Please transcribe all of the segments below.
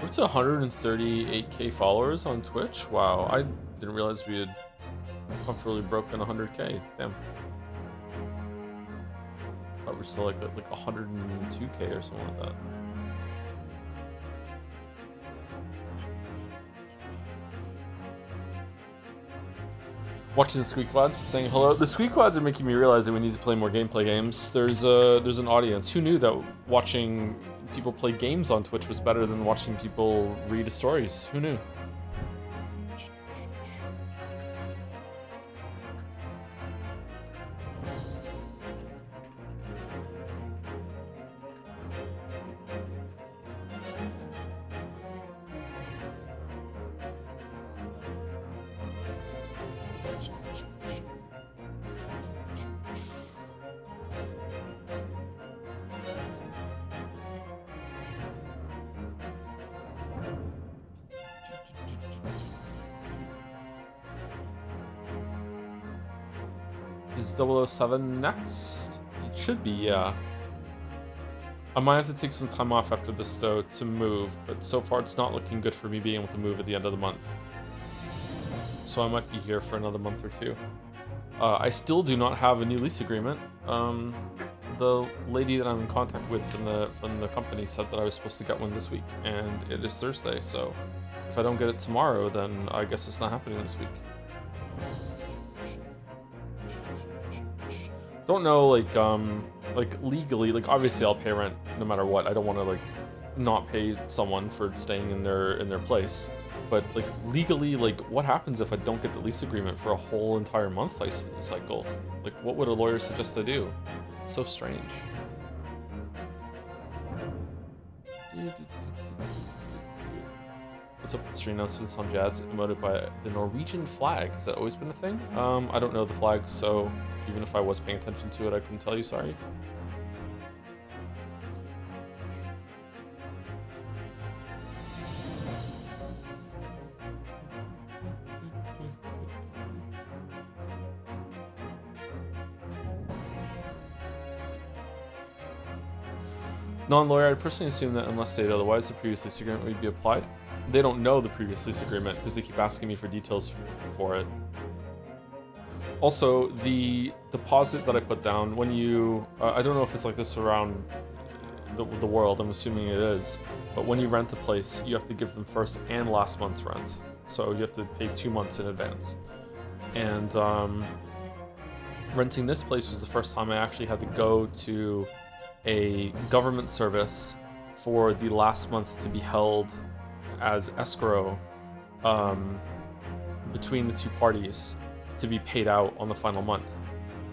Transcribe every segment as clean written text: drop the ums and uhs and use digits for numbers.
We're to 138k followers on Twitch. Wow, I didn't realize we had comfortably broken 100k. Damn. I thought we were still like 102k or something like that. Watching the Squeak Lads, saying hello. The Squeak Lads are making me realize that we need to play more gameplay games. There's an audience. Who knew that watching people play games on Twitch was better than watching people read stories? Who knew? Is 007 next? It should be, yeah. I might have to take some time off after this though to move, but so far it's not looking good for me being able to move at the end of the month. So I might be here for another month or two. I still do not have a new lease agreement. The lady that I'm in contact with from the company said that I was supposed to get one this week, and it is Thursday, so if I don't get it tomorrow, then I guess it's not happening this week. Don't know, like legally, like obviously I'll pay rent no matter what. I don't want to like not pay someone for staying in their place, but like legally, like what happens if I don't get the lease agreement for a whole entire month cycle? Like what would a lawyer suggest I do? It's so strange. What's up with the stream announcements on Jads emoted by the Norwegian flag? Has that always been a thing? I don't know the flag, so even if I was paying attention to it, I couldn't tell you, sorry. Non-lawyer, I'd personally assume that unless stated otherwise, the previous lease agreement would be applied. They don't know the previous lease agreement because they keep asking me for details for it. Also, the deposit that I put down, when you, I don't know if it's like this around the world, I'm assuming it is, but when you rent a place, you have to give them first and last month's rent. So you have to pay 2 months in advance. And renting this place was the first time I actually had to go to a government service for the last month to be held as escrow between the two parties to be paid out on the final month.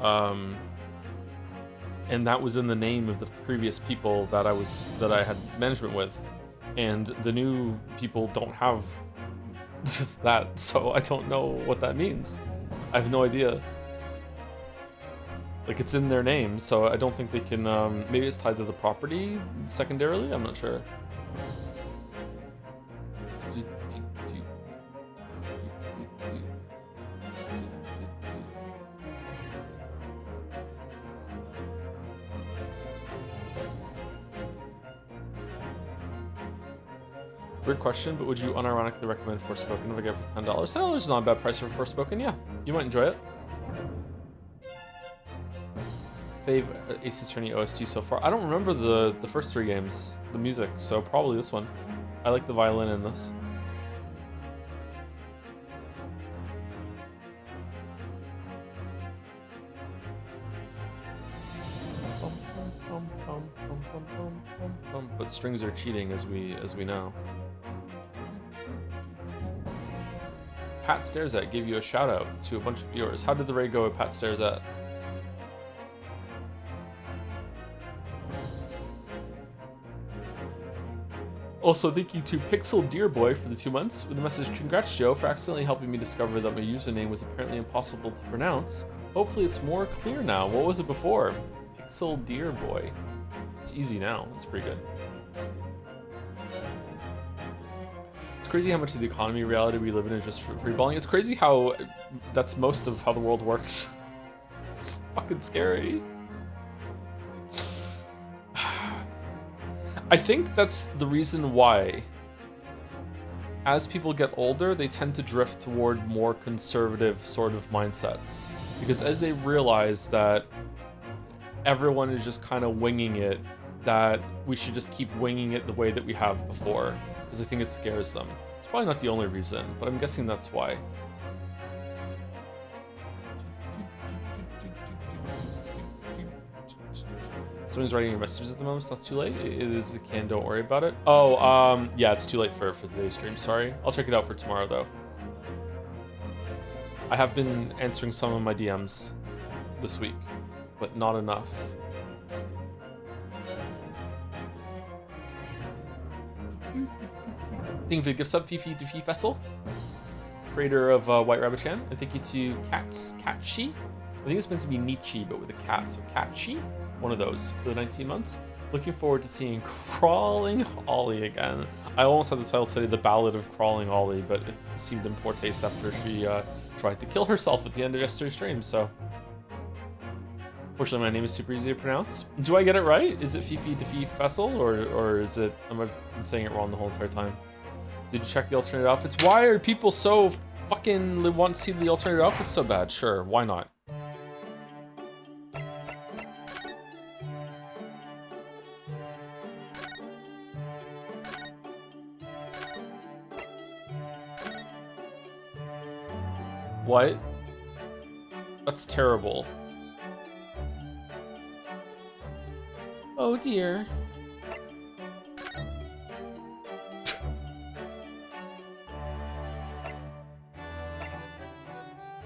And that was in the name of the previous people that I had management with. And the new people don't have that, so I don't know what that means. I have no idea. Like, it's in their name, so I don't think they can, maybe it's tied to the property secondarily? I'm not sure. Weird question, but would you unironically recommend Forspoken if I get it for $10? $10 is not a bad price for Forspoken, yeah. You might enjoy it. Fave Ace Attorney OST so far. I don't remember the first 3 games, the music, so probably this one. I like the violin in this. But strings are cheating, as we know. Pat Stares At gave you a shout out to a bunch of viewers. How did the raid go with Pat Stares At? Also, thank you to Pixel Deer Boy for the 2 months with the message, "Congrats, Joe, for accidentally helping me discover that my username was apparently impossible to pronounce. Hopefully it's more clear now. What was it before?" Pixel Deer Boy. It's easy now. It's pretty good. It's crazy how much of the economy reality we live in is just freeballing. It's crazy how that's most of how the world works. It's fucking scary. I think that's the reason why, as people get older, they tend to drift toward more conservative sort of mindsets. Because as they realize that everyone is just kind of winging it, that we should just keep winging it the way that we have before. Because I think it scares them. It's probably not the only reason, but I'm guessing that's why. Someone's writing your messages at the moment. It's not too late. It is a can. Don't worry about it. Oh, yeah, it's too late for today's stream. Sorry. I'll check it out for tomorrow, though. I have been answering some of my DMs this week, but not enough. Thank you for the gift sub, Fifi Defi Fessel, creator of White Rabbit Chan, and thank you to Catchy. I think it's meant to be Nietzsche, but with a cat, so Catchy. One of those for the 19 months. Looking forward to seeing Crawling Ollie again. I almost had the title today, The Ballad of Crawling Ollie, but it seemed in poor taste after she tried to kill herself at the end of yesterday's stream, so. Fortunately, my name is super easy to pronounce. Do I get it right? Is it Fifi Defi Fessel, or is it, am I been saying it wrong the whole entire time? Did you check the alternate outfits? Why are people so fucking want to see the alternate outfits so bad? Sure, why not? What? That's terrible. Oh dear.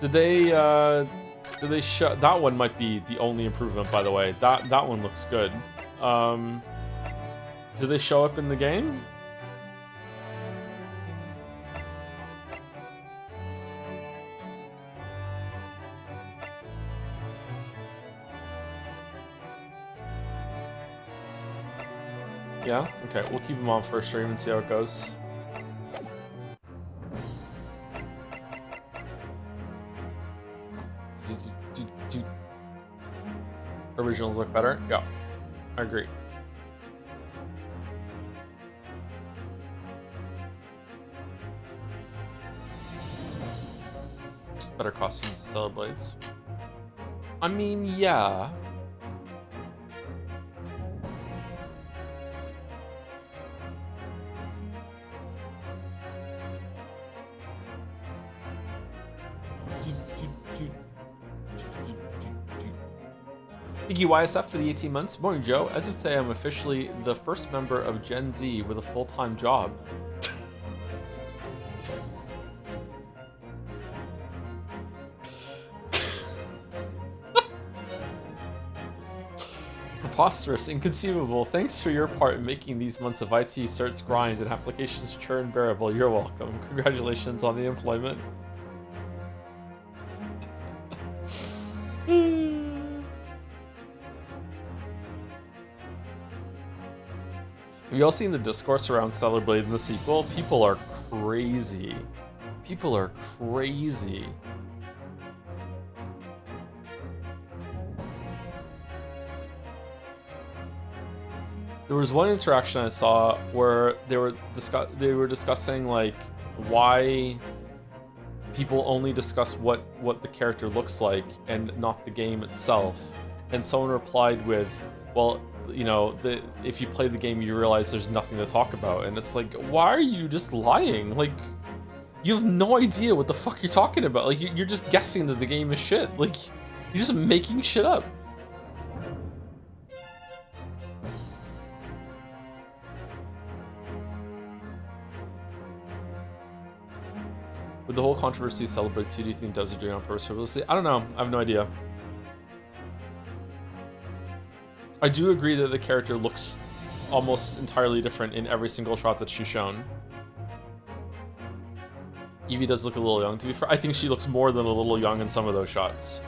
Did they show that one? Might be the only improvement, by the way. That one looks good. Did they show up in the game? Yeah? Okay, we'll keep them on first stream and see how it goes. Originals look better? Yeah, I agree. Better costumes and Stellar Blades. I mean, yeah. Thank you, YSF, for the 18 months. Morning, Joe. As of today, I'm officially the first member of Gen Z with a full-time job. Preposterous, inconceivable. Thanks for your part in making these months of IT certs grind and applications churn bearable. You're welcome. Congratulations on the employment. Have you all seen the discourse around Stellar Blade in the sequel? People are crazy. People are crazy. There was one interaction I saw where they were discussing like why people only discuss what the character looks like and not the game itself. And someone replied with, well, you know, if you play the game, you realize there's nothing to talk about. And it's like, why are you just lying? Like, you have no idea what the fuck you're talking about. Like, you're just guessing that the game is shit. Like, you're just making shit up. With the whole controversy of Celebrate 2, do you think devs are doing it on purpose? I don't know. I have no idea. I do agree that the character looks almost entirely different in every single shot that she's shown. Evie does look a little young, to be fair. I think she looks more than a little young in some of those shots.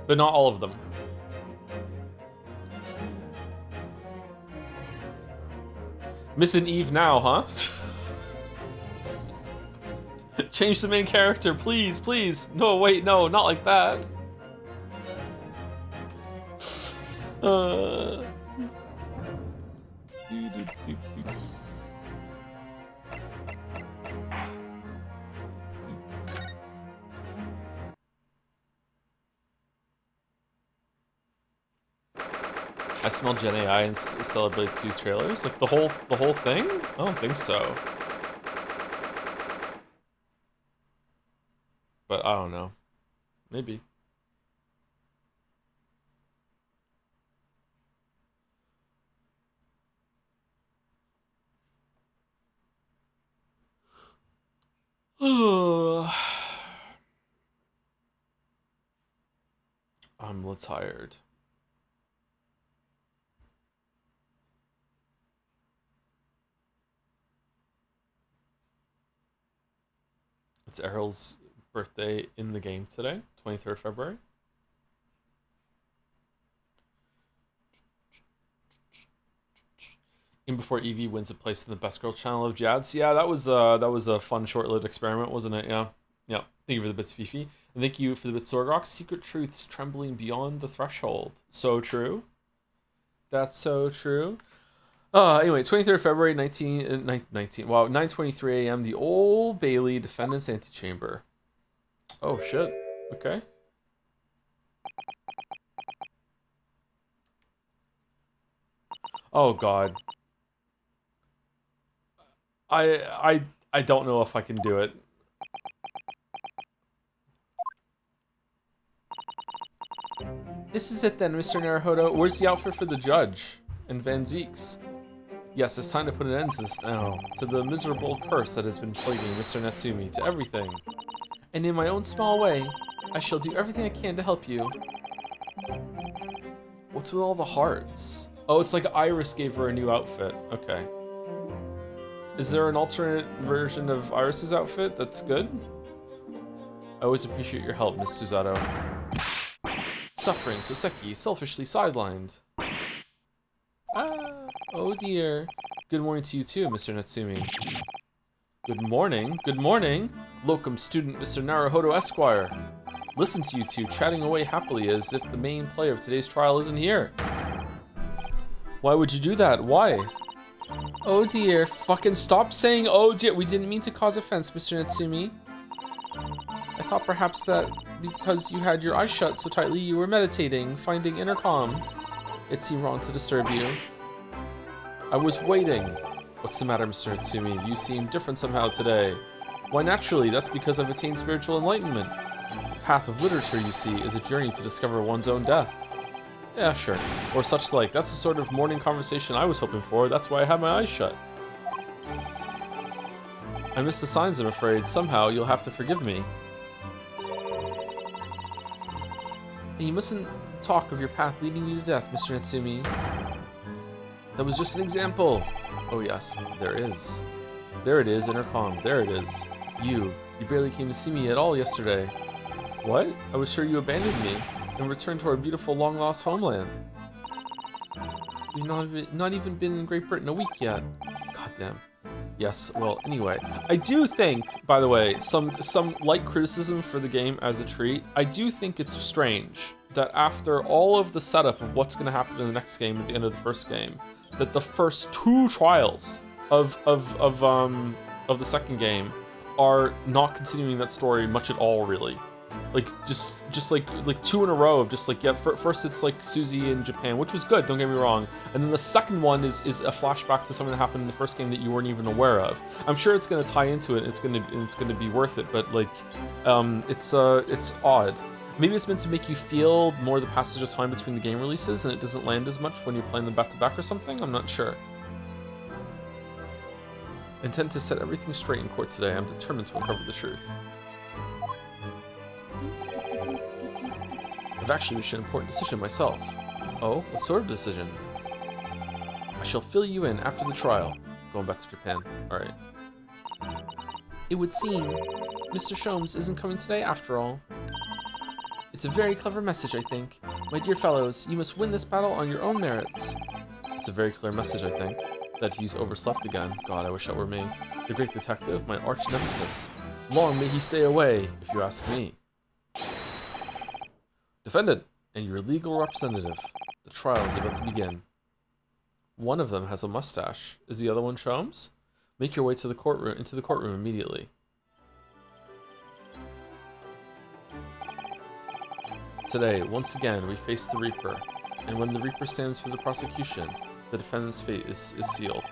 But not all of them. Missing Eve now, huh? Change the main character, please, please. No, wait, no, not like that. I smell Gen AI in Celebrate 2 trailers. Like the whole thing? I don't think so. But I don't know. Maybe. I'm tired. It's Errol's birthday in the game today, 23rd February. In before Evie wins a place in the Best Girl channel of Jads. Yeah, that was a fun short-lived experiment, wasn't it? Yeah. Yeah. Thank you for the bits, Fifi. And thank you for the bits, Sorgox. Secret truths trembling beyond the threshold. So true. That's so true. Anyway, 23rd February, 9:23 a.m. The Old Bailey Defendant's Antechamber. Oh, shit. Okay. Oh, God. I don't know if I can do it. This is it then, Mr. Naruhodo. Where's the outfit for the judge and Van Zeeks? Yes, it's time to put an end to this now. To the miserable curse that has been plaguing Mr. Natsumi, to everything. And in my own small way, I shall do everything I can to help you. What's with all the hearts? Oh, it's like Iris gave her a new outfit. Okay. Is there an alternate version of Iris's outfit that's good? I always appreciate your help, Miss Susato. Suffering, Soseki, selfishly sidelined. Oh dear. Good morning to you too, Mr. Natsumi. Good morning, good morning. Locum student Mr. Naruhodo Esquire. Listen to you two chatting away happily as if the main player of today's trial isn't here. Why would you do that? Why? Oh dear, fucking stop saying oh dear. We didn't mean to cause offense, Mr. Natsumi. I thought perhaps that because you had your eyes shut so tightly you were meditating, finding inner calm. It seemed wrong to disturb you. I was waiting. What's the matter, Mr. Natsumi? You seem different somehow today. Why, naturally, that's because I've attained spiritual enlightenment. The path of literature, you see, is a journey to discover one's own death. Yeah, sure. Or such like. That's the sort of morning conversation I was hoping for. That's why I had my eyes shut. I missed the signs, I'm afraid. Somehow, you'll have to forgive me. And you mustn't talk of your path leading you to death, Mr. Natsumi. That was just an example. Oh yes, there is. There it is, intercom. There it is. You barely came to see me at all yesterday. What? I was sure you abandoned me and returned to our beautiful long-lost homeland. We've not even been in Great Britain a week yet. Goddamn. Yes, well, anyway. I do think, by the way, some light criticism for the game as a treat. I do think it's strange that after all of the setup of what's going to happen in the next game at the end of the first game, that the first two trials of the second game are not continuing that story much at all, really. Like just like two in a row of just like, yeah, first it's like Susie in Japan, which was good, don't get me wrong, and then the second one is a flashback to something that happened in the first game that you weren't even aware of. I'm sure it's going to tie into it, it's going to be worth it, but like it's odd. Maybe it's meant to make you feel more the passage of time between the game releases and it doesn't land as much when you're playing them back to back or something? I'm not sure. I intend to set everything straight in court today. I'm determined to uncover the truth. I've actually reached an important decision myself. Oh, what sort of decision? I shall fill you in after the trial. Going back to Japan. Alright. It would seem Mr. Joms isn't coming today after all. It's a very clever message, I think. My dear fellows, you must win this battle on your own merits. It's a very clear message, I think. That he's overslept again. God, I wish that were me. The great detective, my arch nemesis. Long may he stay away, if you ask me. Defendant, and your legal representative. The trial is about to begin. One of them has a mustache. Is the other one Joms? Make your way to the courtroom, into the courtroom immediately. Today, once again, we face the Reaper, and when the Reaper stands for the prosecution, the defendant's fate is sealed.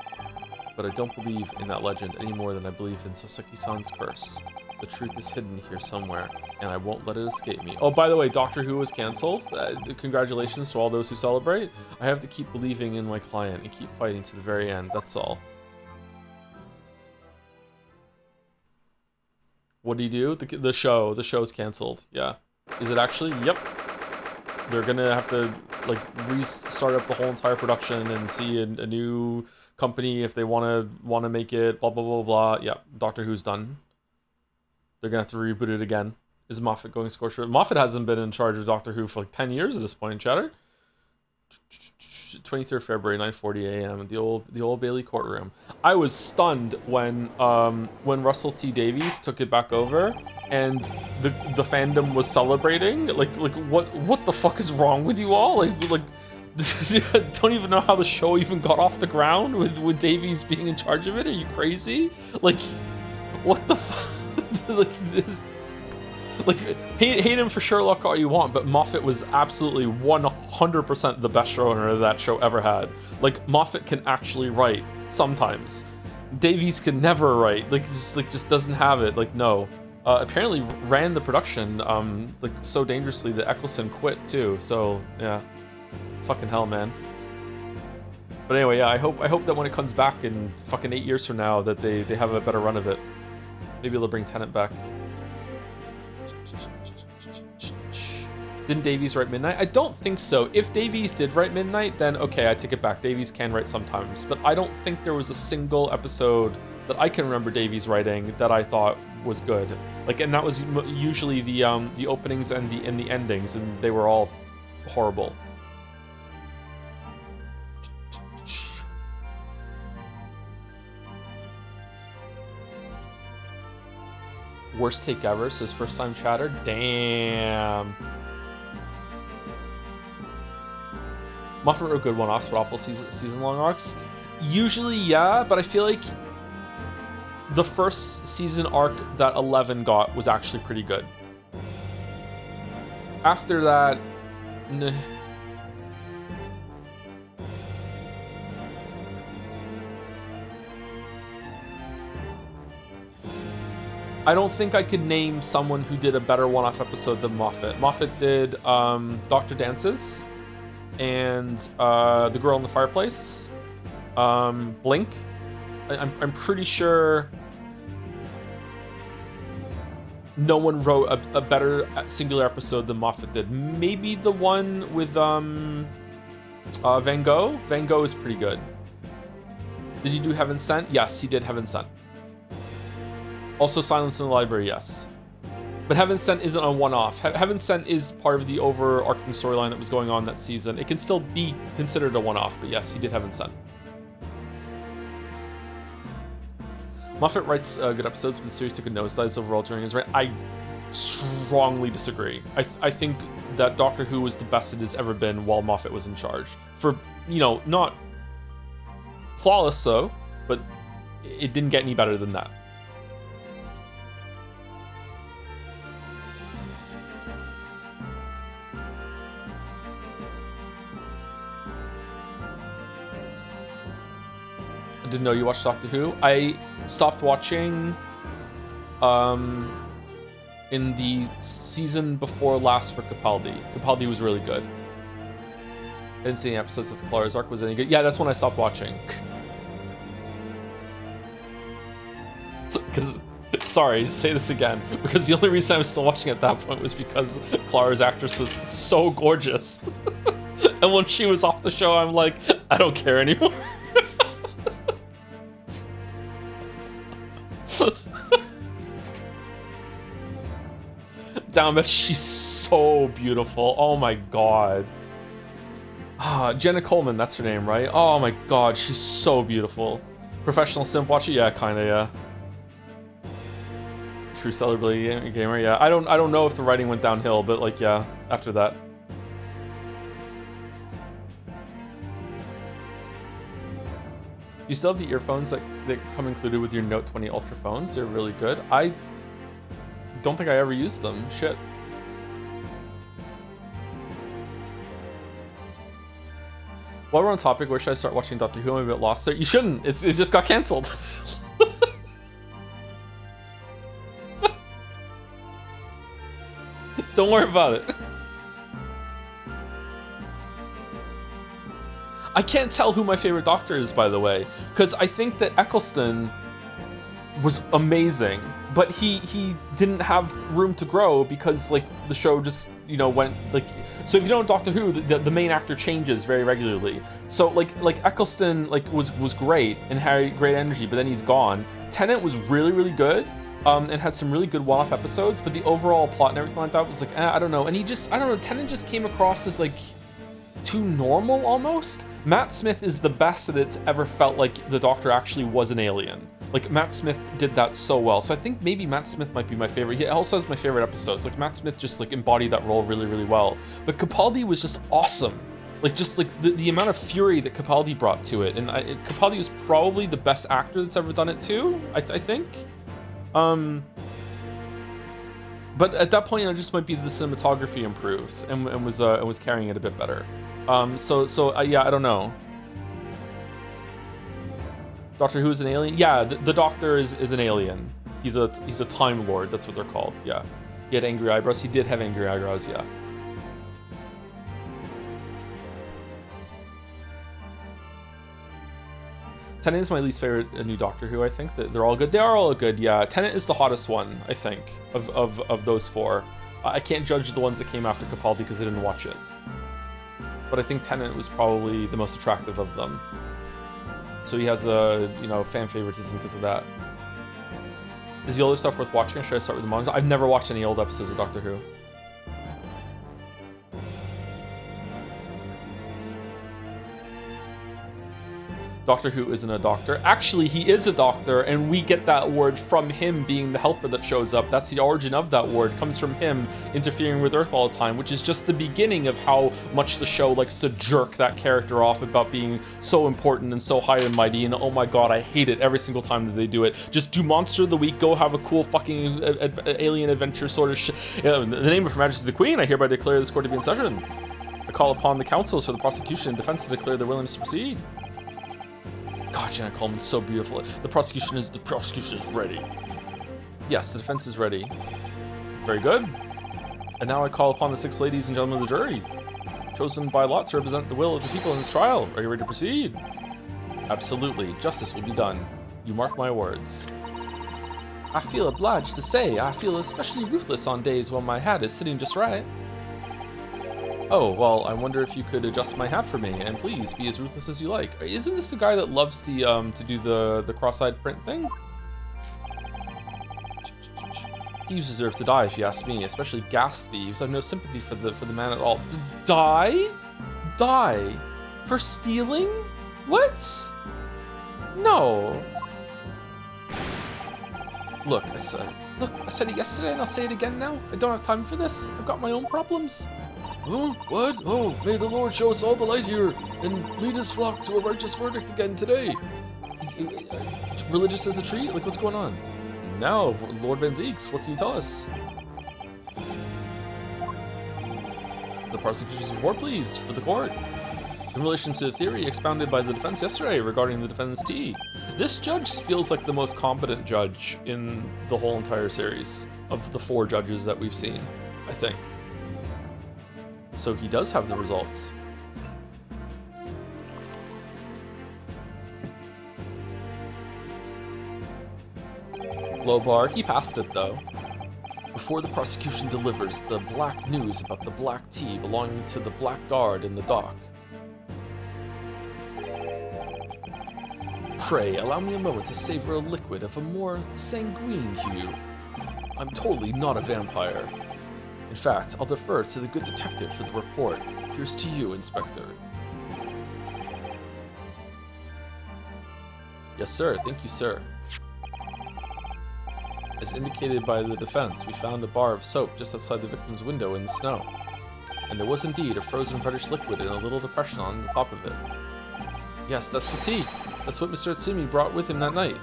But I don't believe in that legend any more than I believe in Soseki-san's curse. The truth is hidden here somewhere, and I won't let it escape me. Oh, by the way, Doctor Who was cancelled. Congratulations to all those who celebrate. I have to keep believing in my client and keep fighting to the very end, that's all. What do you do? The show's cancelled, yeah. Is it actually? Yep. They're gonna have to like restart up the whole entire production and see a new company if they wanna make it. Blah blah blah blah. Yeah, Doctor Who's done. They're gonna have to reboot it again. Is Moffat going scorched? Moffat hasn't been in charge of Doctor Who for like 10 years at this point. Chatter. 23rd February, 9:40 a.m. The old Bailey courtroom. I was stunned when Russell T Davies took it back over and the fandom was celebrating. Like what the fuck is wrong with you all? Like don't even know how the show even got off the ground with Davies being in charge of it. Are you crazy? Like what the fuck? Like this. Like, hate him for Sherlock all you want, but Moffat was absolutely 100% the best showrunner that show ever had. Like, Moffat can actually write, sometimes. Davies can never write, just doesn't have it, like, no. Apparently ran the production, like, so dangerously that Eccleston quit, too, so, yeah. Fucking hell, man. But anyway, yeah, I hope that when it comes back in fucking 8 years from now, that they have a better run of it. Maybe they'll bring Tennant back. Didn't Davies write Midnight? I don't think so. If Davies did write Midnight, then okay, I take it back. Davies can write sometimes, but I don't think there was a single episode that I can remember Davies writing that I thought was good. Like, and that was usually the openings and the endings, and they were all horrible. Worst take ever, says first time chatter. Damn. Moffat wrote good one-offs, but awful season-long arcs. Usually, yeah, but I feel like the first season arc that 11 got was actually pretty good. After that, nah. I don't think I could name someone who did a better one-off episode than Moffat. Moffat did Dr. Dances and The Girl in the Fireplace, Blink. I'm pretty sure no one wrote a better singular episode than Moffat did. Maybe the one with Van Gogh. Van Gogh is pretty good. Did he do Heaven Sent? Yes, he did Heaven Sent. Also Silence in the Library, yes. But Heaven Sent isn't a one-off. Heaven Sent is part of the overarching storyline that was going on that season. It can still be considered a one-off, but yes, he did Heaven Sent. Moffat writes good episodes, but the series took a nosedive overall during his reign. I strongly disagree. I think that Doctor Who was the best it has ever been while Moffat was in charge. For, you know, not flawless though, but it didn't get any better than that. I didn't know you watched Doctor Who. I stopped watching in the season before last for Capaldi. Capaldi was really good. I didn't see any episodes of Clara's arc was any good. Yeah, that's when I stopped watching. Because, sorry, say this again. Because the only reason I was still watching at that point was because Clara's actress was so gorgeous. And when she was off the show, I'm like, I don't care anymore. Damn it, she's so beautiful. Oh my god. Jenna Coleman, that's her name, right? Oh my god, she's so beautiful. Professional simp watcher? Yeah, kinda, yeah. True celebrity gamer, yeah. I don't know if the writing went downhill, but like, yeah, after that. You still have the earphones that come included with your Note 20 Ultra phones? They're really good. I don't think I ever used them. Shit. While we're on topic, where should I start watching Doctor Who? I'm a bit lost there. You shouldn't. It just got cancelled. Don't worry about it. I can't tell who my favorite Doctor is, by the way, because I think that Eccleston was amazing, but he didn't have room to grow because like the show just, you know, went like. So if you don't know Doctor Who, the main actor changes very regularly. So like Eccleston like was great and had great energy, but then he's gone. Tennant was really good. And had some really good one-off episodes, but the overall plot and everything like that was like, I don't know. And he just, I don't know, Tennant just came across as like too normal almost. Matt Smith is the best that it's ever felt like the Doctor actually was an alien. Like Matt Smith did that so well. So I think maybe Matt Smith might be my favorite. He also has my favorite episodes. Like Matt Smith just like embodied that role really well. But Capaldi was just awesome. Like just like the amount of fury that Capaldi brought to it. And Capaldi was probably the best actor that's ever done it too, I think. But at that point, it just might be the cinematography improved and was carrying it a bit better. Yeah, I don't know. Doctor Who is an alien? Yeah, the Doctor is an alien. He's a Time Lord. That's what they're called. Yeah, he had angry eyebrows. He did have angry eyebrows. Yeah. Tennant is my least favorite new Doctor Who. I think that they're all good. They are all good. Yeah, Tennant is the hottest one. I think of those four. I can't judge the ones that came after Capaldi because I didn't watch it. But I think Tennant was probably the most attractive of them. So he has a fan favoritism because of that. Is the older stuff worth watching, or should I start with the modern? I've never watched any old episodes of Doctor Who. Doctor Who isn't a doctor. Actually, he is a doctor, and we get that word from him being the helper that shows up. That's the origin of that word. It comes from him interfering with Earth all the time, which is just the beginning of how much the show likes to jerk that character off about being so important and so high and mighty. And oh my god, I hate it every single time that they do it. Just do Monster of the Week, go have a cool fucking alien adventure sort of shit. In the name of Her Majesty the Queen, I hereby declare this court to be in session. I call upon the counsels for the prosecution and defense to declare their willingness to proceed. God, Jenna Coleman's so beautiful. The prosecution is ready. Yes, the defense is ready. Very good. And now I call upon the 6 ladies and gentlemen of the jury, chosen by lot to represent the will of the people in this trial. Are you ready to proceed? Absolutely. Justice will be done. You mark my words. I feel obliged to say I feel especially ruthless on days when my hat is sitting just right. Oh, well, I wonder if you could adjust my hat for me, and please be as ruthless as you like. Isn't this the guy that loves the to do the cross-eyed print thing? Thieves deserve to die, if you ask me, especially gas thieves. I have no sympathy for the man at all. Die? Die? For stealing? What? No. Look, I said it yesterday, and I'll say it again now. I don't have time for this. I've got my own problems. Oh, what? Oh, may the Lord show us all the light here, and lead his flock to a righteous verdict again today. Religious as a tree? Like, what's going on? Now, Lord Van Zeeks, what can you tell us? The prosecution's report, please, for the court. In relation to the theory expounded by the defense yesterday regarding the defendant's tea, this judge feels like the most competent judge in the whole entire series. of the 4 judges that we've seen, I think. So he does have the results. Low bar, he passed it though. Before the prosecution delivers the black news about the black tea belonging to the black guard in the dock. Pray, allow me a moment to savor a liquid of a more sanguine hue. I'm totally not a vampire. In fact, I'll defer to the good detective for the report. Here's to you, Inspector. Yes, sir. Thank you, sir. As indicated by the defense, we found a bar of soap just outside the victim's window in the snow. And there was indeed a frozen reddish liquid in a little depression on the top of it. Yes, that's the tea. That's what Mr. Atsumi brought with him that night.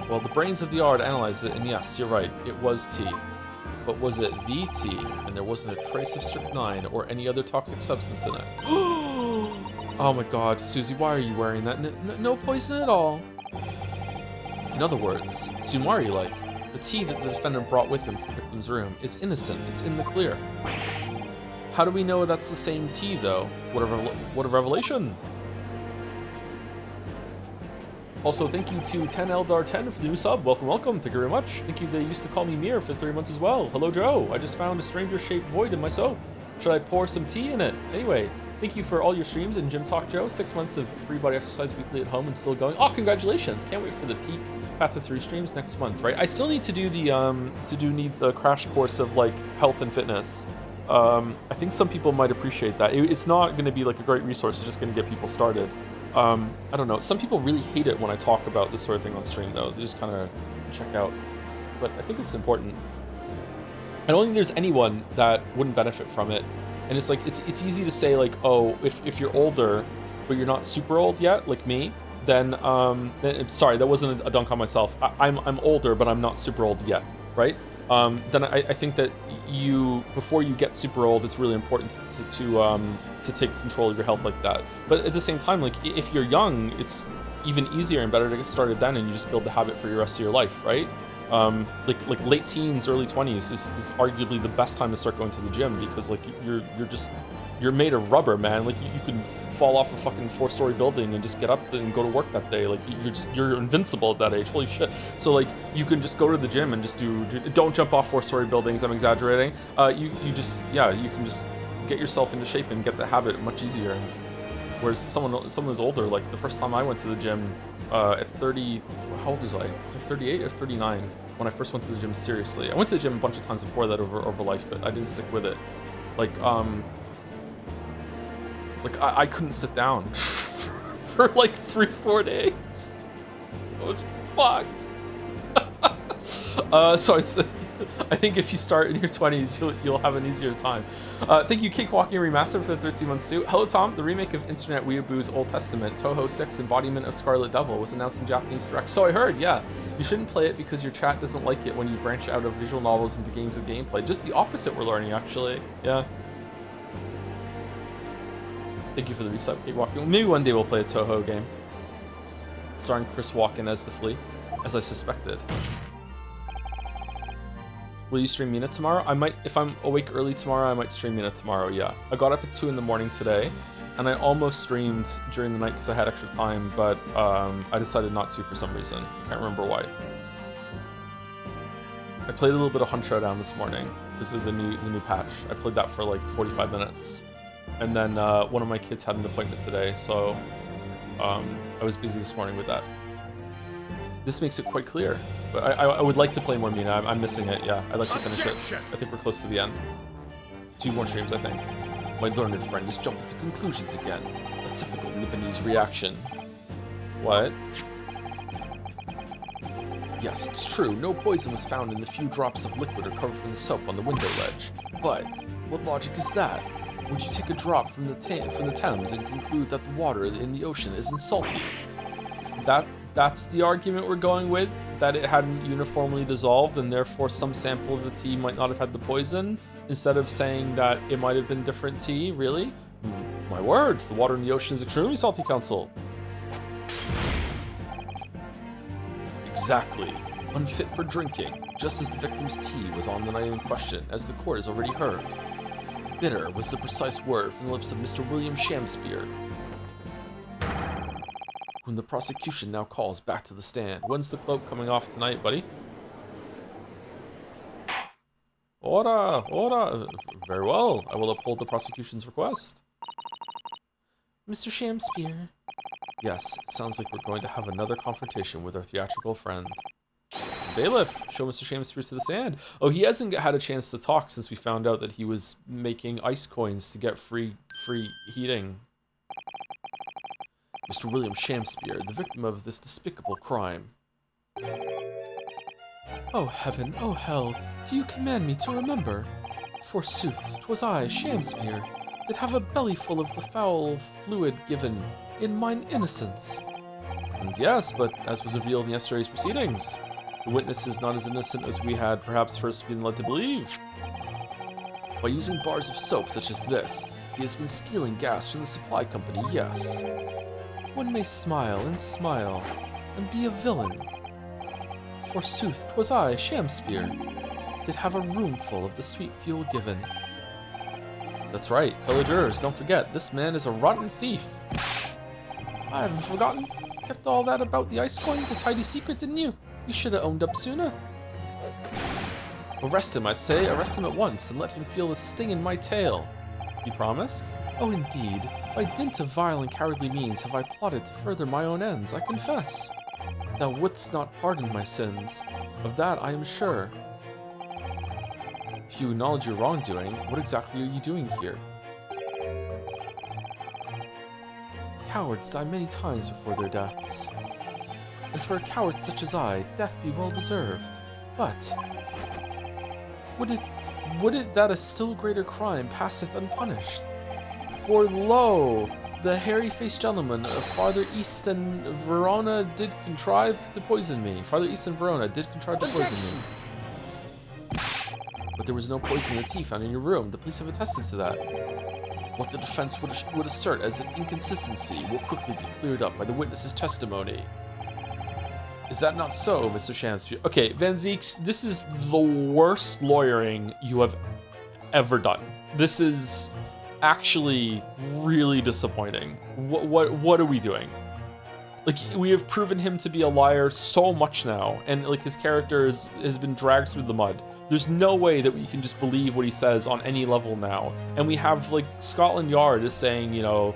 Well, the brains of the yard analyzed it, and yes, you're right, it was tea. But was it the tea, and there wasn't a trace of strychnine or any other toxic substance in it? Oh my god, Susie, why are you wearing that? No poison at all. In other words, Sumari-like, the tea that the defendant brought with him to the victim's room is innocent, it's in the clear. How do we know that's the same tea, though? What a revelation! Also, thank you to 10Eldar10 for the new sub. Welcome, welcome. Thank you very much. Thank you. They used to call me Mir for 3 months as well. Hello, Joe. I just found a stranger-shaped void in my soap. Should I pour some tea in it? Anyway, thank you for all your streams and Gym Talk, Joe. 6 months of free body exercise weekly at home and still going. Oh, congratulations. Can't wait for the peak Path to 3 streams next month, right? I still need to do the need the crash course of like health and fitness. I think some people might appreciate that. It's not going to be like a great resource. It's just going to get people started. I don't know. Some people really hate it when I talk about this sort of thing on stream, though. They just kind of check out. But I think it's important. I don't think there's anyone that wouldn't benefit from it. And it's like, it's easy to say like, oh, if you're older, but you're not super old yet, like me, then sorry, that wasn't a dunk on myself. I'm older, but I'm not super old yet, right? Then I think that before you get super old, it's really important to take control of your health like that. But at the same time, like if you're young, it's even easier and better to get started then, and you just build the habit for the rest of your life, right? Like late teens, early 20s is arguably the best time to start going to the gym, because like you're made of rubber, man. Like you can fall off a fucking 4-story building and just get up and go to work that day. Like you're invincible at that age. Holy shit. So like you can just go to the gym and just don't jump off 4-story buildings. I'm exaggerating. You can just get yourself into shape and get the habit much easier. Whereas someone who's older, like the first time I went to the gym at 30, how old was I? Was I 38 or 39 when I first went to the gym seriously? I went to the gym a bunch of times before that over life, but I didn't stick with it. Like I couldn't sit down for like 3-4 days. It was fucked. So I think if you start in your 20s, you'll have an easier time. Thank you, Cakewalking Remastered, for the 13 months too. Hello, Tom. The remake of Internet Weeaboo's Old Testament, Toho 6 Embodiment of Scarlet Devil, was announced in Japanese Direct. So I heard, yeah. You shouldn't play it because your chat doesn't like it when you branch out of visual novels into games with gameplay. Just the opposite we're learning, actually. Yeah. Thank you for the resub, Cakewalking. Maybe one day we'll play a Toho game. Starring Chris Walken as the Flea, as I suspected. Will you stream Mina tomorrow? I might, if I'm awake early tomorrow, I might stream Mina tomorrow, yeah. I got up at 2 in the morning today, and I almost streamed during the night because I had extra time, but I decided not to for some reason. I can't remember why. I played a little bit of Hunt Showdown this morning because of the new patch. I played that for like 45 minutes. And then one of my kids had an appointment today, so I was busy this morning with that. This makes it quite clear, but I would like to play more Mina. I'm missing it, yeah. I'd like to finish it. I think we're close to the end. 2 more streams, I think. My learned friend is jumping to conclusions again. A typical Nipponese reaction. What? Yes, it's true. No poison was found in the few drops of liquid recovered from the soap on the window ledge. But what logic is that? Would you take a drop from the Thames and conclude that the water in the ocean isn't salty? That's the argument we're going with, that it hadn't uniformly dissolved and therefore some sample of the tea might not have had the poison, instead of saying that it might have been different tea, really? My word, the water in the ocean is extremely salty, Council. Exactly. unfit for drinking, just as the victim's tea was on the night in question, as the court has already heard. Bitter was the precise word from the lips of Mr. William Shamspeare, whom the prosecution now calls back to the stand. When's the cloak coming off tonight, buddy? Ora, ora. Very well. I will uphold the prosecution's request. Mr. Shamspeare. Yes, it sounds like we're going to have another confrontation with our theatrical friend. Bailiff, show Mr. Shamspeare to the stand. Oh, he hasn't had a chance to talk since we found out that he was making ice coins to get free heating. Mr. William Shamspeare, the victim of this despicable crime. Oh heaven, oh hell, do you command me to remember? Forsooth, 'twas I, Shamspeare, did have a belly full of the foul fluid given in mine innocence. And yes, but as was revealed in yesterday's proceedings, the witness is not as innocent as we had perhaps first been led to believe. By using bars of soap such as this, he has been stealing gas from the supply company, yes. One may smile and be a villain. Forsooth, 'twas I, Shamspeare, did have a room full of the sweet fuel given. That's right, fellow jurors, don't forget, this man is a rotten thief. I haven't forgotten. Kept all that about the ice coins a tidy secret, didn't you? You should have owned up sooner. Arrest him, I say, arrest him at once, and let him feel the sting in my tail. You promise? Oh, indeed. By dint of vile and cowardly means have I plotted to further my own ends, I confess. Thou wouldst not pardon my sins. Of that I am sure. If you acknowledge your wrongdoing, what exactly are you doing here? Cowards die many times before their deaths. And for a coward such as I, death be well deserved. But would it that a still greater crime passeth unpunished? For lo, the hairy-faced gentleman farther east than Verona did contrive to poison me. Farther east than Verona did contrive to poison me. But there was no poison in the tea found in your room. The police have attested to that. What the defense would assert as an inconsistency will quickly be cleared up by the witness's testimony. Is that not so, Mr. Shamspeare? Okay, Van Zeeks, this is the worst lawyering you have ever done. This is actually really disappointing. What are we doing? Like, we have proven him to be a liar so much now, and like his character has been dragged through the mud. There's no way that we can just believe what he says on any level now. And we have like Scotland Yard is saying, you know,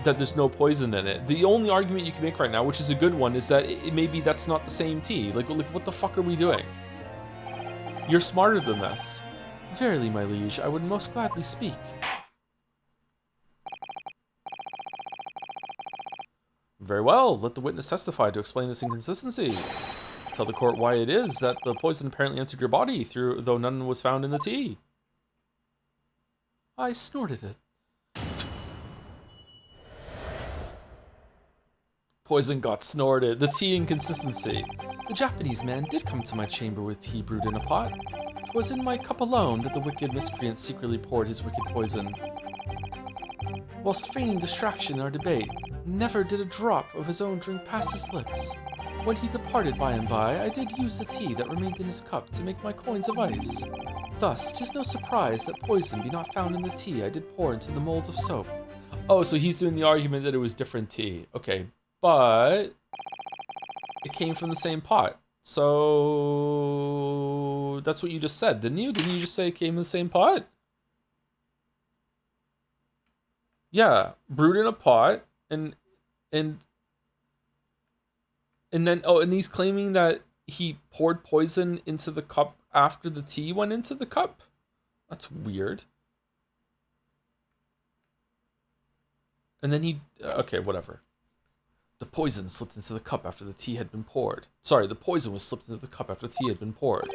that there's no poison in it. The only argument you can make right now, which is a good one, is that maybe that's not the same tea. Like what the fuck are we doing? You're smarter than this. Verily, my liege, I would most gladly speak. Very well, let the witness testify to explain this inconsistency. Tell the court why it is that the poison apparently entered your body, though none was found in the tea. I snorted it. Poison got snorted. The tea inconsistency. The Japanese man did come to my chamber with tea brewed in a pot. 'Twas in my cup alone that the wicked miscreant secretly poured his wicked poison. Whilst feigning distraction in our debate, never did a drop of his own drink pass his lips. When he departed by and by, I did use the tea that remained in his cup to make my coins of ice. Thus, 'tis no surprise that poison be not found in the tea I did pour into the molds of soap. Oh, so he's doing the argument that it was different tea. Okay, but it came from the same pot. So that's what you just said, didn't you? Didn't you just say it came in the same pot? Yeah, brewed in a pot, and then, oh, and he's claiming that he poured poison into the cup after the tea went into the cup? That's weird. And then okay, whatever. The poison slipped into the cup after the tea had been poured. Sorry, the poison was slipped into the cup after the tea had been poured.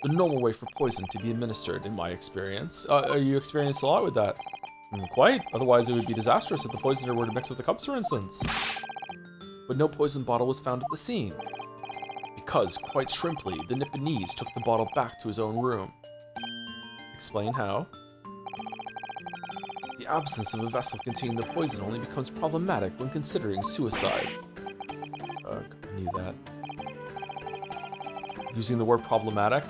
The normal way for poison to be administered, in my experience. Are you experienced a lot with that? Quite. Otherwise, it would be disastrous if the poisoner were to mix with the cups, for instance. But no poison bottle was found at the scene. Because, quite shrimply, the Nipponese took the bottle back to his own room. Explain how. The absence of a vessel containing the poison only becomes problematic when considering suicide. Ugh, I knew that. using the word problematic.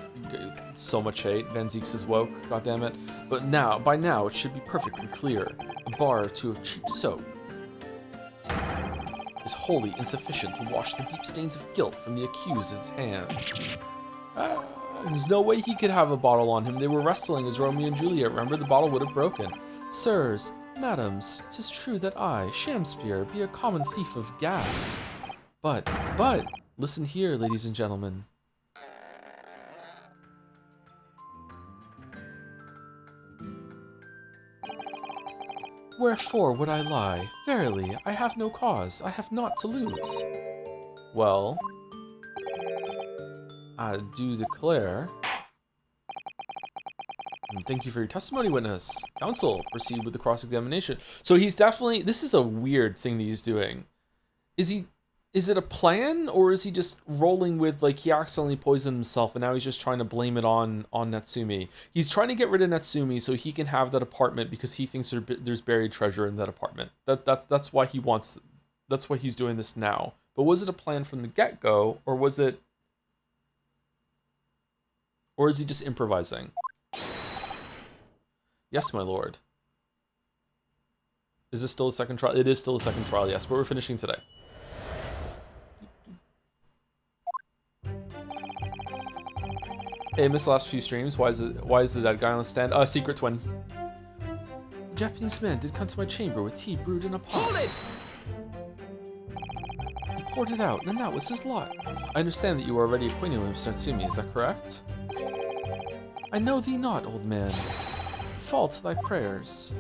So much hate. Van Zeeks is woke, goddammit. But by now, it should be perfectly clear. A bar or two of cheap soap is wholly insufficient to wash the deep stains of guilt from the accused's hands. There's no way he could have a bottle on him. They were wrestling as Romeo and Juliet. Remember, the bottle would have broken. Sirs, madams, 'tis true that I, Shamspeare, be a common thief of gas. But, listen here, ladies and gentlemen. Wherefore would I lie? Verily, I have no cause. I have naught to lose. Well, I do declare. And thank you for your testimony, witness. Counsel, proceed with the cross-examination. So he's definitely, this is a weird thing that he's doing. Is it a plan, or is he just rolling with, like, he accidentally poisoned himself and now he's just trying to blame it on Natsumi? He's trying to get rid of Natsumi so he can have that apartment because he thinks there's buried treasure in that apartment. That's why that's why he's doing this now. But was it a plan from the get-go, or is he just improvising? Yes, my lord. Is this still a second trial? It is still a second trial, yes, but we're finishing today. Hey, I missed the last few streams. Why is the dead guy on the stand? Secret twin. A Japanese man did come to my chamber with tea brewed in a pot. Hold it! He poured it out, and that was his lot. I understand that you are already acquainted with Mr. Natsumi, is that correct? I know thee not, old man. Fall to thy prayers.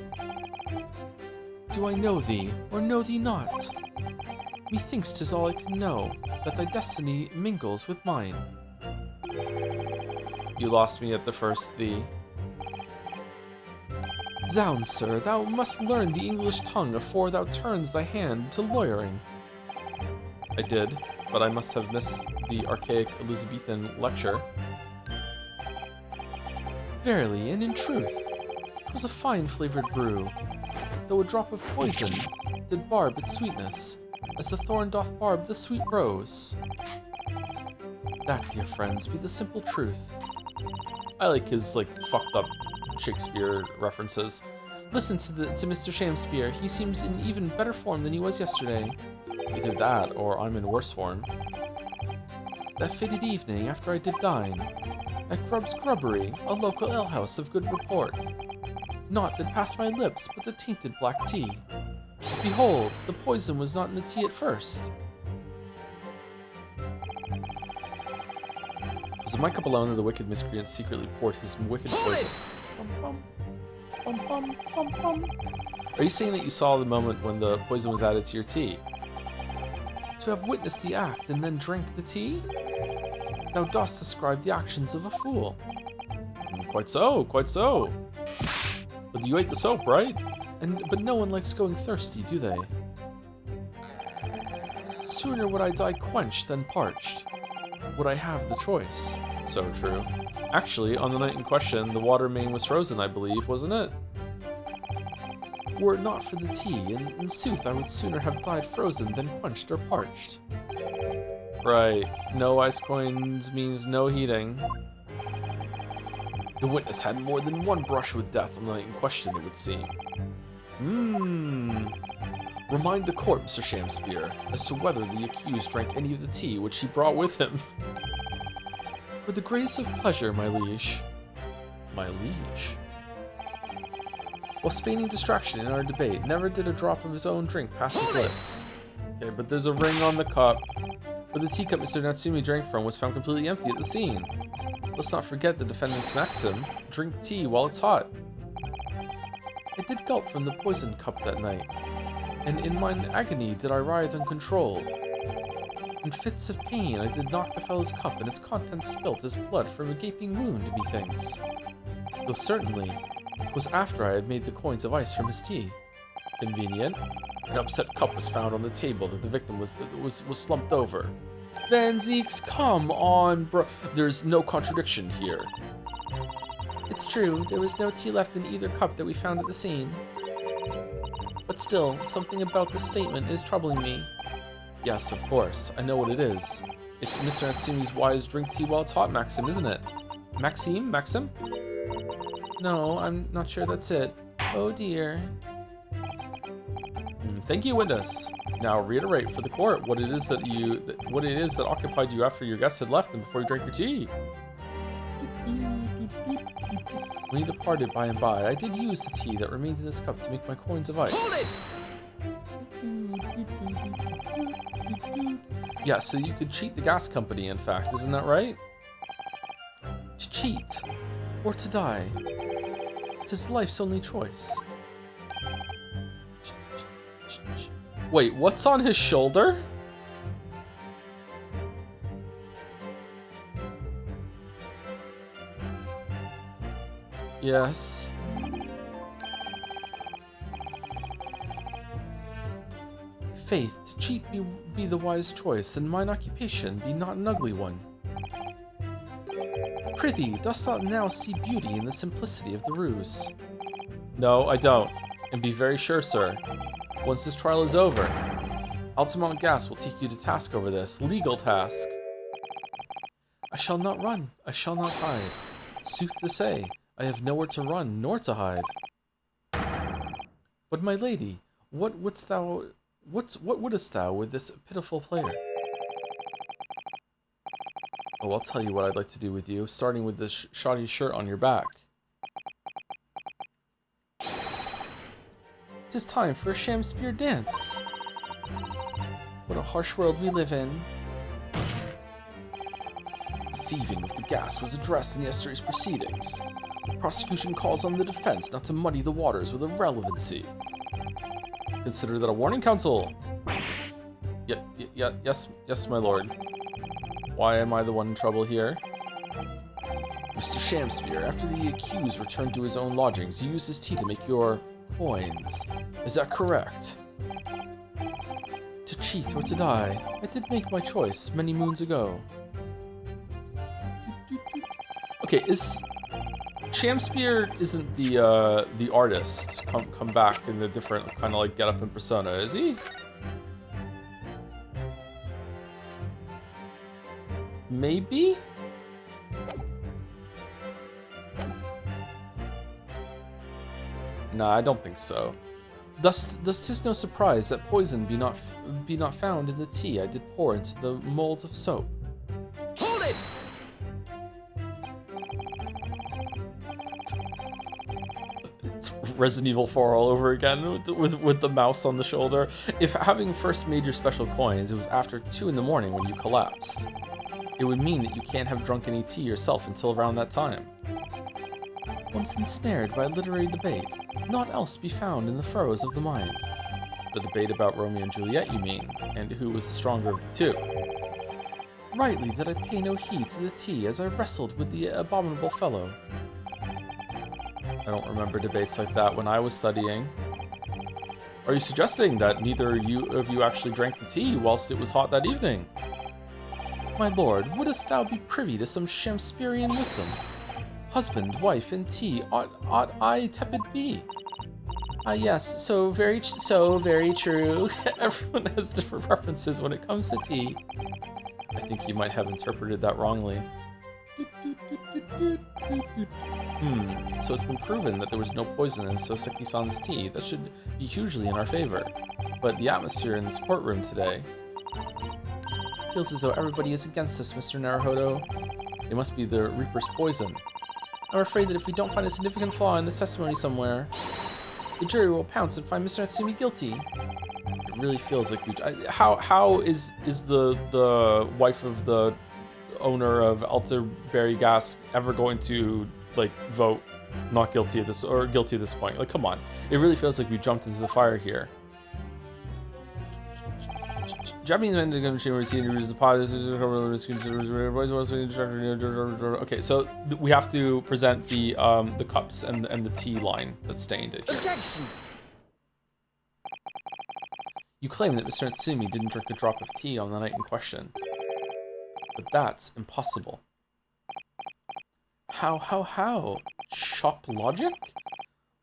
Do I know thee, or know thee not? Methinks 'tis all I can know, that thy destiny mingles with mine. You lost me at the first thee. Zounds, sir, thou must learn the English tongue afore thou turns thy hand to lawyering. I did, but I must have missed the archaic Elizabethan lecture. Verily, and in truth, 'twas a fine-flavored brew, though a drop of poison did barb its sweetness, as the thorn doth barb the sweet rose. That, dear friends, be the simple truth. I like his, like, fucked up Shakespeare references. Listen to Mr. Shamspeare. He seems in even better form than he was yesterday. Either that, or I'm in worse form. That fated evening, after I did dine, at Grubb's Grubbery, a local alehouse of good report, naught did pass my lips but the tainted black tea. Behold, the poison was not in the tea at first. Was it my cup alone that the wicked miscreant secretly poured his wicked poison? Are you saying that you saw the moment when the poison was added to your tea? To have witnessed the act and then drank the tea? Thou dost describe the actions of a fool. Quite so, quite so. But you ate the soap, right? But no one likes going thirsty, do they? Sooner would I die quenched than parched. Would I have the choice? So true. Actually, on the night in question, the water main was frozen, I believe, wasn't it? Were it not for the tea, in sooth I would sooner have died frozen than quenched or parched. Right. No ice coins means no heating. The witness had more than one brush with death on the night in question, it would seem. Remind the court, Mr. Shamspeare, as to whether the accused drank any of the tea which he brought with him. With the greatest of pleasure, my liege. My liege? Whilst feigning distraction in our debate, never did a drop of his own drink pass his lips. Okay, but there's a ring on the cup. But the teacup Mr. Natsumi drank from was found completely empty at the scene. Let's not forget the defendant's maxim, drink tea while it's hot. I did gulp from the poisoned cup that night, and in mine agony did I writhe uncontrolled. In fits of pain I did knock the fellow's cup, and its contents spilt as blood from a gaping wound, methinks. Though certainly, 'twas after I had made the coins of ice from his tea. Convenient. An upset cup was found on the table that the victim was slumped over. Van Zeeks, come on, bro. There's no contradiction here. It's true, there was no tea left in either cup that we found at the scene. But still, something about this statement is troubling me. Yes, of course, I know what it is. It's Mr. Natsumi's wise drink tea while it's hot, Maxim, isn't it? Maxim? No, I'm not sure that's it. Oh dear. Thank you, Witness. Now reiterate for the court what it is that occupied you after your guests had left and before you drank your tea. When he departed by and by, I did use the tea that remained in his cup to make my coins of ice. Hold it! Yeah, so you could cheat the gas company, in fact, isn't that right? To cheat, or to die. 'Tis life's only choice. Wait, what's on his shoulder? Yes. Faith, to cheat be the wise choice, and mine occupation be not an ugly one. Prithee, dost thou now see beauty in the simplicity of the ruse? No, I don't. And be very sure, sir. Once this trial is over, Altamont Gas will take you to task over this legal task. I shall not run, I shall not hide. Sooth to say, I have nowhere to run nor to hide. But my lady, what wouldst thou with this pitiful player? Oh, I'll tell you what I'd like to do with you, starting with this shoddy shirt on your back. 'Tis time for a sham spear dance. What a harsh world we live in. The thieving of the gas was addressed in yesterday's proceedings. The prosecution calls on the defense not to muddy the waters with irrelevancy. Consider that a warning, counsel. Yes, my lord. Why am I the one in trouble here? Mr. Shamspeare, after the accused returned to his own lodgings, you used his tea to make your coins. Is that correct? To cheat or to die, I did make my choice many moons ago. Okay, Shamspeare isn't the artist come back in a different kind of like get up and persona, is he? Maybe? Nah, I don't think so. Thus 'tis no surprise that poison be not found in the tea I did pour into the molds of soap. Hold it! It's Resident Evil 4 all over again with the mouse on the shoulder. If having first made your special coins, it was after 2 in the morning when you collapsed, it would mean that you can't have drunk any tea yourself until around that time. Once ensnared by literary debate, naught else be found in the furrows of the mind. The debate about Romeo and Juliet, you mean, and who was the stronger of the two. Rightly did I pay no heed to the tea as I wrestled with the abominable fellow. I don't remember debates like that when I was studying. Are you suggesting that neither of you actually drank the tea whilst it was hot that evening? My lord, wouldst thou be privy to some Shamspearean wisdom? Husband, wife, and tea, ought I tepid be? Ah yes, so very true. Everyone has different preferences when it comes to tea. I think you might have interpreted that wrongly. So it's been proven that there was no poison in Soseki-san's tea. That should be hugely in our favor. But the atmosphere in this courtroom today feels as though everybody is against us, Mr. Naruhodo. It must be the Reaper's poison. I'm afraid that if we don't find a significant flaw in this testimony somewhere, the jury will pounce and find Mr. Natsumi guilty. It really feels like we... How is the wife of the owner of Altaberry Gas ever going to, like, vote not guilty at this, or guilty at this point? Like, come on. It really feels like we jumped into the fire here. Japanese men are going to the okay, so we have to present the cups and the tea line that's stained it here. Objection! You claim that Mr. Natsumi didn't drink a drop of tea on the night in question. But that's impossible. How? Shop logic?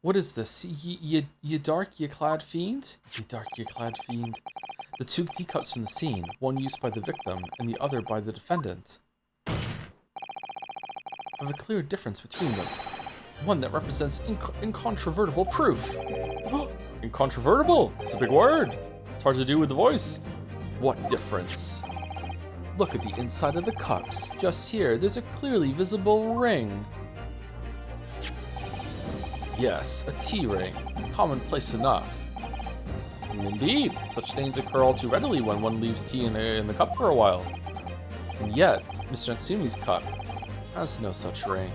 What is this? Ye dark, ye clad fiend? Ye dark, ye clad fiend. The two teacups from the scene, one used by the victim and the other by the defendant, have a clear difference between them. One that represents incontrovertible proof. Incontrovertible? It's a big word. It's hard to do with the voice. What difference? Look at the inside of the cups. Just here, there's a clearly visible ring. Yes, a tea ring. Commonplace enough. Indeed, such stains occur all too readily when one leaves tea in the cup for a while. And yet, Mr. Natsumi's cup has no such ring.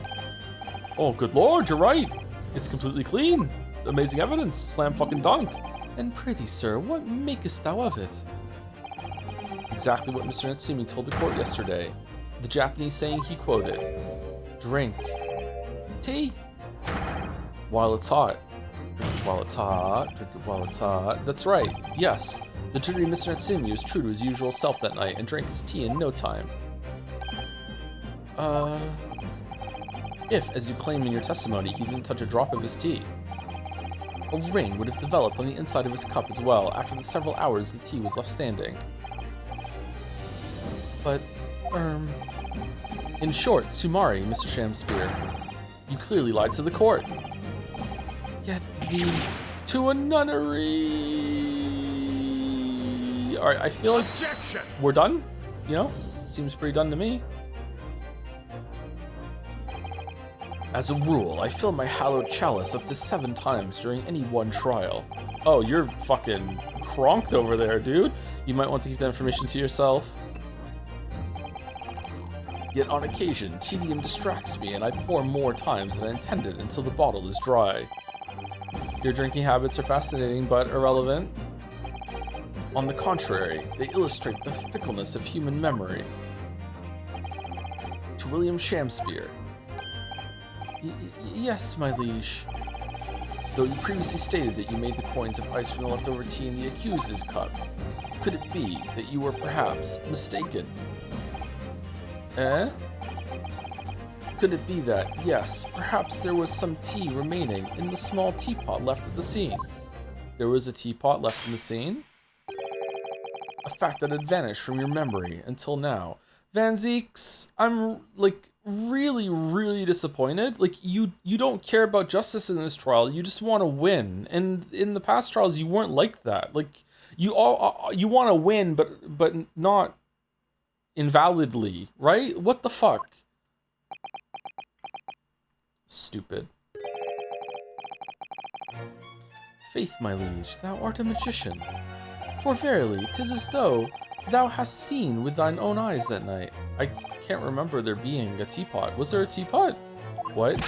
Oh, good lord, you're right. It's completely clean. Amazing evidence. Slam fucking dunk. And prithee, sir, what makest thou of it? Exactly what Mr. Natsumi told the court yesterday. The Japanese saying he quoted. Drink tea while it's hot. Drink it while it's hot. Drink it while it's hot. That's right. Yes. The jittery Mr. Natsumi was true to his usual self that night and drank his tea in no time. If, as you claim in your testimony, he didn't touch a drop of his tea, a ring would have developed on the inside of his cup as well after the several hours the tea was left standing. But, in short, Sumari, Mr. Shamspear, you clearly lied to the court. Yet to a nunnery. Alright, I feel like we're done, you know? Seems pretty done to me. As a rule, I fill my hallowed chalice up to 7 times during any one trial. Oh, you're fucking cronked over there, dude. You might want to keep that information to yourself. Yet on occasion, tedium distracts me and I pour more times than I intended until the bottle is dry. Your drinking habits are fascinating but irrelevant. On the contrary, they illustrate the fickleness of human memory. To William Shamspear. Yes, my liege. Though you previously stated that you made the coins of ice from the leftover tea in the accused's cup, could it be that you were perhaps mistaken? Eh? Could it be that, yes, perhaps there was some tea remaining in the small teapot left at the scene? There was a teapot left in the scene? A fact that had vanished from your memory until now. Van Zeeks, I'm, like, really disappointed. Like, you don't care about justice in this trial. You just want to win. And in the past trials, you weren't like that. Like, you want to win, but not invalidly, right? What the fuck? Stupid. Faith, my liege, thou art a magician. For verily, 'tis as though thou hast seen with thine own eyes that night. I can't remember there being a teapot. Was there a teapot? What?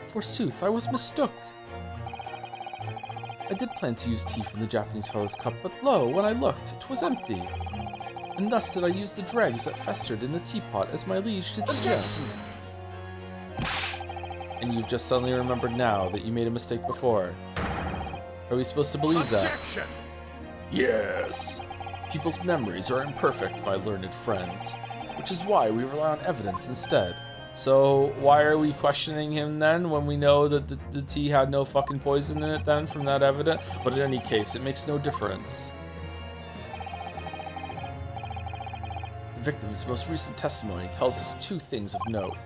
Forsooth, I was mistook. I did plan to use tea from the Japanese fellow's cup, but lo, when I looked, 'twas empty. And thus did I use the dregs that festered in the teapot, as my liege did suggest. And you've just suddenly remembered now that you made a mistake before. Are we supposed to believe that? Yes. People's memories are imperfect, my learned friends, which is why we rely on evidence instead. So why are we questioning him then when we know that the tea had no fucking poison in it then from that evidence? But in any case, it makes no difference. The victim's most recent testimony tells us 2 things of note.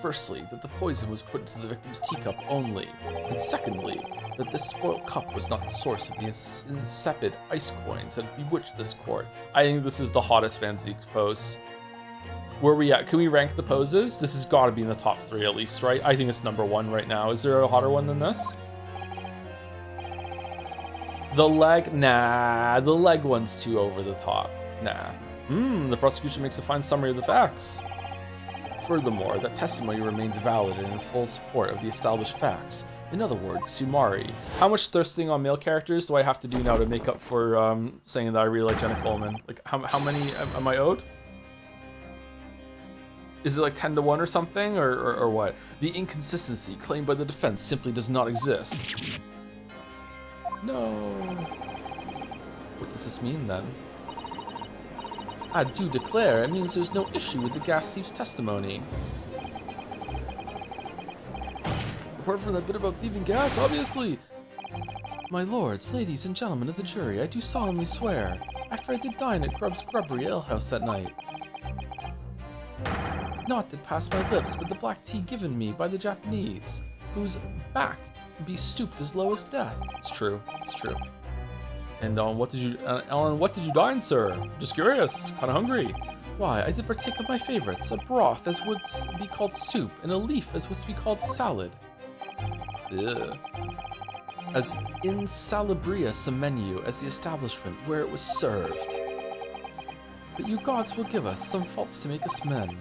Firstly, that the poison was put into the victim's teacup only, and secondly, that this spoiled cup was not the source of the insipid ice coins that have bewitched this court. I think this is the hottest Van Zeek's pose. Where are we at? Can we rank the poses? This has got to be in the top 3 at least, right? I think it's number 1 right now. Is there a hotter one than this? The leg? Nah, the leg one's too over the top. Nah. The prosecution makes a fine summary of the facts. Furthermore, that testimony remains valid and in full support of the established facts. In other words, Sumari. How much thirsting on male characters do I have to do now to make up for saying that I really like Jenna Coleman? Like, how many am I owed? Is it like 10 to 1 or something, or what? The inconsistency claimed by the defense simply does not exist. No. What does this mean then? I do declare, it means there's no issue with the gas thief's testimony. Apart from that bit about thieving gas, obviously. My lords, ladies, and gentlemen of the jury, I do solemnly swear, after I did dine at Grubb's Grubbery alehouse that night, naught did pass my lips but the black tea given me by the Japanese, whose back be stooped as low as death. It's true. It's true. And on what did you, Ellen? What did you dine, sir? Just curious. Kind of hungry. Why, I did partake of my favorites: a broth as would be called soup, and a leaf as would be called salad. Ugh. As insalubrious a menu as the establishment where it was served. But you gods will give us some faults to make us men.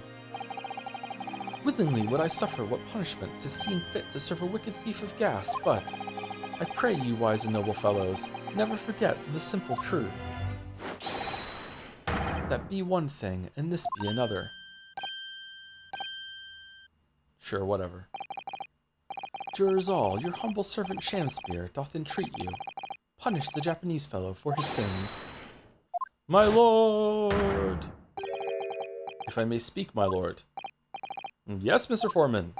Willingly would I suffer what punishment to seem fit to serve a wicked thief of gas, but I pray you, wise and noble fellows, never forget the simple truth. That be one thing, and this be another. Sure, whatever. Jurors all, your humble servant Shamspeare doth entreat you. Punish the Japanese fellow for his sins. My lord! If I may speak, my lord. Yes, Mr. Foreman.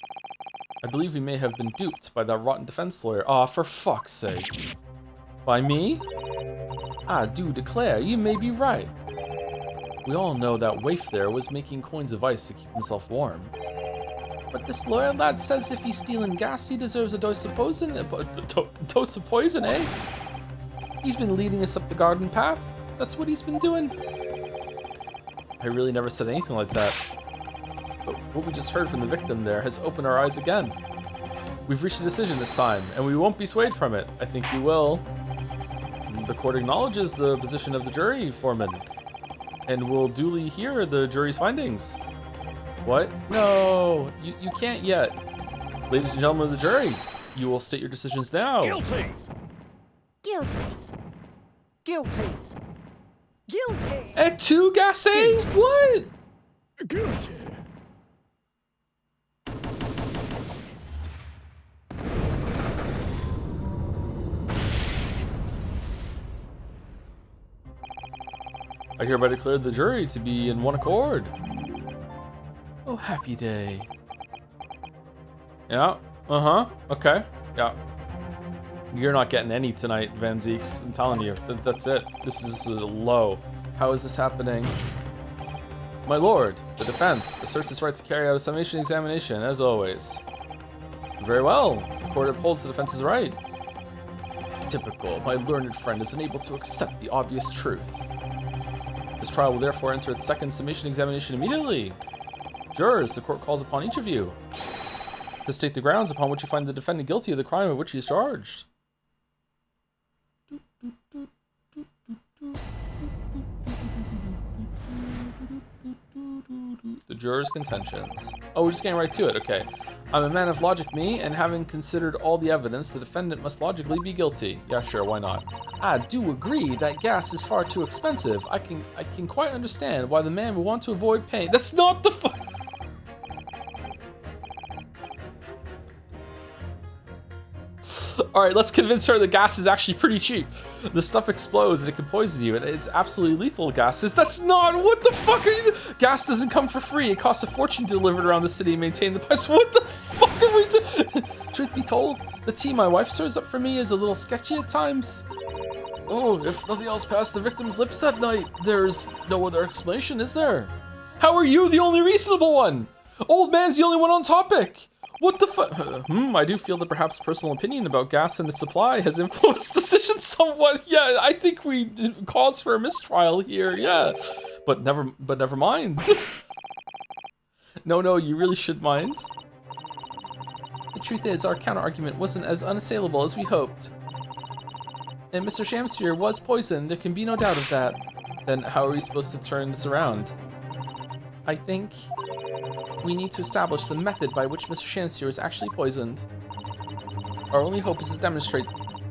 I believe we may have been duped by that rotten defense lawyer. Aw, for fuck's sake. By me? I do declare you may be right. We all know that waif there was making coins of ice to keep himself warm. But this lawyer lad says if he's stealing gas, he deserves a dose of poison. Dose of poison, eh? He's been leading us up the garden path. That's what he's been doing. I really never said anything like that. But what we just heard from the victim there has opened our eyes again. We've reached a decision this time, and we won't be swayed from it. I think you will. The court acknowledges the position of the jury, Foreman, and will duly hear the jury's findings. What? No, you can't yet. Ladies and gentlemen of the jury, you will state your decisions now. Guilty! Guilty. Guilty. Guilty. Et tu, Gassé? What? Guilty! I hereby declare the jury to be in one accord. Oh, happy day. Yeah, okay, yeah. You're not getting any tonight, Van Zeeks. I'm telling you, that's it. This is low. How is this happening? My lord, the defense asserts its right to carry out a summation examination, as always. Very well, the court upholds the defense's right. Typical, my learned friend is unable to accept the obvious truth. This trial will therefore enter its second summation examination immediately. Jurors, the court calls upon each of you to state the grounds upon which you find the defendant guilty of the crime of which he is charged. The jurors' contentions. Oh, we're just getting right to it, okay. I'm a man of logic, me, and having considered all the evidence, the defendant must logically be guilty. Yeah, sure, why not? I do agree that gas is far too expensive. I can quite understand why the man would want to avoid paying. That's not the Alright, let's convince her the gas is actually pretty cheap. The stuff explodes and it can poison you, and it's absolutely lethal gases. That's not, what the fuck are you? Gas doesn't come for free. It costs a fortune to deliver it around the city and maintain the place. What the fuck are we doing? Truth be told, the tea my wife serves up for me is a little sketchy at times. Oh, if nothing else passed the victim's lips that night, there's no other explanation, is there? How are you the only reasonable one? Old man's the only one on topic. What the fuck? I do feel that perhaps personal opinion about gas and its supply has influenced decisions somewhat. Yeah, I think we cause for a mistrial here. Yeah, but never mind. No, you really should mind. The truth is, our counter-argument wasn't as unassailable as we hoped. And Mr. Shamspeare was poisoned. There can be no doubt of that. Then how are we supposed to turn this around? I think we need to establish the method by which Mr. Shamspeare is actually poisoned. Our only hope is to demonstrate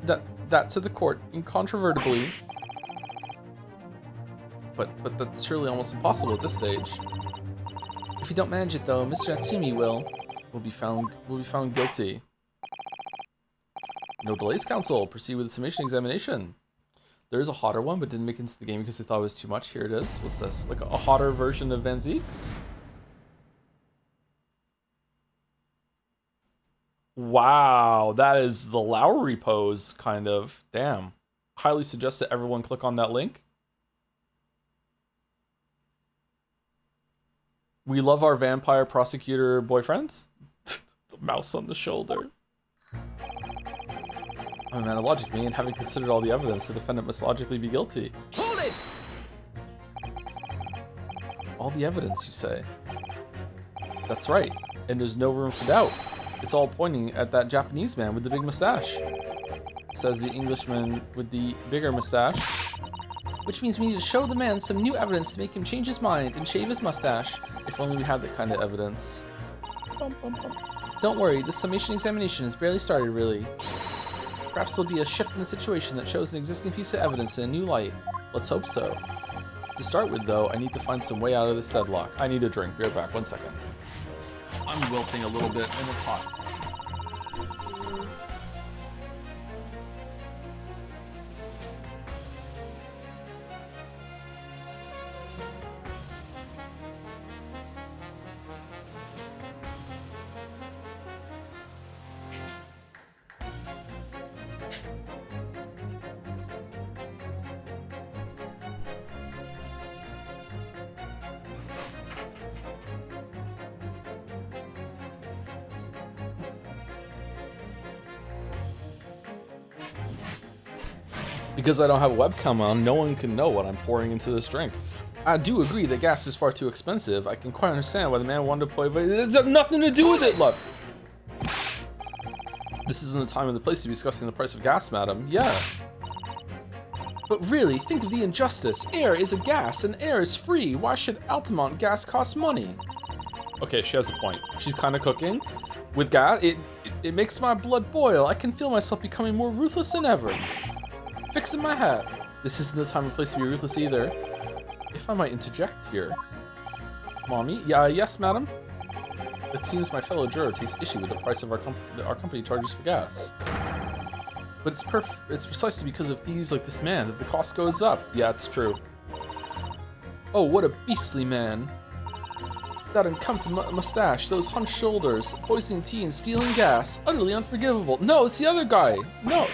that to the court incontrovertibly. But that's surely almost impossible at this stage. If we don't manage it though, Mr. Natsumi will be found guilty. No delays, counsel. Proceed with the summation examination. There is a hotter one, but didn't make it into the game because they thought it was too much. Here it is. What's this? Like a hotter version of Van Zeeks? Wow, that is the Lowry pose, kind of. Damn. Highly suggest that everyone click on that link. We love our vampire prosecutor boyfriends. The mouse on the shoulder. Oh man, logic me, and having considered all the evidence, the defendant must logically be guilty. Hold it! All the evidence, you say? That's right, and there's no room for doubt. It's all pointing at that Japanese man with the big mustache. Says the Englishman with the bigger mustache. Which means we need to show the man some new evidence to make him change his mind and shave his mustache. If only we had that kind of evidence. Bum, bum, bum. Don't worry, the summation examination has barely started, really. Perhaps there'll be a shift in the situation that shows an existing piece of evidence in a new light. Let's hope so. To start with, though, I need to find some way out of this deadlock. I need a drink. Be right back. 1 second. I'm wilting a little bit, and it's hot. Because I don't have a webcam on, no one can know what I'm pouring into this drink. I do agree that gas is far too expensive. I can quite understand why the man wanted to play, but it has nothing to do with it, look. This isn't the time or the place to be discussing the price of gas, madam. Yeah. But really, think of the injustice. Air is a gas, and air is free. Why should Altamont gas cost money? Okay, she has a point. She's kind of cooking. With gas, it makes my blood boil. I can feel myself becoming more ruthless than ever. Fixing my hat. This isn't the time or place to be ruthless either. If I might interject here. Mommy? Yeah, yes, madam? It seems my fellow juror takes issue with the price of our company charges for gas. But it's precisely because of thieves like this man that the cost goes up. Yeah, it's true. Oh, what a beastly man. That unkempt mustache, those hunched shoulders, poisoning tea and stealing gas. Utterly unforgivable. No, it's the other guy. No.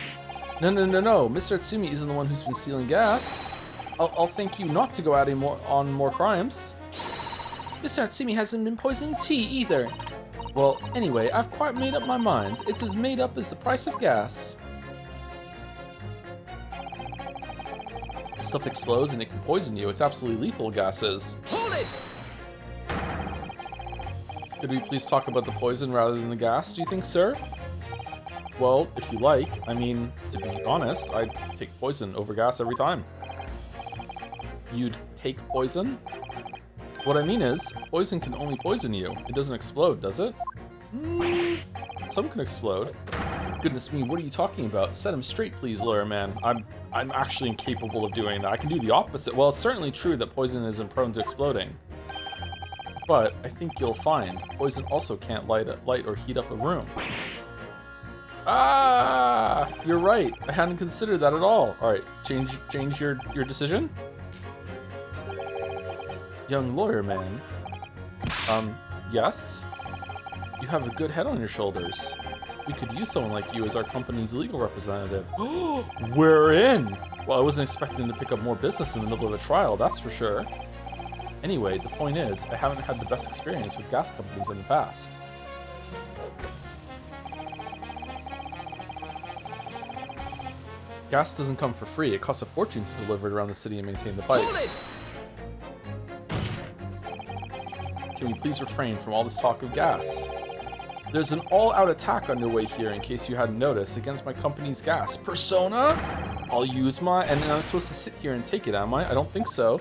No. Mr. Atsumi isn't the one who's been stealing gas. I'll thank you not to go out on more crimes. Mr. Atsumi hasn't been poisoning tea either. Well, anyway, I've quite made up my mind. It's as made up as the price of gas. This stuff explodes and it can poison you. It's absolutely lethal, gas is. Hold it! Could we please talk about the poison rather than the gas, do you think, sir? Well, if you like. I mean, to be honest, I'd take poison over gas every time. You'd take poison? What I mean is, poison can only poison you. It doesn't explode, does it? Some can explode. Goodness me, what are you talking about? Set him straight, please, lawyer man. I'm actually incapable of doing that. I can do the opposite. Well, it's certainly true that poison isn't prone to exploding. But I think you'll find poison also can't light or heat up a room. Ah, you're right. I hadn't considered that at all. All right, change your decision. Young lawyer man. Yes? You have a good head on your shoulders. We could use someone like you as our company's legal representative. We're in! Well, I wasn't expecting to pick up more business in the middle of a trial, that's for sure. Anyway, the point is, I haven't had the best experience with gas companies in the past. Gas doesn't come for free. It costs a fortune to deliver it around the city and maintain the pipes. Can we please refrain from all this talk of gas? There's an all-out attack underway here, in case you hadn't noticed, against my company's gas. Persona? I'll use my... And I'm supposed to sit here and take it, am I? I don't think so.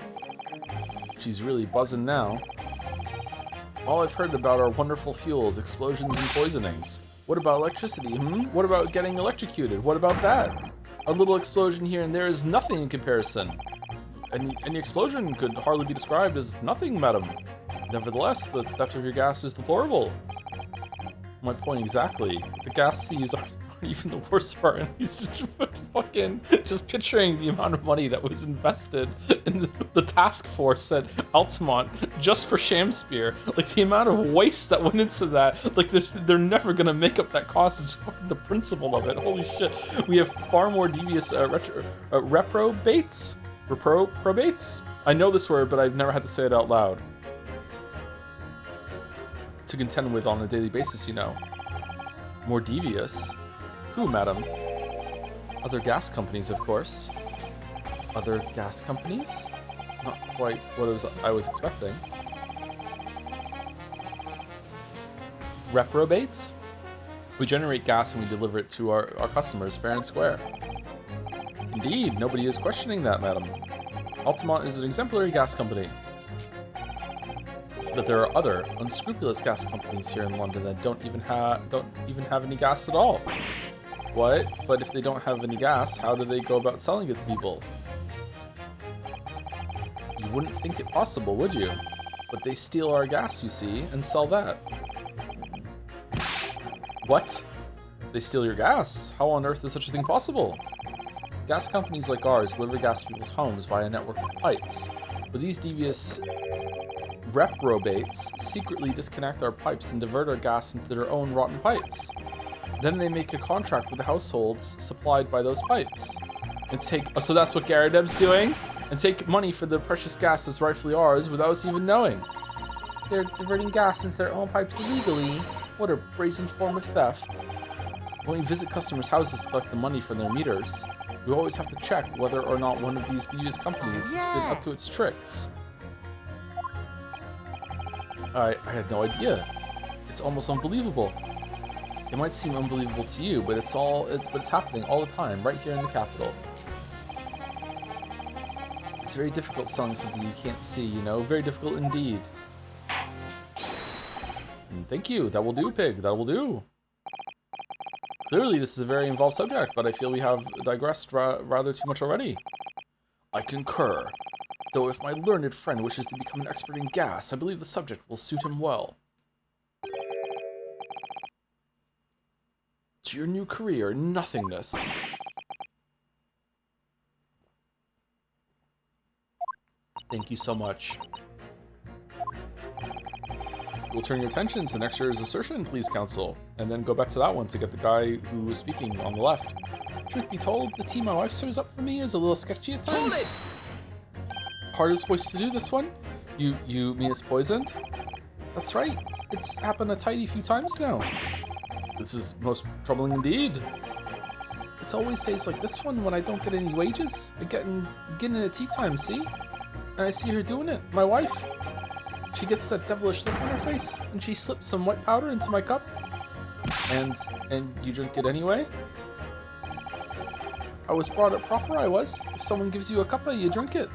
She's really buzzing now. All I've heard about are wonderful fuels, explosions, and poisonings. What about electricity, What about getting electrocuted? What about that? A little explosion here and there is nothing in comparison. Any explosion could hardly be described as nothing, madam. Nevertheless, the theft of your gas is deplorable. My point exactly. The gas thieves even the worst part. And he's just fucking just picturing the amount of money that was invested in the task force at Altamont just for Shamspear. Like the amount of waste that went into that. Like they're never gonna make up that cost. It's fucking the principle of it. Holy shit. We have far more devious reprobates. Reprobates? I know this word, but I've never had to say it out loud. To contend with on a daily basis, you know. More devious? Who, madam? Other gas companies, of course. Other gas companies? Not quite what I was expecting. Reprobates? We generate gas and we deliver it to our customers fair and square. Indeed, nobody is questioning that, madam. Altamont is an exemplary gas company. But there are other unscrupulous gas companies here in London that don't even have any gas at all. What? But if they don't have any gas, how do they go about selling it to people? You wouldn't think it possible, would you? But they steal our gas, you see, and sell that. What? They steal your gas? How on earth is such a thing possible? Gas companies like ours deliver gas to people's homes via a network of pipes. But these devious reprobates secretly disconnect our pipes and divert our gas into their own rotten pipes. Then they make a contract with the households supplied by those pipes. And so that's what Garadeb's doing? And take money for the precious gas that's rightfully ours without us even knowing. They're diverting gas into their own pipes illegally. What a brazen form of theft. When we visit customers' houses to collect the money from their meters, we always have to check whether or not one of these devious companies has been up to its tricks. I had no idea. It's almost unbelievable. It might seem unbelievable to you, but it's happening all the time, right here in the capital. It's very difficult selling something you can't see, you know? Very difficult indeed. Thank you. That will do, Pig. That will do. Clearly, this is a very involved subject, but I feel we have digressed rather too much already. I concur. Though if my learned friend wishes to become an expert in gas, I believe the subject will suit him well. To your new career, nothingness. Thank you so much. We'll turn your attention to next year's assertion, please, Counsel, and then go back to that one to get the guy who was speaking on the left. Truth be told, the tea my wife serves up for me is a little sketchy at times. Hardest voice to do, this one? You mean it's poisoned? That's right. It's happened a tidy few times now. This is most troubling indeed. It's always days like this one when I don't get any wages. I get in at tea time, see? And I see her doing it, my wife. She gets that devilish look on her face, and she slips some white powder into my cup. And you drink it anyway? I was brought up proper, I was. If someone gives you a cuppa, you drink it.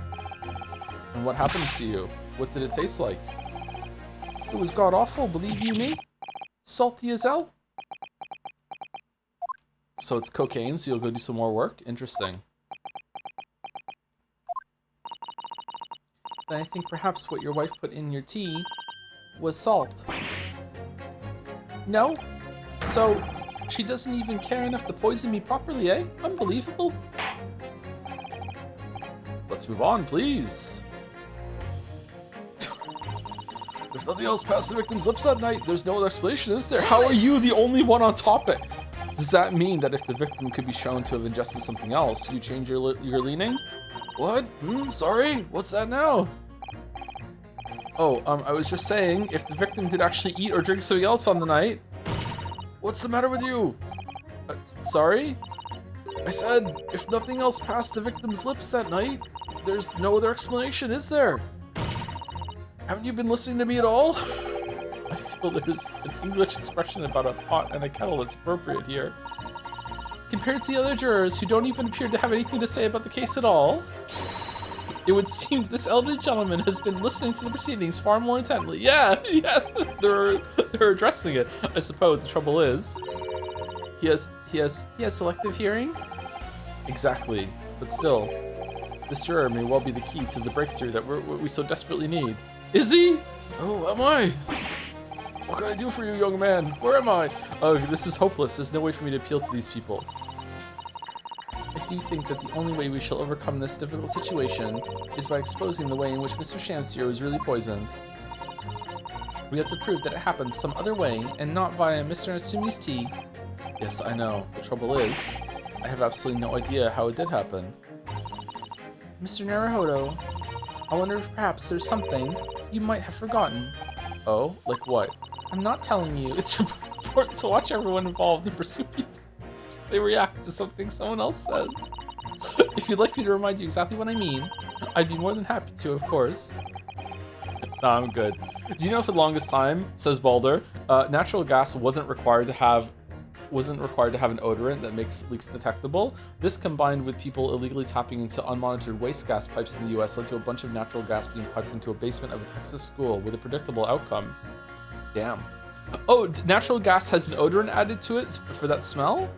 And what happened to you? What did it taste like? It was god-awful, believe you me. Salty as hell. So it's cocaine, so you'll go do some more work? Interesting. Then I think perhaps what your wife put in your tea was salt. No? So she doesn't even care enough to poison me properly, eh? Unbelievable. Let's move on, please. If nothing else passed the victim's lips that night, there's no other explanation, is there? How are you the only one on topic? Does that mean that if the victim could be shown to have ingested something else, you change your leaning? What? Sorry? What's that now? Oh, I was just saying, if the victim did actually eat or drink something else on the night... What's the matter with you? Sorry? I said, if nothing else passed the victim's lips that night, there's no other explanation, is there? Haven't you been listening to me at all? I feel there's an English expression about a pot and a kettle that's appropriate here. Compared to the other jurors who don't even appear to have anything to say about the case at all, it would seem this elderly gentleman has been listening to the proceedings far more intently. Yeah, they're addressing it. I suppose the trouble is, he has selective hearing. Exactly, but still, this juror may well be the key to the breakthrough that we so desperately need. Is he? Oh, am I? What can I do for you, young man? Where am I? Ugh, this is hopeless. There's no way for me to appeal to these people. I do think that the only way we shall overcome this difficult situation is by exposing the way in which Mr. Shamster was really poisoned. We have to prove that it happened some other way and not via Mr. Natsumi's tea. Yes, I know. The trouble is, I have absolutely no idea how it did happen. Mr. Naruhodo, I wonder if perhaps there's something you might have forgotten. Oh, like what? I'm not telling you. It's important to watch everyone involved and pursue people. They react to something someone else says. If you'd like me to remind you exactly what I mean, I'd be more than happy to, of course. No, I'm good. Do you know for the longest time, says Balder, natural gas wasn't required to have an odorant that makes leaks detectable. This combined with people illegally tapping into unmonitored waste gas pipes in the US led to a bunch of natural gas being piped into a basement of a Texas school with a predictable outcome. Damn. Oh, natural gas has an odorant added to it for that smell?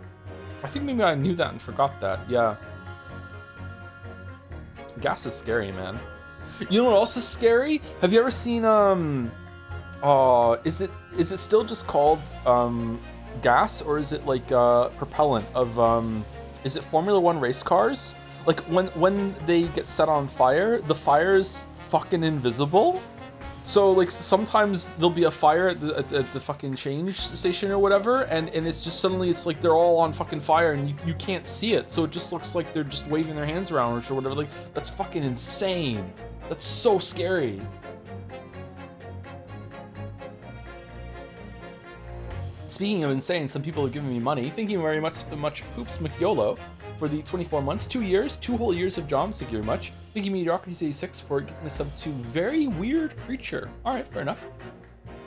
I think maybe I knew that and forgot that. Yeah. Gas is scary, man. You know what else is scary? Have you ever seen is it still just called gas, or is it like propellant of is it Formula 1 race cars? Like when they get set on fire, the fire is fucking invisible. So like sometimes there'll be a fire at the fucking change station or whatever, and it's just suddenly it's like they're all on fucking fire and you can't see it. So it just looks like they're just waving their hands around or whatever. Like that's fucking insane. That's so scary. Speaking of insane, some people have given me money. Thank you very much, Poops McYolo, for the 24 months, 2 years, 2 whole years of Joms. Thank you very much. Thank you, Mediocrity86, for getting a sub to Very Weird Creature. All right, fair enough.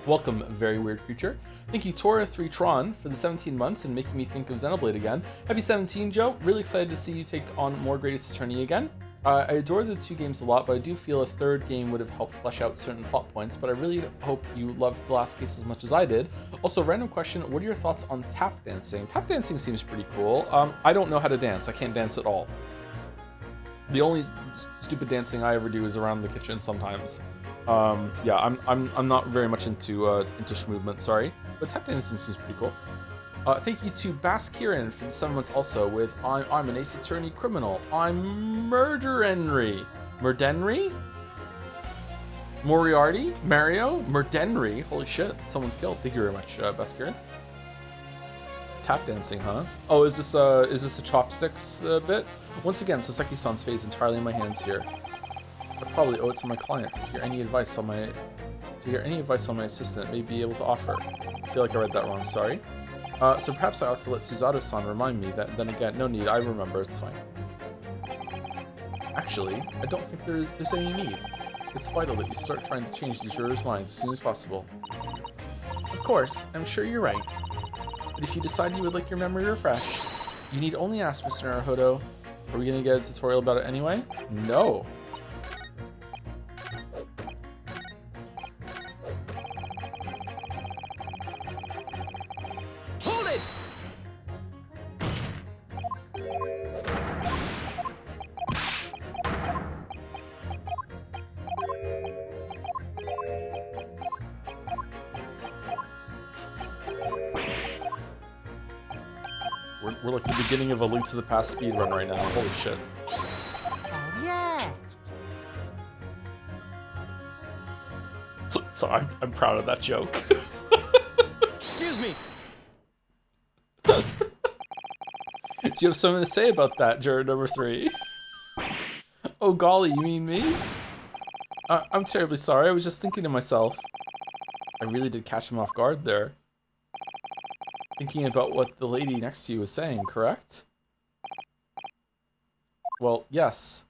Welcome, Very Weird Creature. Thank you, Tora3Tron, for the 17 months and making me think of Xenoblade again. Happy 17, Joe. Really excited to see you take on more Greatest Attorney again. I adore the 2 games a lot, but I do feel a 3rd game would have helped flesh out certain plot points, but I really hope you loved the last case as much as I did. Also, random question, what are your thoughts on tap dancing? Tap dancing seems pretty cool. I don't know how to dance. I can't dance at all. The only stupid dancing I ever do is around the kitchen sometimes. Yeah, I'm not very much into movement, sorry. But tap dancing seems pretty cool. Thank you to Bass Kieran for the 7 months also with I'm an Ace Attorney criminal. I'm Murderenry. Murdenry? Moriarty? Mario? Murdenry? Holy shit, someone's killed. Thank you very much, Bass Kieran. Tap dancing, huh? Oh, is this a chopsticks bit? Once again, Soseki-san's fate is entirely in my hands here. I probably owe it to my client to hear any advice on my assistant may be able to offer. I feel like I read that wrong, sorry. So perhaps I ought to let Suzato-san remind me that, then again, no need, I remember, it's fine. Actually, I don't think there's any need. It's vital that you start trying to change the jurors' minds as soon as possible. Of course, I'm sure you're right. But if you decide you would like your memory refreshed, you need only ask Mr. Naruhodo. Are we gonna get a tutorial about it anyway? No. We're like the beginning of a Link to the Past speedrun right now. Holy shit. Oh, yeah. So I'm proud of that joke. Excuse me. Do you have something to say about that, juror number 3? Oh golly, you mean me? I'm terribly sorry. I was just thinking to myself. I really did catch him off guard there. Thinking about what the lady next to you was saying, correct? Well, yes.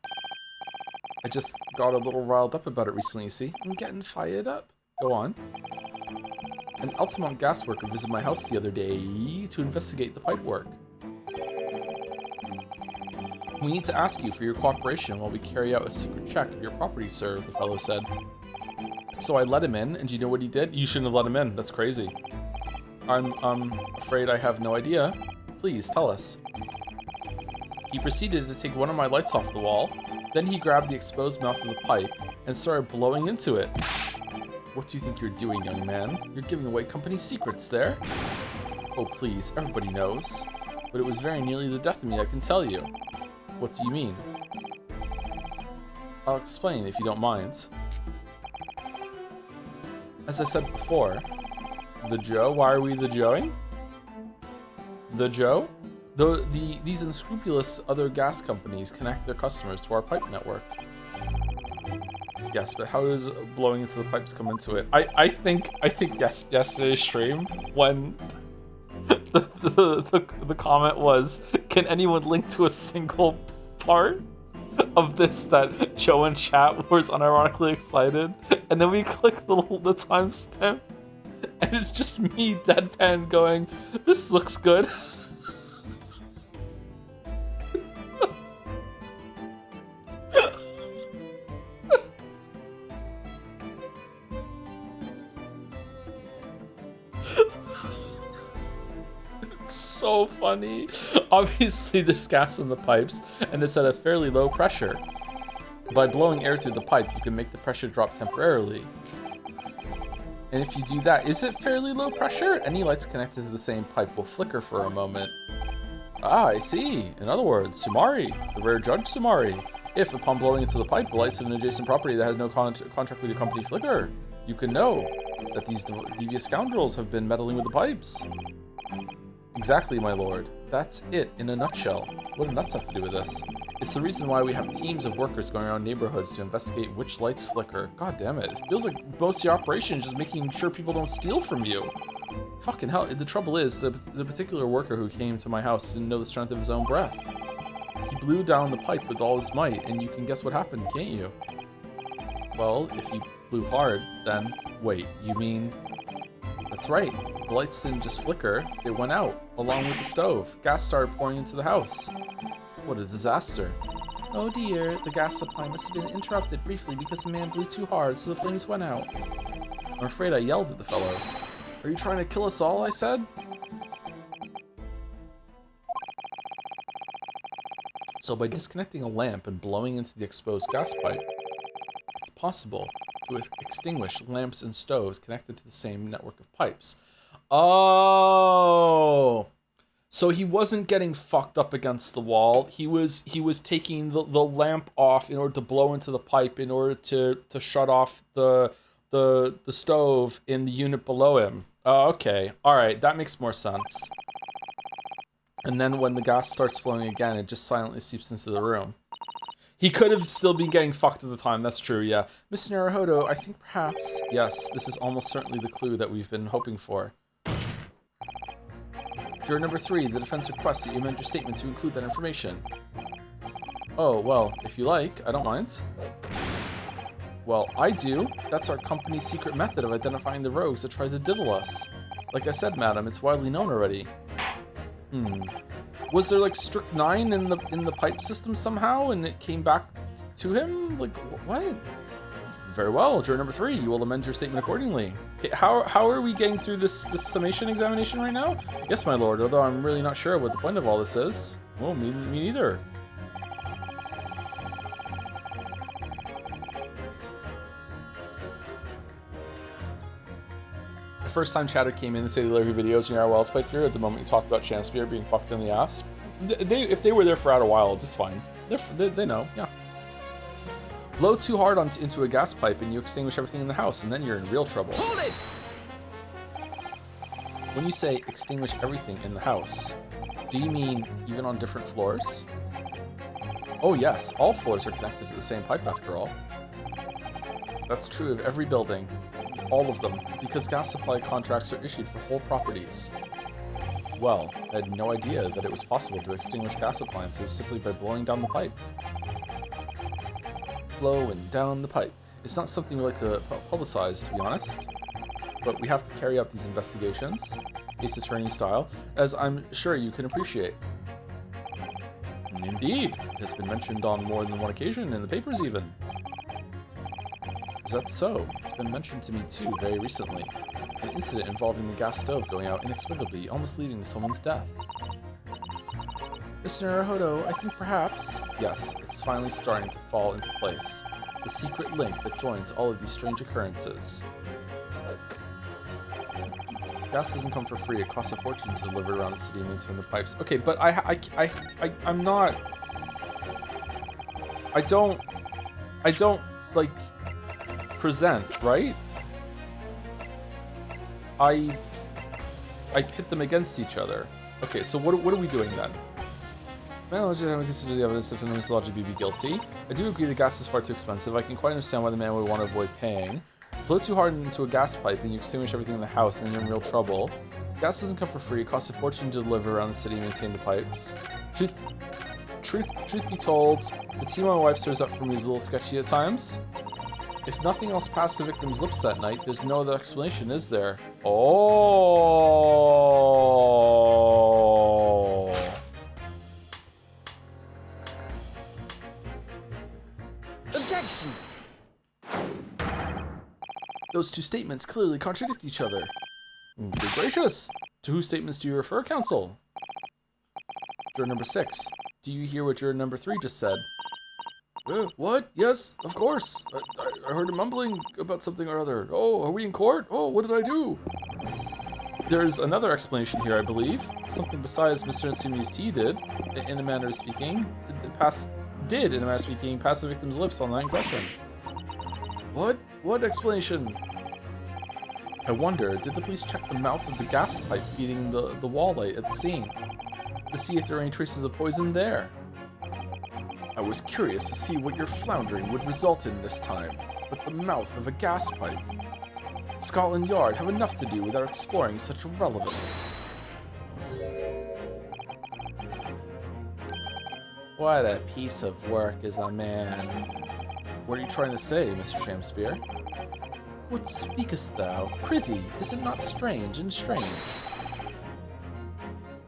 I just got a little riled up about it recently, you see? I'm getting fired up. Go on. An Altamont gas worker visited my house the other day to investigate the pipe work. We need to ask you for your cooperation while we carry out a secret check of your property, sir, the fellow said. So I let him in, and do you know what he did? You shouldn't have let him in. That's crazy. I'm afraid I have no idea. Please, tell us. He proceeded to take one of my lights off the wall. Then he grabbed the exposed mouth of the pipe and started blowing into it. What do you think you're doing, young man? You're giving away company secrets there. Oh, please, everybody knows. But it was very nearly the death of me, I can tell you. What do you mean? I'll explain if you don't mind. As I said before, the Joe? Why are we the Joeing? The Joe? These unscrupulous other gas companies connect their customers to our pipe network. Yes, but how does blowing into the pipes come into it? I think yesterday's stream when the comment was, can anyone link to a single part of this that Joe and chat was unironically excited? And then we click the timestamp and it's just me deadpan going, this looks good. So funny. Obviously there's gas in the pipes and it's at a fairly low pressure. By blowing air through the pipe, you can make the pressure drop temporarily. And if you do that, is it fairly low pressure? Any lights connected to the same pipe will flicker for a moment. Ah, I see. In other words, Sumari, the rare judge Sumari. If, upon blowing into the pipe, the lights of an adjacent property that has no contract with your company flicker, you can know that these devious scoundrels have been meddling with the pipes. Exactly, my lord. That's it in a nutshell. What do nuts have to do with this? It's the reason why we have teams of workers going around neighborhoods to investigate which lights flicker. God damn it. It feels like most of your operation is just making sure people don't steal from you. Fucking hell. The trouble is, the particular worker who came to my house didn't know the strength of his own breath. He blew down the pipe with all his might, and you can guess what happened, can't you? Well, if he blew hard, then... Wait, you mean... That's right. The lights didn't just flicker, they went out, along with the stove. Gas started pouring into the house. What a disaster. Oh dear, the gas supply must have been interrupted briefly because the man blew too hard, so the flames went out. I'm afraid I yelled at the fellow. Are you trying to kill us all, I said? So by disconnecting a lamp and blowing into the exposed gas pipe, it's possible to extinguish lamps and stoves connected to the same network of pipes. Oh, so he wasn't getting fucked up against the wall. He was taking the lamp off in order to blow into the pipe in order to shut off the stove in the unit below him. Oh, okay, all right, that makes more sense. And then when the gas starts flowing again, it just silently seeps into the room. He could have still been getting fucked at the time, that's true, yeah. Mr. Naruhodo, I think perhaps, yes, this is almost certainly the clue that we've been hoping for. Juror number 3, the defense requests that you amend your statement to include that information. Oh, well, if you like, I don't mind. Well, I do. That's our company's secret method of identifying the rogues that try to diddle us. Like I said, madam, it's widely known already. Was there like strychnine in the pipe system somehow, and it came back to him? Like what? Very well, juror number 3, you will amend your statement accordingly. Okay, how are we getting through this summation examination right now? Yes, my lord. Although I'm really not sure what the point of all this is. Well, me neither. The first time chatter came in to say they love your videos and your Wilds playthrough at the moment you talked about Chancellor being fucked in the ass. If they were there for Outer Wilds, it's fine. They know, yeah. Blow too hard into a gas pipe and you extinguish everything in the house, and then you're in real trouble. Hold it! When you say extinguish everything in the house, do you mean even on different floors? Oh yes, all floors are connected to the same pipe after all. That's true of every building. All of them, because gas supply contracts are issued for whole properties. Well, I had no idea that it was possible to extinguish gas appliances simply by blowing down the pipe. Blowing down the pipe. It's not something we like to publicize, to be honest, but we have to carry out these investigations, case attorney style, as I'm sure you can appreciate. Indeed, it's been mentioned on more than one occasion, in the papers even. Is that so? It's been mentioned to me too, very recently. An incident involving the gas stove going out inexplicably, almost leading to someone's death. Mr. Naruhodo, I think perhaps... Yes, it's finally starting to fall into place. The secret link that joins all of these strange occurrences. Gas doesn't come for free. It costs a fortune to deliver around the city and maintain the pipes. Okay, but I'm not... I don't, like, present, right? I pit them against each other. Okay, so what are we doing then? Man, I consider the evidence that Finland will be guilty. I do agree the gas is far too expensive. I can quite understand why the man would want to avoid paying. Blow too hard into a gas pipe and you extinguish everything in the house, then you're in real trouble. Gas doesn't come for free. It costs a fortune to deliver around the city and maintain the pipes. Truth be told, the tea my wife serves up for me is a little sketchy at times. If nothing else passed the victim's lips that night, there's no other explanation, is there? Oh. Objection! Those two statements clearly contradict each other. Good gracious! To whose statements do you refer, counsel? Juror number 6. Do you hear what juror number 3 just said? What? Yes, of course. I heard him mumbling about something or other. Oh, are we in court? Oh, what did I do? There's another explanation here, I believe. Something besides Mr. Natsumi's tea did, in a manner of speaking. Pass the victim's lips on that in question. What? What explanation? I wonder, did the police check the mouth of the gas pipe feeding the wall light at the scene? To see if there are any traces of poison there? I was curious to see what your floundering would result in this time, but the mouth of a gas pipe. Scotland Yard have enough to do without exploring such irrelevance. What a piece of work is a man. What are you trying to say, Mr. Shamspeare? What speakest thou? Prithee, is it not strange and strange?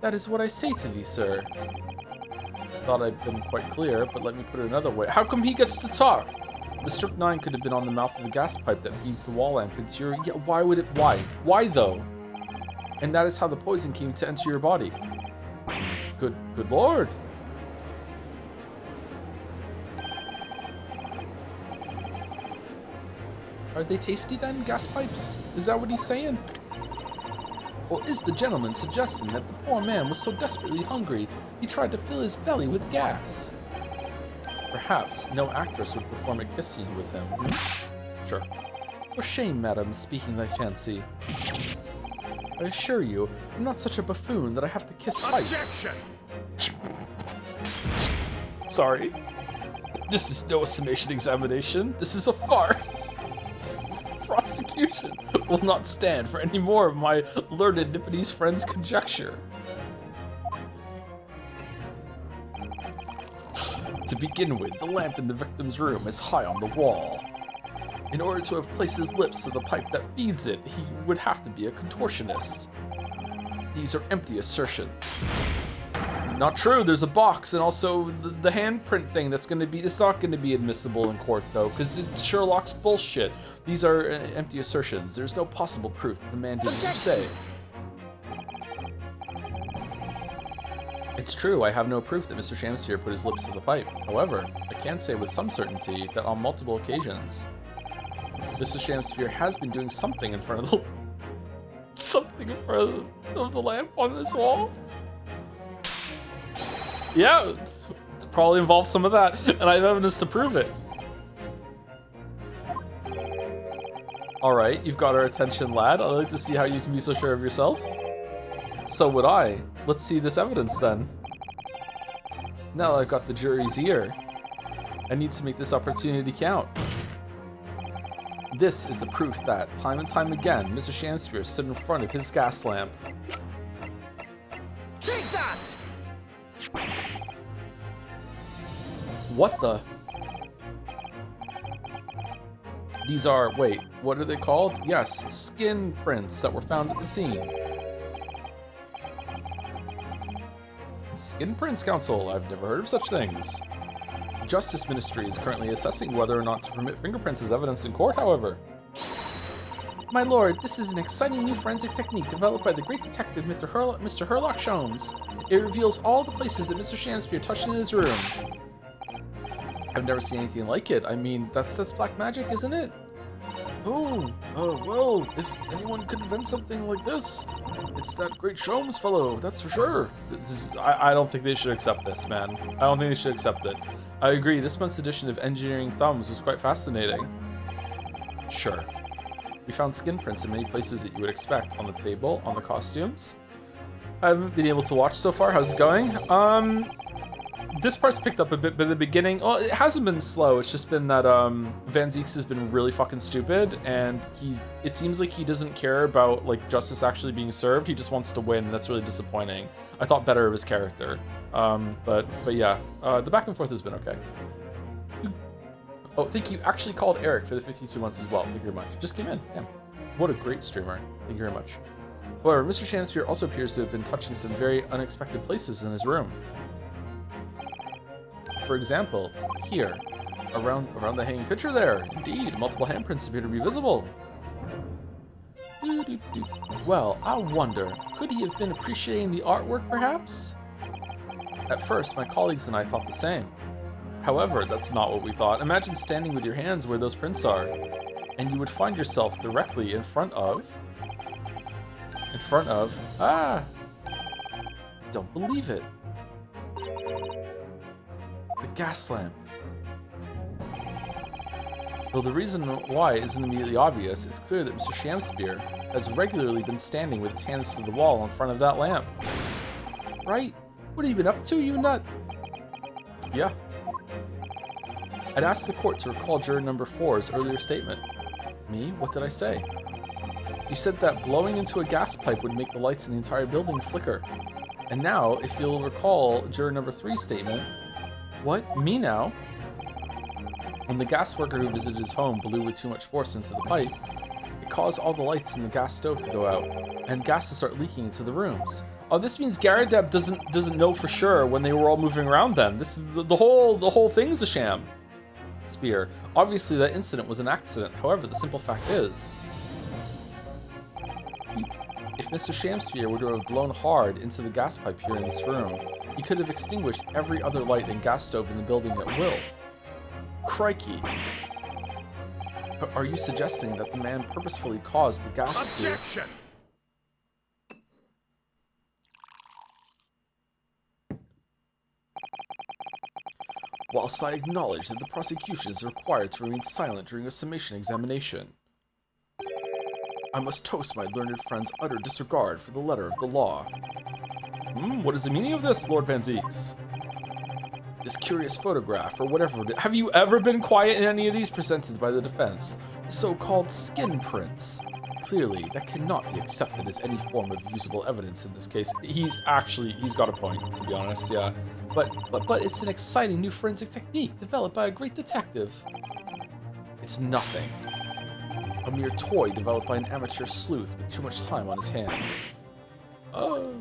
That is what I say to thee, sir. I thought I'd been quite clear, but let me put it another way. How come he gets to talk? The strychnine could have been on the mouth of the gas pipe that feeds the wall lamp into your... Yeah, why would it... Why? Why, though? And that is how the poison came to enter your body. Good lord. Are they tasty then, gas pipes? Is that what he's saying? Or is the gentleman suggesting that the poor man was so desperately hungry he tried to fill his belly with gas? Perhaps no actress would perform a kiss scene with him. Sure. For shame, madam, speaking thy fancy. I assure you, I'm not such a buffoon that I have to kiss pipes. Objection! Sorry. This is no summation examination. This is a farce. Prosecution will not stand for any more of my learned Nipponese friend's conjecture. To begin with, the lamp in the victim's room is high on the wall. In order to have placed his lips to the pipe that feeds it, he would have to be a contortionist. These are empty assertions. Not true, there's a box and also the handprint thing that's gonna be, it's not gonna be admissible in court though, because it's Sherlock's bullshit. These are empty assertions. There's no possible proof that the man did as you say. It's true, I have no proof that Mr. Shamspeare put his lips to the pipe. However, I can say with some certainty that on multiple occasions, Mr. Shamspeare has been doing something in front of the... something in front of the lamp on this wall. Yeah, probably involves some of that, and I have evidence to prove it. Alright, you've got our attention, lad. I'd like to see how you can be so sure of yourself. So would I. Let's see this evidence then. Now that I've got the jury's ear, I need to make this opportunity count. This is the proof that, time and time again, Mr. Shamspeare stood in front of his gas lamp. Take that! What the? These are, wait, what are they called? Yes, skin prints that were found at the scene. Skin prints, counsel? I've never heard of such things. The Justice Ministry is currently assessing whether or not to permit fingerprints as evidence in court, however. My lord, this is an exciting new forensic technique developed by the great detective Mr. Herlock Joms. It reveals all the places that Mr. Shamspeare touched in his room. I've never seen anything like it. I mean, that's black magic, isn't it? Oh, well, if anyone could invent something like this, it's that great Joms fellow, that's for sure. I don't think they should accept this, man. I don't think they should accept it. I agree, this month's edition of Engineering Thumbs was quite fascinating. Sure. We found skin prints in many places that you would expect. On the table, on the costumes. I haven't been able to watch so far. How's it going? This part's picked up a bit, but at the beginning, well, it hasn't been slow. It's just been that Van Zieks has been really fucking stupid, and it seems like he doesn't care about like justice actually being served. He just wants to win, and that's really disappointing. I thought better of his character, but yeah, the back and forth has been okay. Oh, thank you. Actually called Eric for the 52 months as well. Thank you very much. Just came in. Damn. What a great streamer. Thank you very much. However, Mr. Shamspeare also appears to have been touching some very unexpected places in his room. For example, here, around the hanging picture there. Indeed, multiple handprints appear to be visible. Well, I wonder, could he have been appreciating the artwork, perhaps? At first, my colleagues and I thought the same. However, that's not what we thought. Imagine standing with your hands where those prints are, and you would find yourself directly in front of, I don't believe it. The gas lamp. Though the reason why isn't immediately obvious, it's clear that Mr. Shamspeare has regularly been standing with his hands to the wall in front of that lamp. Right? What have you been up to, you nut? Yeah. I'd asked the court to recall juror number 4's earlier statement. Me? What did I say? You said that blowing into a gas pipe would make the lights in the entire building flicker. And now, if you'll recall juror number 3's statement, what? Me now? When the gas worker who visited his home blew with too much force into the pipe, it caused all the lights in the gas stove to go out, and gas to start leaking into the rooms. Oh, this means Garadeb doesn't know for sure when they were all moving around then. This is the whole thing's a sham. Spear. Obviously that incident was an accident. However, the simple fact is, if Mr. Shamspeare were to have blown hard into the gas pipe here in this room, he could have extinguished every other light and gas stove in the building at will. Crikey. Are you suggesting that the man purposefully caused the gas Objection! Whilst I acknowledge that the prosecution is required to remain silent during a summation examination, I must toast my learned friend's utter disregard for the letter of the law. What is the meaning of this, Lord Van Zieks? This curious photograph, or whatever it is. Have you ever been quiet in any of these presented by the defense? The so-called skin prints. Clearly, that cannot be accepted as any form of usable evidence in this case. He's got a point, to be honest, yeah. But it's an exciting new forensic technique developed by a great detective. It's nothing. A mere toy developed by an amateur sleuth with too much time on his hands. Oh.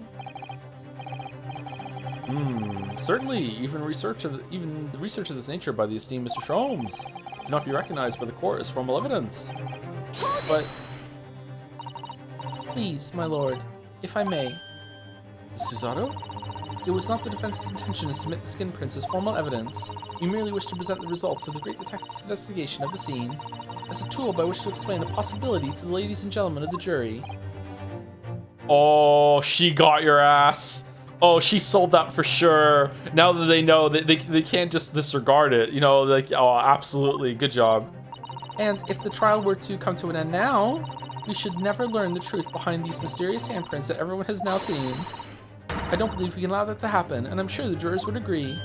Certainly, even the research of this nature by the esteemed Mr. Joms cannot be recognized by the court as formal evidence. But please, my lord, if I may. Miss Susato? It was not the defense's intention to submit the skin prints as formal evidence. We merely wish to present the results of the great detective's investigation of the scene as a tool by which to explain a possibility to the ladies and gentlemen of the jury. Oh, she got your ass. Oh, she sold that for sure. Now that they know that they can't just disregard it, you know, like, oh, absolutely, good job. And if the trial were to come to an end now, we should never learn the truth behind these mysterious handprints that everyone has now seen. I don't believe we can allow that to happen, and I'm sure the jurors would agree.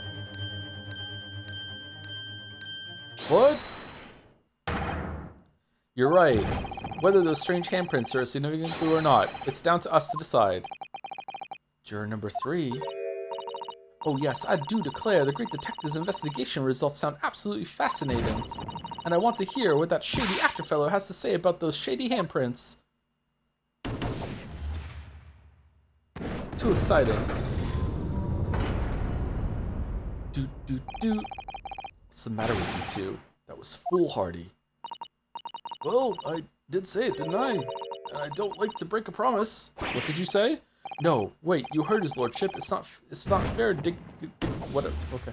What? You're right. Whether those strange handprints are a significant clue or not, it's down to us to decide. Juror number 3. Oh yes, I do declare the great detective's investigation results sound absolutely fascinating. And I want to hear what that shady actor fellow has to say about those shady handprints. Too exciting. What's the matter with you two? That was foolhardy. Well, I did say it, didn't I? And I don't like to break a promise. What did you say? No, wait, you heard his lordship. It's not fair. Whatever. Okay.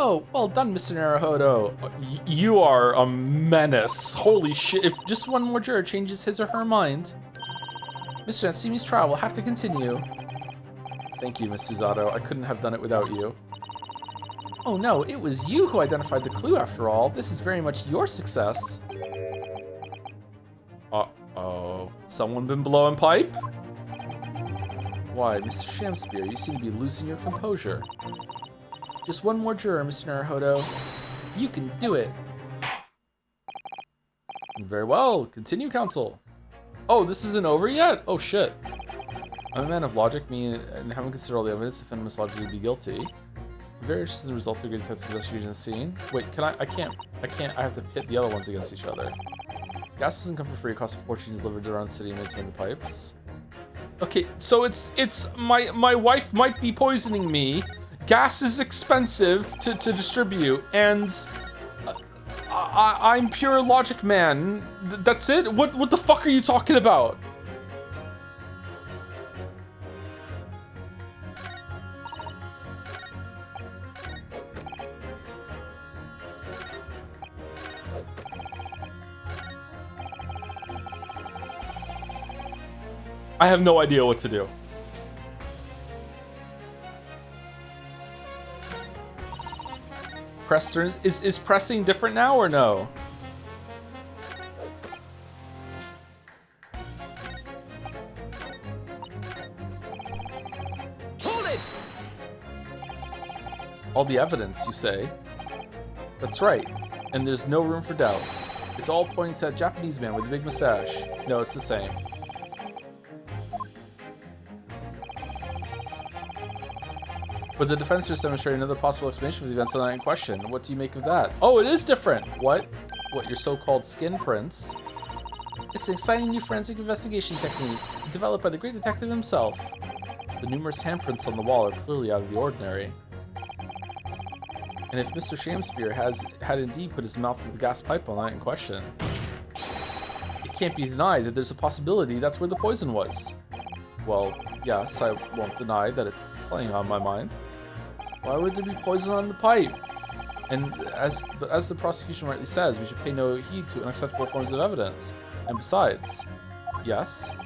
Oh, well done, Mr. Naruhodo. You are a menace. Holy shit, if just one more juror changes his or her mind, Mr. Natsumi's trial will have to continue. Thank you, Miss Susato. I couldn't have done it without you. Oh no, it was you who identified the clue after all. This is very much your success. Uh-oh. Someone been blowing pipe? Why, Mr. Shamspear, you seem to be losing your composure. Just one more juror, Mr. Naruhodo. You can do it. Very well. Continue, counsel. Oh, this isn't over yet? Oh, shit. I'm a man of logic, and having considered all the evidence, defendant must logically be guilty. I'm very interested in the results of the detective investigation scene. Wait, can I can't. I have to pit the other ones against each other. Gas doesn't come for free. It costs a fortune to deliver around the city and maintain the pipes. Okay, so it's my wife might be poisoning me. Gas is expensive to distribute, and I'm pure logic man. That's it? What the fuck are you talking about? I have no idea what to do. Press turns. Is pressing different now or no? Hold it! All the evidence, you say? That's right. And there's no room for doubt. It's all pointing to that Japanese man with the big mustache. No, it's the same. But the defense just demonstrated another possible explanation for the events of the night in question. What do you make of that? Oh, it is different. What? What, your so-called skin prints? It's an exciting new forensic investigation technique developed by the great detective himself. The numerous handprints on the wall are clearly out of the ordinary. And if Mr. Shamspear had indeed put his mouth through the gas pipe on the night in question, it can't be denied that there's a possibility that's where the poison was. Well, yes, I won't deny that it's playing on my mind. Why would there be poison on the pipe? And as the prosecution rightly says, we should pay no heed to unacceptable forms of evidence. And besides, yes,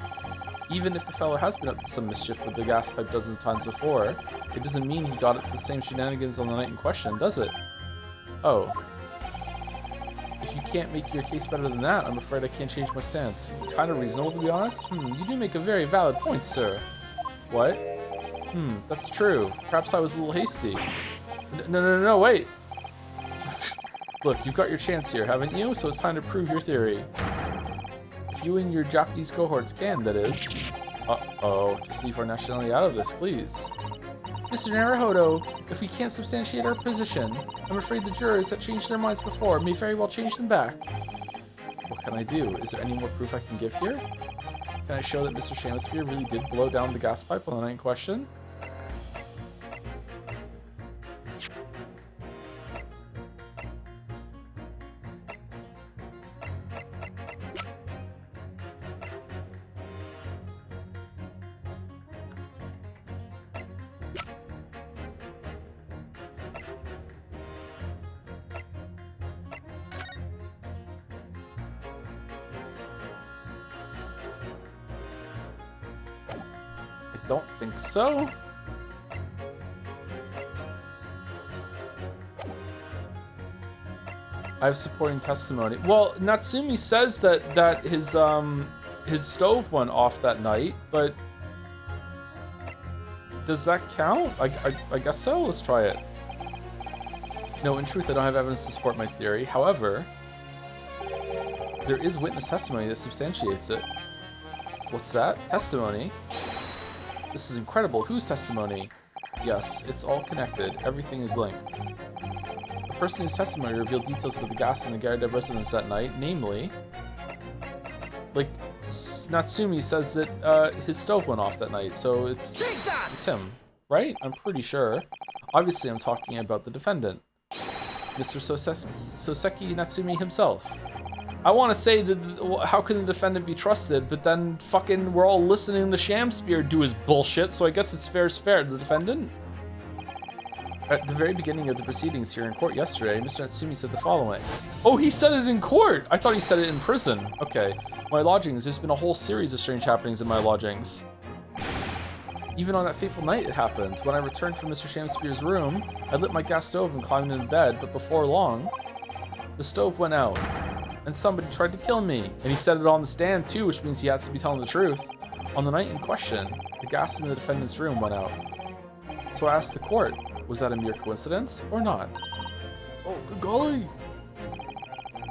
even if the fellow has been up to some mischief with the gas pipe dozens of times before, it doesn't mean he got the same shenanigans on the night in question, does it? Oh. If you can't make your case better than that, I'm afraid I can't change my stance. Kind of reasonable, to be honest. You do make a very valid point, sir. What? That's true. Perhaps I was a little hasty. No, wait. Look, you've got your chance here, haven't you? So it's time to prove your theory. If you and your Japanese cohorts can, that is. Uh-oh, just leave our nationality out of this, please. Mr. Naruhodo, if we can't substantiate our position, I'm afraid the jurors that changed their minds before may very well change them back. What can I do? Is there any more proof I can give here? Can I show that Mr. Shamspear really did blow down the gas pipe on the night in question? Don't think so. I have supporting testimony. Well, Natsumi says that his stove went off that night, but does that count? I guess so. Let's try it. No, in truth, I don't have evidence to support my theory. However, there is witness testimony that substantiates it. What's that? Testimony? This is incredible. Whose testimony? Yes, it's all connected. Everything is linked. The person whose testimony revealed details about the gas in the Garda residence that night, namely, like, Natsumi says that his stove went off that night, so it's him, right? I'm pretty sure. Obviously, I'm talking about the defendant, Mr. Soseki Natsumi himself. I want to say that how can the defendant be trusted, but then fucking we're all listening to Shamspear do his bullshit, so I guess it's fair's fair to the defendant. At the very beginning of the proceedings here in court yesterday, Mr. Natsumi said the following. Oh, he said it in court! I thought he said it in prison. Okay. My lodgings, there's been a whole series of strange happenings in my lodgings. Even on that fateful night it happened. When I returned from Mr. Shamspeare's room, I lit my gas stove and climbed into bed, but before long, the stove went out, and somebody tried to kill me. And he said it on the stand too, which means he has to be telling the truth. On the night in question, the gas in the defendant's room went out. So I asked the court, was that a mere coincidence or not? Oh, good golly!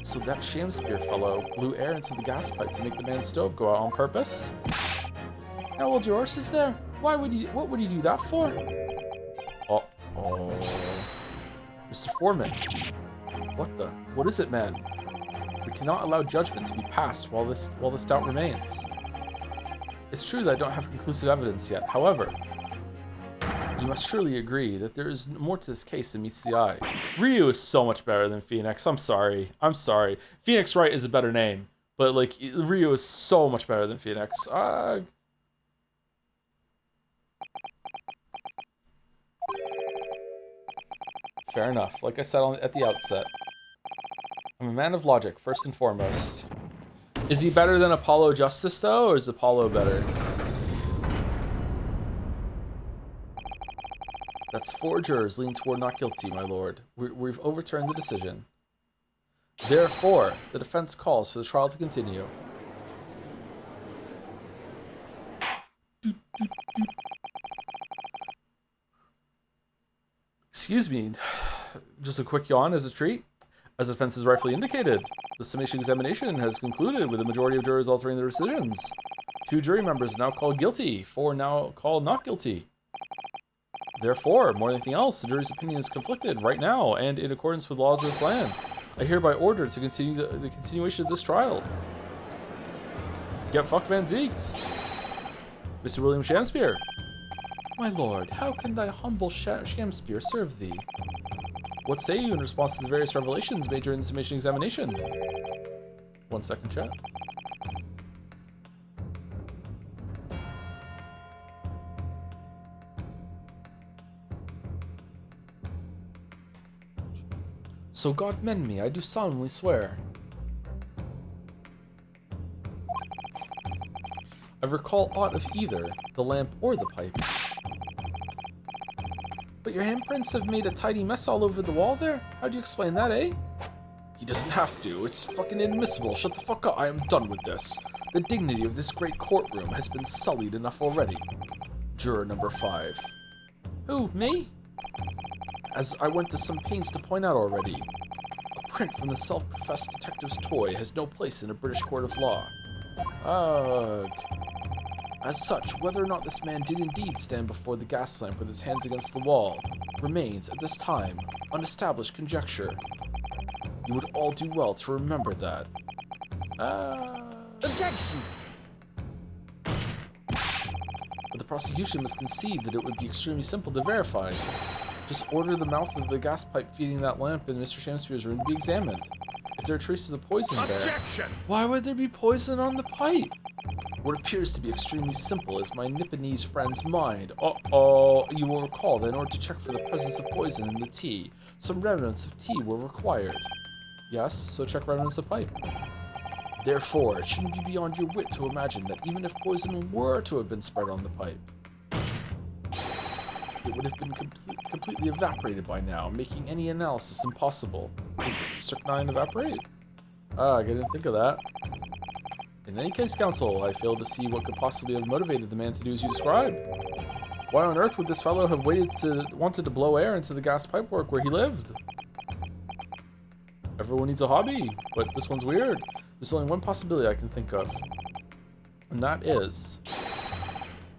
So that Shamspeare fellow blew air into the gas pipe to make the man's stove go out on purpose? Now old George is there? What would he do that for? Oh, Mr. Foreman. What is it, man? We cannot allow judgment to be passed while this doubt remains. It's true that I don't have conclusive evidence yet. However, you must surely agree that there is more to this case than meets the eye. Ryu is so much better than Phoenix. I'm sorry. Phoenix Wright is a better name, but like Ryu is so much better than Phoenix. Fair enough. Like I said at the outset, I'm a man of logic, first and foremost. Is he better than Apollo Justice, though, or is Apollo better? That's 4 jurors leaning toward not guilty, my lord. We've overturned the decision. Therefore, the defense calls for the trial to continue. Excuse me, just a quick yawn as a treat. As the defense has rightfully indicated, the summation examination has concluded with a majority of jurors altering their decisions. 2 jury members now called guilty, 4 now called not guilty. Therefore, more than anything else, the jury's opinion is conflicted right now and in accordance with laws of this land. I hereby order to continue the continuation of this trial. Get fucked, Van Zeeks. Mr. William Shamspeare. My lord, how can thy humble Shamspeare serve thee? What say you in response to the various revelations made during the summation examination? 1 second, chat. So God mend me, I do solemnly swear. I recall aught of either the lamp or the pipe. But your handprints have made a tidy mess all over the wall there? How do you explain that, eh? He doesn't have to. It's fucking inadmissible. Shut the fuck up. I am done with this. The dignity of this great courtroom has been sullied enough already. Juror number 5. Who, me? As I went to some pains to point out already, a print from the self-professed detective's toy has no place in a British court of law. Ugh. As such, whether or not this man did indeed stand before the gas lamp with his hands against the wall remains, at this time, unestablished conjecture. You would all do well to remember that. Objection! But the prosecution must concede that it would be extremely simple to verify. Just order the mouth of the gas pipe feeding that lamp in Mr. Shamspeare's room to be examined. If there are traces of poison there, why would there be poison on the pipe? What appears to be extremely simple is my Nipponese friend's mind. You will recall that in order to check for the presence of poison in the tea, some remnants of tea were required. Yes, so check remnants of pipe. Therefore, it shouldn't be beyond your wit to imagine that even if poison were to have been spread on the pipe, it would have been completely evaporated by now, making any analysis impossible. Does strychnine evaporate? I didn't think of that. In any case, counsel, I fail to see what could possibly have motivated the man to do as you described. Why on earth would this fellow have wanted to blow air into the gas pipework where he lived? Everyone needs a hobby, but this one's weird. There's only one possibility I can think of, and that is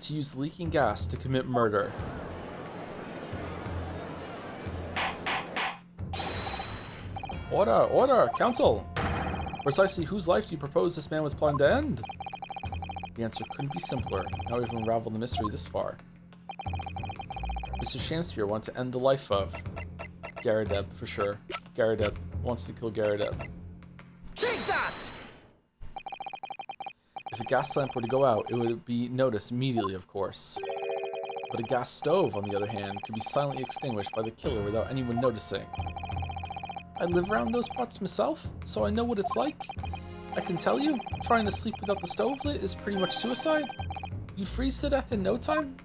to use leaking gas to commit murder. Order, counsel! Precisely whose life do you propose this man was planning to end? The answer couldn't be simpler. Now we've unraveled the mystery this far. Mr. Shamspeare wanted to end the life of Garadeb, for sure. Garadeb wants to kill Garadeb. Take that! If a gas lamp were to go out, it would be noticed immediately, of course. But a gas stove, on the other hand, could be silently extinguished by the killer without anyone noticing. I live around those parts myself, so I know what it's like. I can tell you, trying to sleep without the stove lit is pretty much suicide. You freeze to death in no time.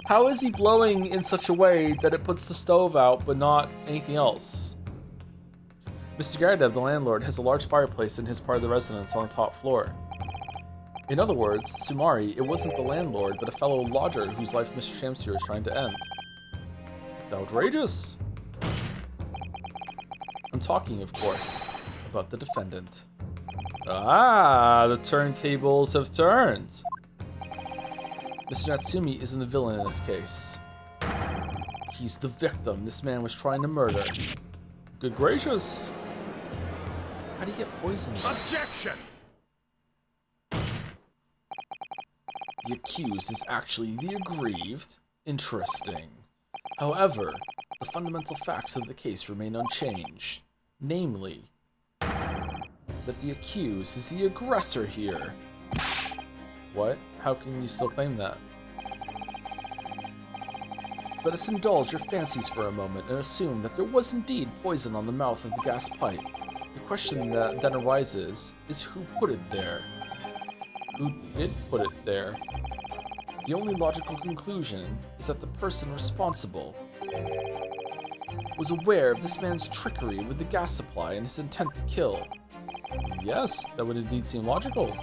How is he blowing in such a way that it puts the stove out, but not anything else? Mr. Gardev, the landlord, has a large fireplace in his part of the residence on the top floor. In other words, Sumari, it wasn't the landlord, but a fellow lodger whose life Mr. Shamsphere is trying to end. Outrageous! I'm talking, of course, about the defendant. Ah, the turntables have turned. Mr. Natsumi isn't the villain in this case. He's the victim this man was trying to murder. Good gracious. How do you get poisoned? Objection! The accused is actually the aggrieved. Interesting. However, the fundamental facts of the case remain unchanged. Namely, that the accused is the aggressor here. What? How can you still claim that? Let us indulge your fancies for a moment and assume that there was indeed poison on the mouth of the gas pipe. The question that then arises is who put it there? Who did put it there? The only logical conclusion is that the person responsible was aware of this man's trickery with the gas supply and his intent to kill. Yes, that would indeed seem logical.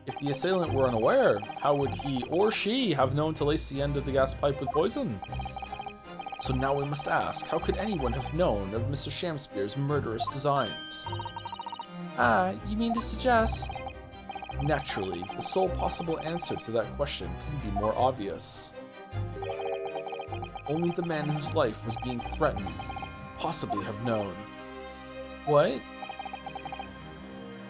If the assailant were unaware, how would he or she have known to lace the end of the gas pipe with poison? So now we must ask, how could anyone have known of Mr. Shamsphere's murderous designs? Ah, you mean to suggest? Naturally, the sole possible answer to that question couldn't be more obvious. Only the man whose life was being threatened could possibly have known. What?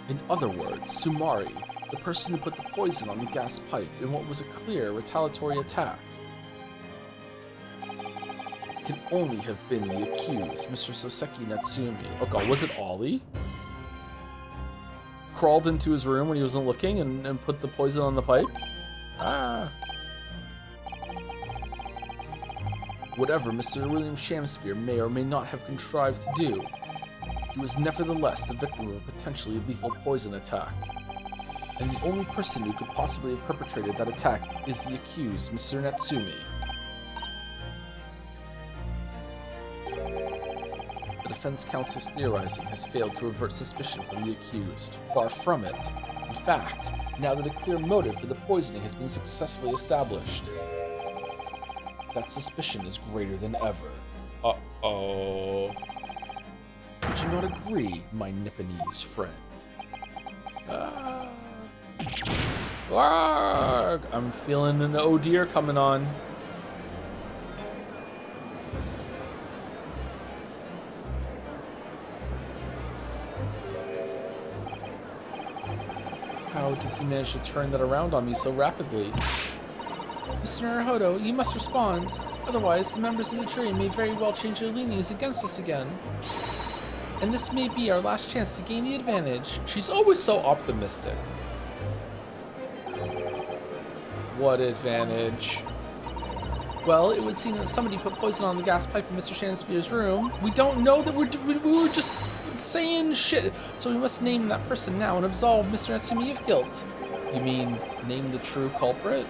In other words, Sumari, the person who put the poison on the gas pipe in what was a clear retaliatory attack, can only have been the accused, Mr. Soseki Natsumi. Oh god, was it Ollie? Crawled into his room when he wasn't looking and put the poison on the pipe? Ah. Whatever Mr. William Shamsphere may or may not have contrived to do, he was nevertheless the victim of a potentially lethal poison attack. And the only person who could possibly have perpetrated that attack is the accused, Mr. Natsumi. The defense counsel's theorizing has failed to avert suspicion from the accused. Far from it. In fact, now that a clear motive for the poisoning has been successfully established, that suspicion is greater than ever. Uh-oh. Would you not agree, my Nipponese friend? Arrgh! I'm feeling an oh dear coming on. How did he manage to turn that around on me so rapidly? Mr. Naruhodo, you must respond. Otherwise, the members of the jury may very well change their leanings against us again. And this may be our last chance to gain the advantage. She's always so optimistic. What advantage? Well, it would seem that somebody put poison on the gas pipe in Mr. Shamsphere's room. We don't know that we were just saying shit. So we must name that person now and absolve Mr. Natsumi of guilt. You mean, name the true culprit?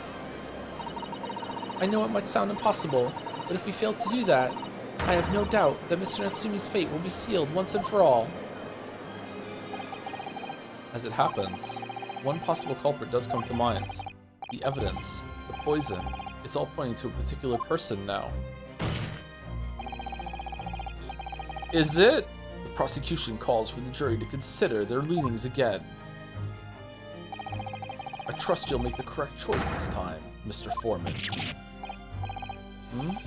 I know it might sound impossible, but if we fail to do that, I have no doubt that Mr. Natsumi's fate will be sealed once and for all. As it happens, one possible culprit does come to mind. The evidence, the poison, it's all pointing to a particular person now. Is it? The prosecution calls for the jury to consider their leanings again. I trust you'll make the correct choice this time, Mr. Foreman.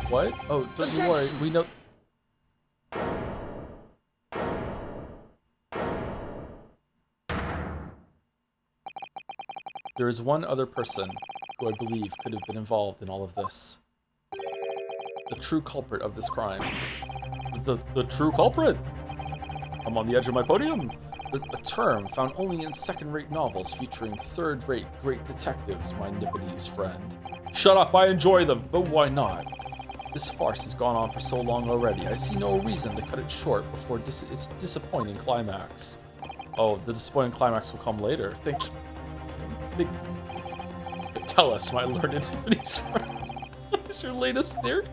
What? Oh, don't you worry, we know... There is one other person who I believe could have been involved in all of this. The true culprit of this crime. The true culprit? I'm on the edge of my podium. A term found only in second-rate novels featuring third-rate great detectives, my Nipponese friend. Shut up, I enjoy them, but why not? This farce has gone on for so long already. I see no reason to cut it short before its disappointing climax. Oh, the disappointing climax will come later. Tell us, my learned Japanese friend. What is your latest theory?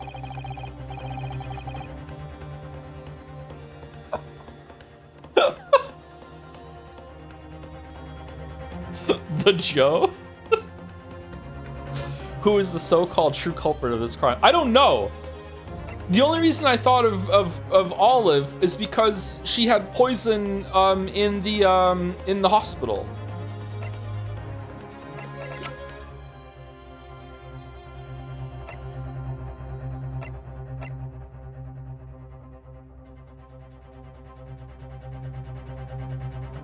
The Joe? Who is the so-called true culprit of this crime? I don't know. The only reason I thought of Olive is because she had poison in the hospital.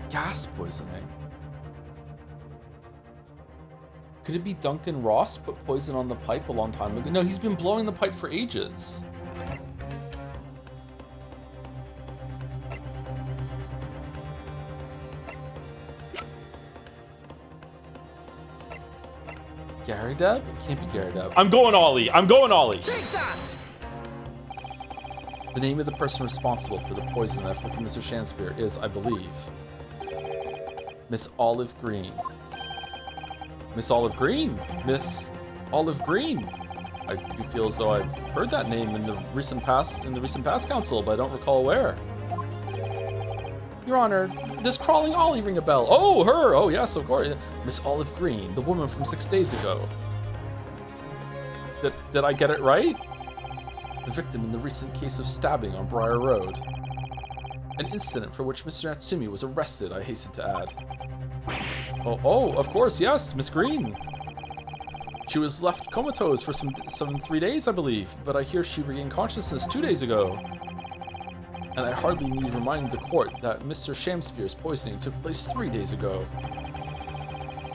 Gas poisoning. Could it be Duncan Ross put poison on the pipe a long time ago? No, he's been blowing the pipe for ages. Gary Deb? It can't be Gary Deb. I'm going Ollie. I'm going Ollie. Take that! The name of the person responsible for the poison that afflicted Mr. Shakespeare is, I believe, Miss Olive Green. Miss Olive Green. Miss Olive Green. I do feel as though I've heard that name in the recent past council, but I don't recall where. Your Honor, does Crawling Ollie ring a bell? Oh, her! Oh, yes, of course. Miss Olive Green, the woman from 6 days ago. Did I get it right? The victim in the recent case of stabbing on Briar Road. An incident for which Mr. Natsumi was arrested, I hasten to add. Oh, of course, yes, Miss Green. She was left comatose for some 3 days, I believe, but I hear she regained consciousness 2 days ago. And I hardly need remind the court that Mr. Shakespeare's poisoning took place 3 days ago.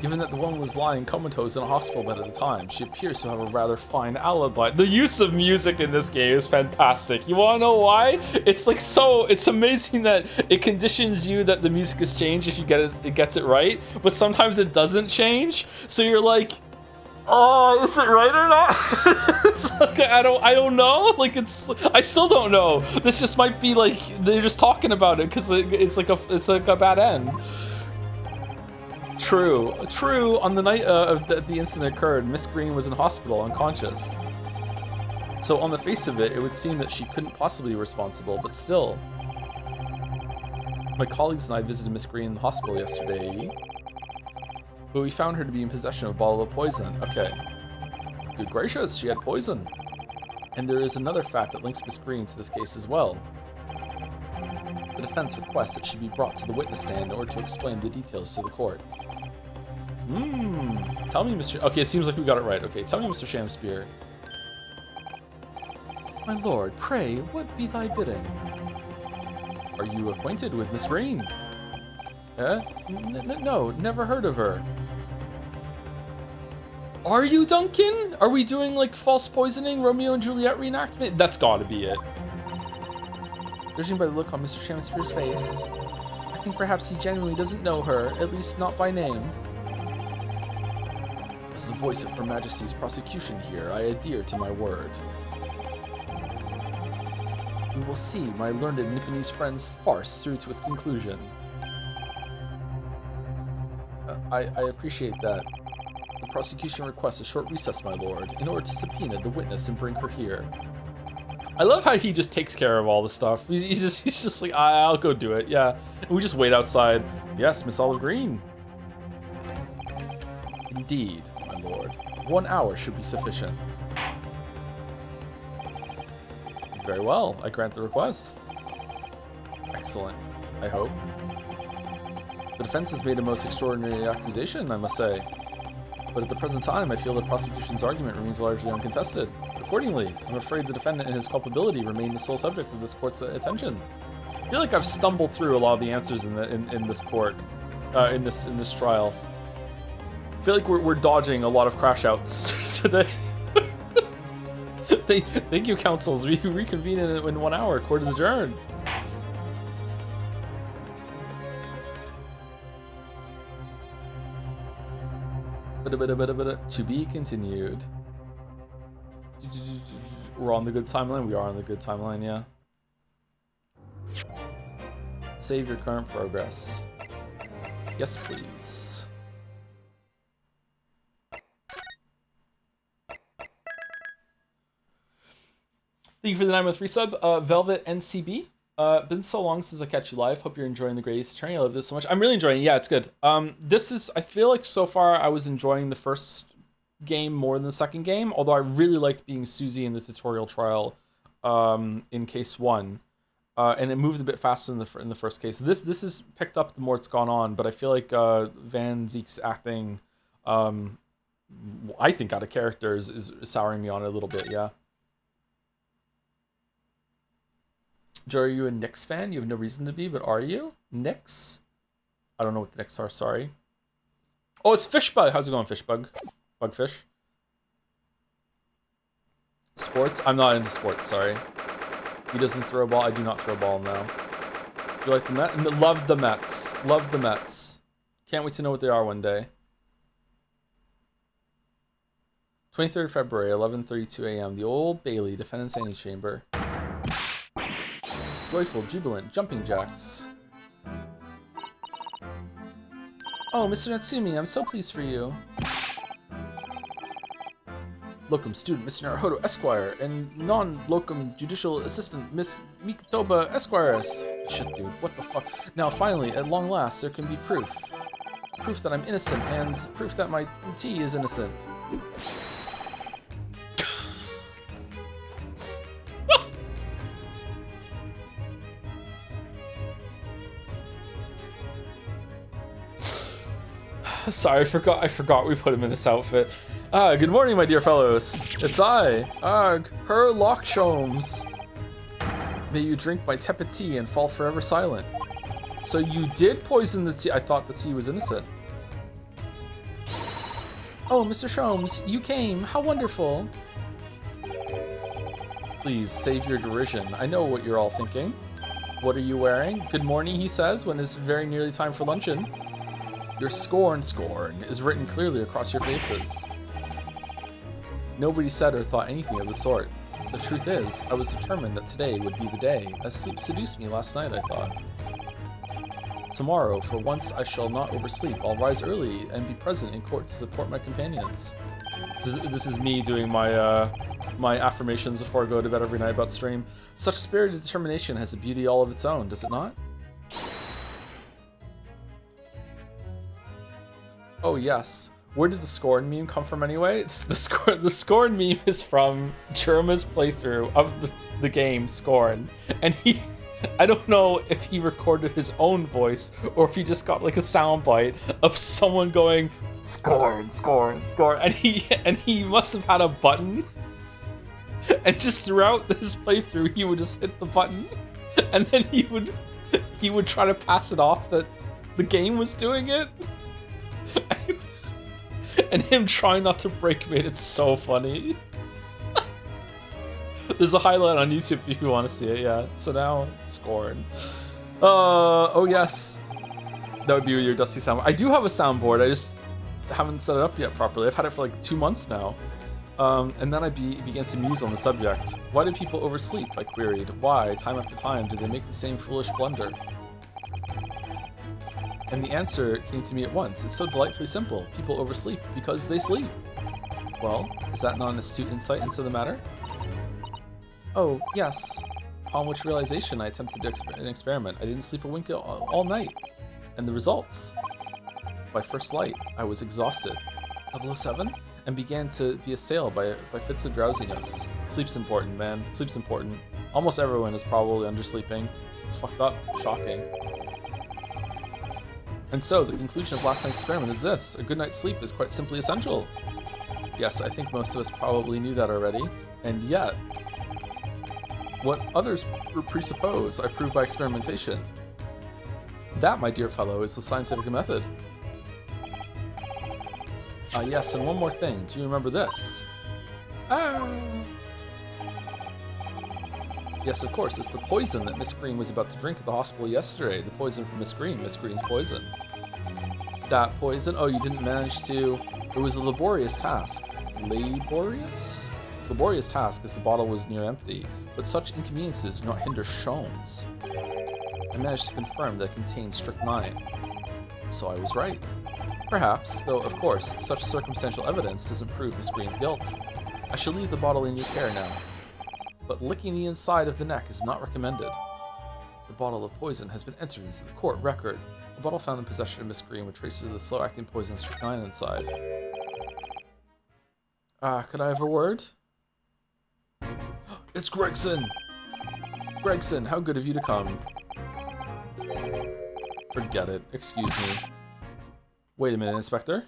Given that the woman was lying comatose in a hospital bed at the time, she appears to have a rather fine alibi. The use of music in this game is fantastic. You wanna know why? It's like it's amazing that it conditions you that the music is changed if you it gets it right, but sometimes it doesn't change. So you're like, oh, is it right or not? It's like, I don't know. Like I still don't know. This just might be like they're just talking about it because it's like a bad end. True. On the night that the incident occurred, Miss Green was in hospital, unconscious. So on the face of it, it would seem that she couldn't possibly be responsible, but still. My colleagues and I visited Miss Green in the hospital yesterday, but we found her to be in possession of a bottle of poison. Okay. Good gracious, she had poison. And there is another fact that links Miss Green to this case as well. The defense requests that she be brought to the witness stand in order to explain the details to the court. Tell me, Mr. Okay, it seems like we got it right. Okay, tell me, Mr. Shakespeare. My lord, pray, what be thy bidding? Are you acquainted with Miss Green? No, never heard of her. Are you, Duncan? Are we doing, like, false poisoning, Romeo and Juliet reenactment? That's gotta be it. Judging by the look on Mr. Shakespeare's face, I think perhaps he genuinely doesn't know her, at least not by name. As the voice of Her Majesty's prosecution here, I adhere to my word. We will see my learned Nipponese friend's farce through to its conclusion. I appreciate that. The prosecution requests a short recess, my lord, in order to subpoena the witness and bring her here. I love how he just takes care of all the stuff. He's just like, I'll go do it. Yeah, and we just wait outside. Yes, Miss Olive Green. Indeed, my lord. 1 hour should be sufficient. Very well. I grant the request. Excellent. I hope. The defense has made a most extraordinary accusation, I must say. But at the present time, I feel the prosecution's argument remains largely uncontested. Accordingly, I'm afraid the defendant and his culpability remain the sole subject of this court's attention. I feel like I've stumbled through a lot of the answers in this court, in this trial. I feel like we're dodging a lot of crash outs today. Thank you, counsels. We reconvene in 1 hour. Court is adjourned. To be continued. We're on the good timeline? We are on the good timeline, yeah. Save your current progress. Yes, please. Thank you for the 9-month free sub, Velvet NCB. Been so long since I catch you live. Hope you're enjoying the Great Attorney. I love this so much. I'm really enjoying it. Yeah, it's good. This is, I feel like so far I was enjoying the first game more than the second game, although I really liked being Susie in the tutorial trial in case 1. And it moved a bit faster in the first case. This is picked up the more it's gone on, but I feel like Van Zeek's acting, I think out of character, is souring me on it a little bit, yeah. Joe, are you a Knicks fan? You have no reason to be, but are you? Knicks? I don't know what the Knicks are, sorry. Oh, it's Fishbug. How's it going, Fishbug? Bugfish? Sports? I'm not into sports, sorry. He doesn't throw a ball. I do not throw a ball now. Do you like the Mets? Love the Mets. Love the Mets. Can't wait to know what they are one day. 23rd February, 11:32 a.m. The Old Bailey, Defendant's Antechamber. Joyful, jubilant, jumping jacks. Oh, Mr. Natsumi, I'm so pleased for you. Locum student, Mr. Naruhodo Esquire, and non-locum judicial assistant, Miss Mikitoba Esquires. Shit, dude, what the fuck? Now, finally, at long last, there can be proof. Proof that I'm innocent, and proof that my tea is innocent. Sorry, I forgot we put him in this outfit. Good morning, my dear fellows. It's I, Her Joms. May you drink my tepid tea and fall forever silent. So you did poison the tea. I thought the tea was innocent. Oh, Mr. Joms, you came. How wonderful. Please, save your derision. I know what you're all thinking. What are you wearing? Good morning, he says, when it's very nearly time for luncheon. Your scorn is written clearly across your faces. Nobody said or thought anything of the sort. The truth is, I was determined that today would be the day, as sleep seduced me last night, I thought. Tomorrow, for once I shall not oversleep. I'll rise early and be present in court to support my companions. This is me doing my my affirmations before I go to bed every night about stream. Such spirited determination has a beauty all of its own, does it not? Oh yes. Where did the Scorn meme come from anyway? It's the Scorn meme is from Germa's playthrough of the game Scorn. And I don't know if he recorded his own voice or if he just got like a soundbite of someone going Scorn, Scorn, Scorn, and he must have had a button. And just throughout his playthrough he would just hit the button and then he would try to pass it off that the game was doing it. And him trying not to break made it so funny. There's a highlight on YouTube if you want to see it, yeah. So now, Scorn. Oh yes. That would be your dusty soundboard. I do have a soundboard, I just haven't set it up yet properly. I've had it for like 2 months now. And then I began to muse on the subject. Why do people oversleep? I queried. Why, time after time, do they make the same foolish blunder? And the answer came to me at once. It's so delightfully simple. People oversleep because they sleep. Well, is that not an astute insight into the matter? Oh, yes. Upon which realization I attempted an experiment. I didn't sleep a wink all night. And the results? By first light, I was exhausted. 007? And began to be assailed by fits of drowsiness. Sleep's important, man. Sleep's important. Almost everyone is probably undersleeping. It's fucked up. Shocking. And so, the conclusion of last night's experiment is this. A good night's sleep is quite simply essential. Yes, I think most of us probably knew that already. And yet, what others presuppose, I prove by experimentation. That, my dear fellow, is the scientific method. Yes, and one more thing. Do you remember this? Yes, of course, it's the poison that Miss Green was about to drink at the hospital yesterday. The poison from Miss Green. Miss Green's poison. That poison? Oh, you didn't manage to... It was a laborious task. Laborious? laborious task as the bottle was near empty, but such inconveniences do not hinder Joms. I managed to confirm that it contained strychnine. So I was right. Perhaps, though of course, such circumstantial evidence doesn't prove Miss Green's guilt. I shall leave the bottle in your care now. But licking the inside of the neck is not recommended. The bottle of poison has been entered into the court record. A bottle found in possession of Miss Green with traces of the slow-acting poison strychnine inside. Could I have a word? It's Gregson! Gregson, how good of you to come. Forget it. Excuse me. Wait a minute, Inspector.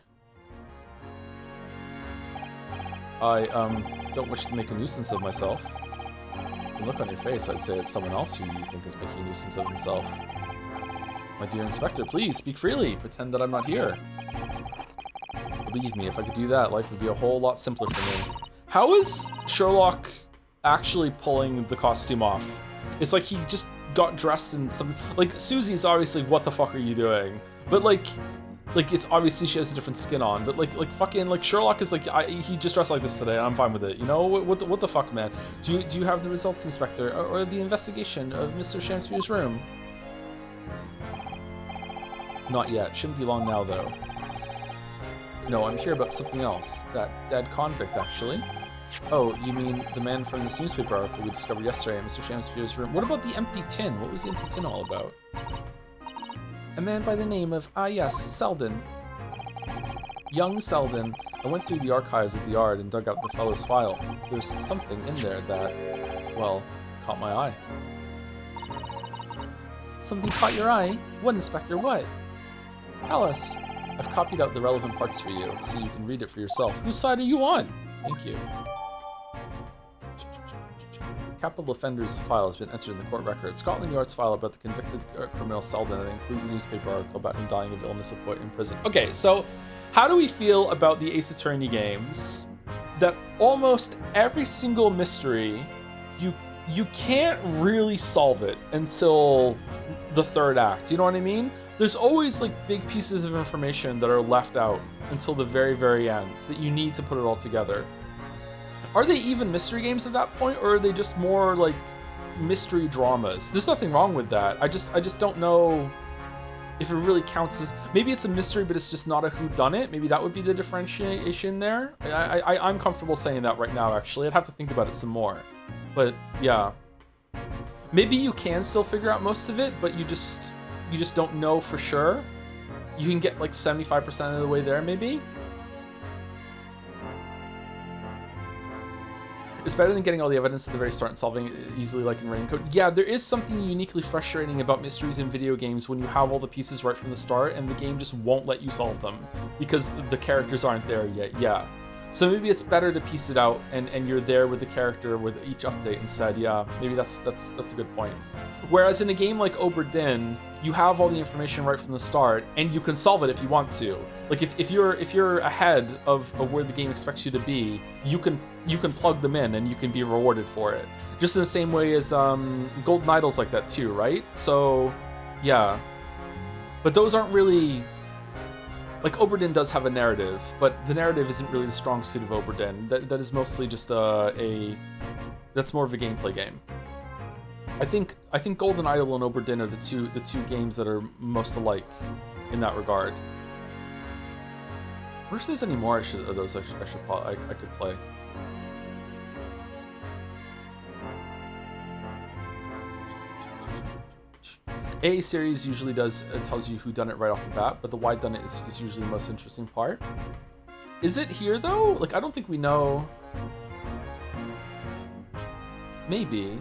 I, don't wish to make a nuisance of myself. From the look on your face, I'd say it's someone else who you think is making a nuisance of himself. My dear Inspector, please, speak freely. Pretend that I'm not here. Believe me, if I could do that, life would be a whole lot simpler for me. How is Sherlock actually pulling the costume off? It's like he just got dressed in some... Like, Susie's obviously, what the fuck are you doing? But, like it's obviously she has a different skin on, but like fucking like Sherlock is like he just dressed like this today. I'm fine with it. You know what the fuck, man? Do you have the results, Inspector, or the investigation of Mr. Shamspeare's room? Not yet. Shouldn't be long now though. No, I'm here about something else. That dead convict, actually. Oh, you mean the man from this newspaper article we discovered yesterday in Mr. Shamspeare's room? What about the empty tin? What was the empty tin all about? A man by the name of, yes, Selden. Young Selden. I went through the archives of the yard and dug out the fellow's file. There's something in there that, well, caught my eye. Something caught your eye? What, Inspector, what? Tell us. I've copied out the relevant parts for you, so you can read it for yourself. Whose side are you on? Thank you. Capital offender's file has been entered in the court record. Scotland Yard's file about the convicted criminal Selden, and it includes a newspaper article about him dying of illness in prison. Okay, so how do we feel about the Ace Attorney games? That almost every single mystery, you can't really solve it until the third act. You know what I mean? There's always like big pieces of information that are left out until the very, very end that you need to put it all together. Are they even mystery games at that point, or are they just more like mystery dramas? There's nothing wrong with that. I just don't know if it really counts as... Maybe it's a mystery, but it's just not a whodunit. Maybe that would be the differentiation there. I'm comfortable saying that right now, actually. I'd have to think about it some more. But, yeah. Maybe you can still figure out most of it, but you just don't know for sure. You can get like 75% of the way there, maybe? It's better than getting all the evidence at the very start and solving it easily like in Raincoat. Yeah, there is something uniquely frustrating about mysteries in video games when you have all the pieces right from the start and the game just won't let you solve them because the characters aren't there yet, yeah. So maybe it's better to piece it out and you're there with the character with each update instead, yeah. Maybe that's a good point. Whereas in a game like Oberdin, you have all the information right from the start and you can solve it if you want to. Like if you're ahead of where the game expects you to be, you can plug them in and you can be rewarded for it. Just in the same way as Golden Idol's like that too, right? So yeah. But those aren't really... Like Oberdin does have a narrative, but the narrative isn't really the strong suit of Oberdin. That is mostly just that's more of a gameplay game. I think Golden Idol and Oberdin are the two games that are most alike in that regard. I wonder if there's any more of those I could play. A series usually tells you who done it right off the bat, but the why done it is usually the most interesting part. Is it here though? Like I don't think we know. Maybe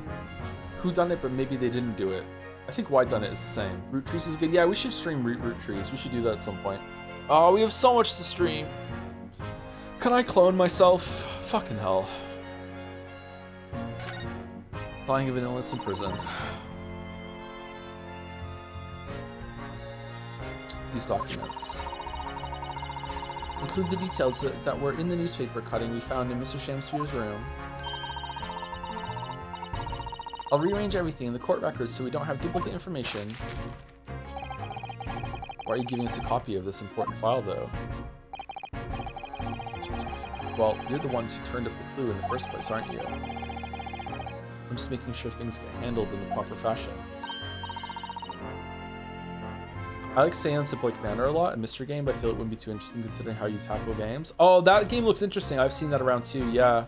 who done it, but maybe they didn't do it. I think why done it is the same. Root trees is good. Yeah, we should stream root trees. We should do that at some point. Oh, we have so much to stream. Can I clone myself? Fucking hell. Dying of an illness in prison. These documents include the details that were in the newspaper cutting we found in Mr. Shamspeare's room. I'll rearrange everything in the court records so we don't have duplicate information. Why are you giving us a copy of this important file, though? Well, you're the ones who turned up the clue in the first place, aren't you? I'm just making sure things get handled in the proper fashion. I like Seance and Blake Manor a lot, a mystery game, but I feel it wouldn't be too interesting considering how you tackle games. Oh, that game looks interesting. I've seen that around too, yeah.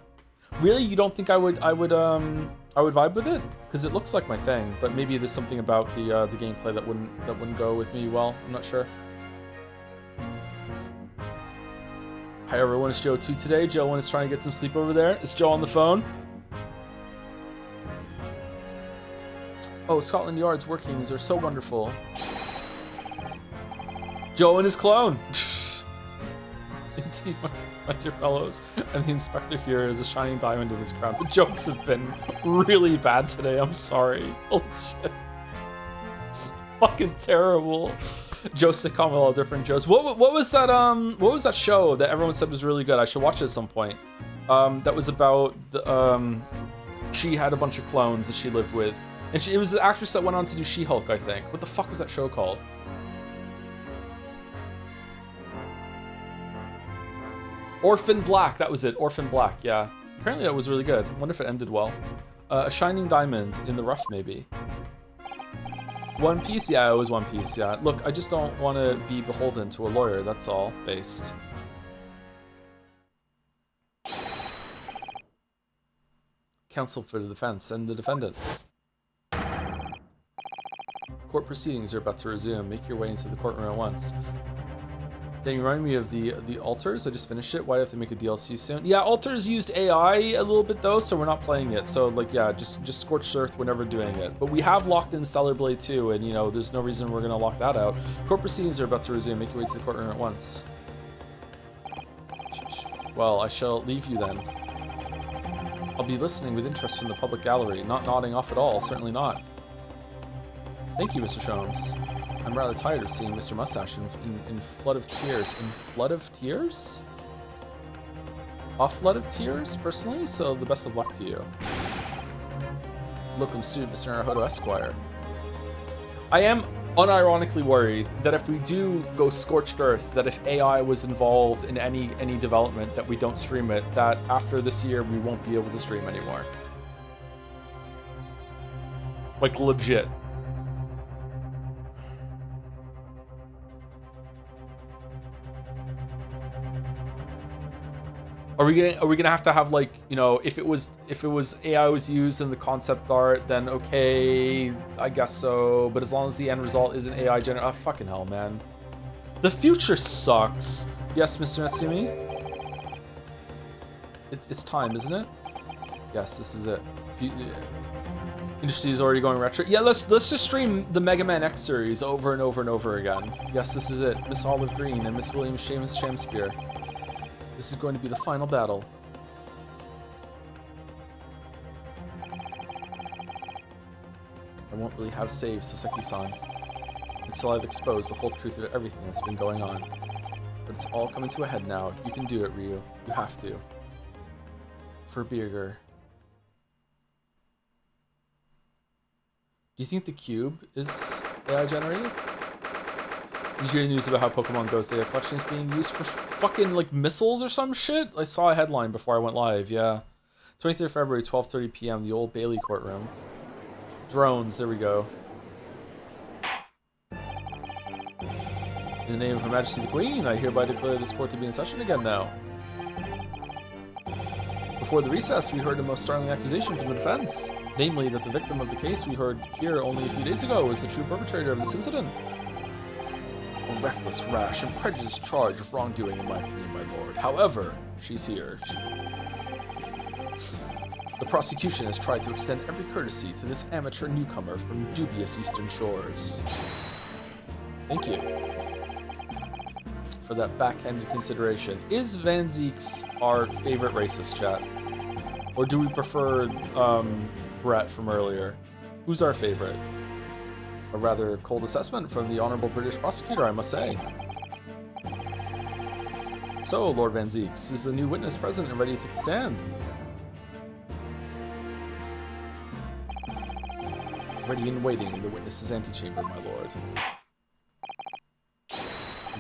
Really? You don't think I would vibe with it? Because it looks like my thing, but maybe there's something about the gameplay that wouldn't go with me well. I'm not sure. Hi everyone, it's Joe 2 today. Joe 1 is trying to get some sleep over there. Is Joe on the phone? Oh, Scotland Yard's workings are so wonderful. Joe and his clone. Indeed, my dear fellows. And the inspector here is a shining diamond in his crown. The jokes have been really bad today. I'm sorry. Holy shit. Fucking terrible. Joe sitcom with all different Joes. What was that show that everyone said was really good? I should watch it at some point. That was about the she had a bunch of clones that she lived with. And it was the actress that went on to do She-Hulk, I think. What the fuck was that show called? Orphan Black, that was it. Orphan Black, yeah. Apparently that was really good. I wonder if it ended well. A shining diamond in the rough, maybe. One Piece? Yeah, it was One Piece, yeah. Look, I just don't want to be beholden to a lawyer, that's all. Based. Counsel for the defense and the defendant. Court proceedings are about to resume. Make your way into the courtroom at once. They remind me of the Alters. I just finished it. Why do I have to make a DLC soon? Yeah, Alters used AI a little bit though, so we're not playing it. So like, yeah, just Scorched Earth whenever doing it. But we have locked in Stellar Blade 2, and you know, there's no reason we're gonna lock that out. Court proceedings are about to resume. Make your way to the courtroom at once. Well, I shall leave you then. I'll be listening with interest from the public gallery, not nodding off at all. Certainly not. Thank you, Mr. Joms. I'm rather tired of seeing Mr. Mustache in flood of tears. In flood of tears? A flood of tears, personally, so the best of luck to you. Locum student, Mr. Naruhodo Esquire. I am unironically worried that if we do go Scorched Earth, that if AI was involved in any development, that we don't stream it, that after this year we won't be able to stream anymore. Like, legit. Are we gonna have to have, like, you know, if it was AI was used in the concept art, then okay, I guess so. But as long as the end result isn't AI generated, oh, fucking hell, man. The future sucks. Yes, Mr. Natsumi? It's time, isn't it? Yes, this is it. Industry is already going retro. Yeah, let's just stream the Mega Man X series over and over and over again. Yes, this is it. Miss Olive Green and Miss Williams Seamus Shakespeare. This is going to be the final battle. I won't really have saved Soseki-san until I've exposed the whole truth of everything that's been going on. But it's all coming to a head now. You can do it, Ryu. You have to. For Birger. Do you think the cube is AI generated? Did you hear the news about how Pokemon Go's data collection is being used for fucking, like, missiles or some shit? I saw a headline before I went live, yeah. 23rd February, 12:30 p.m., the Old Bailey courtroom. Drones, there we go. In the name of Her Majesty the Queen, I hereby declare this court to be in session again now. Before the recess, we heard a most startling accusation from the defense. Namely, that the victim of the case we heard here only a few days ago was the true perpetrator of this incident. A reckless, rash, and prejudiced charge of wrongdoing, in my opinion, my lord. However, she's here. The prosecution has tried to extend every courtesy to this amateur newcomer from dubious eastern shores. Thank you for that backhanded consideration. Is Van Zeek's our favorite racist, chat? Or do we prefer Brett from earlier? Who's our favorite? A rather cold assessment from the Honorable British Prosecutor, I must say. So, Lord Van Zeeks, is the new witness present and ready to take a stand? Ready and waiting in the witness's antechamber, my lord.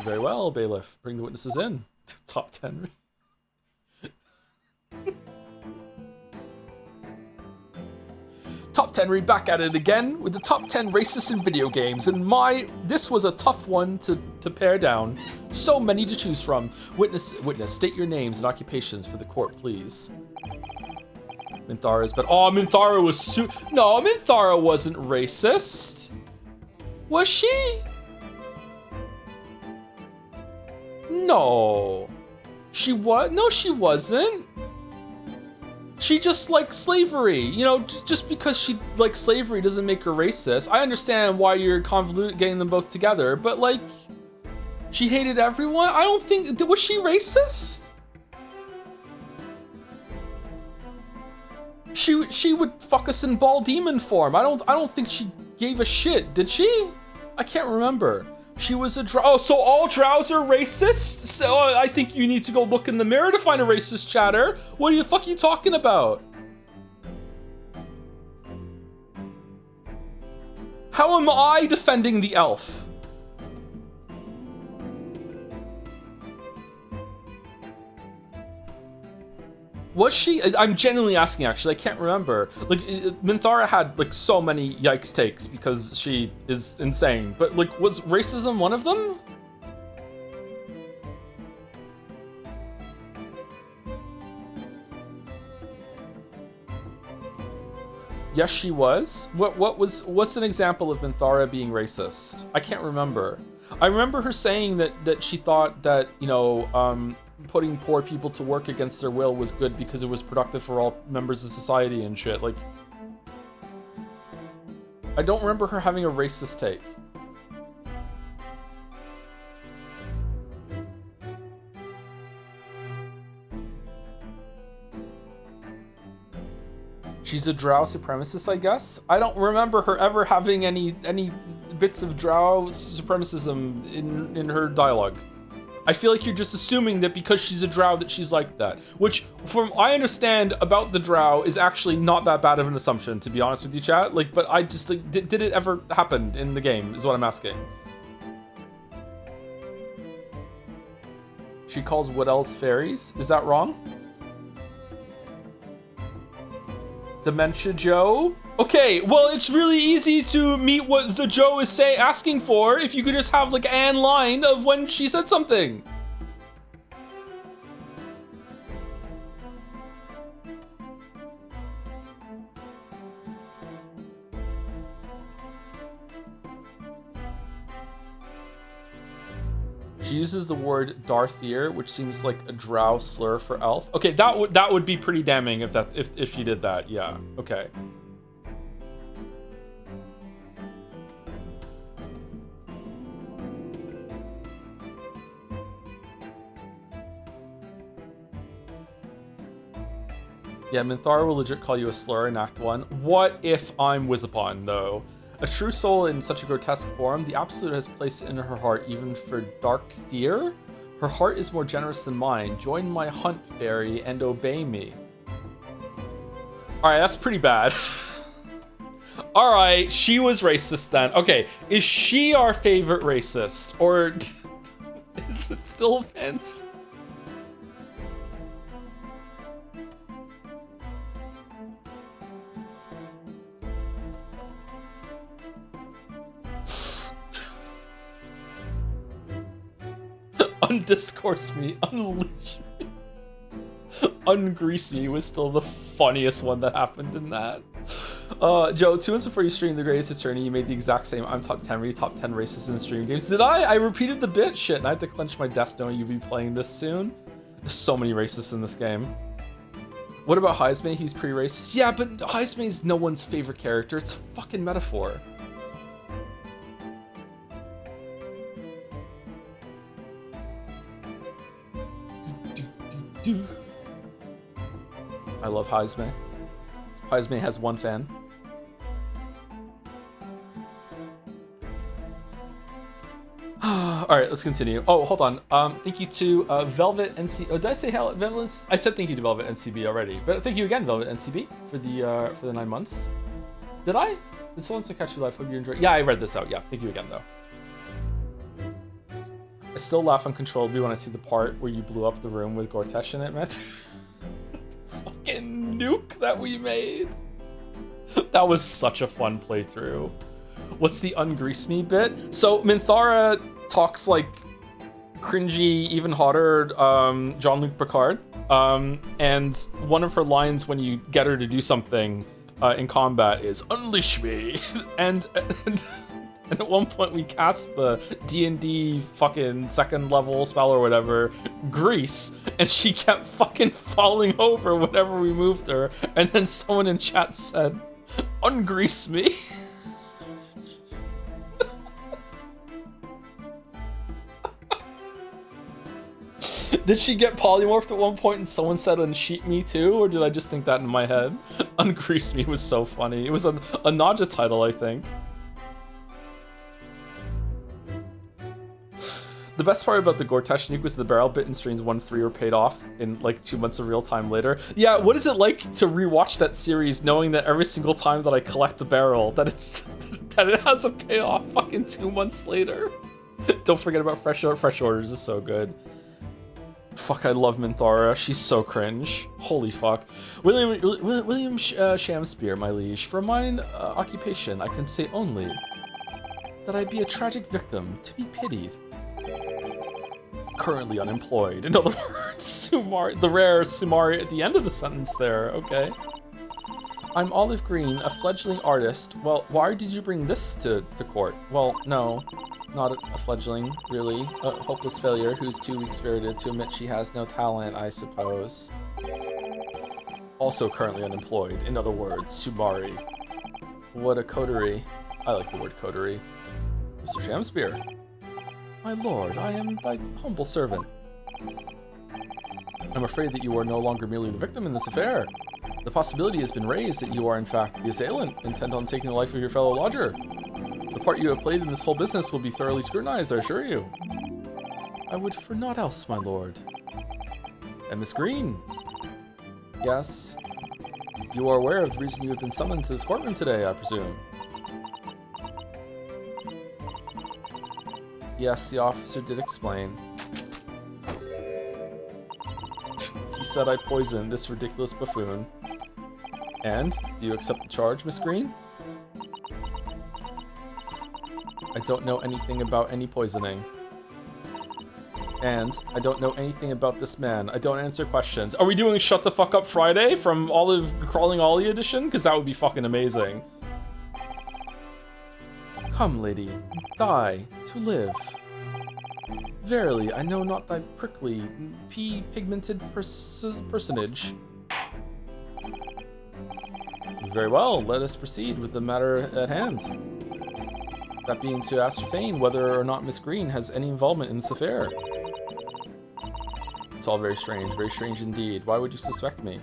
Very well, bailiff. Bring the witnesses in. Top 10. Top 10 read back at it again with the top 10 racists in video games, and this was a tough one to pare down. So many to choose from. Witness, state your names and occupations for the court, please. Minthara's, but oh, Minthara was no, Minthara wasn't racist. Was she? No. She was? No, she wasn't. She just liked slavery. You know, just because she likes slavery doesn't make her racist. I understand why you're getting them both together, but like, she hated everyone? I don't think, was she racist? She would fuck us in ball demon form. I don't think she gave a shit, did she? I can't remember. She was a drow. Oh, so all drows are racist? So I think you need to go look in the mirror to find a racist, chatter. What the fuck are you talking about? How am I defending the elf? Was she? I'm genuinely asking, actually. I can't remember. Like, Minthara had, like, so many yikes takes because she is insane. But, like, was racism one of them? Yes, she was. What's an example of Minthara being racist? I can't remember. I remember her saying that she thought that, you know, putting poor people to work against their will was good because it was productive for all members of society and shit. Like, I don't remember her having a racist take. She's a drow supremacist, I guess. I don't remember her ever having any bits of drow supremacism in her dialogue. I feel like you're just assuming that because she's a drow that she's like that, which from I understand about the drow is actually not that bad of an assumption, to be honest with you, chat. Like, but I just like, did it ever happen in the game is what I'm asking. She calls what else fairies? Is that wrong? Dementia Joe? Okay, well, it's really easy to meet what the Joe is asking for if you could just have like an line of when she said something. She uses the word Darthier, which seems like a drow slur for elf. Okay, that would be pretty damning if she did that. Yeah. Okay. Yeah, Minthara will legit call you a slur in Act 1. What if I'm Wizapon, though? A true soul in such a grotesque form, the Absolute has placed it in her heart even for Dark Thier? Her heart is more generous than mine. Join my hunt, fairy, and obey me. Alright, that's pretty bad. Alright, she was racist then. Okay, is she our favorite racist? Or is it still offense? Undiscourse me, unleash me, ungrease me was still the funniest one that happened in that. Joe, 2 months before you streamed The Greatest Attorney, you made the exact same I'm top 10 top 10 racists in stream games. Did I? I repeated the bit? Shit, and I had to clench my desk knowing you'd be playing this soon. There's so many racists in this game. What about Heismay? He's pretty racist. Yeah, but Heismay's no one's favorite character. It's a fucking metaphor. I love Heismay. Heismay has one fan. All right, let's continue. Oh, hold on. Thank you to Velvet NC. Oh, did I say hell? Velvet? I said thank you to Velvet NCB already, but thank you again, Velvet NCB, for the 9 months. Did I? Did someone say catch you live? Hope you enjoy. Yeah, I read this out. Yeah, thank you again though. I still laugh uncontrollably when I see the part where you blew up the room with Gortesh in it, Matt. fucking nuke that we made. That was such a fun playthrough. What's the ungrease me bit? So Minthara talks like cringy, even hotter Jean-Luc Picard. And one of her lines when you get her to do something in combat is "Unleash me," and at one point we cast the D&D fucking second level spell or whatever, Grease, and she kept fucking falling over whenever we moved her, and then someone in chat said, "Ungrease me." Did she get polymorphed at one point and someone said "unsheet me" too, or did I just think that in my head? Ungrease me was so funny. It was a Naja title, I think. The best part about the Gortash nuke was the barrel bit in streams 1-3 were paid off in like 2 months of real time later. Yeah, what is it like to rewatch that series knowing that every single time that I collect the barrel that it has a payoff fucking 2 months later? Don't forget about Fresh Orders is so good. Fuck, I love Minthara. She's so cringe. Holy fuck. William Shamspeare, my liege. For mine occupation, I can say only that I be a tragic victim to be pitied. Currently unemployed. In other words, Sumari, the rare Sumari at the end of the sentence there. Okay. I'm Olive Green, a fledgling artist. Well, why did you bring this to court? Well, no. Not a fledgling, really. A hopeless failure who's too weak-spirited to admit she has no talent, I suppose. Also currently unemployed. In other words, Sumari. What a coterie. I like the word coterie. Mr. Shamspeare. My lord, I am thy humble servant. I'm afraid that you are no longer merely the victim in this affair. The possibility has been raised that you are in fact the assailant, intent on taking the life of your fellow lodger. The part you have played in this whole business will be thoroughly scrutinized, I assure you. I would for naught else, my lord. And Miss Green. Yes. You are aware of the reason you have been summoned to this courtroom today, I presume. Yes, the officer did explain. He said I poisoned this ridiculous buffoon. And, do you accept the charge, Miss Green? I don't know anything about any poisoning. And I don't know anything about this man. I don't answer questions. Are we doing Shut the Fuck Up Friday from Olive Crawling Ollie edition? Because that would be fucking amazing. Come, lady, die to live. Verily, I know not thy prickly, pea-pigmented personage. Very well, let us proceed with the matter at hand. That being to ascertain whether or not Miss Green has any involvement in this affair. It's all very strange indeed. Why would you suspect me?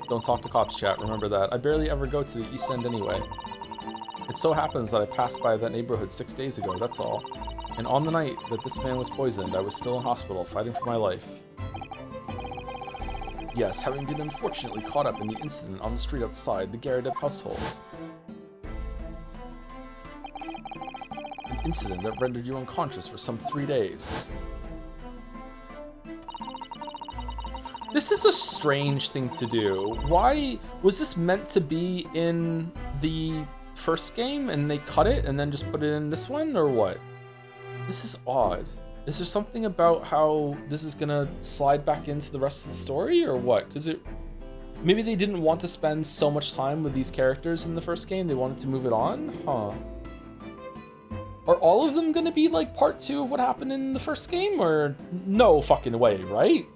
Don't talk to cops, chat, remember that. I barely ever go to the East End anyway. It so happens that I passed by that neighborhood 6 days ago, that's all. And on the night that this man was poisoned, I was still in hospital, fighting for my life. Yes, having been unfortunately caught up in the incident on the street outside the Garrideb household. An incident that rendered you unconscious for some 3 days. This is a strange thing to do. Why was this meant to be in the first game and they cut it and then just put it in this one, or what? This is odd. Is there something about how this is gonna slide back into the rest of the story, or what? Because maybe they didn't want to spend so much time with these characters in the first game, they wanted to move it on? Huh. Are all of them gonna be like part 2 of what happened in the first game, or no fucking way, right?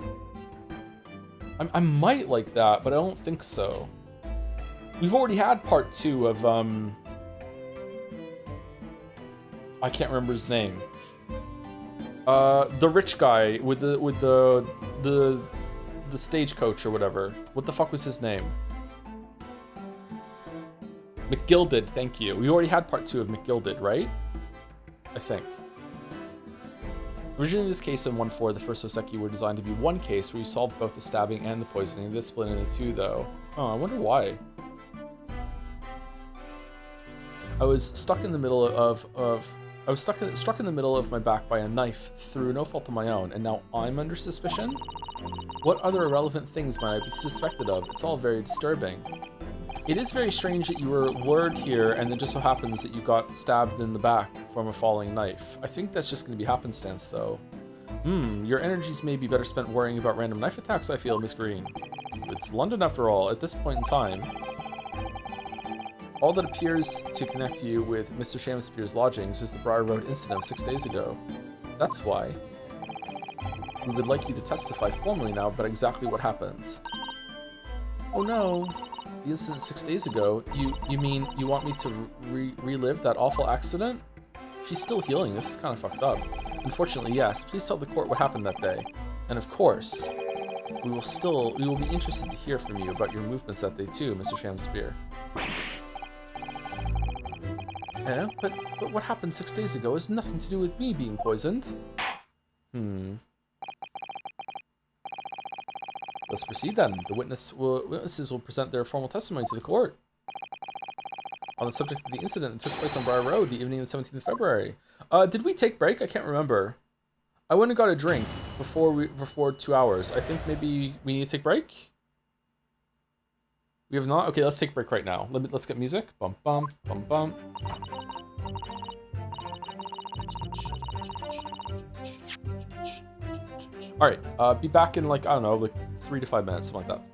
I might like that, but I don't think so. We've already had part 2 of, I can't remember his name. The rich guy with the stagecoach or whatever. What the fuck was his name? McGilded, thank you. We already had part 2 of McGilded, right? I think. Originally, this case in 1-4, the first Oseki were designed to be one case where you solved both the stabbing and the poisoning. This split into 2, though. Oh, I wonder why. I was stuck in the middle I was struck in the middle of my back by a knife through no fault of my own, and now I'm under suspicion? What other irrelevant things might I be suspected of? It's all very disturbing. It is very strange that you were lured here and then just so happens that you got stabbed in the back from a falling knife. I think that's just going to be happenstance, though. Your energies may be better spent worrying about random knife attacks, I feel, Miss Green. It's London, after all. At this point in time, all that appears to connect you with Mr. Shamspeare's lodgings is the Briar Road incident of 6 days ago. That's why. We would like you to testify formally now about exactly what happened. Oh no. The incident 6 days ago? You mean you want me to relive that awful accident? She's still healing. This is kind of fucked up. Unfortunately, yes. Please tell the court what happened that day. And of course, we will be interested to hear from you about your movements that day too, Mr. Shamspeare. But what happened 6 days ago has nothing to do with me being poisoned. Let's proceed then. The witnesses will present their formal testimony to the court on the subject of the incident that took place on Briar Road the evening of the 17th of February. Did we take break? I can't remember. I went and got a drink before 2 hours. I think maybe we need to take break. We have not. Okay, let's take break right now. Let's get music. Bum bum bum bum. All right. Be back in like I don't know, like 3 to 5 minutes, something like that.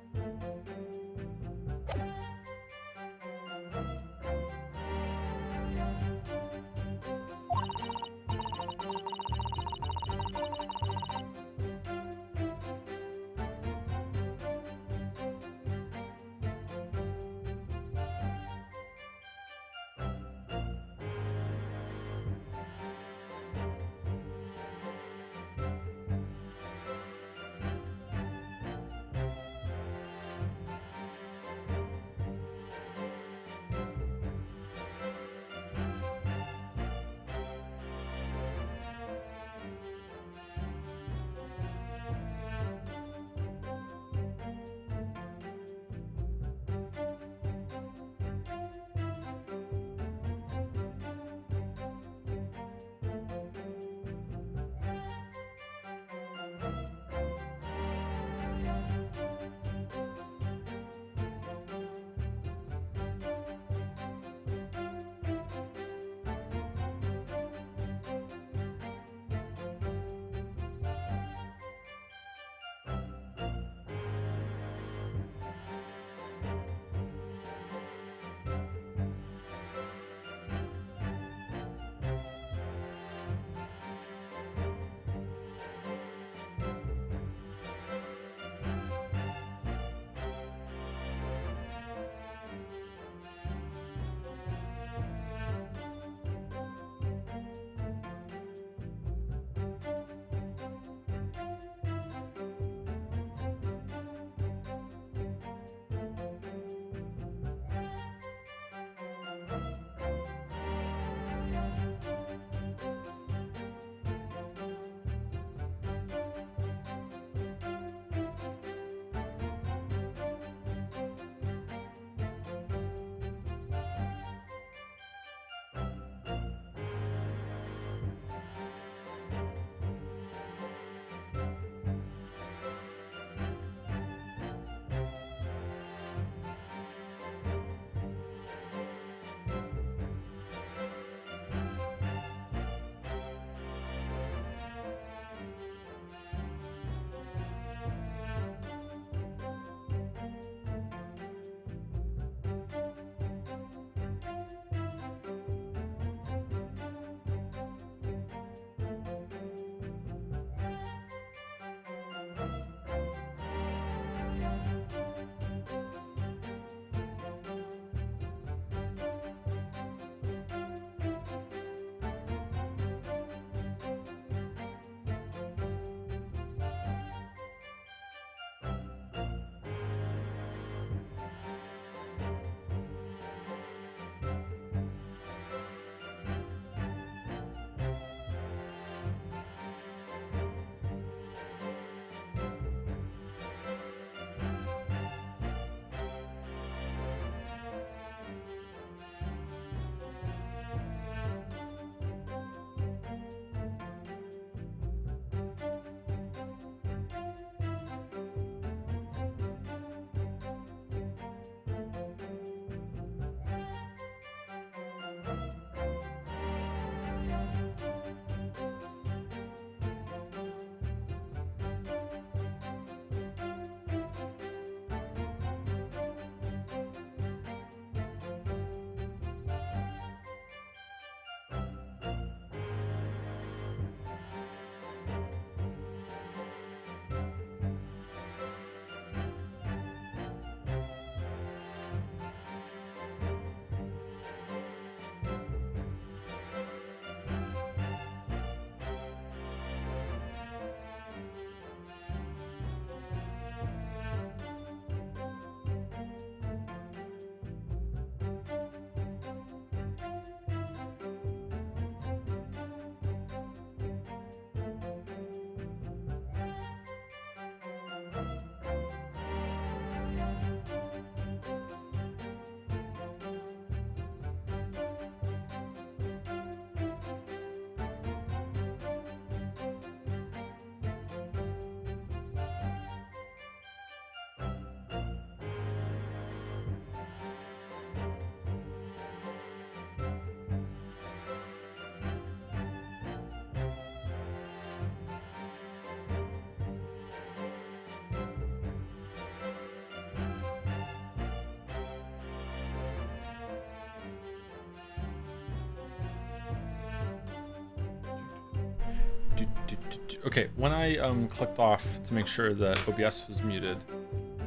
Okay, when I clicked off to make sure that OBS was muted,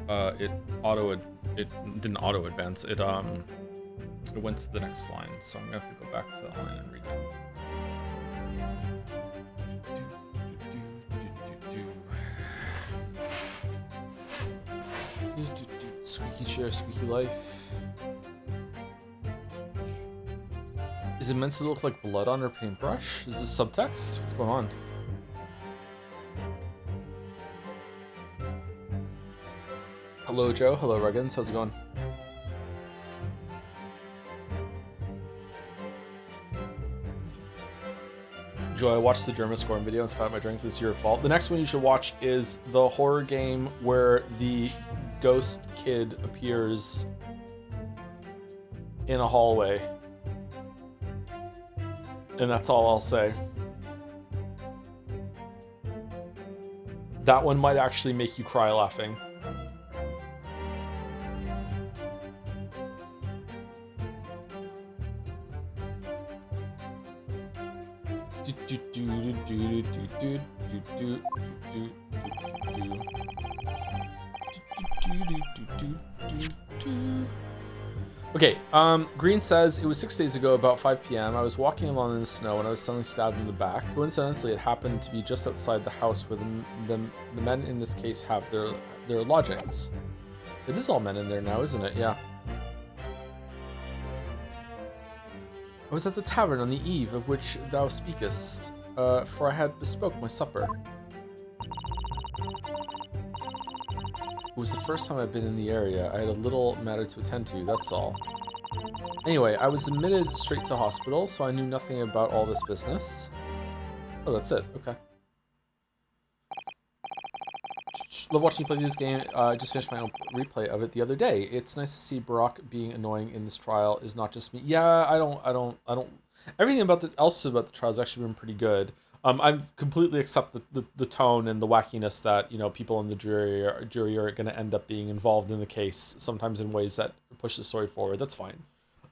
it didn't auto advance. It went to the next line, so I'm gonna have to go back to that line and read it. Squeaky chair, squeaky life. Is it meant to look like blood on her paintbrush? Is this subtext? What's going on? Hello, Joe. Hello, Ruggins. How's it going? Joe, I watched the German scoring video and spat my drink. This is your fault. The next one you should watch is the horror game where the ghost kid appears in a hallway. And that's all I'll say. That one might actually make you cry laughing. Okay, Green says, it was 6 days ago, about 5 p.m. I was walking along in the snow and I was suddenly stabbed in the back. Coincidentally, it happened to be just outside the house where the men in this case have their lodgings. It is all men in there now, isn't it? Yeah. I was at the tavern on the eve of which thou speakest, for I had bespoke my supper. It was the first time I'd been in the area. I had a little matter to attend to, that's all. Anyway, I was admitted straight to hospital, so I knew nothing about all this business. Oh, that's it. Okay. Love watching you play this game. I just finished my own replay of it the other day. It's nice to see Brock being annoying in this trial is not just me. Yeah, I don't. Everything else about the trial has actually been pretty good. I completely accept the tone and the wackiness that, you know, people in the jury are going to end up being involved in the case, sometimes in ways that push the story forward. That's fine.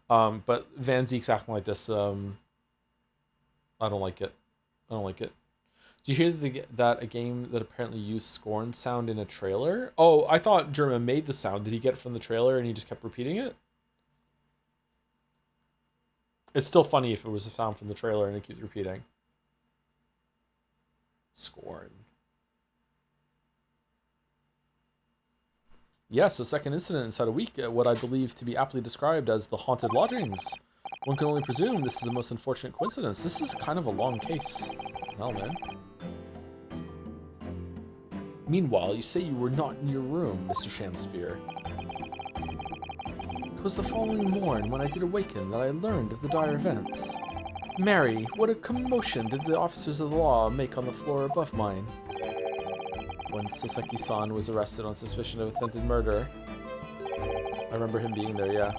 But Van Zeek's acting like this, I don't like it. I don't like it. Do you hear that a game that apparently used Scorn sound in a trailer? Oh, I thought German made the sound. Did he get it from the trailer and he just kept repeating it? It's still funny if it was a sound from the trailer and it keeps repeating. Scorn. Yes, a second incident inside a week, what I believe to be aptly described as the haunted lodgings. One can only presume this is a most unfortunate coincidence. This is kind of a long case. Well, man. Meanwhile, you say you were not in your room, Mr. Shamspeare. It was the following morn when I did awaken that I learned of the dire events. Mary, what a commotion did the officers of the law make on the floor above mine. When Soseki-san was arrested on suspicion of attempted murder. I remember him being there, yeah.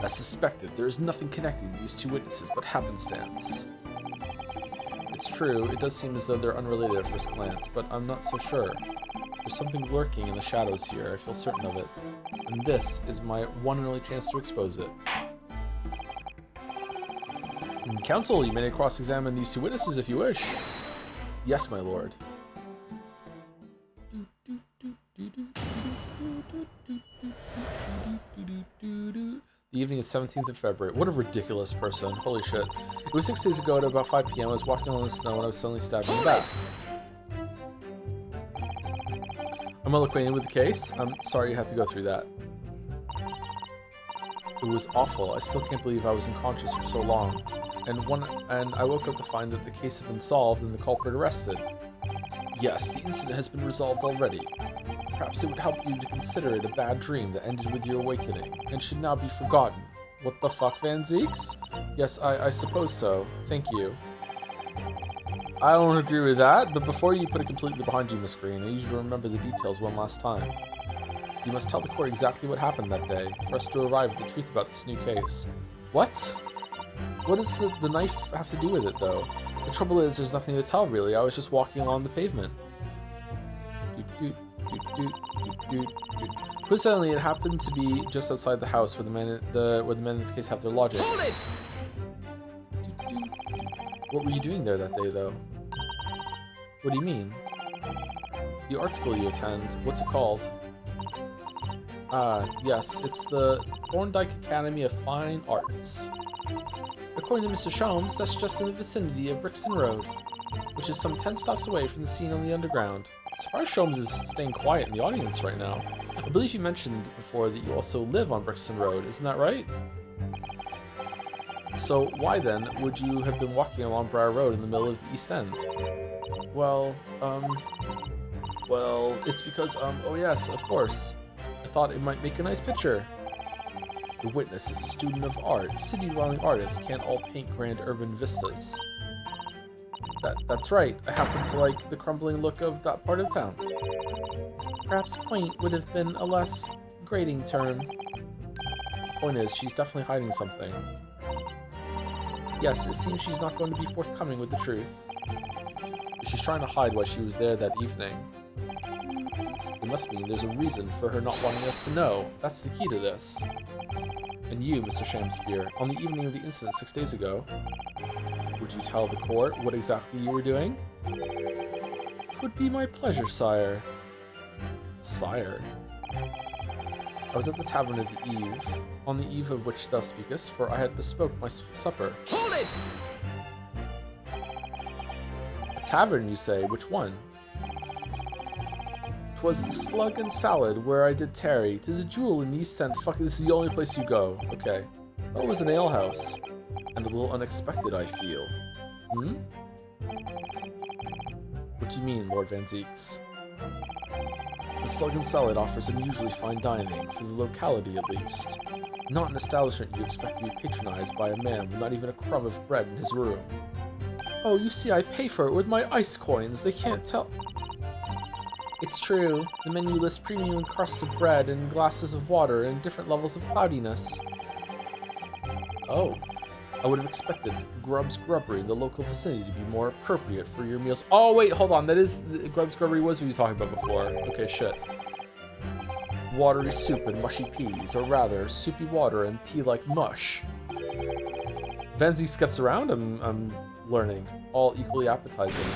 As suspected, there is nothing connecting these two witnesses but happenstance. It's true, it does seem as though they're unrelated at first glance, but I'm not so sure. There's something lurking in the shadows here, I feel certain of it. And this is my one and only chance to expose it. Counsel, you may cross-examine these two witnesses if you wish. Yes, my lord. The evening is 17th of February. What a ridiculous person. Holy shit. It was 6 days ago at about 5 p.m. I was walking on the snow and I was suddenly stabbed in the back. I'm well acquainted with the case. I'm sorry you had to go through that. It was awful. I still can't believe I was unconscious for so long. And I woke up to find that the case had been solved and the culprit arrested. Yes, the incident has been resolved already. Perhaps it would help you to consider it a bad dream that ended with your awakening, and should now be forgotten. What the fuck, Van Zeeks? Yes, I suppose so. Thank you. I don't agree with that, but before you put it completely behind you, Miss Green, I need you to remember the details one last time. You must tell the court exactly what happened that day, for us to arrive at the truth about this new case. What? What does the knife have to do with it, though? The trouble is, there's nothing to tell, really. I was just walking along the pavement. Coincidentally, it happened to be just outside the house where the men in this case have their lodgings. What were you doing there that day, though? What do you mean? The art school you attend, what's it called? Yes, it's the Thorndike Academy of Fine Arts. According to Mr. Joms, that's just in the vicinity of Brixton Road, which is some 10 stops away from the scene on the underground. Surprised Joms is staying quiet in the audience right now. I believe you mentioned before that you also live on Brixton Road, isn't that right? So why then would you have been walking along Briar Road in the middle of the East End? Well, it's because, oh yes, of course. I thought it might make a nice picture. The witness is a student of art. City-dwelling artists can't all paint grand urban vistas. That's right. I happen to like the crumbling look of that part of town. Perhaps quaint would have been a less grating term. Point is, she's definitely hiding something. Yes, it seems she's not going to be forthcoming with the truth. She's trying to hide why she was there that evening. It must mean there's a reason for her not wanting us to know. That's the key to this. And you, Mr. Shamspear, on the evening of the incident 6 days ago, would you tell the court what exactly you were doing? It would be my pleasure, sire. Sire? I was at the tavern of the eve, on the eve of which thou speakest, for I had bespoke my supper. Hold it! A tavern, you say? Which one? 'Twas the Slug and Salad where I did tarry. 'Tis a jewel in the East End. Fuck, this is the only place you go. Okay. Thought it was an alehouse. And a little unexpected, I feel. Hmm? What do you mean, Lord Van Zeeks? The Slug and Salad offers unusually fine dining, for the locality at least. Not an establishment you expect to be patronized by a man with not even a crumb of bread in his room. Oh, you see, I pay for it with my ice coins. They can't tell. It's true. The menu lists premium crusts of bread and glasses of water and different levels of cloudiness. Oh. I would have expected Grub's Grubbery in the local vicinity to be more appropriate for your meals. Oh, wait, hold on. That is... Grub's Grubbery was what he was talking about before. Okay, shit. Watery soup and mushy peas, or rather, soupy water and pea-like mush. Van Zeeks gets around, I'm learning. All equally appetizing.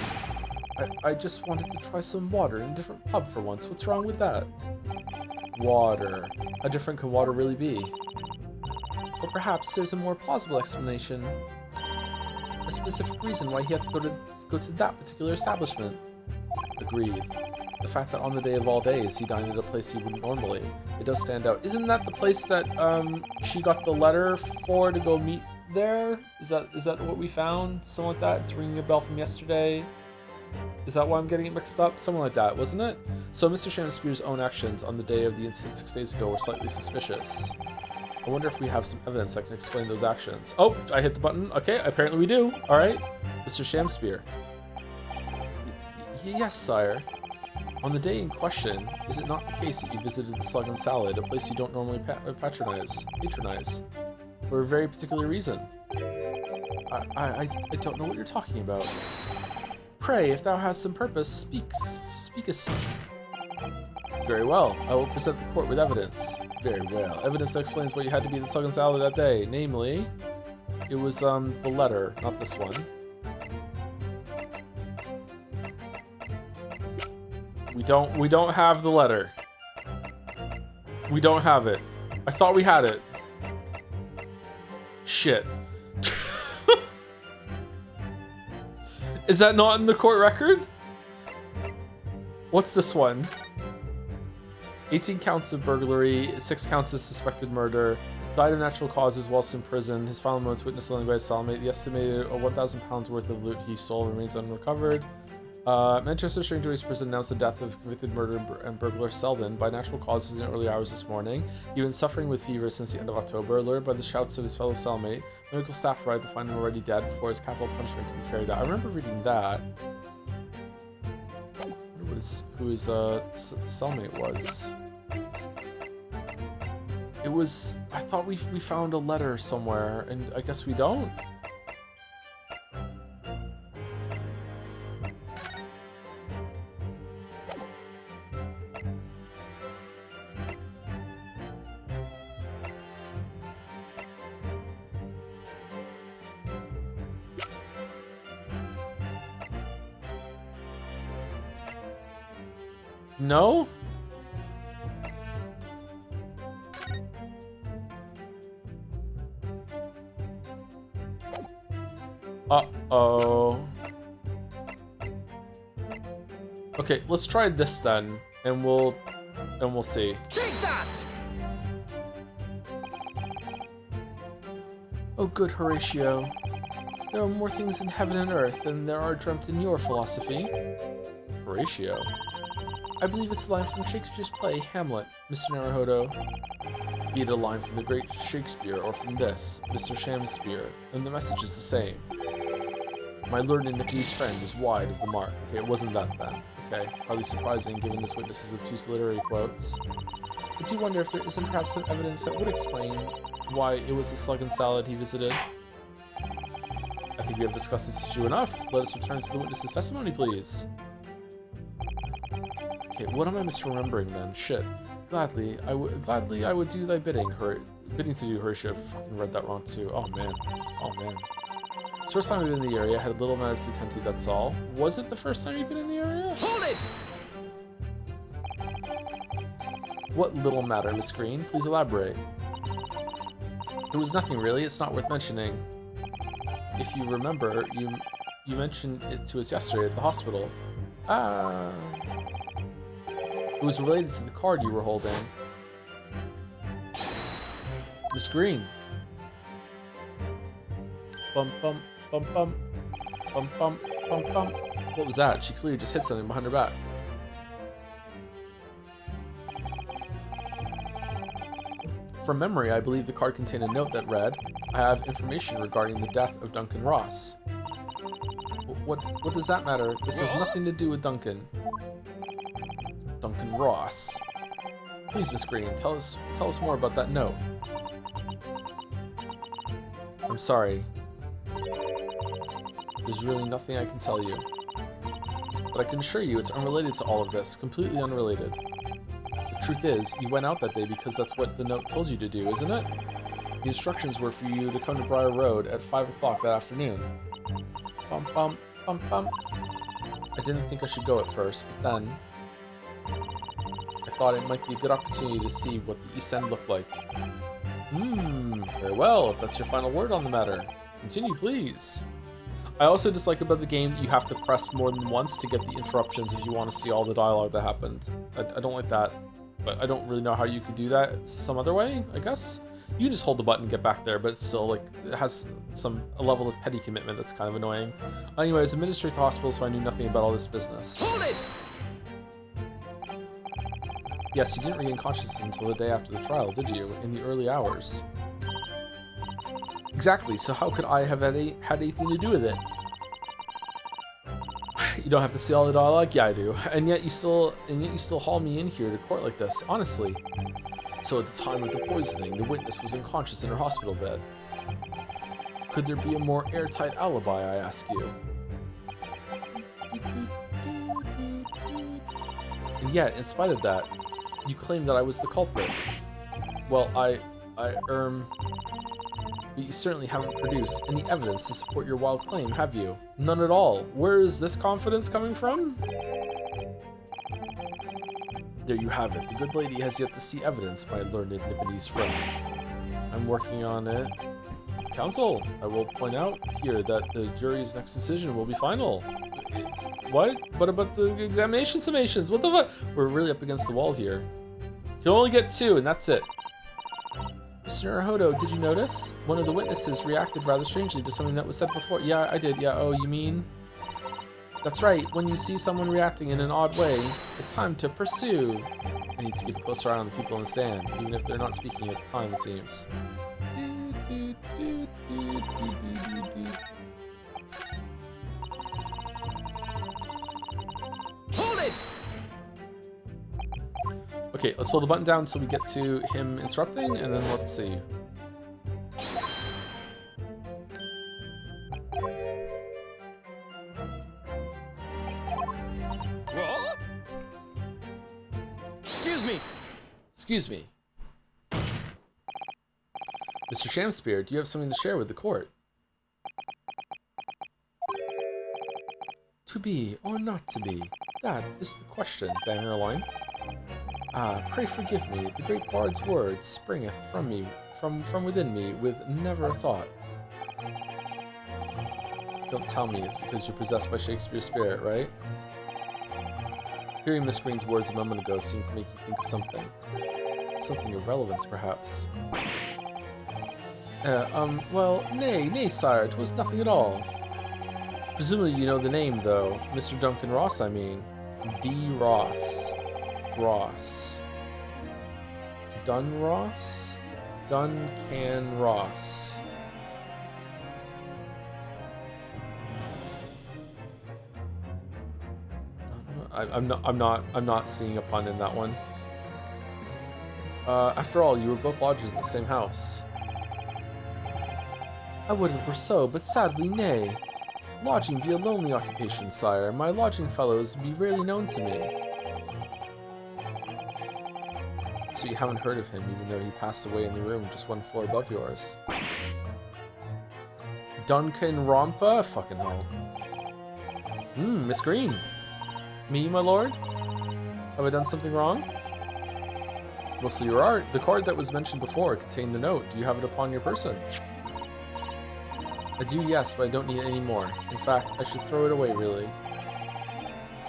I just wanted to try some water in a different pub for once. What's wrong with that? Water. How different can water really be? Or perhaps there's a more plausible explanation. A specific reason why he had to go to that particular establishment. Agreed. The fact that on the day of all days he dined at a place he wouldn't normally. It does stand out. Isn't that the place that she got the letter for to go meet there? Is that what we found? Something like that? It's ringing a bell from yesterday. Is that why I'm getting it mixed up? Something like that, wasn't it? So Mr. Shamspear's own actions on the day of the incident 6 days ago were slightly suspicious. I wonder if we have some evidence that can explain those actions. Oh, I hit the button. Okay, apparently we do. All right. Mr. Shamspear. Yes, sire. On the day in question, is it not the case that you visited the Slug and Salad, a place you don't normally patronize, for a very particular reason? I don't know what you're talking about. Pray, if thou hast some purpose, speakest. Very well. I will present the court with evidence. Very well. Evidence that explains why you had to be the Slug and Salad that day. Namely, it was the letter, not this one. We don't have the letter. We don't have it. I thought we had it. Shit. Is that not in the court record? What's this one? 18 counts of burglary, 6 counts of suspected murder, died of natural causes whilst in prison. His final moments witnessed only by his cellmate. The estimated £1,000 worth of loot he stole remains unrecovered. Manchester Strange Ways Prison announced the death of convicted murderer and burglar Selden by natural causes in the early hours this morning. He'd been suffering with fever since the end of October. Allured by the shouts of his fellow cellmate, medical staff arrived to find him already dead before his capital punishment could be carried out. I remember reading that. I wonder who his cellmate was. It was... I thought we found a letter somewhere, and I guess we don't? No? Uh-oh. Okay, let's try this then, and we'll see. Take that! Oh, good Horatio. There are more things in heaven and earth than there are dreamt in your philosophy. Horatio. I believe it's a line from Shakespeare's play, Hamlet, Mr. Naruhodo. Be it a line from the great Shakespeare or from this, Mr. Shamspeare, and the message is the same. My learned Nippy's friend is wide of the mark. Okay, it wasn't that then. Okay, hardly surprising given this witness's obtuse literary quotes. I do wonder if there isn't perhaps some evidence that would explain why it was the slug and salad he visited. I think we have discussed this issue enough. Let us return to the witness's testimony, please. Okay, what am I misremembering then? Shit. Gladly I would do thy bidding. Bidding to do, Horatio. Fucking read that wrong too. Oh man. Oh man. It's the first time I've been in the area. I had little matters to attend to, that's all. Was it the first time you've been in the area? Hold it! What little matter, Miss Green? Please elaborate. It was nothing really, it's not worth mentioning. If you remember, you mentioned it to us yesterday at the hospital. Ah. It was related to the card you were holding. Miss Green. Bum bum bum bum. Bum bum bum bum. What was that? She clearly just hit something behind her back. From memory, I believe the card contained a note that read, I have information regarding the death of Duncan Ross. What does that matter? This has nothing to do with Duncan. Duncan Ross. Please, Miss Green, tell us more about that note. I'm sorry. There's really nothing I can tell you. But I can assure you it's unrelated to all of this, completely unrelated. The truth is, you went out that day because that's what the note told you to do, isn't it? The instructions were for you to come to Briar Road at 5 o'clock that afternoon. Bum bum bum bum. I didn't think I should go at first, but then I thought it might be a good opportunity to see what the East End looked like. Very well, if that's your final word on the matter. Continue, please. I also dislike about the game you have to press more than once to get the interruptions if you want to see all the dialogue that happened. I don't like that, but I don't really know how you could do that some other way, I guess. You can just hold the button and get back there, but it's still, like, it has a level of petty commitment that's kind of annoying. Anyway, I was administrator at the hospital, so I knew nothing about all this business. Hold it! Yes, you didn't regain consciousness until the day after the trial, did you? In the early hours. Exactly, so how could I have had anything to do with it? You don't have to see all the dialogue? Yeah, I do. And yet you still haul me in here to court like this, honestly. So at the time of the poisoning, the witness was unconscious in her hospital bed. Could there be a more airtight alibi, I ask you? And yet, in spite of that, you claim that I was the culprit. Well, but you certainly haven't produced any evidence to support your wild claim, have you? None at all. Where is this confidence coming from? There you have it. The good lady has yet to see evidence, my learned Nipponese friend. I'm working on it. Counsel, I will point out here that the jury's next decision will be final. What? What about the examination summations? What the fuck? We're really up against the wall here. You can only get 2, and that's it. Mr. Naruhodo, did you notice? One of the witnesses reacted rather strangely to something that was said before. Yeah, I did. Yeah, oh, you mean? That's right. When you see someone reacting in an odd way, it's time to pursue. I need to keep a closer eye on the people in the stand, even if they're not speaking at the time, it seems. Hold it! Okay, let's hold the button down until we get to him interrupting, and then let's see. What? Excuse me. Excuse me. Mr. Shamspeare, do you have something to share with the court? To be or not to be? That is the question, Bannerloin. Ah, pray forgive me. The great bard's word springeth from me, from within me, with never a thought. Don't tell me it's because you're possessed by Shakespeare's spirit, right? Hearing Miss Green's words a moment ago seemed to make you think of something. Something of relevance, perhaps. Well, nay, sire, 'twas nothing at all. Presumably you know the name, though. Mr. Duncan Ross, I mean. D. Ross. Ross. Dunross? Duncan Ross. I'm not seeing a pun in that one. After all, you were both lodgers in the same house. I would it were so, but sadly nay. Lodging be a lonely occupation, sire. My lodging fellows be rarely known to me. So you haven't heard of him, even though he passed away in the room just one floor above yours. Duncan Rompa? Fucking hell. Miss Green. Me, my lord? Have I done something wrong? Mostly your art. The card that was mentioned before contained the note. Do you have it upon your person? I do, yes, but I don't need it anymore. In fact, I should throw it away, really.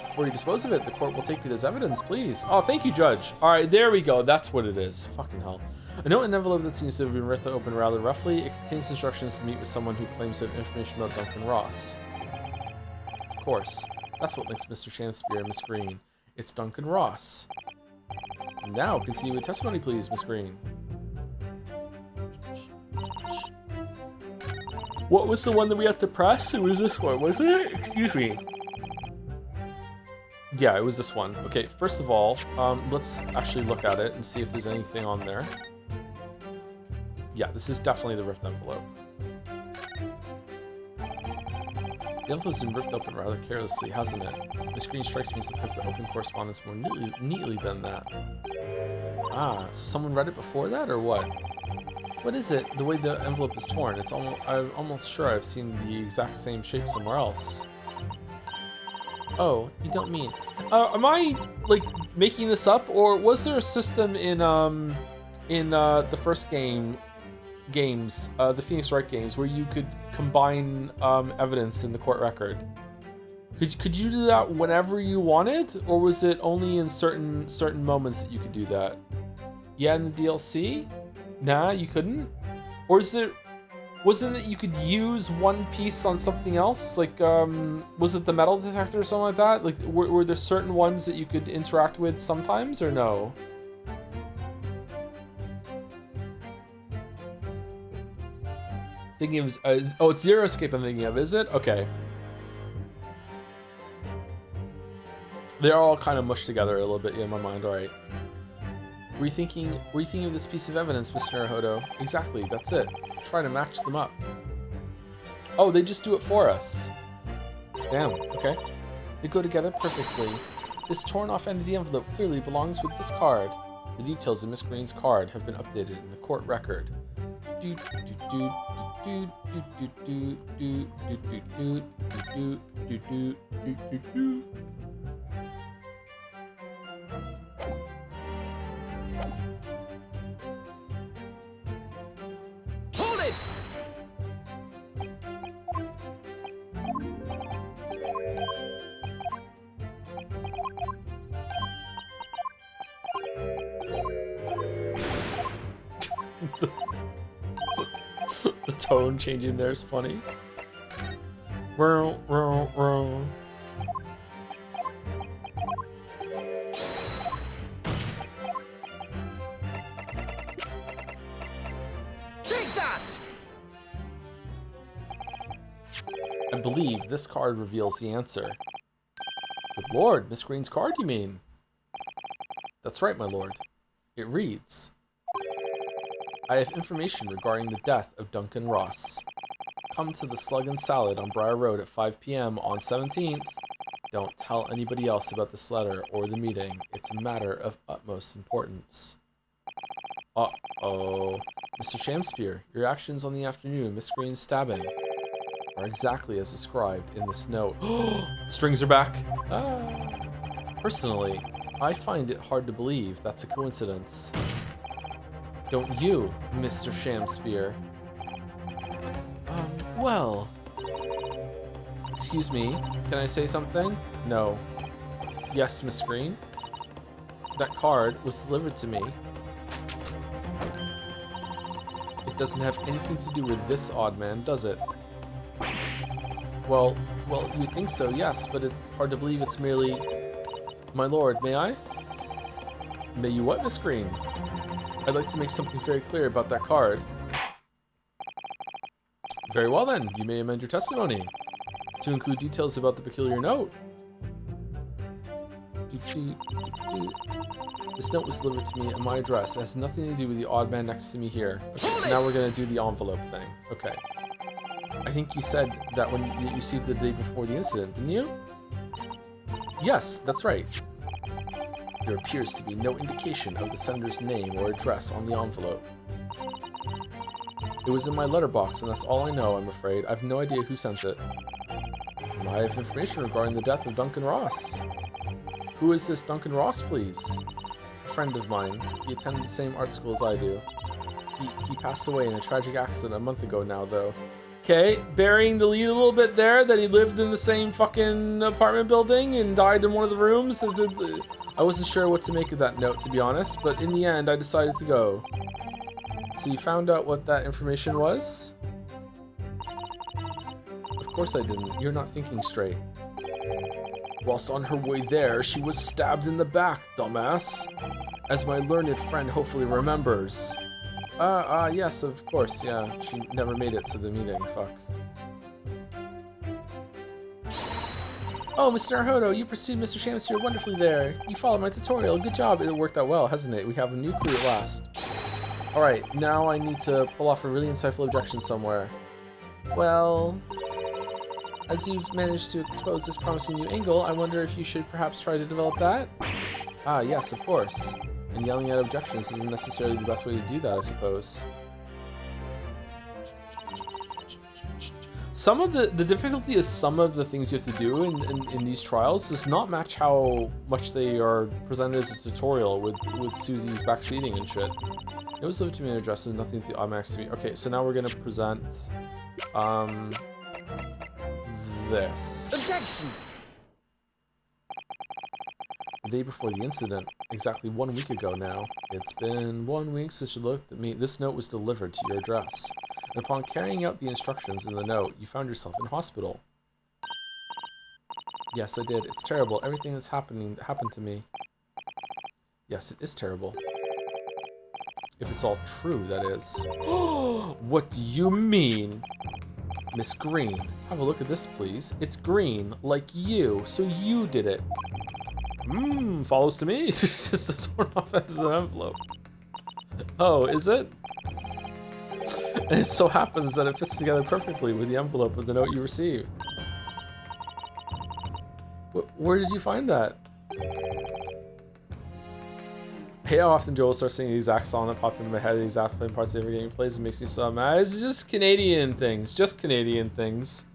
Before you dispose of it, the court will take it as evidence, please. Oh, thank you, Judge. All right, there we go. That's what it is. Fucking hell. A note and envelope that seems to have been ripped open rather roughly. It contains instructions to meet with someone who claims to have information about Duncan Ross. Of course. That's what links Mr. Shakespeare and Miss Green. It's Duncan Ross. Now, continue with testimony, please, Miss Green. What was the one that we had to press? It was this one, wasn't it? Excuse me. Yeah, it was this one. Okay, first of all, let's actually look at it and see if there's anything on there. Yeah, this is definitely the ripped envelope. The envelope's been ripped open rather carelessly, hasn't it? Miss Green strikes me as the type to open correspondence more neatly than that. Ah, so someone read it before that, or what? What is it? The way the envelope is torn. I'm almost sure I've seen the exact same shape somewhere else. Oh, you don't mean... am I, like, making this up? Or was there a system in the first games, the Phoenix Wright games, where you could combine evidence in the court record? Could you do that whenever you wanted? Or was it only in certain moments that you could do that? Yeah, in the DLC? Nah, you couldn't? Or wasn't it you could use one piece on something else? Like, was it the metal detector or something like that? Like, were there certain ones that you could interact with sometimes, or no? Thinking of, oh, it's Zero Escape I'm thinking of, is it? Okay. They're all kind of mushed together a little bit in my mind, all right. Were you thinking of this piece of evidence, Mr. Naruhodo? Exactly, that's it. Try to match them up. Oh, they just do it for us. Damn, okay. They go together perfectly. This torn off end of the envelope clearly belongs with this card. The details of Miss Green's card have been updated in the court record. Hold it! The tone changing there is funny. Row, row, row. Take that! I believe this card reveals the answer. Good lord, Miss Green's card, you mean? That's right, my lord. It reads, I have information regarding the death of Duncan Ross. Come to the Slug and Salad on Briar Road at 5 p.m. on 17th. Don't tell anybody else about this letter or the meeting. It's a matter of utmost importance. Uh-oh. Mr. Shakespeare, your actions on the afternoon of Miss Green's stabbing are exactly as described in this note. Strings are back. Ah. Personally, I find it hard to believe that's a coincidence. Don't you, Mr. Shamspear? Well... Excuse me, can I say something? No. Yes, Miss Green? That card was delivered to me. It doesn't have anything to do with this odd man, does it? Well, you think so, yes, but it's hard to believe it's merely... My lord, may I? May you what, Miss Green? I'd like to make something very clear about that card. Very well then, you may amend your testimony to include details about the peculiar note. This note was delivered to me at my address. It has nothing to do with the odd man next to me here. Okay, so now we're gonna do the envelope thing. Okay. I think you said that when you received it the day before the incident, didn't you? Yes, that's right. There appears to be no indication of the sender's name or address on the envelope. It was in my letterbox, and that's all I know, I'm afraid. I have no idea who sent it. I have information regarding the death of Duncan Ross. Who is this Duncan Ross, please? A friend of mine. He attended the same art school as I do. He passed away in a tragic accident a month ago now, though. Okay, burying the lead a little bit there, that he lived in the same fucking apartment building and died in one of the rooms. I wasn't sure what to make of that note, to be honest, but in the end, I decided to go. So you found out what that information was? Of course I didn't. You're not thinking straight. Whilst on her way there, she was stabbed in the back, dumbass. As my learned friend hopefully remembers. Yes, of course, yeah. She never made it to the meeting, fuck. Oh, Mr. Naruhodo, you pursued Mr. Shamspear wonderfully there. You followed my tutorial. Good job. It worked out well, hasn't it? We have a new clue at last. Alright, now I need to pull off a really insightful objection somewhere. Well, as you've managed to expose this promising new angle, I wonder if you should perhaps try to develop that? Ah, yes, of course. And yelling at objections isn't necessarily the best way to do that, I suppose. Some of the difficulty is some of the things you have to do in these trials does not match how much they are presented as a tutorial with Susie's backseating and shit. It was delivered to me in address and nothing to the automatic to me. Okay, so now we're gonna present this. Objection! The day before the incident, exactly 1 week ago now. It's been 1 week since you looked at me. This note was delivered to your address. And upon carrying out the instructions in the note, you found yourself in hospital. Yes, I did. It's terrible. Everything that's happened to me. Yes, it is terrible. If it's all true, that is. What do you mean? Miss Green, have a look at this, please. It's green, like you, so you did it. Follows to me. It's just torn off into the envelope. Oh, is it? And it so happens that it fits together perfectly with the envelope of the note you received. Where did you find that? Hey, how often Joel starts singing the exact song that popped into my head, the exact playing parts of every game he plays, it makes me so mad. It's just Canadian things. Just Canadian things.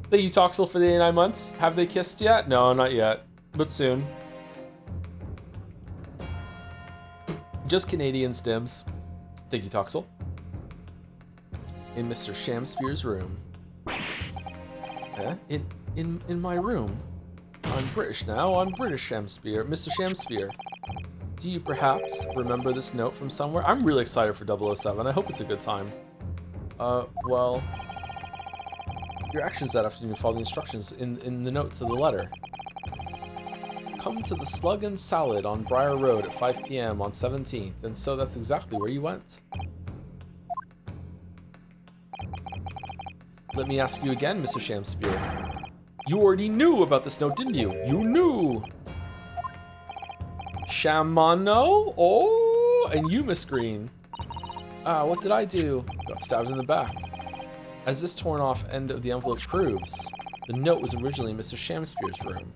Thank you, Toxel, for the 89 months. Have they kissed yet? No, not yet. But soon. Just Canadian stims. Thank you, Toxel. In Mr. Shamspear's room. In my room. I'm British now. I'm British Shamspear. Mr. Shamspear. Do you perhaps remember this note from somewhere? I'm really excited for 007. I hope it's a good time. Well... Your actions that afternoon follow the instructions in the note to the letter. Come to the Slug and Salad on Briar Road at 5 p.m. on 17th, and so that's exactly where you went. Let me ask you again, Mr. Shamspear. You already knew about this note, didn't you? You knew! Shamano? Oh, and you, Miss Green. What did I do? Got stabbed in the back. As this torn off end of the envelope proves, the note was originally in Mr. Shamspear's room.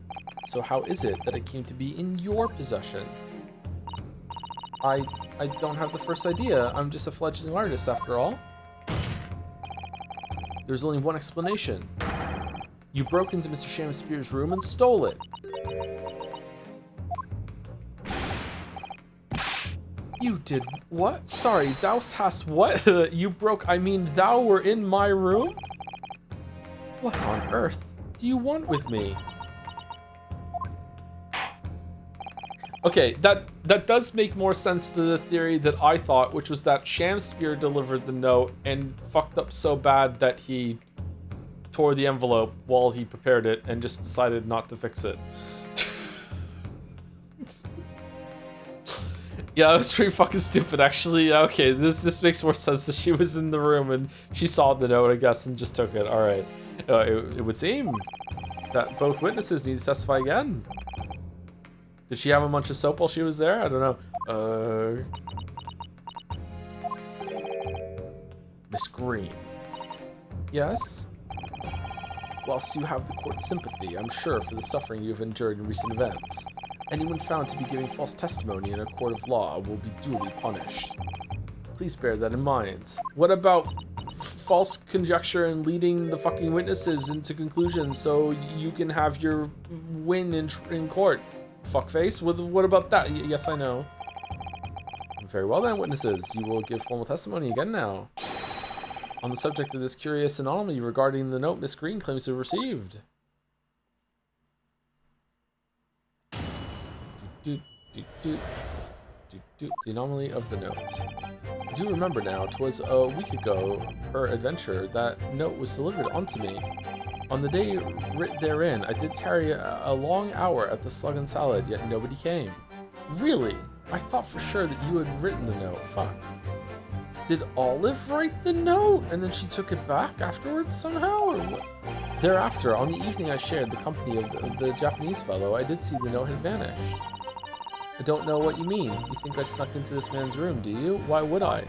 So how is it that it came to be in your possession? I don't have the first idea. I'm just a fledgling artist after all. There's only one explanation. You broke into Mr. Shamspear's room and stole it. You did what? Sorry, thou hast what? You broke, I mean, thou were in my room? What on earth do you want with me? Okay, that does make more sense to the theory that I thought, which was that Shamspear delivered the note and fucked up so bad that he tore the envelope while he prepared it and just decided not to fix it. Yeah, that was pretty fucking stupid, actually. Okay, this makes more sense that she was in the room and she saw the note, I guess, and just took it. All right. It would seem that both witnesses need to testify again. Did she have a bunch of soap while she was there? I don't know. Miss Green. Yes? Whilst you have the court's sympathy, I'm sure, for the suffering you have endured in recent events, anyone found to be giving false testimony in a court of law will be duly punished. Please bear that in mind. What about false conjecture and leading the fucking witnesses into conclusions so you can have your win in court? Fuckface? What about that? Yes, I know. Very well then, witnesses. You will give formal testimony again now. On the subject of this curious anomaly regarding the note Miss Green claims to have received. The anomaly of the note. I do remember now, 'twas a week ago, per adventure, that note was delivered unto me. On the day writ therein, I did tarry a long hour at the Slug and Salad, yet nobody came. Really? I thought for sure that you had written the note. Fuck. Did Olive write the note, and then she took it back afterwards somehow, or what? Thereafter, on the evening I shared the company of the Japanese fellow, I did see the note had vanished. I don't know what you mean. You think I snuck into this man's room, do you? Why would I?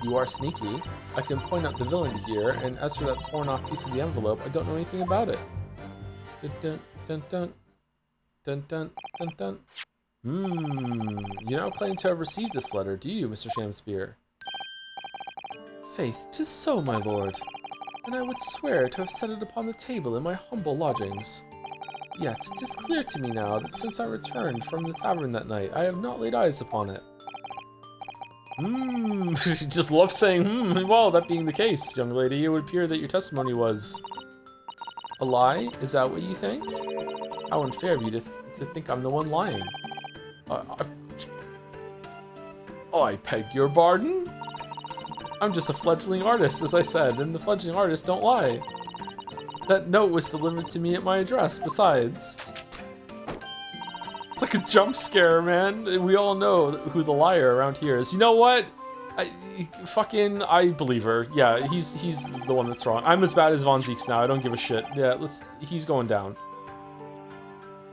You are sneaky. I can point out the villain here, and as for that torn off piece of the envelope, I don't know anything about it. Dun dun dun dun dun dun dun dun. You now claim to have received this letter, do you, Mr. Shamspear? Faith, 'tis so, my lord. And I would swear to have set it upon the table in my humble lodgings. Yet, 'tis clear to me now that since I returned from the tavern that night, I have not laid eyes upon it. She just loves saying, well, that being the case, young lady, it would appear that your testimony was a lie? Is that what you think? How unfair of you to think I'm the one lying. I beg your pardon? I'm just a fledgling artist, as I said, and the fledgling artists don't lie. That note was delivered to me at my address, besides. It's like a jump scare, man. We all know who the liar around here is. You know what? I believe her. Yeah, he's the one that's wrong. I'm as bad as Von Zeke's now. I don't give a shit. Yeah, he's going down.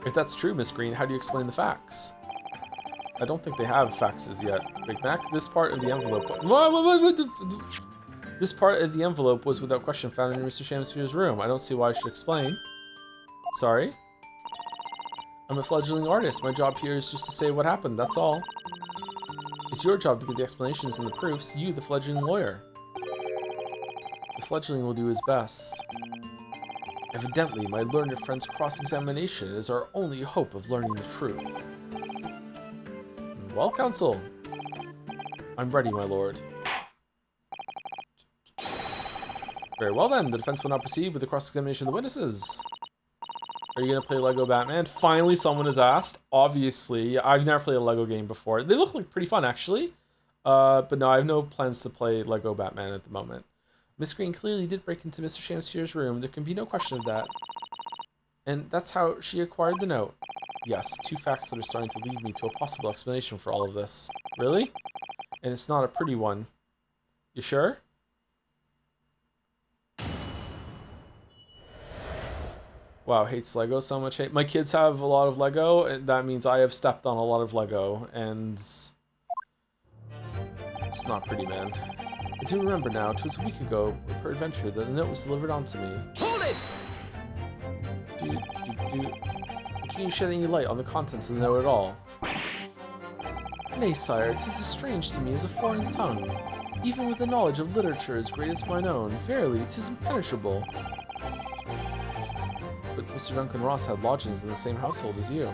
If that's true, Miss Green, how do you explain the facts? I don't think they have faxes yet. Big Mac, this part of the envelope... This part of the envelope was without question found in Mr. Shamspear's room. I don't see why I should explain. Sorry? I'm a fledgling artist. My job here is just to say what happened, that's all. It's your job to get the explanations and the proofs, you, the fledgling lawyer. The fledgling will do his best. Evidently, my learned friend's cross-examination is our only hope of learning the truth. Well, counsel. I'm ready, my lord. Very well then, the defense will now proceed with the cross-examination of the witnesses. Are you gonna play Lego Batman? Finally, someone has asked. Obviously, I've never played a Lego game before. They look like pretty fun, actually. But no, I have no plans to play Lego Batman at the moment. Miss Green clearly did break into Mr. Shamspear's room. There can be no question of that. And that's how she acquired the note. Yes, two facts that are starting to lead me to a possible explanation for all of this. Really? And it's not a pretty one. You sure? Wow, hates Lego so much. My kids have a lot of Lego, and that means I have stepped on a lot of Lego, and it's not pretty, man. I do remember now, 'twas a week ago, per adventure, that the note was delivered on to me. Hold it! Can you shed any light on the contents of the note at all? Nay, sire, 'tis as strange to me as a foreign tongue. Even with a knowledge of literature as great as mine own, verily, 'tis impenetrable. But Mr. Duncan Ross had lodgings in the same household as you.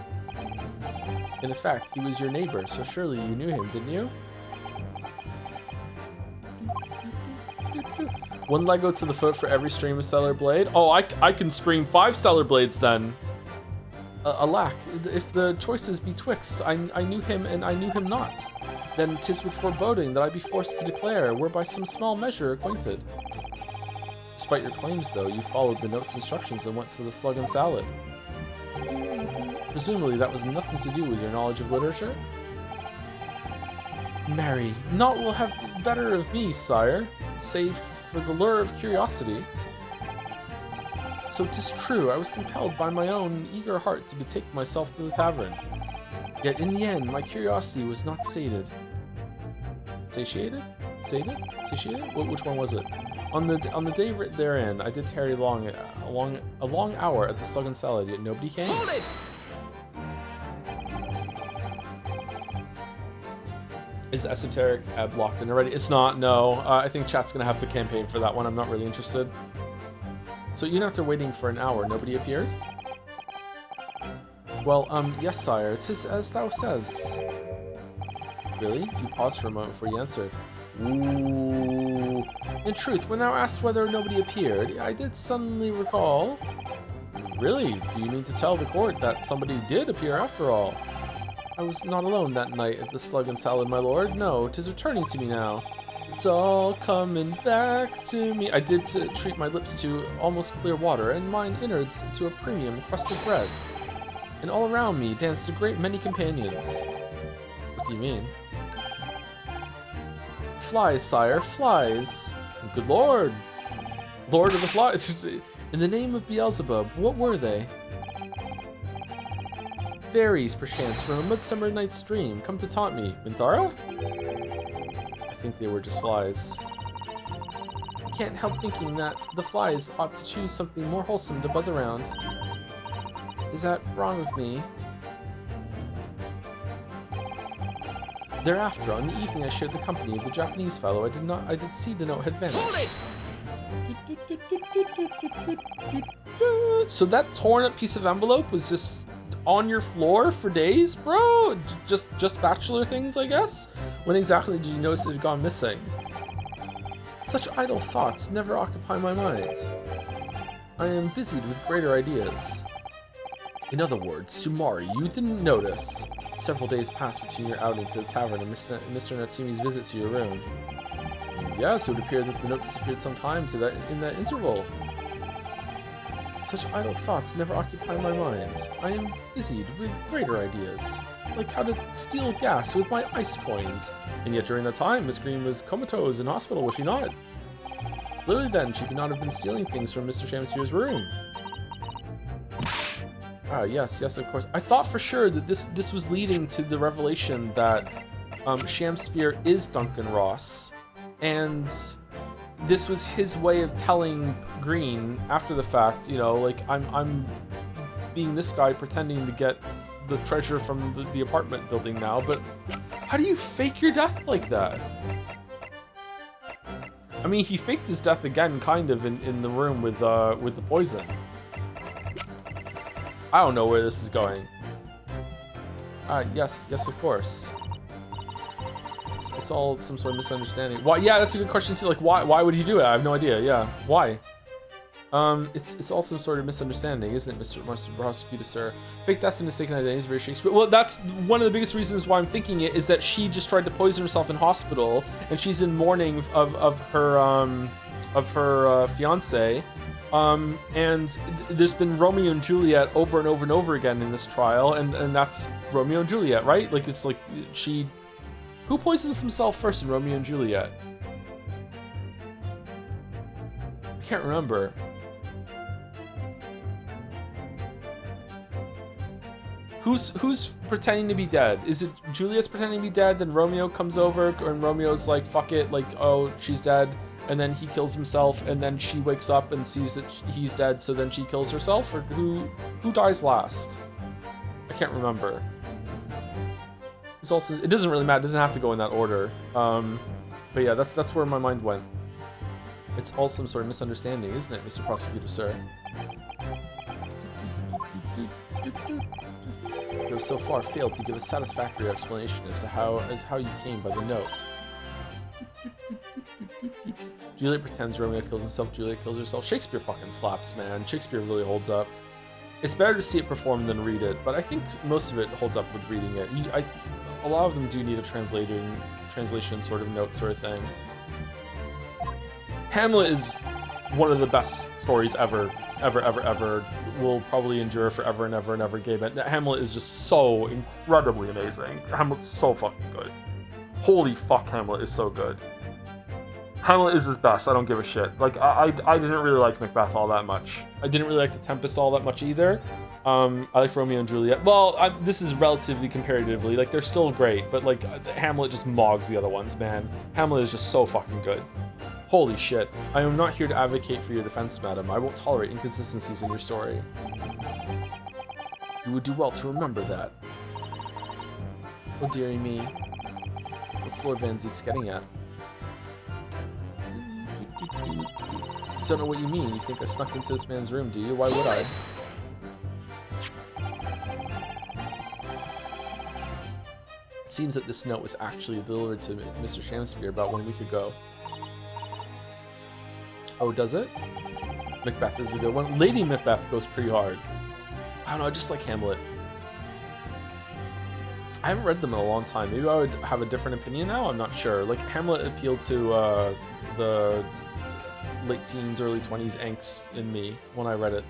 In effect, he was your neighbor, so surely you knew him, didn't you? One Lego to the foot for every stream of stellar blade. Oh, I can stream 5 stellar blades then. Alack, if the choices betwixt, I knew him and I knew him not. Then 'tis with foreboding that I be forced to declare we're by some small measure acquainted. Despite your claims, though, you followed the note's instructions and went to the Slug and Salad. Presumably that was nothing to do with your knowledge of literature? Marry, naught will have better of me, sire, save for the lure of curiosity. So 'tis true, I was compelled by my own eager heart to betake myself to the tavern. Yet in the end, my curiosity was not sated. Satiated? Sated? Satiated? Which one was it? On the day writ therein, I did tarry a long hour at the Slug and Salad, yet nobody came. Hold it! Is esoteric ad locked in already? It's not, no. I think chat's gonna have to campaign for that one. I'm not really interested. So even after waiting for an hour, nobody appeared? Well, yes, sire, 'tis as thou says. Really? You paused for a moment before you answered. Ooh. In truth, when thou asked whether nobody appeared, I did suddenly recall. Really? Do you mean to tell the court that somebody did appear after all? I was not alone that night at the Slug and Salad, my lord. No, 'tis returning to me now. It's all coming back to me. I did treat my lips to almost clear water, and mine innards to a premium crusted bread. And all around me danced a great many companions. What do you mean? Flies, sire, flies. Good lord. Lord of the flies. In the name of Beelzebub, what were they? Fairies, perchance, from a midsummer night's dream, come to taunt me. Minthara? I think they were just flies. I can't help thinking that the flies ought to choose something more wholesome to buzz around. Is that wrong with me? Thereafter, on the evening I shared the company of the Japanese fellow, I did see the note had vanished. Hold it! So that torn up piece of envelope was just on your floor for days, bro? Just bachelor things, I guess? When exactly did you notice it had gone missing? Such idle thoughts never occupy my mind. I am busied with greater ideas. In other words, Sumari, you didn't notice. Several days passed between your outing to the tavern and Mr. Natsumi's visit to your room. Yes, it would appear that the note disappeared some time in that interval. Such idle thoughts never occupy my mind. I am busied with greater ideas, like how to steal gas with my ice coins. And yet during that time, Miss Green was comatose in hospital, was she not? Clearly then, she could not have been stealing things from Mr. Shamsphere's room. Ah, yes, of course. I thought for sure that this was leading to the revelation that Shamsphere is Duncan Ross, and this was his way of telling Green after the fact, you know, like, I'm being this guy pretending to get the treasure from the apartment building now, but how do you fake your death like that? I mean, he faked his death again, kind of, in the room with the poison. I don't know where this is going. Yes, of course. It's all some sort of misunderstanding. Why? Yeah, that's a good question too. Like, why would he do it? I have no idea. Yeah, why? It's all some sort of misunderstanding, isn't it, Mr. Prosecutor, sir? Fake deaths and mistaken identities, very Shakespeare. Well, that's one of the biggest reasons why I'm thinking it is that she just tried to poison herself in hospital, and she's in mourning of her fiance. And there's been Romeo and Juliet over and over and over again in this trial, and that's Romeo and Juliet, right? Like, it's like who poisons himself first in Romeo and Juliet? I can't remember. Who's pretending to be dead? Is it Juliet's pretending to be dead, then Romeo comes over, and Romeo's like, fuck it, like, oh, she's dead. And then he kills himself, and then she wakes up and sees that he's dead, so then she kills herself? Or who dies last? I can't remember. It's also, it doesn't really matter, it doesn't have to go in that order. But yeah, that's where my mind went. It's all some sort of misunderstanding, isn't it, Mr. Prosecutor, sir? have so far failed to give a satisfactory explanation as to how you came by the note. Juliet pretends Romeo kills himself, Juliet kills herself. Shakespeare fucking slaps, man. Shakespeare really holds up. It's better to see it performed than read it, but I think most of it holds up with reading it. A lot of them do need a translation sort of note sort of thing. Hamlet is one of the best stories ever. Will probably endure forever and ever and ever. Hamlet is just so incredibly amazing. Hamlet's so fucking good. Holy fuck, Hamlet is so good. Hamlet is his best. I don't give a shit. Like, I didn't really like Macbeth all that much. I didn't really like The Tempest all that much either. I like Romeo and Juliet. Well, this is relatively comparatively. Like, they're still great, but, like, Hamlet just mogs the other ones, man. Hamlet is just so fucking good. Holy shit. I am not here to advocate for your defense, madam. I won't tolerate inconsistencies in your story. You would do well to remember that. Oh, dearie me. What's Lord Van Zeek's getting at? Don't know what you mean. You think I snuck into this man's room, do you? Why would I? It seems that this note was actually delivered to Mr. Shamspeare about 1 week ago. Oh, does it? Macbeth is a good one. Lady Macbeth goes pretty hard. I don't know, I just like Hamlet. I haven't read them in a long time. Maybe I would have a different opinion now? I'm not sure. Like, Hamlet appealed to the late teens, early 20s angst in me when I read it.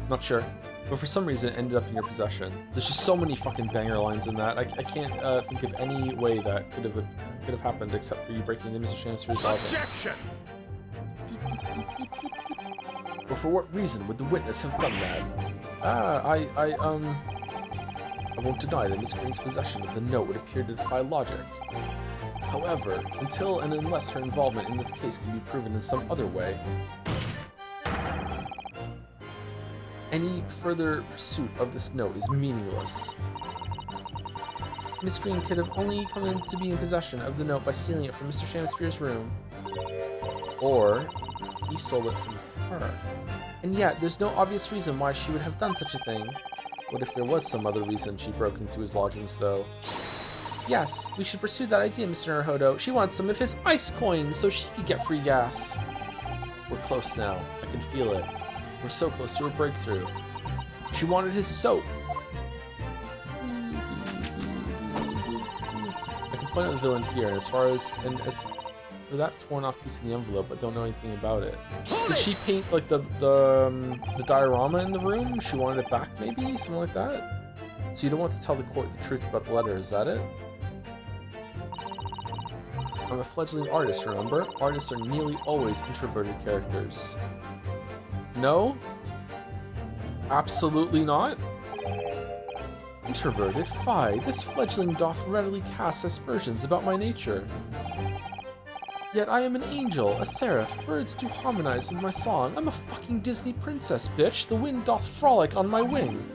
Not sure. But for some reason, it ended up in your possession. There's just so many fucking banger lines in that. I can't think of any way that could have happened except for you breaking the Mr. Shamspeare's audience. Objection! But for what reason would the witness have done that? I won't deny that Miss Green's possession of the note would appear to defy logic. However, until and unless her involvement in this case can be proven in some other way, any further pursuit of this note is meaningless. Miss Green could have only come in to be in possession of the note by stealing it from Mr. Shamspeare's room. Or he stole it from her. And yet, there's no obvious reason why she would have done such a thing. What if there was some other reason she broke into his lodgings, though? Yes, we should pursue that idea, Mr. Naruhodo. She wants some of his ice coins so she could get free gas. We're close now. I can feel it. We're so close to a breakthrough. She wanted his soap. I can point out the villain here, and as for that torn off piece in the envelope, I don't know anything about it. Did she paint like the diorama in the room? She wanted it back, maybe? Something like that? So you don't want to tell the court the truth about the letter, is that it? I'm a fledgling artist, remember? Artists are nearly always introverted characters. No? Absolutely not? Introverted? Fie, this fledgling doth readily cast aspersions about my nature. Yet I am an angel, a seraph. Birds do harmonize with my song. I'm a fucking Disney princess, bitch. The wind doth frolic on my wing.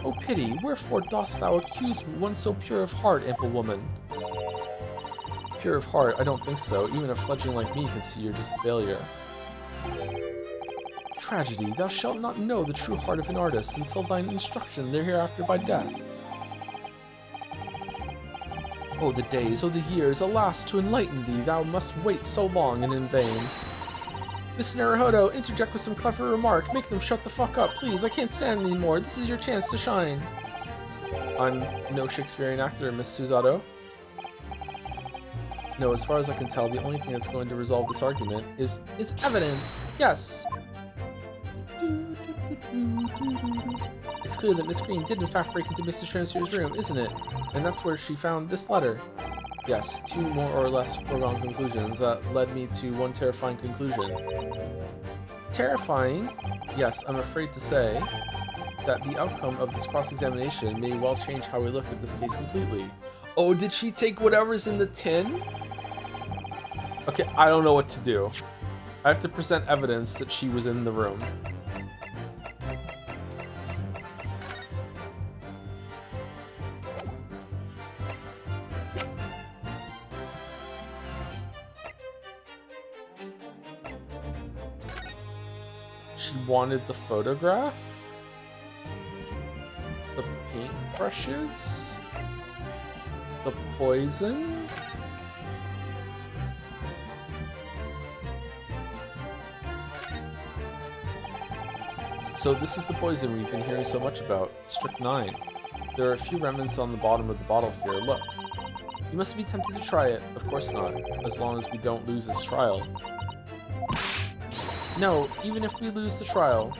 Oh pity, wherefore dost thou accuse me, one so pure of heart, ample woman? Pure of heart? I don't think so. Even a fledgling like me can see you're just a failure. Tragedy, thou shalt not know the true heart of an artist until thine instruction thereafter by death. Oh, the days, oh, the years, alas, to enlighten thee, thou must wait so long and in vain. Mr. Naruhodo, interject with some clever remark. Make them shut the fuck up, please. I can't stand anymore. This is your chance to shine. I'm no Shakespearean actor, Miss Susato. No, as far as I can tell, the only thing that's going to resolve this argument is evidence. Yes. It's clear that Miss Green did in fact break into Mr. Shamspeare's room, isn't it? And that's where she found this letter. Yes, two more or less foregone conclusions that led me to one terrifying conclusion. Terrifying? Yes, I'm afraid to say that the outcome of this cross-examination may well change how we look at this case completely. Oh, did she take whatever's in the tin? Okay, I don't know what to do. I have to present evidence that she was in the room. She wanted the photograph? The paintbrush? refreshes. The poison. So this is the poison we've been hearing so much about. Strychnine. There are a few remnants on the bottom of the bottle here. Look. You must be tempted to try it. Of course not. As long as we don't lose this trial. No, even if we lose the trial.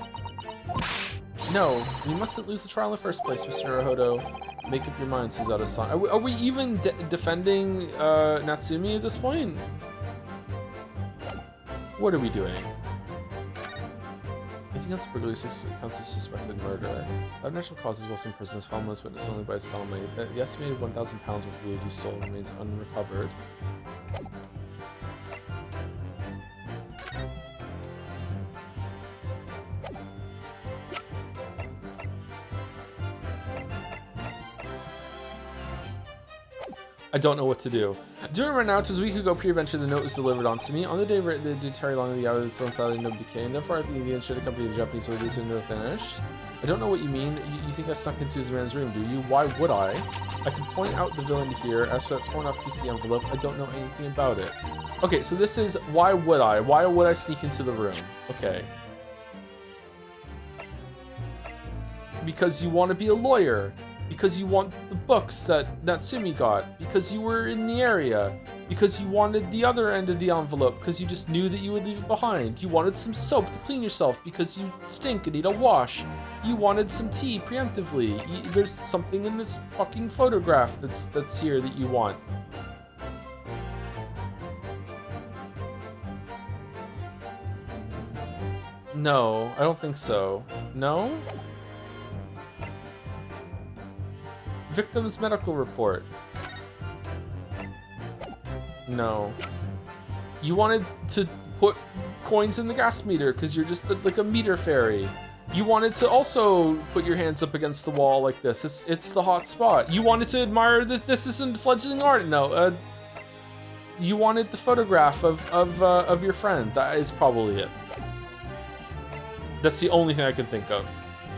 No, we mustn't lose the trial in the first place, Mr. Naruhodo. Make up your mind, Suzato-san. Are we even defending Natsumi at this point? What are we doing? Anything else burglary counts as suspected murder. Of natural causes, Wilson prison is found as witnessed only by his cellmate. The estimated 1,000 pounds worth of loot he stole remains unrecovered. I don't know what to do. During run out, 'twas a week ago pre-adventure, the note was delivered onto me. On the day the did tarry long in the hour that's on Saturday, no decay, and therefore I think the Indians should accompany the Japanese so this into finished. I don't know what you mean. You think I snuck into his man's room, do you? Why would I? I can point out the villain here. As for that torn off piece of the envelope, I don't know anything about it. Okay, so this is why would I? Why would I sneak into the room? Okay. Because you want to be a lawyer. Because you want the books that Natsumi got, because you were in the area, because you wanted the other end of the envelope, because you just knew that you would leave it behind. You wanted some soap to clean yourself because you stink and need a wash. You wanted some tea preemptively. There's something in this fucking photograph that's here that you want. No, I don't think so. No? Victim's medical report. No. You wanted to put coins in the gas meter because you're just like a meter fairy. You wanted to also put your hands up against the wall like this. It's the hot spot. You wanted to admire this. This isn't fledgling art. No. You wanted the photograph of your friend. That is probably it. That's the only thing I can think of.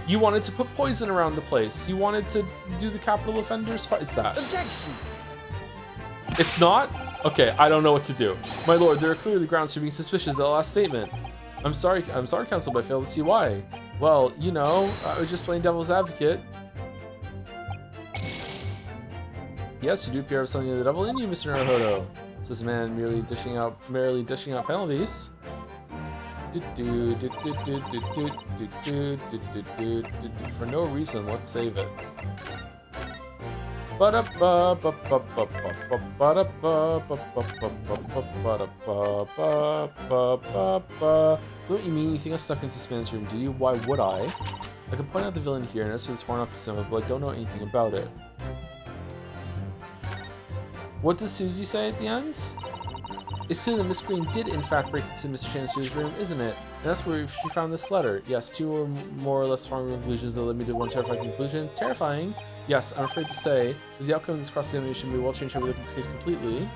You wanted to put poison around the place. You wanted to do the capital offenders fight. It's that. Objection! It's not? Okay, I don't know what to do. My lord, there are clearly grounds for being suspicious of that last statement. I'm sorry, counsel, but I fail to see why. Well, you know, I was just playing devil's advocate. Yes, you do appear to have something of the devil in you, Mr. Naruhodo. Says the man merely dishing out penalties. For no reason, let's save it. You know what you mean? You think I stuck into this man's room, do you? Why would I? I can point out the villain here, and as for the torn up symbol, but I don't know anything about it. What does Susie say at the end? It's clear that Miss Green did in fact break into Mr. Chance's room, isn't it? And that's where she found this letter. Yes, two or more or less strong conclusions that led me to one terrifying conclusion. Terrifying? Yes, I'm afraid to say that the outcome of this cross-examination may well change how we look at this case completely.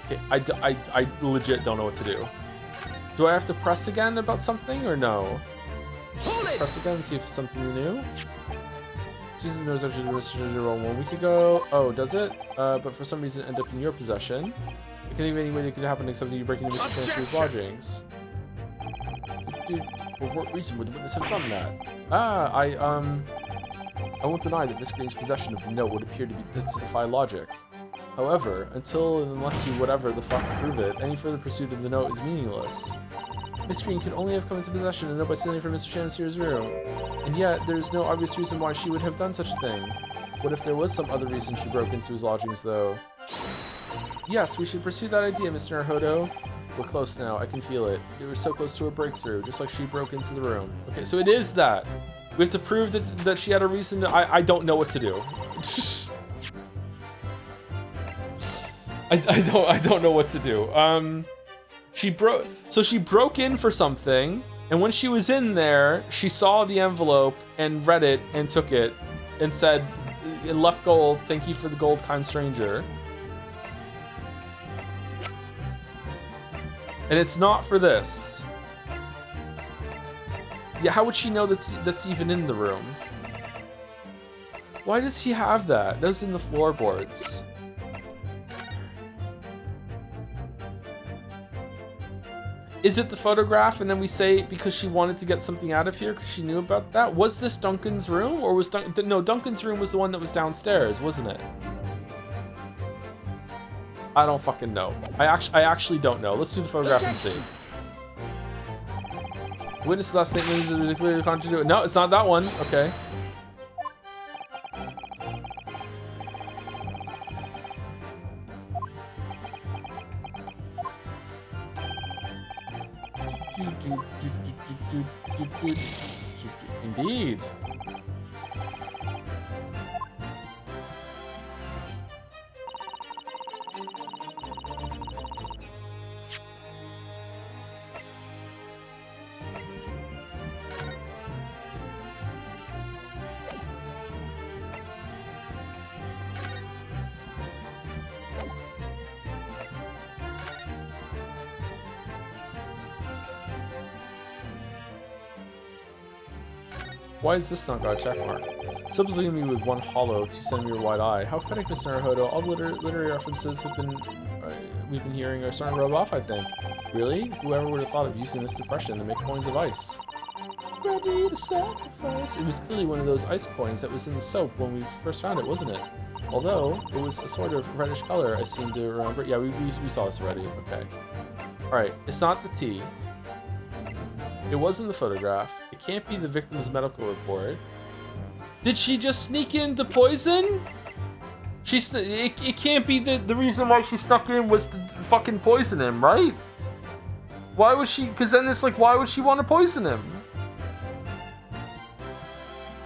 Okay, I legit don't know what to do. Do I have to press again about something or no? Let's press again and see if it's something new. Susan knows after the research roll 1 week ago. Oh, does it? But for some reason it ended up in your possession. I can't think of any way that could happen except that you break into Mr. Chance's lodgings. Dude, for what reason would the witness have done that? I won't deny that Miss Green's possession of the note would appear to defy logic. However, until and unless you whatever the fuck prove it, any further pursuit of the note is meaningless. Miss Green could only have come into possession of the note by stealing from Mr. Chance's room. And yet, there is no obvious reason why she would have done such a thing. What if there was some other reason she broke into his lodgings, though? Yes, we should pursue that idea, Mr. Naruhodo. We're close now. I can feel it. We were so close to a breakthrough, just like she broke into the room. Okay, so it is that. We have to prove that she had a reason to... I don't know what to do. I don't know what to do. She broke in for something, and when she was in there, she saw the envelope and read it and took it and said, left gold, thank you for the gold, kind stranger. And it's not for this. Yeah, how would she know that's even in the room? Why does he have that? Those in the floorboards. Is it the photograph and then we say because she wanted to get something out of here because she knew about that? Was this Duncan's room or was no, Duncan's room was the one that was downstairs, wasn't it? I don't fucking know. I actually don't know. Let's do the photograph and see. Witness's last statement is clearly contradictory. No, it's not that one. Okay. Indeed. Why is this not got a check mark? Someone's looking at me with one hollow, 2 centimeter wide eye. How pathetic, Mr. Naruhodo. All the literary references we've been hearing are starting to rub off, I think. Really? Whoever would have thought of using this depression to make coins of ice? Ready to sacrifice. It was clearly one of those ice coins that was in the soap when we first found it, wasn't it? Although, it was a sort of reddish color, I seem to remember. Yeah, we saw this already. Okay. Alright, it's not the tea. It wasn't the photograph. It can't be the victim's medical report. Did she just sneak in the poison? It can't be the reason why she snuck in was to fucking poison him, right? Why would she? Because then it's like, why would she want to poison him?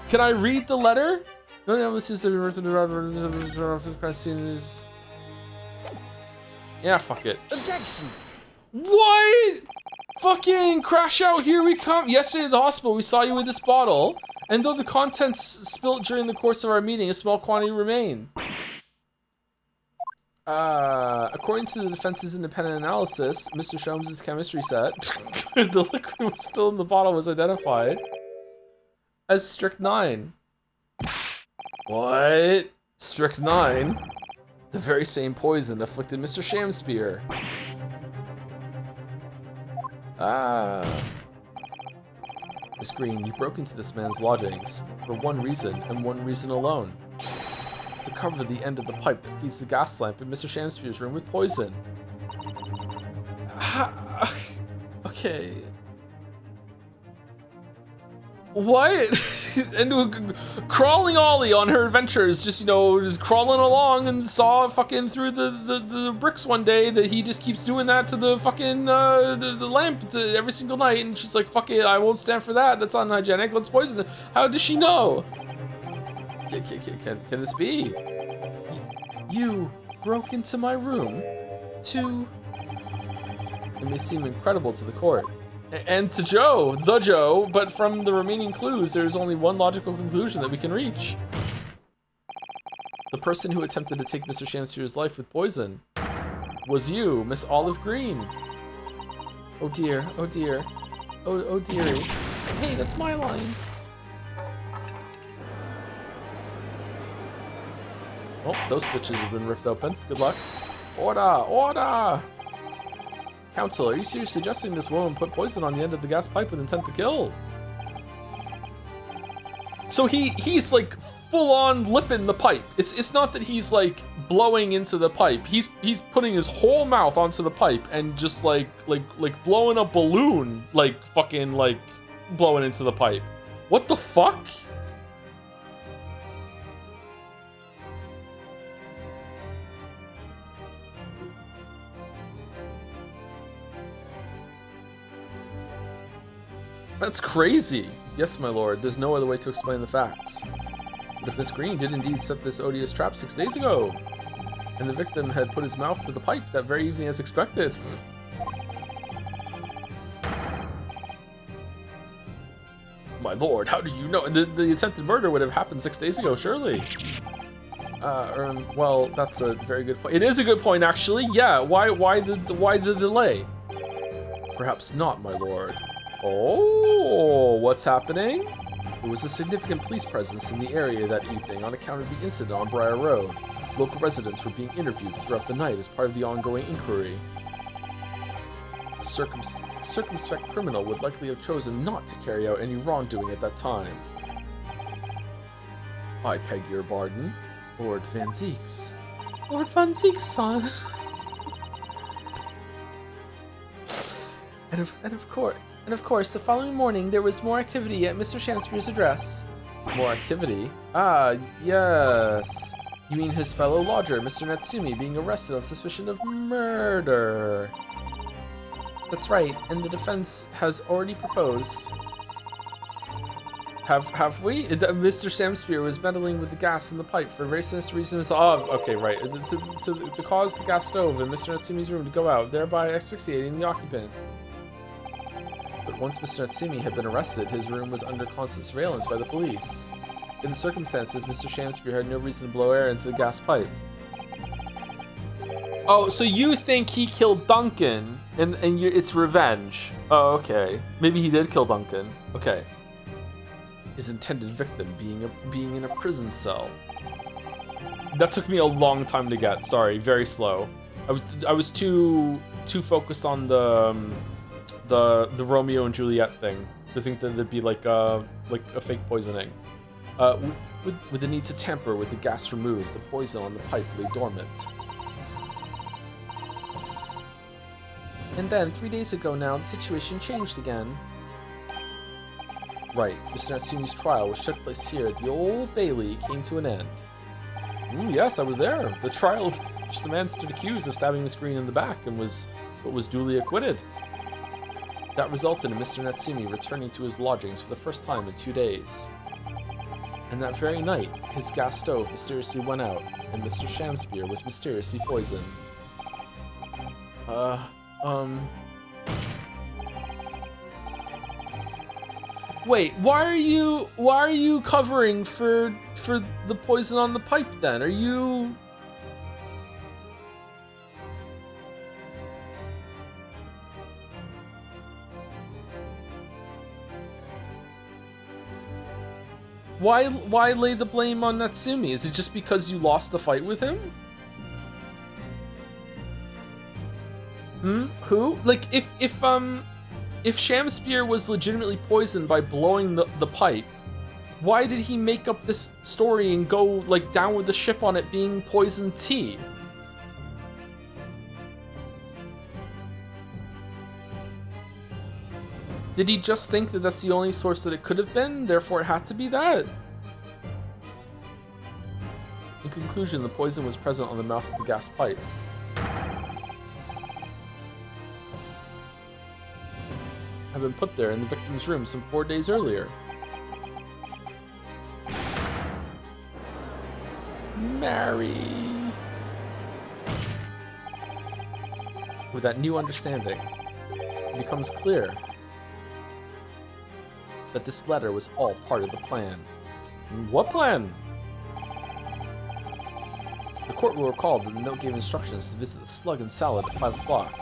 Can I read the letter? No, that was just the yeah, fuck it. Objection. What? Fucking crash out, here we come. Yesterday at the hospital, we saw you with this bottle, and though the contents spilt during the course of our meeting, a small quantity remained. According to the defense's independent analysis, Mr. Joms' chemistry set, the liquid was still in the bottle was identified as strychnine. What? Strychnine? The very same poison afflicted Mr. Shamspear. Miss Green, you broke into this man's lodgings for one reason and one reason alone. To cover the end of the pipe that feeds the gas lamp in Mr. Shamspear's room with poison. Okay. What? And crawling Ollie on her adventures, just, you know, just crawling along and saw fucking through the bricks one day that he just keeps doing that to the fucking the lamp every single night, and she's like, fuck it, I won't stand for that, that's unhygienic, let's poison it. How does she know? Can this be? You broke into my room to... It may seem incredible to the court. And to Joe, but from the remaining clues, there's only one logical conclusion that we can reach. The person who attempted to take Mr. Shamspear's life with poison was you, Miss Olive Green. Oh dear, oh dear, oh dearie. Hey, that's my line. Oh, those stitches have been ripped open. Good luck. Order, order! Counsel, are you seriously suggesting this woman put poison on the end of the gas pipe with intent to kill? So he's like full on lipping the pipe. It's not that he's like blowing into the pipe. He's putting his whole mouth onto the pipe and just like blowing a balloon, like fucking like blowing into the pipe. What the fuck? That's crazy. Yes, my lord, there's no other way to explain the facts. But if Miss Green did indeed set this odious trap 6 days ago, and the victim had put his mouth to the pipe that very evening as expected. My lord, how do you know? The attempted murder would have happened 6 days ago, surely. Well, that's a very good point. It is a good point, actually. Yeah, why the delay? Perhaps not, my lord. Oh, what's happening? There was a significant police presence in the area that evening on account of the incident on Briar Road. Local residents were being interviewed throughout the night as part of the ongoing inquiry. A circumspect criminal would likely have chosen not to carry out any wrongdoing at that time. I beg your pardon, Lord Van Zeeks. Lord Van Zeek's son. And of course, the following morning there was more activity at Mr. Shamspeare's address. More activity? Ah, yes. You mean his fellow lodger, Mr. Natsumi, being arrested on suspicion of murder. That's right, and the defense has already proposed. Have we? Mr. Shamspeare was meddling with the gas in the pipe for a very sinister reason. Oh, okay, right. To cause the gas stove in Mr. Natsumi's room to go out, thereby asphyxiating the occupant. But once Mr. Natsumi had been arrested, his room was under constant surveillance by the police. In the circumstances, Mr. Shamspeare had no reason to blow air into the gas pipe. Oh, so you think he killed Duncan, and it's revenge? Oh, okay. Maybe he did kill Duncan. Okay. His intended victim being in a prison cell. That took me a long time to get. Sorry, very slow. I was too focused on the Romeo and Juliet thing to think that it'd be like a fake poisoning. With the need to tamper with the gas removed, the poison on the pipe lay dormant. And then, 3 days ago now, the situation changed again. Right, Mr. Natsumi's trial, which took place here at the Old Bailey, came to an end. Yes, I was there. The trial of which the man stood accused of stabbing Miss Green in the back and was duly acquitted. That resulted in Mr. Natsumi returning to his lodgings for the first time in 2 days. And that very night, his gas stove mysteriously went out, and Mr. Shamspeare was mysteriously poisoned. Wait, why are you covering for the poison on the pipe then? Are you... Why lay the blame on Natsumi? Is it just because you lost the fight with him? Who? Like, if Shamspeare was legitimately poisoned by blowing the pipe, why did he make up this story and go, like, down with the ship on it being poisoned tea? Did he just think that that's the only source that it could have been, therefore it had to be that? In conclusion, the poison was present on the mouth of the gas pipe. Had been put there in the victim's room some 4 days earlier. Mary. With that new understanding, it becomes clear that this letter was all part of the plan. What plan? The court will recall that the note gave instructions to visit the Slug and Salad at 5 o'clock,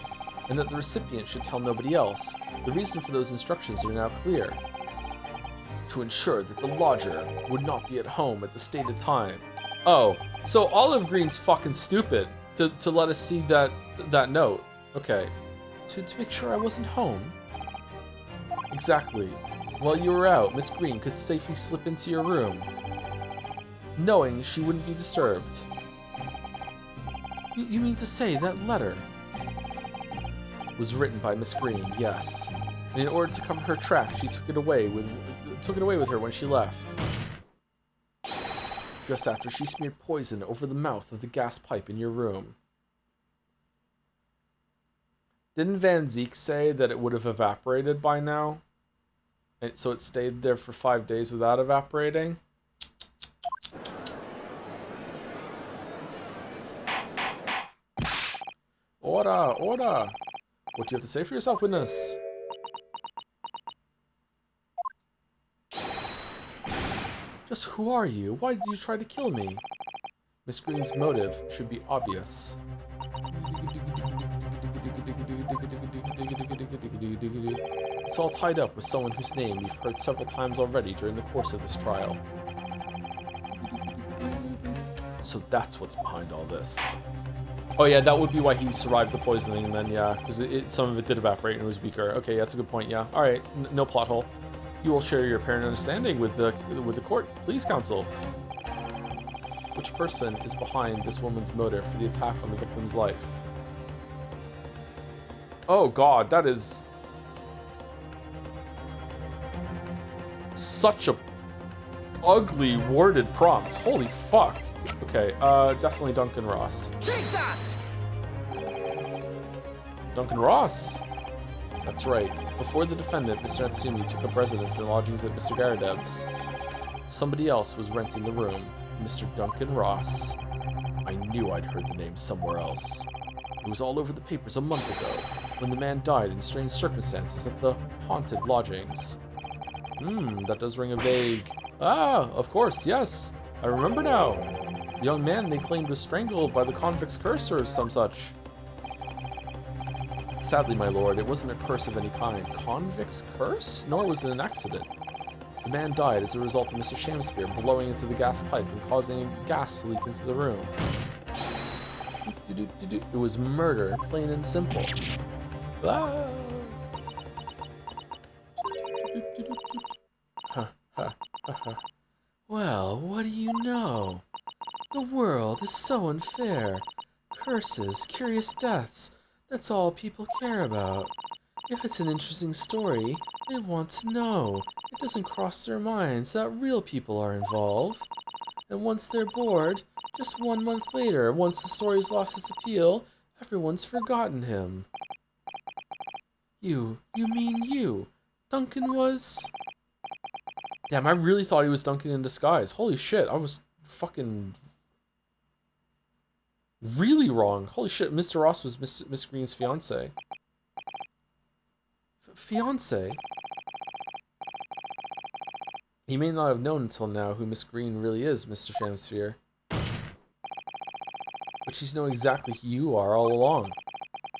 and that the recipient should tell nobody else. The reason for those instructions are now clear. To ensure that the lodger would not be at home at the stated time. Oh, so Olive Green's fucking stupid to let us see that note. Okay. To make sure I wasn't home? Exactly. While you were out, Miss Green could safely slip into your room, knowing she wouldn't be disturbed. You mean to say that letter was written by Miss Green? Yes. And in order to cover her tracks, she took it away with her when she left. Just after she smeared poison over the mouth of the gas pipe in your room. Didn't Van Zeek say that it would have evaporated by now? And so it stayed there for 5 days without evaporating? Order, order! What do you have to say for yourself, witness? Just who are you? Why did you try to kill me? Miss Green's motive should be obvious. It's all tied up with someone whose name we've heard several times already during the course of this trial. So that's what's behind all this. Oh yeah, that would be why he survived the poisoning, and then yeah, because some of it did evaporate and it was weaker. Okay, that's a good point. Yeah. All right, no plot hole. You will share your apparent understanding with the court, please, counsel. Which person is behind this woman's motive for the attack on the victim's life? Oh God, that is such a ugly worded prompt. Holy fuck. Okay, definitely Duncan Ross. Take that! Duncan Ross. That's right. Before the defendant, Mr. Natsumi, took up residence in lodgings at Mr. Garadeb's, somebody else was renting the room. Mr. Duncan Ross. I knew I'd heard the name somewhere else. It was all over the papers a month ago, when the man died in strange circumstances at the haunted lodgings. That does ring a vague... Ah, of course, yes. I remember now. The young man they claimed was strangled by the convict's curse or some such. Sadly, my lord, it wasn't a curse of any kind. Convict's curse? Nor was it an accident. The man died as a result of Mr. Shamspeare blowing into the gas pipe and causing gas to leak into the room. It was murder, plain and simple. Ah. Well, what do you know? The world is so unfair. Curses, curious deaths, that's all people care about. If it's an interesting story, they want to know. It doesn't cross their minds that real people are involved. And once they're bored, just 1 month later, once the story's lost its appeal, everyone's forgotten him. You mean you? Duncan was... Damn, I really thought he was Duncan in disguise. Holy shit, I was fucking... really wrong. Holy shit, Mr. Ross was Miss Green's fiancé. Fiancé? He may not have known until now who Miss Green really is, Mr. Shamsphere. But she's known exactly who you are all along.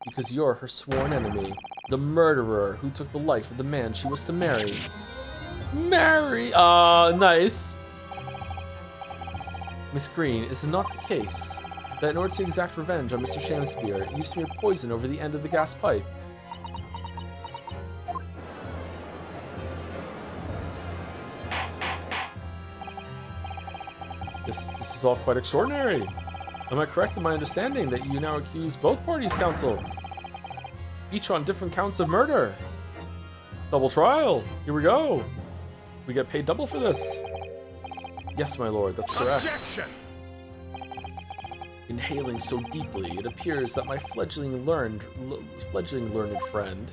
Because you're her sworn enemy. The murderer who took the life of the man she was to marry. Marry? Nice. Miss Green, is it not the case that in order to exact revenge on Mr. Shamsphere, you smeared poison over the end of the gas pipe? This is all quite extraordinary. Am I correct in my understanding that you now accuse both parties, counsel? Each on different counts of murder. Double trial. Here we go. We get paid double for this. Yes, my lord, that's correct. Objection! Inhaling so deeply, it appears that my fledgling learned friend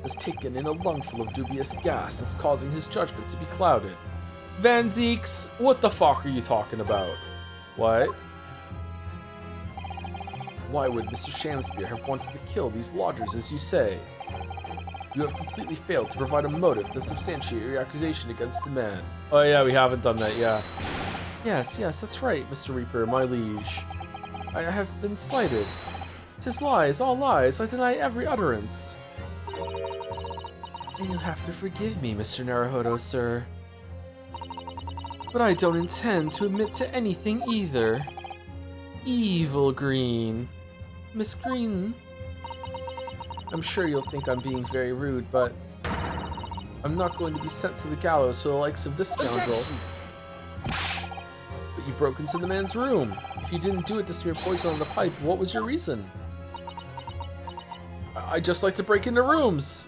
has taken in a lungful of dubious gas that's causing his judgment to be clouded. Van Zeeks, what the fuck are you talking about? What? Why would Mr. Shamsphere have wanted to kill these lodgers, as you say? You have completely failed to provide a motive to substantiate your accusation against the man. Oh yeah, we haven't done that, yeah. Yes, that's right, Mr. Reaper, my liege. I have been slighted. 'Tis lies, all lies, I deny every utterance. And you'll have to forgive me, Mr. Naruhodo, sir. But I don't intend to admit to anything either. Evil Green. Miss Green. I'm sure you'll think I'm being very rude, but I'm not going to be sent to the gallows for the likes of this scoundrel. But you broke into the man's room. If you didn't do it to smear poison on the pipe, what was your reason? I just like to break into rooms.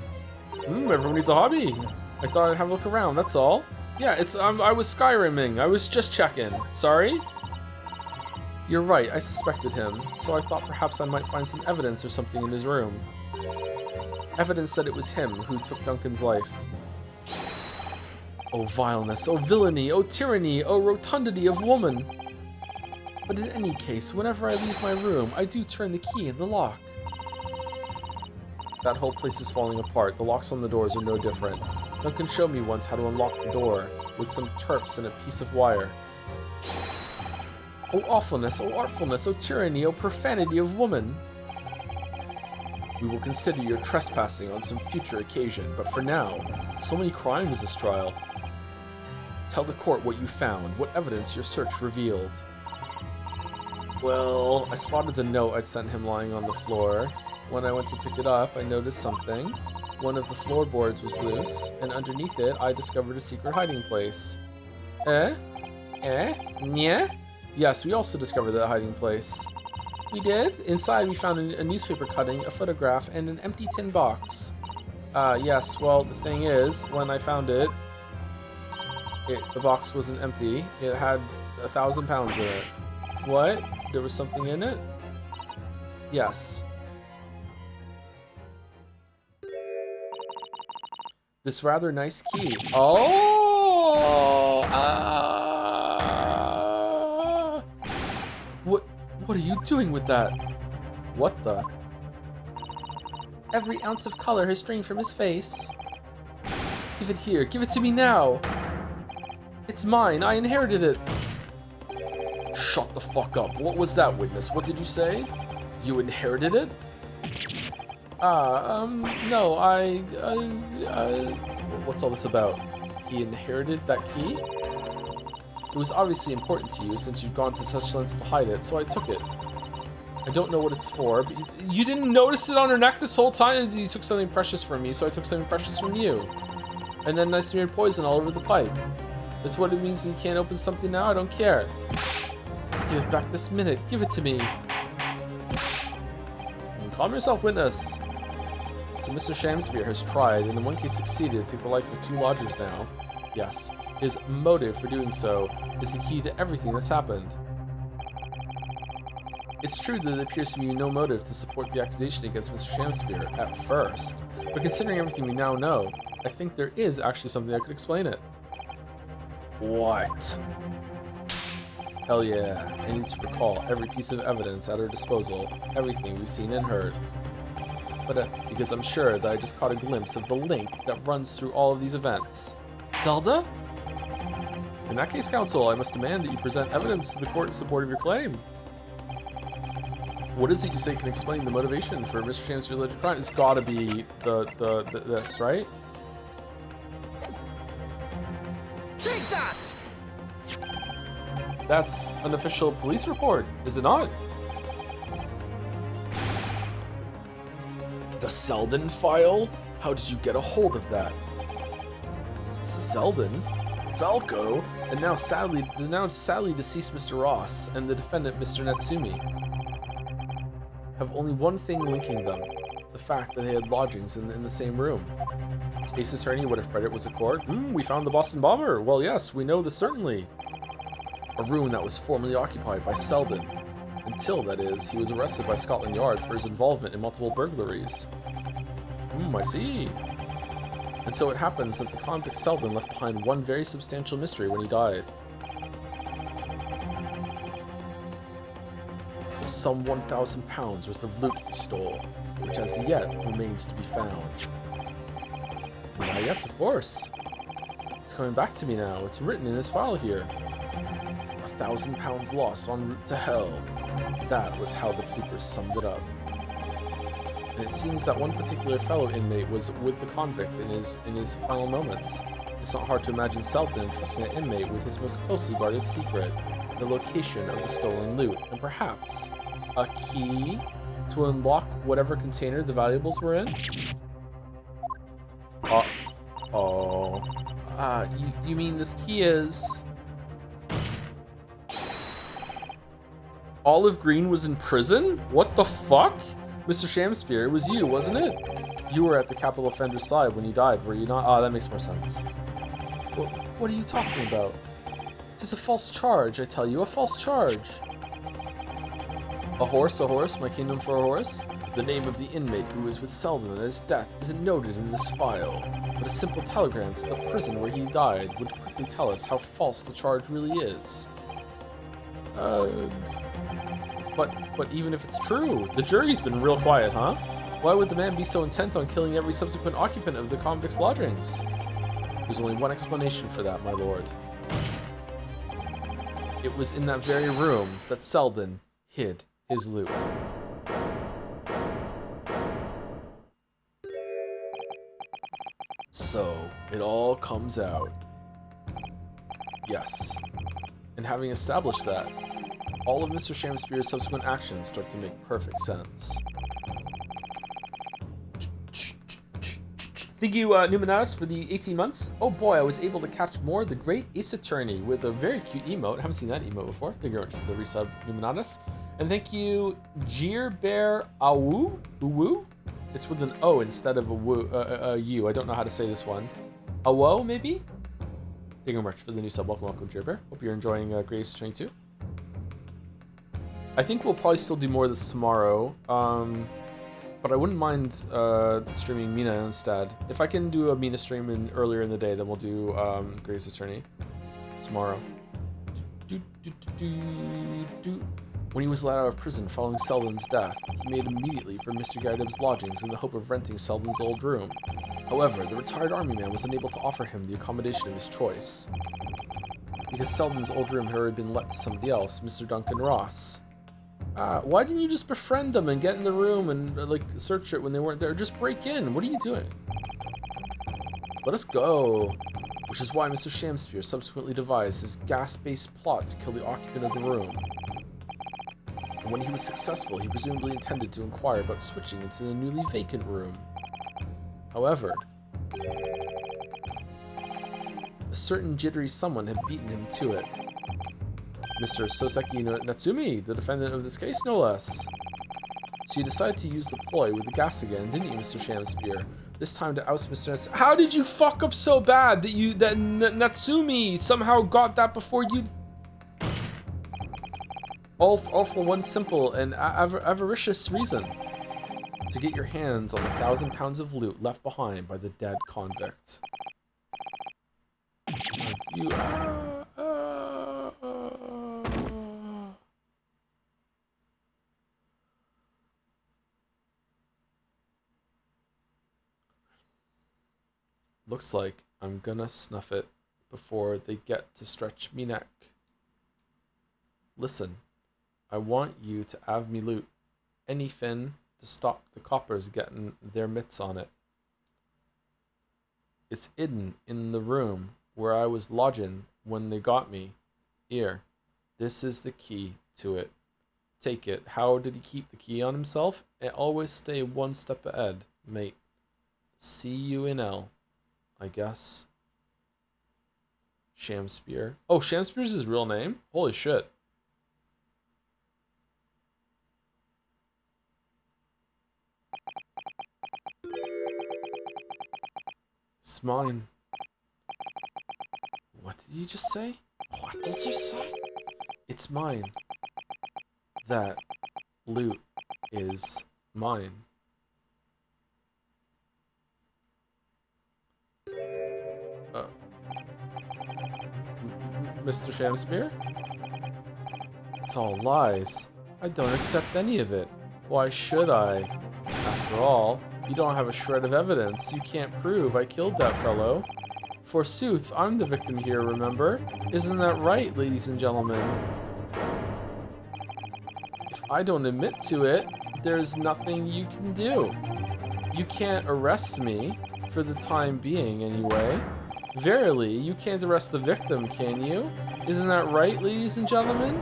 Everyone needs a hobby. I thought I'd have a look around, that's all. Yeah, I was Skyrimming. I was just checking. Sorry? You're right, I suspected him, so I thought perhaps I might find some evidence or something in his room. Evidence that it was him who took Duncan's life. Oh vileness, oh villainy, oh tyranny, oh rotundity of woman! But in any case, whenever I leave my room, I do turn the key in the lock. That whole place is falling apart. The locks on the doors are no different. Duncan showed me once how to unlock the door with some terps and a piece of wire. Oh awfulness, oh artfulness, oh tyranny, oh profanity of woman! We will consider your trespassing on some future occasion, but for now, so many crimes this trial. Tell the court what you found, what evidence your search revealed. Well, I spotted the note I'd sent him lying on the floor. When I went to pick it up, I noticed something. One of the floorboards was loose, and underneath it, I discovered a secret hiding place. Yeah? Yes, we also discovered that hiding place. We did? Inside, we found a newspaper cutting, a photograph, and an empty tin box. Yes, well, the thing is, when I found it, the box wasn't empty. It had 1,000 pounds in it. What? There was something in it? Yes. This rather nice key. Oh! What are you doing with that? What the? Every ounce of color has drained from his face. Give it here. Give it to me now. It's mine. I inherited it. Shut the fuck up. What was that, witness? What did you say? You inherited it? No, what's all this about? He inherited that key? It was obviously important to you since you'd gone to such lengths to hide it, so I took it. I don't know what it's for, but you didn't notice it on her neck this whole time? You took something precious from me, so I took something precious from you. And then I smeared poison all over the pipe. That's what it means that you can't open something now? I don't care. Give it back this minute. Give it to me. Calm yourself, witness. So Mr. Shamspeare has tried, and in one case succeeded, to take the life of 2 lodgers now. Yes, his motive for doing so is the key to everything that's happened. It's true that it appears to me no motive to support the accusation against Mr. Shamspeare at first, but considering everything we now know, I think there is actually something that could explain it. What? Hell yeah, I need to recall every piece of evidence at our disposal, everything we've seen and heard. But because I'm sure that I just caught a glimpse of the link that runs through all of these events. Zelda? In that case, counsel, I must demand that you present evidence to the court in support of your claim. What is it you say can explain the motivation for Mr. Shamspeare's alleged crime? It's gotta be this, right? Take that! That's an official police report, is it not? The Selden file? How did you get a hold of that? Selden? Falco? And now sadly deceased Mr. Ross and the defendant Mr. Natsumi have only one thing linking them, the fact that they had lodgings in the same room. Ace Attorney, what if Reddit was a court? We found the Boston Bomber. Well, yes, we know this certainly. A room that was formerly occupied by Selden, until, that is, he was arrested by Scotland Yard for his involvement in multiple burglaries. I see. And so it happens that the convict Selden left behind one very substantial mystery when he died. The some 1,000 pounds worth of loot he stole, which as yet remains to be found. Yes, of course. It's coming back to me now. It's written in his file here. 1,000 pounds lost en route to hell. That was how the papers summed it up. And it seems that one particular fellow inmate was with the convict in his final moments. It's not hard to imagine Selden entrusting an inmate with his most closely guarded secret, the location of the stolen loot, and perhaps a key to unlock whatever container the valuables were in? You mean this key is... Olive Green was in prison? What the fuck? Mr. Shamspeare, it was you, wasn't it? You were at the capital offender's side when he died, were you not? That makes more sense. What are you talking about? It's a false charge, I tell you, a false charge. A horse, my kingdom for a horse? The name of the inmate who was with Selden at his death isn't noted in this file, but a simple telegram to the prison where he died would quickly tell us how false the charge really is. But even if it's true, the jury's been real quiet, huh? Why would the man be so intent on killing every subsequent occupant of the convict's lodgings? There's only one explanation for that, my lord. It was in that very room that Selden hid his loot. So, it all comes out. Yes. And having established that, all of Mr. Shamspeare's subsequent actions start to make perfect sense. Thank you, Numinatus, for the 18 months. Oh boy, I was able to catch more. The Great Ace Attorney with a very cute emote. I haven't seen that emote before. Thank you very much for the resub, Numinatus. And thank you, Jeer Bear Awu. Uwu? It's with an O instead of a U. I don't know how to say this one. Awo, maybe? Thank you very much for the new sub. Welcome, welcome, Jeer Bear. Hope you're enjoying Great Ace Attorney too. I think we'll probably still do more of this tomorrow. But I wouldn't mind streaming Mina instead. If I can do a Mina stream earlier in the day, then we'll do Great Ace Attorney tomorrow. When he was let out of prison following Selden's death, he made immediately for Mr. Gaideb's lodgings in the hope of renting Selden's old room. However, the retired army man was unable to offer him the accommodation of his choice. Because Selden's old room had already been let to somebody else, Mr. Duncan Ross. Why didn't you just befriend them and get in the room and like search it when they weren't there? Just break in. What are you doing? Let us go. Which is why Mr. Shamspeare subsequently devised his gas-based plot to kill the occupant of the room. And when he was successful, he presumably intended to inquire about switching into the newly vacant room. However, a certain jittery someone had beaten him to it. Mr. Soseki Natsumi, the defendant of this case, no less. So you decided to use the ploy with the gas again, didn't you, Mr. Shamspeare? This time to oust Mr. Natsumi. How did you fuck up so bad that Natsumi somehow got that before you? All for one simple and avaricious reason. To get your hands on the 1,000 pounds of loot left behind by the dead convict. You Looks like I'm gonna snuff it before they get to stretch me neck. Listen, I want you to have me loot anything to stop the coppers getting their mitts on it. It's hidden in the room where I was lodging when they got me. Here, this is the key to it. Take it. How did he keep the key on himself? And always stay one step ahead, mate. See you in L, I guess. Shamspeare. Oh, Shamspeare's his real name? Holy shit. It's mine. What did you just say? What did you say? It's mine. That loot is mine. Mr. Shamspeare? It's all lies. I don't accept any of it. Why should I? After all, you don't have a shred of evidence. You can't prove I killed that fellow. Forsooth, I'm the victim here, remember? Isn't that right, ladies and gentlemen? If I don't admit to it, there's nothing you can do. You can't arrest me, for the time being anyway. Verily, you can't arrest the victim, can you? Isn't that right, ladies and gentlemen?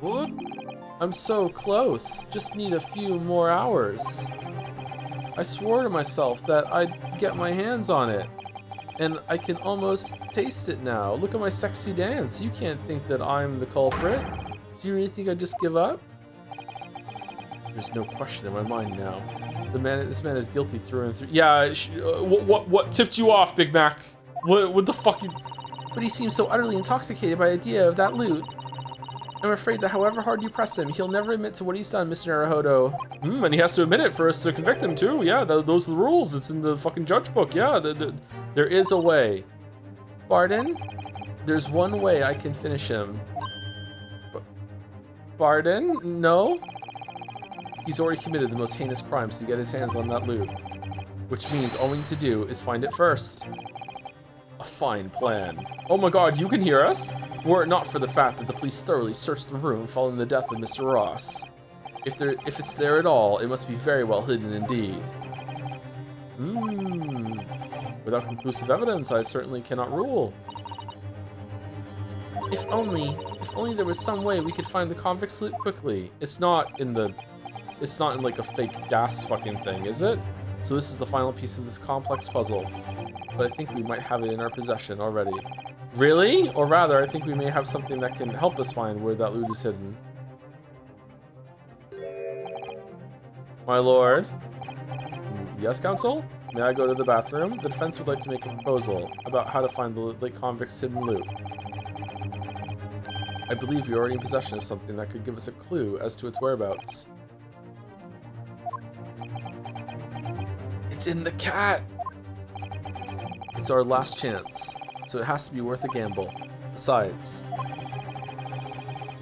What? I'm so close. Just need a few more hours. I swore to myself that I'd get my hands on it. And I can almost taste it now. Look at my sexy dance. You can't think that I'm the culprit. Do you really think I'd just give up? There's no question in my mind now. This man is guilty through and through. Yeah, what tipped you off, Big Mac? What the fuck? But he seems so utterly intoxicated by the idea of that loot. I'm afraid that however hard you press him, he'll never admit to what he's done, Mr. Naruhodo. And he has to admit it for us to convict him too. Yeah, those are the rules. It's in the fucking judge book. Yeah, there is a way. Pardon? There's one way I can finish him. Pardon? No? He's already committed the most heinous crimes to get his hands on that loot. Which means all we need to do is find it first. A fine plan. Oh my god, you can hear us? Were it not for the fact that the police thoroughly searched the room following the death of Mr. Ross. If it's there at all, it must be very well hidden indeed. Without conclusive evidence, I certainly cannot rule. If only there was some way we could find the convict's loot quickly. It's not in like a fake gas fucking thing, is it? So this is the final piece of this complex puzzle. But I think we might have it in our possession already. Really? Or rather, I think we may have something that can help us find where that loot is hidden. My lord. Yes, counsel? May I go to the bathroom? The defense would like to make a proposal about how to find the late convict's hidden loot. I believe you're already in possession of something that could give us a clue as to its whereabouts. It's in the cat! It's our last chance, so it has to be worth a gamble. Besides,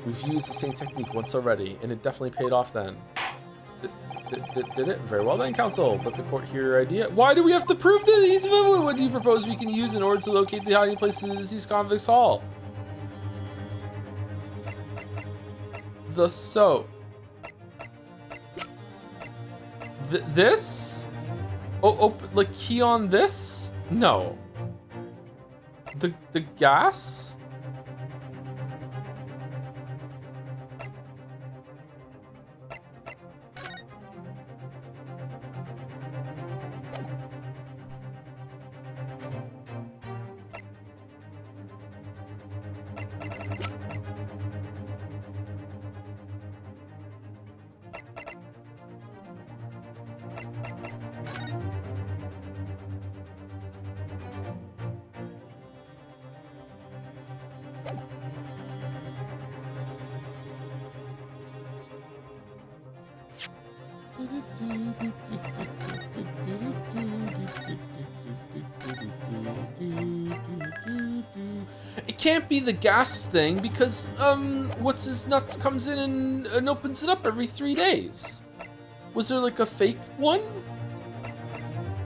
we've used the same technique once already, and it definitely paid off then. Did it? Very well then, counsel. Let the court hear your idea. Why do we have to prove this? What do you propose we can use in order to locate the hiding place in the deceased convict's hall? The soap. This? Oh, like key on this? No. The gas? It can't be the gas thing because, what's his nuts comes in and opens it up every 3 days. Was there like a fake one?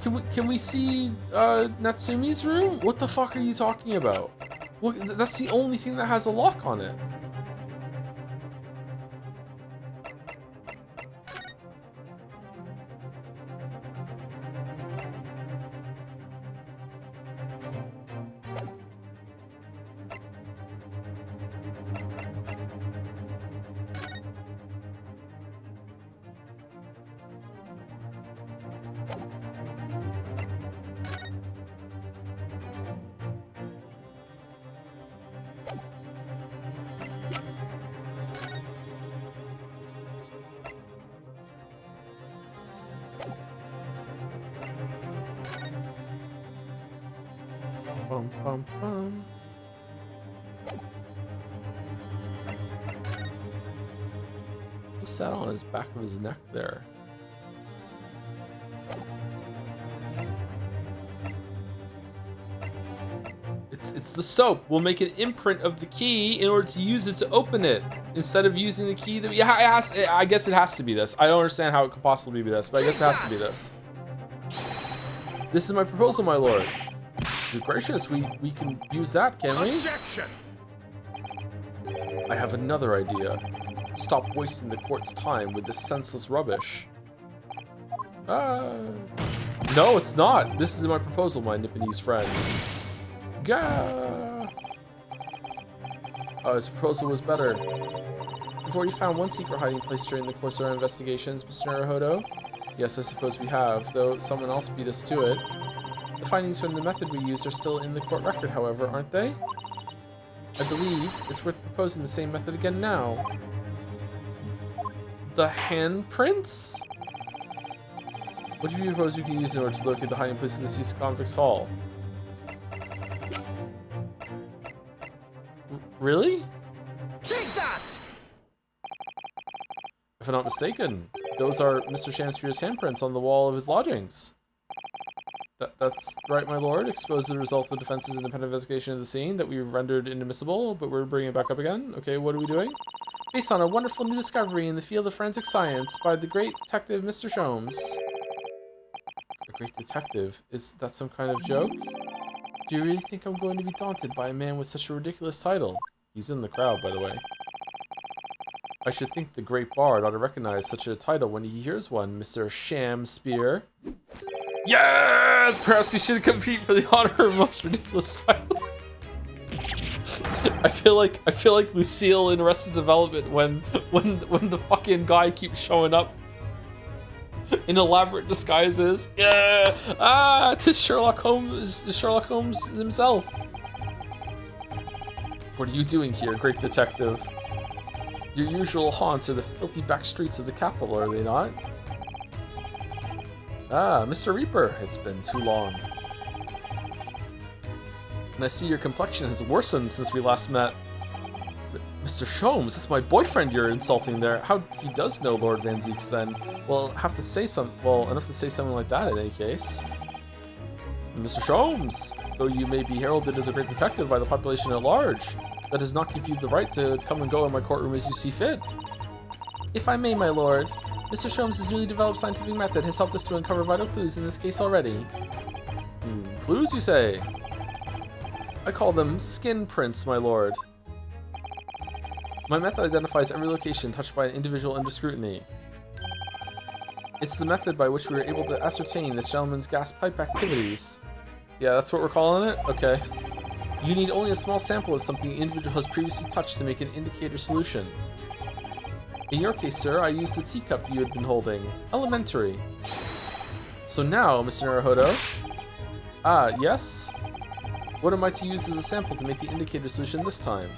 Can we see Natsumi's room? What the fuck are you talking about? What, that's the only thing that has a lock on it. Bum, bum, bum. What's that on his back of his neck there? It's the soap. We'll make an imprint of the key in order to use it to open it instead of using the key that I guess it has to be this. I don't understand how it could possibly be this, but I guess it has to be this. This is my proposal, my lord. Good gracious, we can use that, can we? Objection! I have another idea. Stop wasting the court's time with this senseless rubbish. No, it's not. This is my proposal, my Nipponese friend. Gah! His proposal was better. We've already found one secret hiding place during the course of our investigations, Mr. Naruhodo. Yes, I suppose we have, though someone else beat us to it. The findings from the method we used are still in the court record, however, aren't they? I believe it's worth proposing the same method again now. The handprints? What do you propose we can use in order to locate the hiding place of the deceased convict's hall? Really? Take that! If I'm not mistaken, those are Mr. Shamspeare's handprints on the wall of his lodgings. That's right, my lord. Expose the result of the defense's independent investigation of the scene that we rendered inadmissible, but we're bringing it back up again. Okay, what are we doing? Based on a wonderful new discovery in the field of forensic science by the great detective Mr. Joms. A great detective? Is that some kind of joke? Do you really think I'm going to be daunted by a man with such a ridiculous title? He's in the crowd, by the way. I should think the great bard ought to recognize such a title when he hears one, Mr. Shamspeare. Yeah! Perhaps we should compete for the honor of most ridiculous asylum. I feel like Lucille in Arrested Development when the fucking guy keeps showing up in elaborate disguises. Yeah! Ah, tis Sherlock Holmes himself. What are you doing here, great detective? Your usual haunts are the filthy back streets of the capital, are they not? Ah, Mr. Reaper, it's been too long. And I see your complexion has worsened since we last met. Mr. Joms, that's my boyfriend you're insulting there. How he does know Lord Van Zieks then? Well, enough to say something like that in any case. Mr. Joms, though you may be heralded as a great detective by the population at large, that does not give you the right to come and go in my courtroom as you see fit. If I may, my lord, Mr. Joms' newly developed scientific method has helped us to uncover vital clues in this case already. Clues, you say? I call them skin prints, my lord. My method identifies every location touched by an individual under scrutiny. It's the method by which we were able to ascertain this gentleman's gas pipe activities. Yeah, that's what we're calling it? Okay. You need only a small sample of something the individual has previously touched to make an indicator solution. In your case, sir, I used the teacup you had been holding. Elementary. So now, Mr. Naruhodo. Ah, yes? What am I to use as a sample to make the indicator solution this time?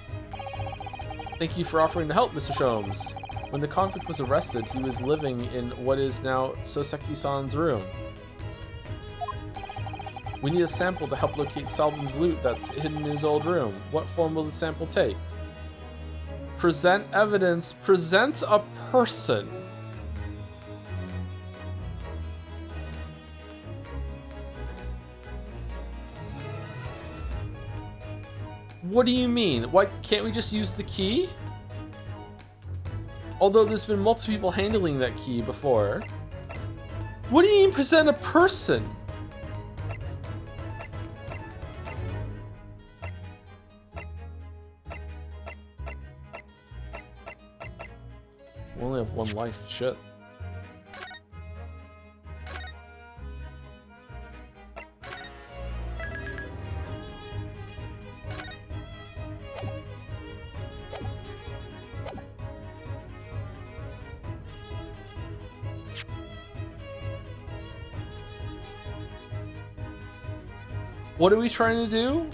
Thank you for offering to help, Mr. Joms. When the convict was arrested, he was living in what is now Soseki-san's room. We need a sample to help locate Salvin's loot that's hidden in his old room. What form will the sample take? Present evidence. Present a person. What do you mean? Why can't we just use the key? Although there's been multiple people handling that key before. What do you mean present a person? We only have one life. Shit. What are we trying to do?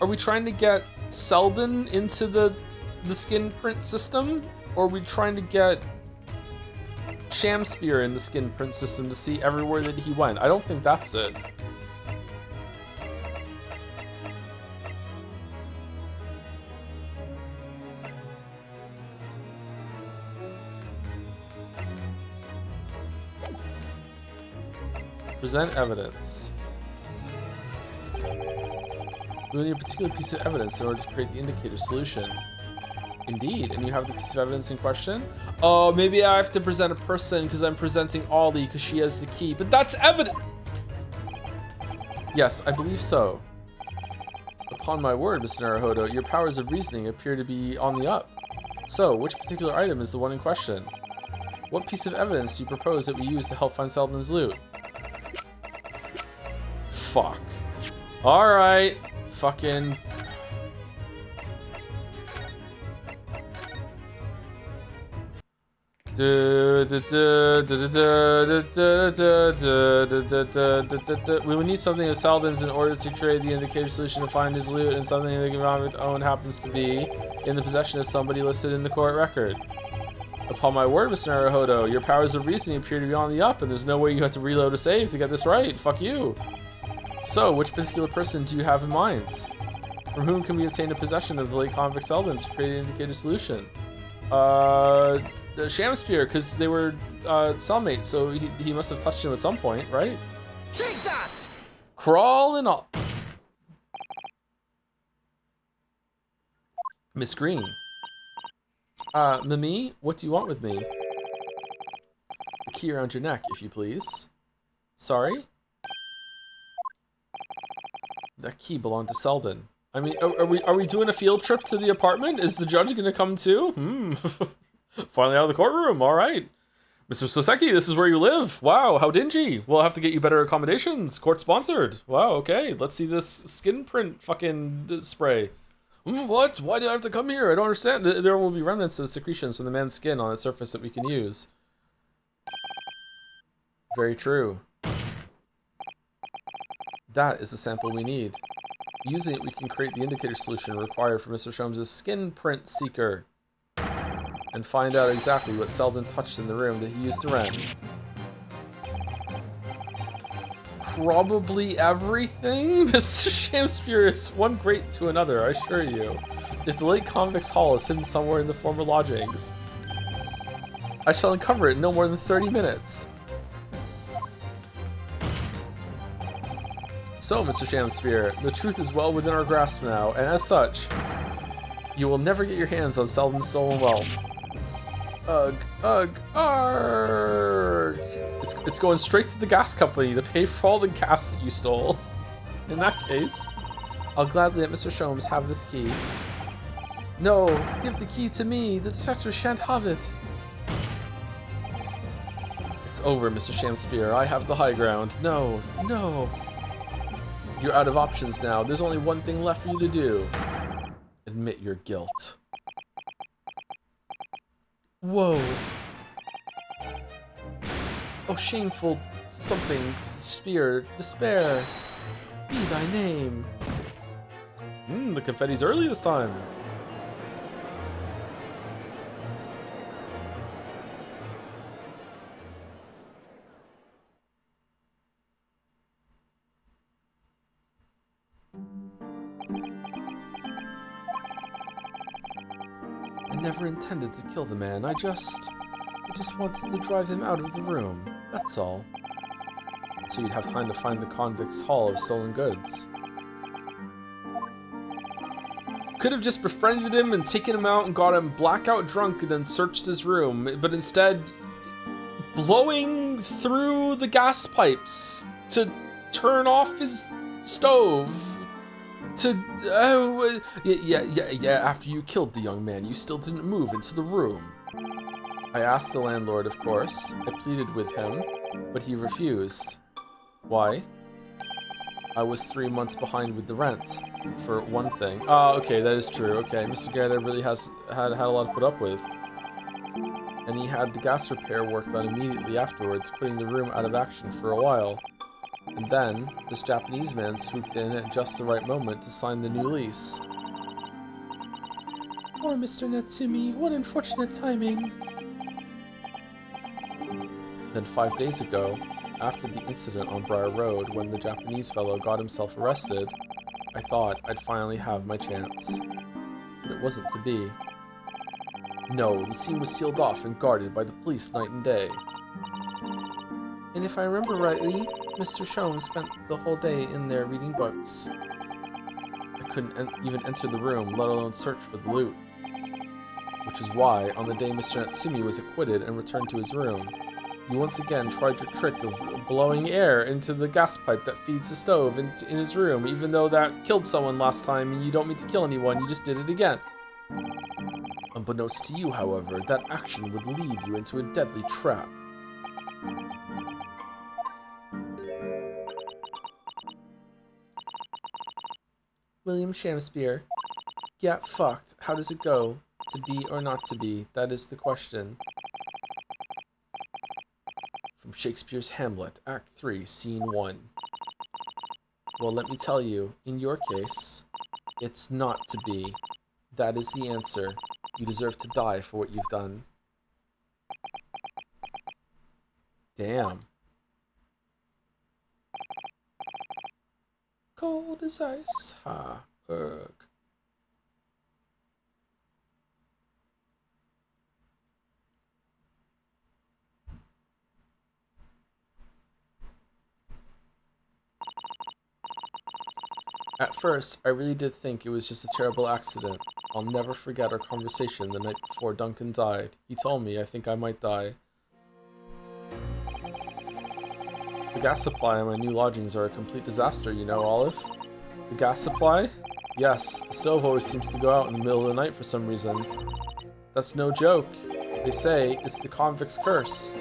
Are we trying to get Selden into the skin print system? Or are we trying to get Shamspear in the skin print system to see everywhere that he went? I don't think that's it. Present evidence. We need a particular piece of evidence in order to create the indicator solution. Indeed, and you have the piece of evidence in question? Oh, maybe I have to present a person because I'm presenting Ollie because she has the key, but that's evident! Yes, I believe so. Upon my word, Mr. Naruhodo, your powers of reasoning appear to be on the up. So, which particular item is the one in question? What piece of evidence do you propose that we use to help find Selden's loot? Fuck. Alright. Fucking... We would need something of Selden's in order to create the indicator solution to find his loot, and something the convict own happens to be in the possession of somebody listed in the court record. Upon my word, Mr. Naruhodo, your powers of reasoning appear to be on the up, and there's no way you have to reload a save to get this right. Fuck you. So, which particular person do you have in mind? From whom can we obtain a possession of the late convict Selden to create an indicator solution? Shamspear, because they were cellmates, so he must have touched him at some point, right? Take that! Crawling up. Miss Green. Mimi, what do you want with me? The key around your neck, if you please. Sorry? That key belonged to Selden. I mean, are we doing a field trip to the apartment? Is the judge gonna come too? Finally out of the courtroom, all right. Mr. Soseki, this is where you live. Wow, how dingy. We'll have to get you better accommodations. Court sponsored. Wow, okay. Let's see this skin print fucking spray. What? Why did I have to come here? I don't understand. There will be remnants of secretions from the man's skin on its surface that we can use. Very true. That is the sample we need. Using it, we can create the indicator solution required for Mr. Joms' skin print seeker. And find out exactly what Selden touched in the room that he used to rent. Probably everything? Mr. Shakespeare is one great to another, I assure you. If the late convict's hall is hidden somewhere in the former lodgings, I shall uncover it in no more than 30 minutes. So, Mr. Shakespeare, the truth is well within our grasp now, and as such, you will never get your hands on Selden's stolen wealth. Ugh, arg. It's going straight to the gas company to pay for all the gas that you stole. In that case, I'll gladly let Mr. Joms have this key. No, give the key to me. The detective shan't have it. It's over, Mr. Shakespeare. I have the high ground. No, no. You're out of options now. There's only one thing left for you to do. Admit your guilt. Whoa. Oh, shameful something, spear, despair. Be thy name. The confetti's early this time. I never intended to kill the man. I just wanted to drive him out of the room. That's all. So you'd have time to find the convict's haul of stolen goods. Could have just befriended him and taken him out and got him blackout drunk and then searched his room, but instead blowing through the gas pipes to turn off his stove. Yeah, after you killed the young man, you still didn't move into the room. I asked the landlord, of course. I pleaded with him, but he refused. Why? I was 3 months behind with the rent, for one thing. Oh, okay, that is true. Okay, Mr. Garrett really has had a lot to put up with. And he had the gas repair work done immediately afterwards, putting the room out of action for a while. And then, this Japanese man swooped in at just the right moment to sign the new lease. Poor Mr. Natsumi, what unfortunate timing. Then 5 days ago, after the incident on Briar Road when the Japanese fellow got himself arrested, I thought I'd finally have my chance. But it wasn't to be. No, the scene was sealed off and guarded by the police night and day. And if I remember rightly, Mr. Joms spent the whole day in there reading books. I couldn't even enter the room, let alone search for the loot. Which is why, on the day Mr. Natsumi was acquitted and returned to his room, you once again tried your trick of blowing air into the gas pipe that feeds the stove in his room, even though that killed someone last time and you don't mean to kill anyone, you just did it again. Unbeknownst to you, however, that action would lead you into a deadly trap. William Shakespeare. Get fucked. How does it go? To be or not to be? That is the question. From Shakespeare's Hamlet, Act 3, Scene 1. Well, let me tell you, in your case, it's not to be. That is the answer. You deserve to die for what you've done. Damn. Cold as ice. Ha. Ugh. At first, I really did think it was just a terrible accident. I'll never forget our conversation the night before Duncan died. He told me I think I might die. The gas supply in my new lodgings are a complete disaster, you know, Olive? The gas supply? Yes, the stove always seems to go out in the middle of the night for some reason. That's no joke. They say it's the convict's curse.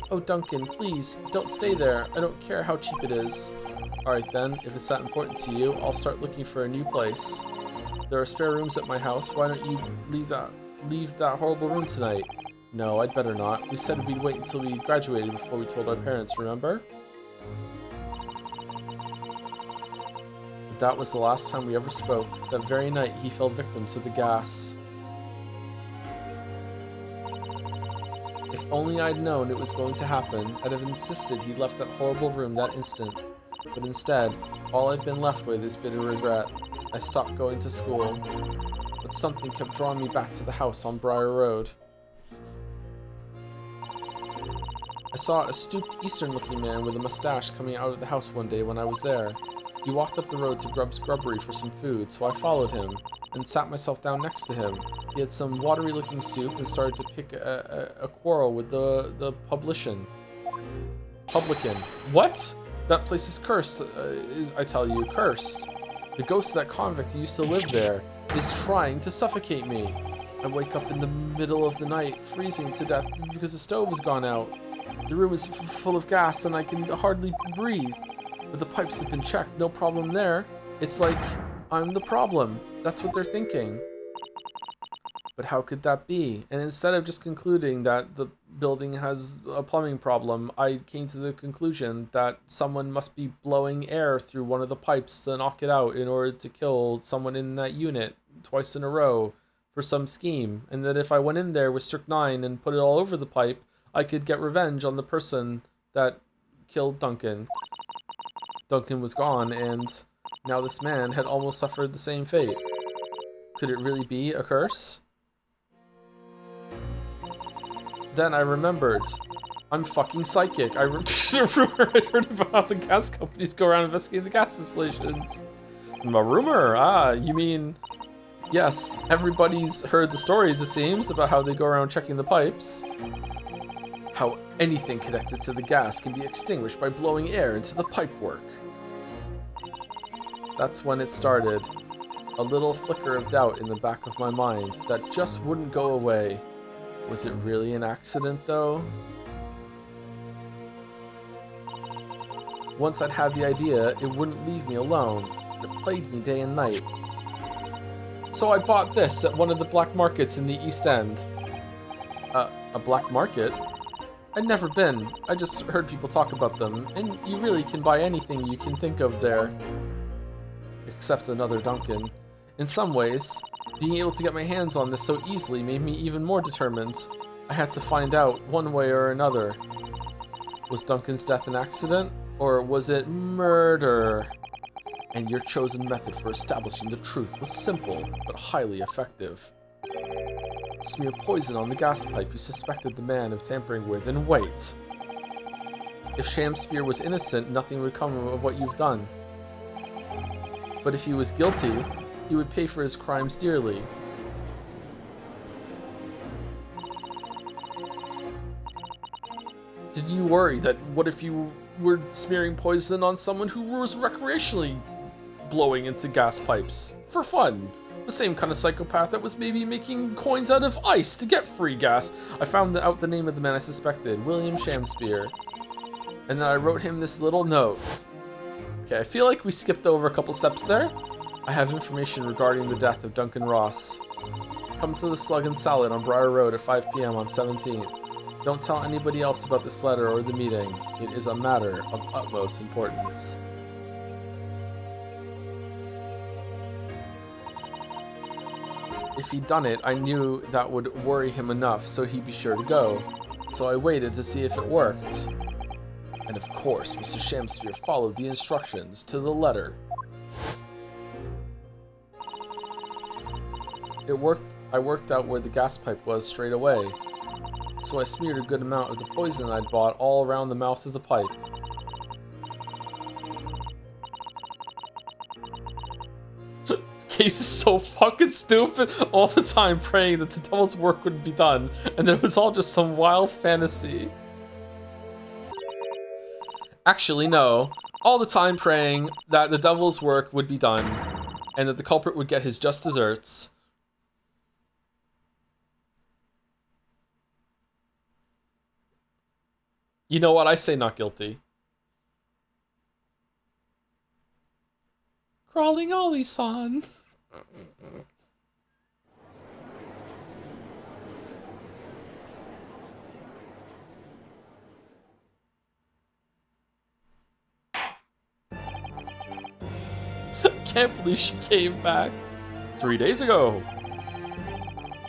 Oh, Duncan, please, don't stay there. I don't care how cheap it is. Alright then, if it's that important to you, I'll start looking for a new place. There are spare rooms at my house. Why don't you leave that horrible room tonight? No, I'd better not. We said we'd wait until we graduated before we told our parents, remember? That was the last time we ever spoke. That very night, he fell victim to the gas. If only I'd known it was going to happen, I'd have insisted he'd left that horrible room that instant. But instead, all I've been left with is bitter regret. I stopped going to school, but something kept drawing me back to the house on Briar Road. I saw a stooped Eastern-looking man with a mustache coming out of the house one day when I was there. He walked up the road to Grub's Grubbery for some food, so I followed him and sat myself down next to him. He had some watery-looking soup and started to pick a quarrel with the publican. What? That place is cursed, I tell you, cursed. The ghost of that convict who used to live there is trying to suffocate me. I wake up in the middle of the night, freezing to death because the stove has gone out. The room is full of gas and I can hardly breathe. But the pipes have been checked, no problem there. It's like I'm the problem. That's what they're thinking. But how could that be? And instead of just concluding that the building has a plumbing problem, I came to the conclusion that someone must be blowing air through one of the pipes to knock it out in order to kill someone in that unit twice in a row for some scheme. And that if I went in there with strychnine and put it all over the pipe, I could get revenge on the person that killed Duncan. Duncan was gone, and now this man had almost suffered the same fate. Could it really be a curse? Then I remembered. I'm fucking psychic. I rumor I heard about how the gas companies go around investigating the gas installations. A rumor? Ah, you mean... Yes, everybody's heard the stories, it seems, about how they go around checking the pipes. How anything connected to the gas can be extinguished by blowing air into the pipework. That's when it started. A little flicker of doubt in the back of my mind that just wouldn't go away. Was it really an accident, though? Once I'd had the idea, it wouldn't leave me alone. It plagued me day and night. So I bought this at one of the black markets in the East End. A black market? I'd never been. I just heard people talk about them, and you really can buy anything you can think of there. Except another Duncan. In some ways, being able to get my hands on this so easily made me even more determined. I had to find out one way or another. Was Duncan's death an accident, or was it murder? And your chosen method for establishing the truth was simple, but highly effective. Smear poison on the gas pipe you suspected the man of tampering with, and wait. If Shamspeare was innocent, nothing would come of what you've done. But if he was guilty, he would pay for his crimes dearly. Did you worry that what if you were smearing poison on someone who was recreationally blowing into gas pipes for fun? The same kind of psychopath that was maybe making coins out of ice to get free gas. I found out the name of the man I suspected, William Shamspeare. And then I wrote him this little note. Okay, I feel like we skipped over a couple steps there. I have information regarding the death of Duncan Ross. Come to the Slug and Salad on Briar Road at 5 p.m. on 17th. Don't tell anybody else about this letter or the meeting. It is a matter of utmost importance. If he'd done it, I knew that would worry him enough, so he'd be sure to go. So I waited to see if it worked. And of course, Mr. Shamspeare followed the instructions to the letter. It worked. I worked out where the gas pipe was straight away. So I smeared a good amount of the poison I'd bought all around the mouth of the pipe. Case is so fucking stupid. All the time praying that the devil's work would be done, and it was all just some wild fantasy. Actually, no. All the time praying that the devil's work would be done, and that the culprit would get his just desserts. You know what? I say not guilty. Crawling Ollie-san. Can't believe she came back 3 days ago.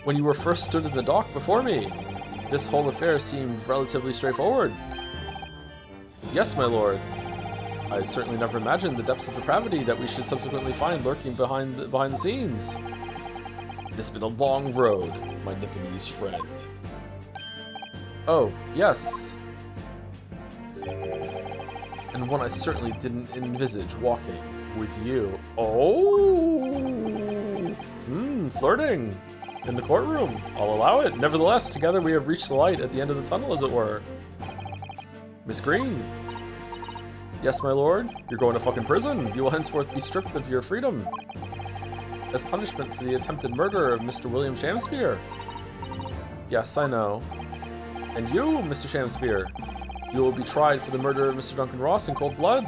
When you were first stood in the dock before me. This whole affair seemed relatively straightforward. Yes, my lord. I certainly never imagined the depths of depravity that we should subsequently find lurking behind the scenes. It's been a long road, my Nipponese friend. Oh, yes. And one I certainly didn't envisage walking with you. Oh! Flirting. In the courtroom. I'll allow it. Nevertheless, together we have reached the light at the end of the tunnel, as it were. Miss Green. Yes, my lord. You're going to fucking prison. You will henceforth be stripped of your freedom. As punishment for the attempted murder of Mr. William Shamspeare. Yes, I know. And you, Mr. Shamspeare. You will be tried for the murder of Mr. Duncan Ross in cold blood.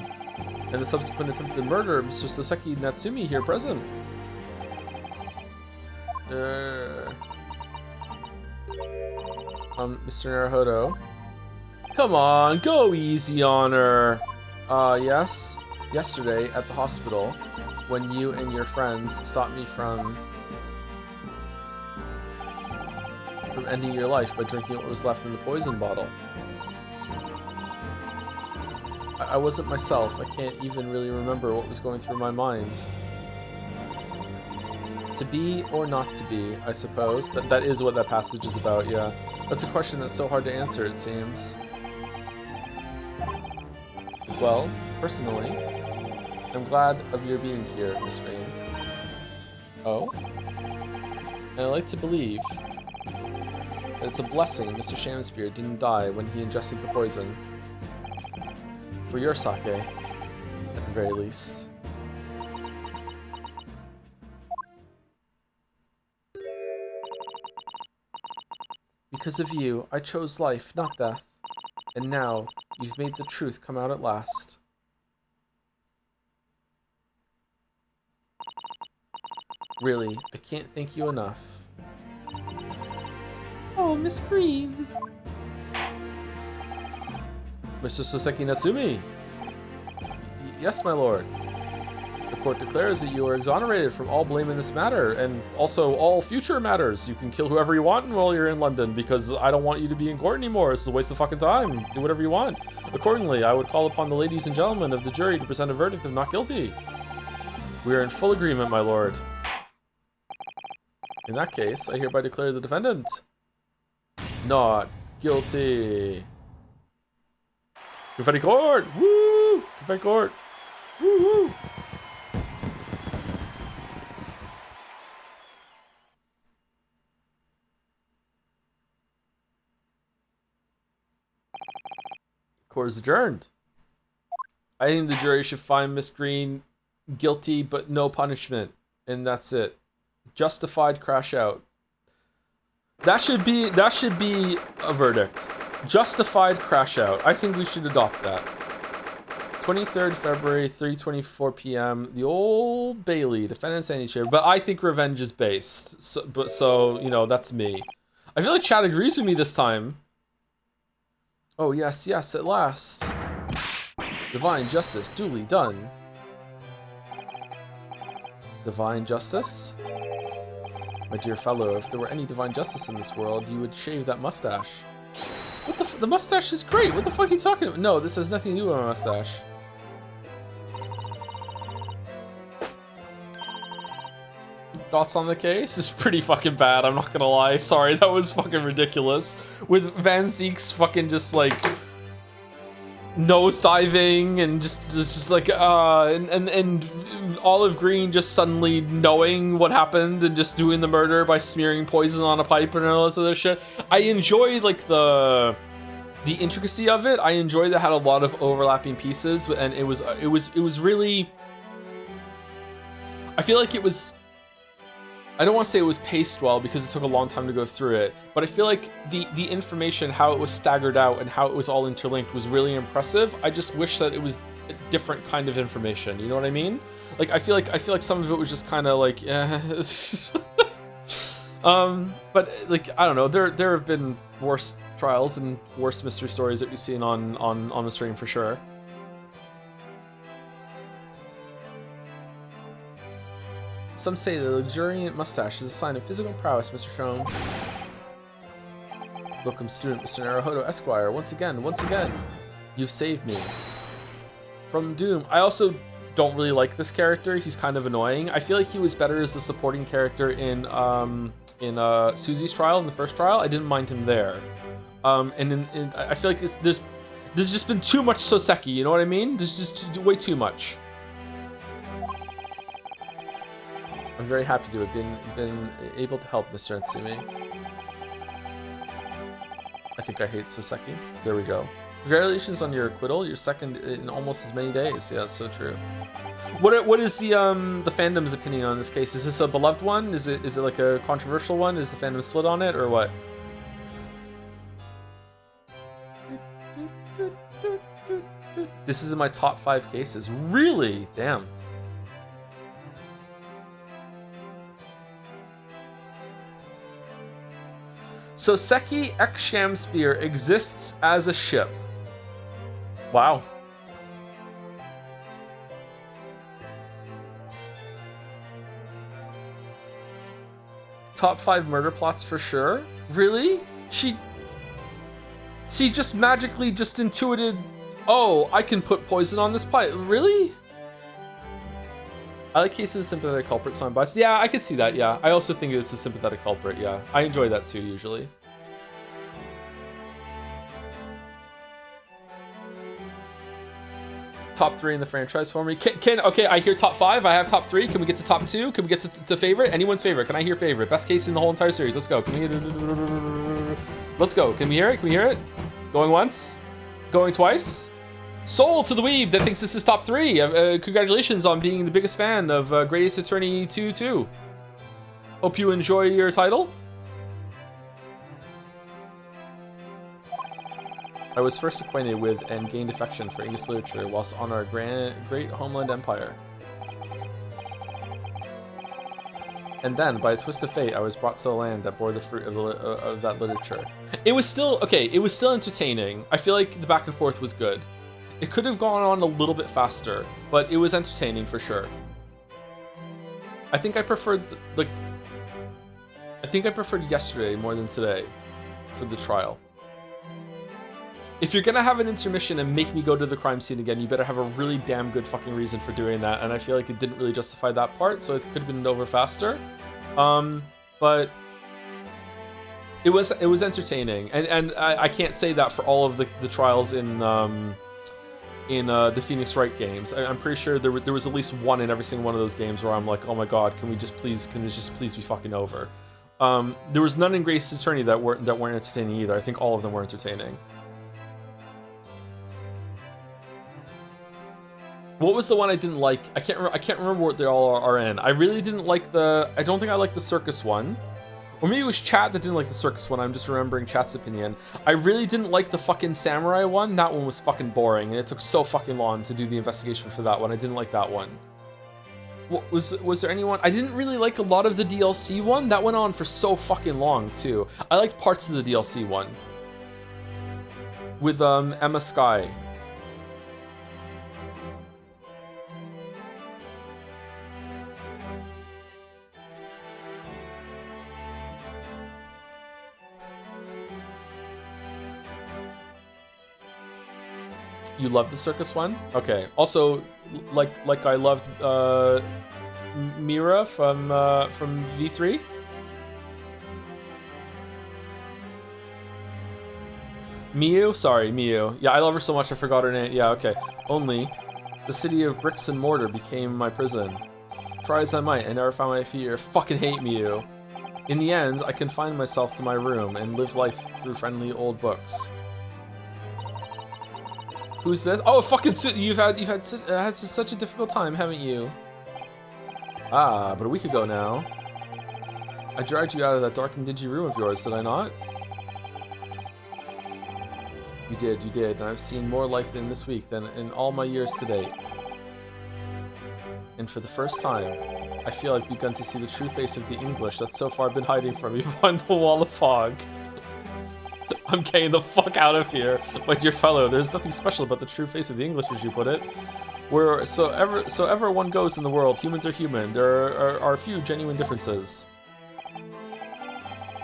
And the subsequent attempted murder of Mr. Soseki Natsumi here present. Mr. Naruhodo. Come on, go easy on her. Yes. Yesterday at the hospital, when you and your friends stopped me from ending your life by drinking what was left in the poison bottle. I wasn't myself. I can't even really remember what was going through my mind. To be or not to be, I suppose. That is what that passage is about, yeah. That's a question that's so hard to answer, it seems. Well, personally, I'm glad of your being here, Miss Green. Oh? And I like to believe that it's a blessing Mr. Shamspeare didn't die when he ingested the poison. For your sake, at the very least. Because of you, I chose life, not death. And now, you've made the truth come out at last. Really, I can't thank you enough. Oh, Miss Green. Mr. Soseki Natsumi. Yes, my lord. The court declares that you are exonerated from all blame in this matter, and also all future matters. You can kill whoever you want while you're in London, because I don't want you to be in court anymore. It's a waste of fucking time. Do whatever you want. Accordingly, I would call upon the ladies and gentlemen of the jury to present a verdict of not guilty. We are in full agreement, my lord. In that case, I hereby declare the defendant not guilty. Confetti court! Woo! Confetti court! Woo woo! Court is adjourned. I think the jury should find Miss Green guilty but no punishment. And that's it. Justified crash out. That should be a verdict. Justified crash out. I think we should adopt that. 23rd February, 3:24 p.m. The Old Bailey, defendant's anti-chair. But I think revenge is based. So, you know, that's me. I feel like Chad agrees with me this time. Oh, yes, yes, at last. Divine justice duly done. Divine justice? My dear fellow, if there were any divine justice in this world, you would shave that mustache. What the mustache is great. What the fuck are you talking about? No, this has nothing to do with my mustache. Thoughts on the case? It's pretty fucking bad, I'm not gonna lie. Sorry, that was fucking ridiculous. With Van Zeek's fucking just like nose diving and just like and Olive Green just suddenly knowing what happened and just doing the murder by smearing poison on a pipe and all this other shit. I enjoyed like the intricacy of it. I enjoyed that it had a lot of overlapping pieces, and it was really, I feel like it was I don't want to say it was paced well because it took a long time to go through it, but I feel like the information, how it was staggered out and how it was all interlinked was really impressive. I just wish that it was a different kind of information. You know what I mean? Like I feel like some of it was just kind of like, but like I don't know. There have been worse trials and worse mystery stories that we've seen on the stream for sure. Some say the luxuriant mustache is a sign of physical prowess, Mr. Joms. Welcome, student, Mr. Naruhodo Esquire. Once again, you've saved me from doom. I also don't really like this character. He's kind of annoying. I feel like he was better as a supporting character in Susie's trial, in the first trial. I didn't mind him there. And I feel like there's just been too much Soseki. You know what I mean? There's just way too much. I'm very happy to have been able to help Mr. Natsumi. I think I hate Soseki. There we go. Congratulations on your acquittal. You're second in almost as many days. Yeah, that's so true. What is the fandom's opinion on this case? Is this a beloved one? Is it like a controversial one? Is the fandom split on it or what? This is in my top 5 cases. Really? Damn. Soseki X Shamspear exists as a ship. Wow. Top 5 murder plots for sure? Really? She just magically just intuited, oh, I can put poison on this pipe. Really? I like cases of sympathetic culprit, so I'm biased. Yeah, I could see that, yeah. I also think it's a sympathetic culprit, yeah. I enjoy that too, usually. Top 3 in the franchise for me. Okay, I hear top 5. I have top 3. Can we get to top 2? Can we get to favorite? Anyone's favorite? Can I hear favorite? Best case in the whole entire series. Let's go. Let's go. Can we hear it? Can we hear it? Going once? Going twice? Soul to the weeb that thinks this is top 3. Congratulations on being the biggest fan of Greatest Attorney 2. Hope you enjoy your title. I was first acquainted with and gained affection for English literature whilst on our great homeland empire. And then, by a twist of fate, I was brought to the land that bore the fruit of that literature. It was still, okay, it was still entertaining. I feel like the back and forth was good. It could have gone on a little bit faster, but it was entertaining for sure. I think I preferred, I think I preferred yesterday more than today for the trial. If you're gonna have an intermission and make me go to the crime scene again, you better have a really damn good fucking reason for doing that. And I feel like it didn't really justify that part, so it could have been over faster. But it was entertaining, and I can't say that for all of the trials in the Phoenix Wright games. I'm pretty sure there was at least one in every single one of those games where I'm like, oh my god, can this just please be fucking over? There was none in Greatest Attorney that weren't entertaining either. I think all of them were entertaining. What was the one I didn't like? I can't remember what they all are in. I really didn't like I don't think I liked the circus one. Or maybe it was chat that didn't like the circus one. I'm just remembering chat's opinion. I really didn't like the fucking samurai one. That one was fucking boring, and it took so fucking long to do the investigation for that one. I didn't like that one. What was there anyone? I didn't really like a lot of the DLC one. That went on for so fucking long too. I liked parts of the DLC one. With Emma Skye. You love the circus one? Okay. Also, like I loved Mira from V3. Miyu? Sorry, Miyu. Yeah, I love her so much I forgot her name. Yeah, okay. Only, the city of bricks and mortar became my prison. Try as I might, I never found my fear. Fucking hate Miyu. In the end, I confined myself to my room and lived life through friendly old books. Who's this? Oh, fucking you've had such a difficult time, haven't you? Ah, but a week ago now. I dragged you out of that dark and dingy room of yours, did I not? You did, and I've seen more life in this week than in all my years to date. And for the first time, I feel I've begun to see the true face of the English that's so far been hiding from me behind the wall of fog. I'm getting the fuck out of here, my dear fellow. There's nothing special about the true face of the English, as you put it. Where so ever one goes in the world, humans are human. There are a few genuine differences.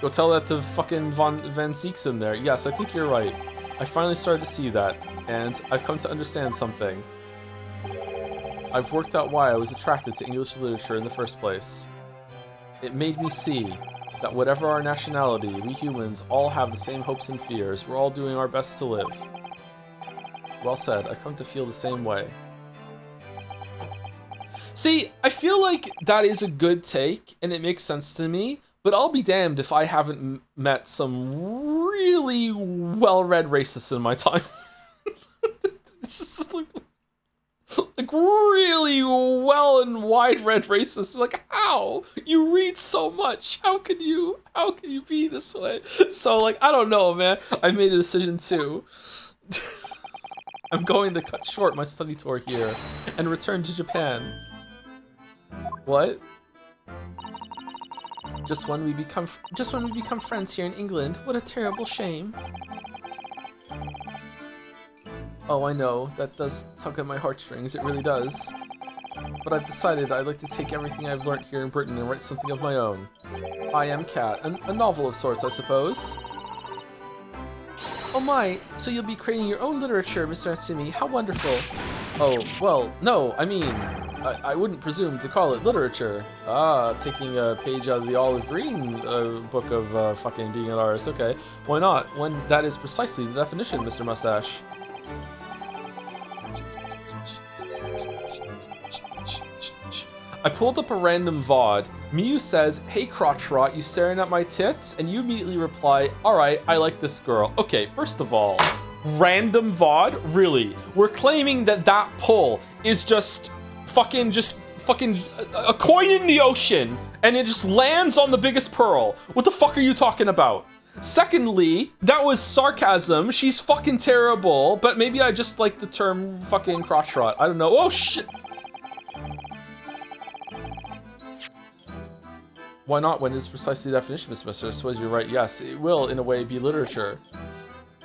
Go tell that to fucking Van Ziek's in there. Yes, I think you're right. I finally started to see that, and I've come to understand something. I've worked out why I was attracted to English literature in the first place. It made me see that whatever our nationality, we humans all have the same hopes and fears. We're all doing our best to live. Well said. I've come to feel the same way. See, I feel like that is a good take, and it makes sense to me, but I'll be damned if I haven't met some really well-read racists in my time. It's just like really well and wide-read racists. Like, how? You read so much. How can you be this way? So, like, I don't know, man. I made a decision too. I'm going to cut short my study tour here and return to Japan. What? Just when we become friends here in England. What a terrible shame. Oh, I know. That does tug at my heartstrings. It really does. But I've decided I'd like to take everything I've learned here in Britain and write something of my own. I Am Cat. A novel of sorts, I suppose. Oh my, so you'll be creating your own literature, Mr. Natsumi. How wonderful. Oh, well, no, I mean, I wouldn't presume to call it literature. Ah, taking a page out of the Olive Green book of fucking being an artist. Okay, why not? When that is precisely the definition, Mr. Mustache. I pulled up a random VOD. Miyu says, "Hey crotch rot, you staring at my tits?" And you immediately reply, "Alright, I like this girl." Okay, first of all, random VOD? Really? We're claiming that pull is just fucking a coin in the ocean and it just lands on the biggest pearl. What the fuck are you talking about? Secondly, that was sarcasm. She's fucking terrible, but maybe I just like the term fucking crotch rot. I don't know. Oh shit. Why not when it's precisely the definition, Miss Mister? I suppose you're right. Yes, it will, in a way, be literature.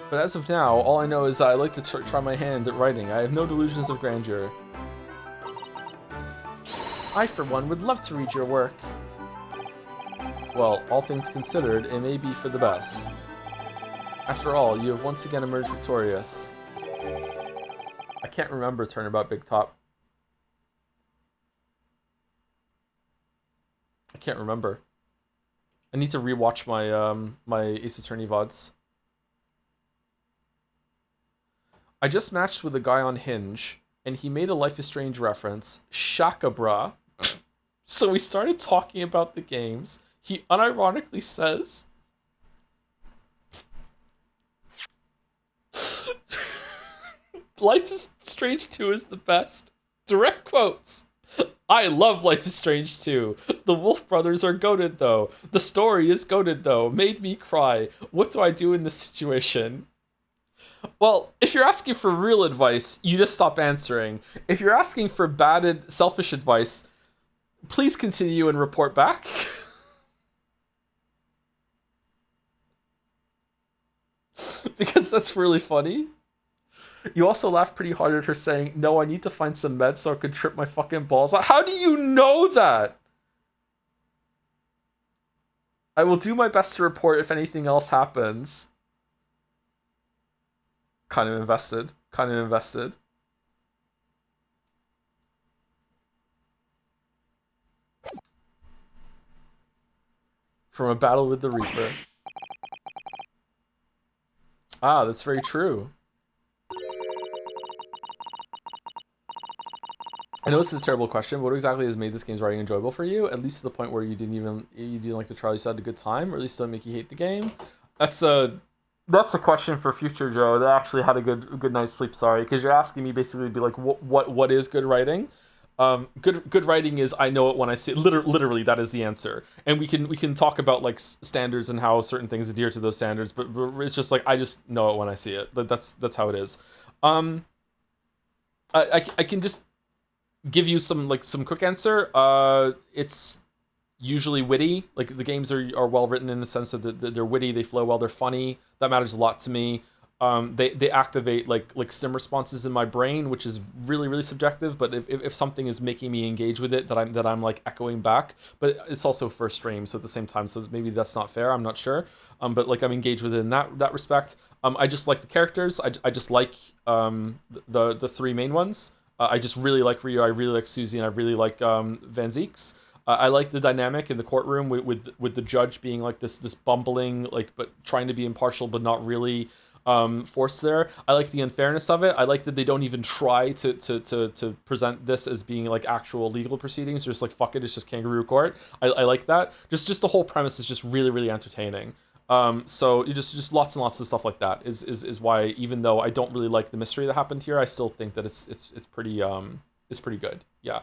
But as of now, all I know is that I like to try my hand at writing. I have no delusions of grandeur. I, for one, would love to read your work. Well, all things considered, it may be for the best. After all, you have once again emerged victorious. I can't remember Turnabout Big Top. I can't remember. I need to rewatch my my Ace Attorney VODs. I just matched with a guy on Hinge, and he made a Life is Strange reference. Shaka bra. So we started talking about the games. He unironically says, "Life is Strange 2 is the best." Direct quotes. I love Life is Strange 2. The Wolf Brothers are goated though. The story is goated though. Made me cry. What do I do in this situation? Well, if you're asking for real advice, you just stop answering. If you're asking for bad, selfish advice, please continue and report back. Because that's really funny. You also laughed pretty hard at her saying, "No, I need to find some meds so I could trip my fucking balls out." How do you know that? I will do my best to report if anything else happens. Kind of invested. Kind of invested. From a battle with the Reaper. Ah, that's very true. I know this is a terrible question. What exactly has made this game's writing enjoyable for you? At least to the point where you didn't like the trial, you still had a good time, or at least don't make you hate the game? That's a question for future Joe that actually had a good night's sleep. Sorry, because you're asking me basically to be like, what is good writing? Good writing is I know it when I see it. Literally, that is the answer. And we can talk about like standards and how certain things adhere to those standards, but it's just like I just know it when I see it. That's how it is. Um, I can just give you some quick answer. It's usually witty. Like the games are well written in the sense that they're witty, they flow well, they're funny. That matters a lot to me. They activate like stim responses in my brain, which is really subjective. But if something is making me engage with it, that I'm like echoing back. But it's also first stream, so at the same time, so maybe that's not fair. I'm not sure. But like I'm engaged with it in that respect. I just like the characters. I just like the three main ones. I just really like Ryu. I really like Susie, and I really like Van Zieks. I like the dynamic in the courtroom with the judge being like this bumbling like but trying to be impartial but not really forced there. I like the unfairness of it. I like that they don't even try to present this as being like actual legal proceedings. They're just like fuck it, it's just kangaroo court. I like that. Just the whole premise is just really entertaining. So you just lots and lots of stuff like that is why even though I don't really like the mystery that happened here, I still think that it's pretty good. Yeah.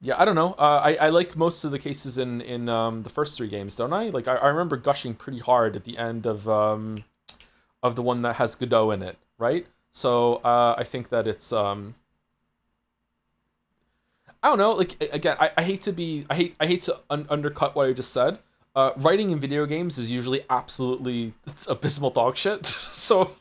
Yeah, I don't know. I like most of the cases in the first three games, don't I? Like I remember gushing pretty hard at the end of the one that has Godot in it, right? So I think that it's I don't know. Like again, I hate to be I hate to undercut what I just said. Writing in video games is usually absolutely abysmal dog shit. So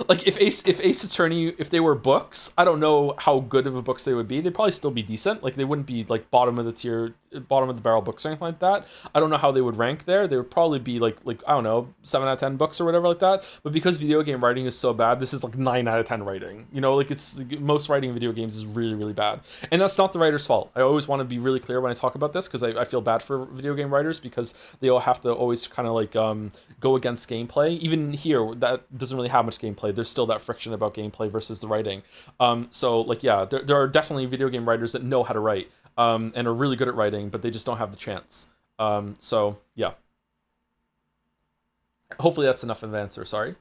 like if Ace Attorney, if they were books, I don't know how good of a books they would be. They'd probably still be decent. Like they wouldn't be like bottom of the tier, bottom of the barrel books or anything like that. I don't know how they would rank there. They would probably be like I don't know, 7 out of 10 books or whatever like that. But because video game writing is so bad, this is like 9 out of 10 writing. You know, like it's like, most writing in video games is really bad, and that's not the writer's fault. I always want to be really clear when I talk about this because I feel bad for video game writers because they all have to always kind of like go against gameplay. Even here, that doesn't really have much gameplay. There's still that friction about gameplay versus the writing. So like yeah, there are definitely video game writers that know how to write and are really good at writing, but they just don't have the chance. So yeah. Hopefully that's enough of an answer. Sorry.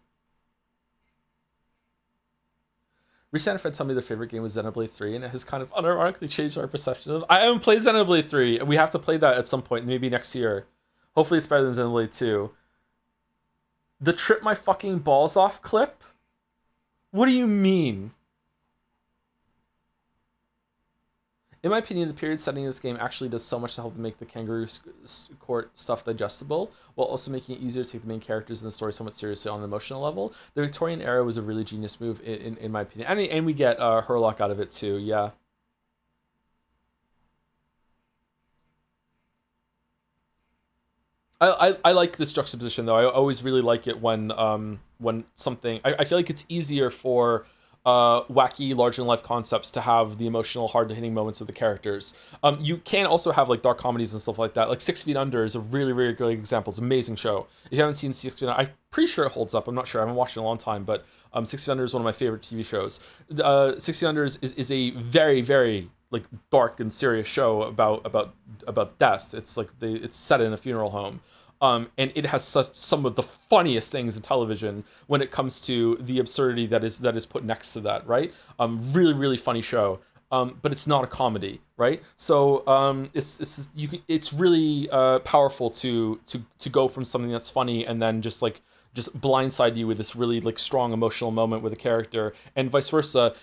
Recent friend told me their favorite game was Xenoblade 3, and it has kind of unironically changed our perception of. I haven't played Xenoblade 3, and we have to play that at some point, maybe next year. Hopefully it's better than Xenoblade 2. The trip my fucking balls off clip? What do you mean? In my opinion, the period setting in this game actually does so much to help make the kangaroo court stuff digestible, while also making it easier to take the main characters in the story somewhat seriously on an emotional level. The Victorian era was a really genius move, in my opinion. And we get Herlock out of it too, yeah. I like this juxtaposition though. I always really like it when something I feel like it's easier for wacky larger than life concepts to have the emotional hard hitting moments with the characters. You can also have like dark comedies and stuff like that. Like 6 Feet Under is a really good example. It's an amazing show. If you haven't seen 6 Feet Under, I'm pretty sure it holds up. I'm not sure. I haven't watched it in a long time, but 6 Feet Under is one of my favorite TV shows. 6 Feet Under is a very like dark and serious show about death. It's like it's set in a funeral home. And it has some of the funniest things in television when it comes to the absurdity that is put next to that, right? Really funny show. But it's not a comedy, right? So it's really powerful to go from something that's funny and then just blindside you with this really like strong emotional moment with a character, and vice versa.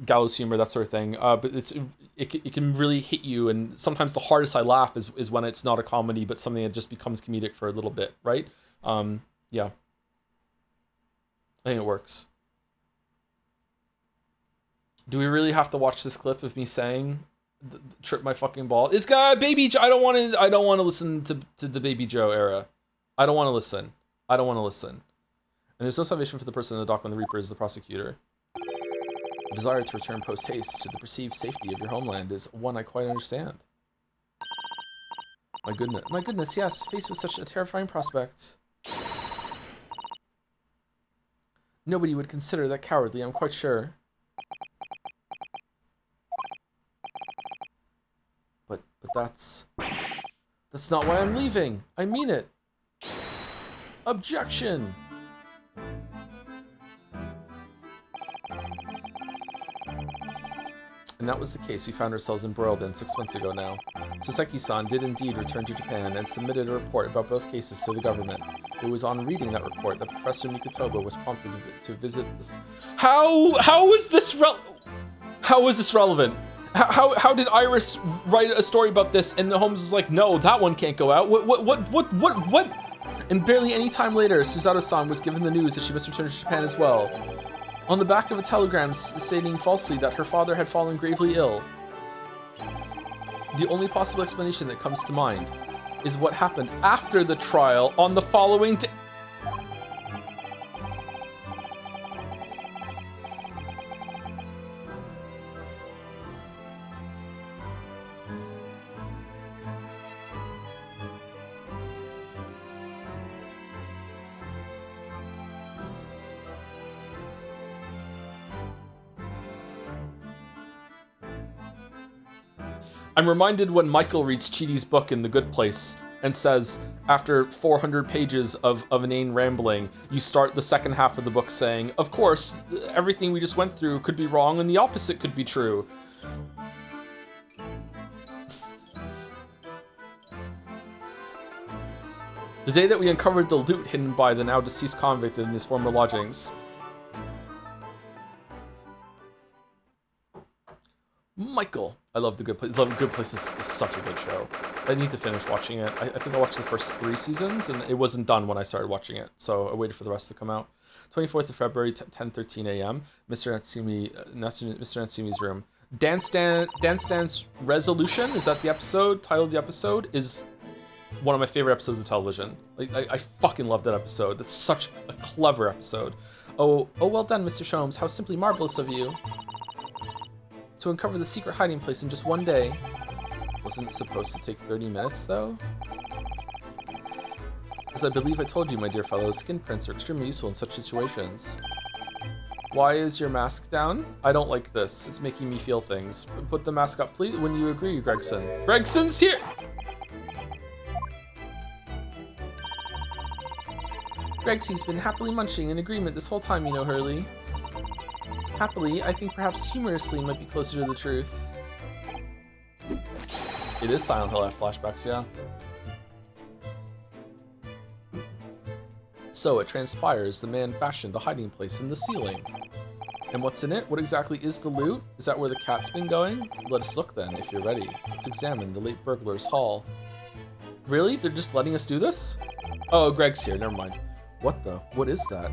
Gallows humor, that sort of thing. But it can really hit you, and sometimes the hardest I laugh is when it's not a comedy, but something that just becomes comedic for a little bit, right? Yeah. I think it works. Do we really have to watch this clip of me saying trip my fucking ball? It's got Baby Joe. I don't want to listen to the Baby Joe era. I don't want to listen. And there's no salvation for the person in the dock when the Reaper is the prosecutor. The desire to return post-haste to the perceived safety of your homeland is one I quite understand. My goodness, yes, faced with such a terrifying prospect. Nobody would consider that cowardly, I'm quite sure. But that's not why I'm leaving. I mean it. Objection! And that was the case we found ourselves embroiled in 6 months ago now. Soseki-san did indeed return to Japan and submitted a report about both cases to the government. It was on reading that report that Professor Mikotoba was prompted to visit this. How is this relevant? How did Iris write a story about this and Holmes was like, no, that one can't go out? What? And barely any time later, Suzato-san was given the news that she must return to Japan as well. On the back of a telegram stating falsely that her father had fallen gravely ill. The only possible explanation that comes to mind is what happened after the trial on the following day. I'm reminded when Michael reads Chidi's book in The Good Place and says, after 400 pages of inane rambling, you start the second half of the book saying, of course, everything we just went through could be wrong and the opposite could be true. The day that we uncovered the loot hidden by the now deceased convict in his former lodgings. Michael. I love The Good Place. The Good Place is such a good show. I need to finish watching it. I think I watched the first 3 seasons, and it wasn't done when I started watching it, so I waited for the rest to come out. 24th of February, 10:13 a.m. Mr. Natsumi's room. Dance Dance Resolution, is that the episode? Title of the episode is one of my favorite episodes of television. Like, I fucking love that episode. That's such a clever episode. Oh, well done, Mr. Joms. How simply marvelous of you. To uncover the secret hiding place in just one day. Wasn't it supposed to take 30 minutes, though? As I believe I told you, my dear fellow, skin prints are extremely useful in such situations. Why is your mask down? I don't like this. It's making me feel things. Put the mask up, please. When you agree, Gregson. Gregson's here! Gregsy's been happily munching in agreement this whole time, you know, Hurley. Happily, I think perhaps humorously might be closer to the truth. It is Silent Hill F flashbacks, yeah. So it transpires the man fashioned a hiding place in the ceiling. And what's in it? What exactly is the loot? Is that where the cat's been going? Let us look then, if you're ready. Let's examine the late burglar's haul. Really? They're just letting us do this? Oh, Greg's here, never mind. What the? What is that?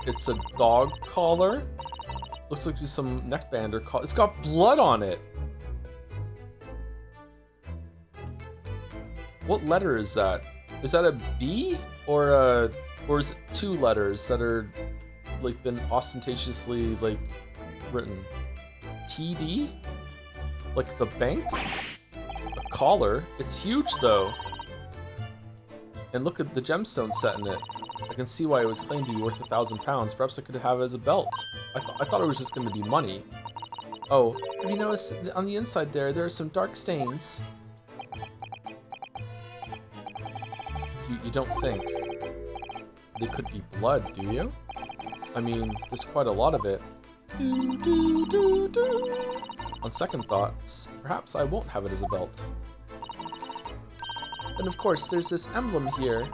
It's a dog collar. Looks like there's some neckband or collar. It's got blood on it. What letter is that? Is that a B or is it 2 letters that are like been ostentatiously like written? TD? Like the bank? A collar? It's huge though. And look at the gemstone set in it. I can see why it was claimed to be worth £1,000. Perhaps I could have it as a belt. I thought it was just going to be money. Oh, have you noticed on the inside there are some dark stains? You don't think they could be blood, do you? I mean, there's quite a lot of it. On second thoughts, perhaps I won't have it as a belt. And of course, there's this emblem here.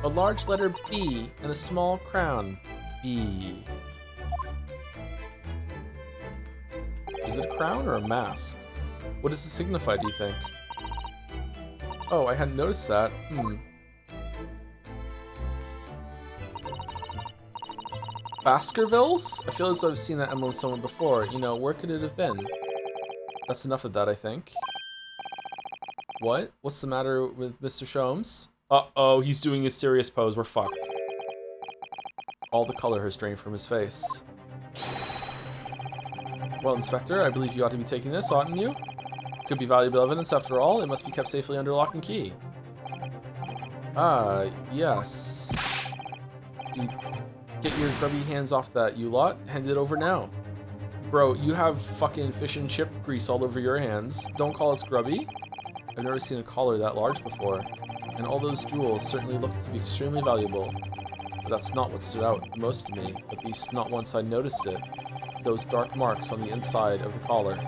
A large letter B and a small crown. B. Is it a crown or a mask? What does it signify, do you think? Oh, I hadn't noticed that. Baskervilles? I feel as though I've seen that emblem somewhere before. You know, where could it have been? That's enough of that, I think. What? What's the matter with Mr. Joms? Uh-oh, he's doing his serious pose. We're fucked. All the color has drained from his face. Well, Inspector, I believe you ought to be taking this, oughtn't you? Could be valuable evidence after all. It must be kept safely under lock and key. Ah, yes. Get your grubby hands off that, you lot. Hand it over now. Bro, you have fucking fish and chip grease all over your hands. Don't call us grubby. I've never seen a collar that large before. And all those jewels certainly look to be extremely valuable. But that's not what stood out most to me, at least not once I noticed it. Those dark marks on the inside of the collar.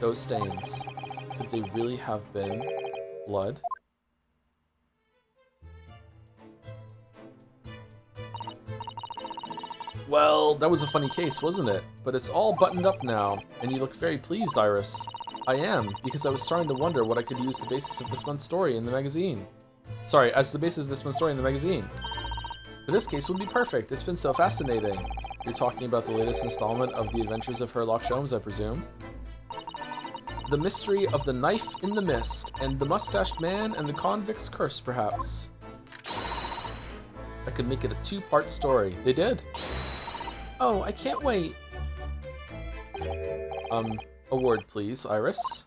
Those stains. Could they really have been blood? Well, that was a funny case, wasn't it? But it's all buttoned up now, and you look very pleased, Iris. I am, because I was starting to wonder what I could use the basis of this month's story in the magazine. Sorry, as the basis of this month's story in the magazine. But this case would be perfect. It's been so fascinating. You're talking about the latest installment of The Adventures of Sherlock Joms, I presume. The mystery of the knife in the mist, and the mustached man and the convict's curse, perhaps. I could make it a 2-part story. They did. Oh, I can't wait. A word, please, Iris.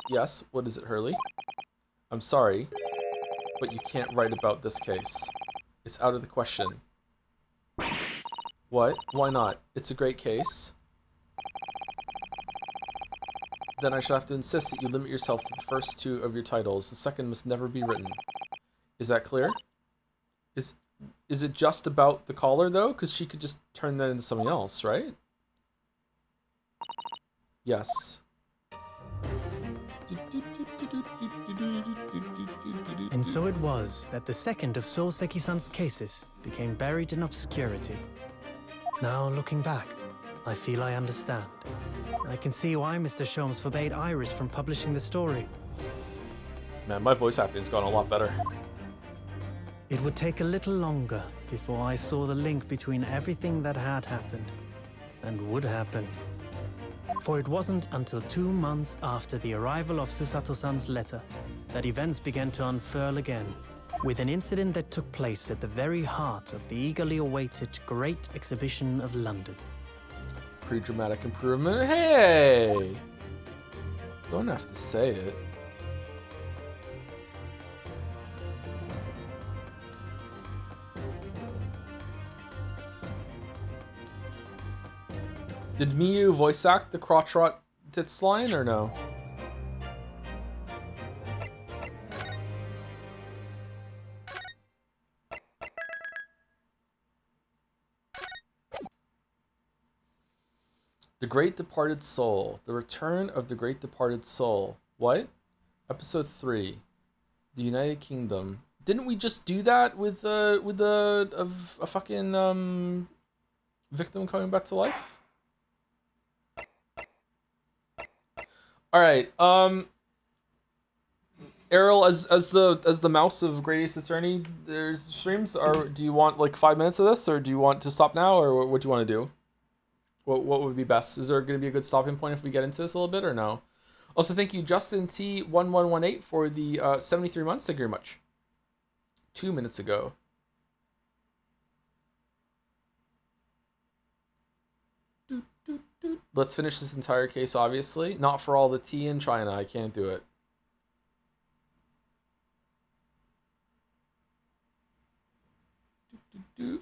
Yes, what is it, Hurley? I'm sorry, but you can't write about this case. It's out of the question. What? Why not? It's a great case. Then I shall have to insist that you limit yourself to the first 2 of your titles. The second must never be written. Is that clear? Is it just about the collar, though? Because she could just turn that into something else, right? Yes. And so it was that the second of Soseki-san's cases became buried in obscurity. Now, looking back, I feel I understand. I can see why Mr. Joms forbade Iris from publishing the story. Man, my voice acting's gone a lot better. It would take a little longer before I saw the link between everything that had happened and would happen. For it wasn't until 2 months after the arrival of Susato-san's letter that events began to unfurl again, with an incident that took place at the very heart of the eagerly awaited Great Exhibition of London. Pretty dramatic improvement. Hey! Don't have to say it. Did Miyu voice act the crotch rot tits line or no? The Great Departed Soul. The Return of the Great Departed Soul. What? Episode 3. The United Kingdom. Didn't we just do that with a fucking victim coming back to life? All right, Errol, as the mouse of Great Ace Attorney, there's streams. Or do you want like 5 minutes of this, or do you want to stop now, or what do you want to do? What would be best? Is there going to be a good stopping point if we get into this a little bit, or no? Also, thank you, Justin T1118 for the 73 months. Thank you very much. 2 minutes ago. Let's finish this entire case, obviously. Not for all the tea in China. I can't do it.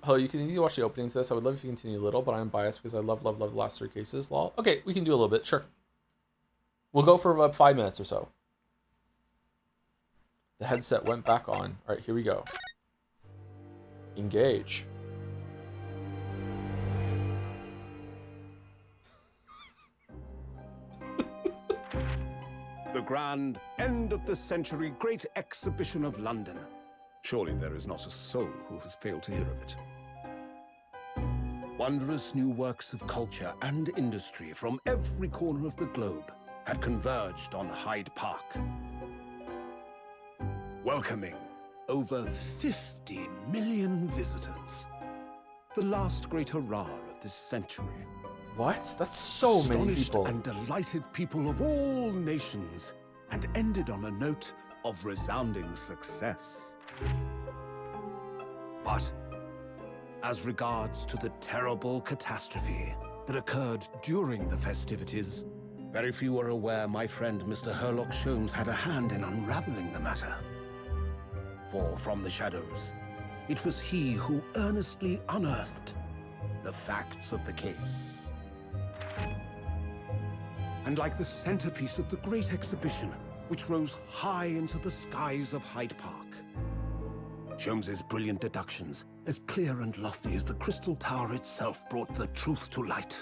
Hello, you can easily watch the openings of this. I would love if you continue a little, but I'm biased because I love the last 3 cases. Lol. Okay, we can do a little bit. Sure. We'll go for about 5 minutes or so. The headset went back on. All right, here we go. Engage. The grand end of the century Great Exhibition of London. Surely there is not a soul who has failed to hear of it. Wondrous new works of culture and industry from every corner of the globe had converged on Hyde Park, welcoming over 50 million visitors. The last great hurrah of this century. What? That's so many Astonished people. and delighted people of all nations, and ended on a note of resounding success. But as regards to the terrible catastrophe that occurred during the festivities, very few are aware my friend Mr. Sherlock Joms had a hand in unraveling the matter. For from the shadows, it was he who earnestly unearthed the facts of the case. And like the centerpiece of the Great Exhibition, which rose high into the skies of Hyde Park, Jones's brilliant deductions, as clear and lofty as the crystal tower itself, brought the truth to light.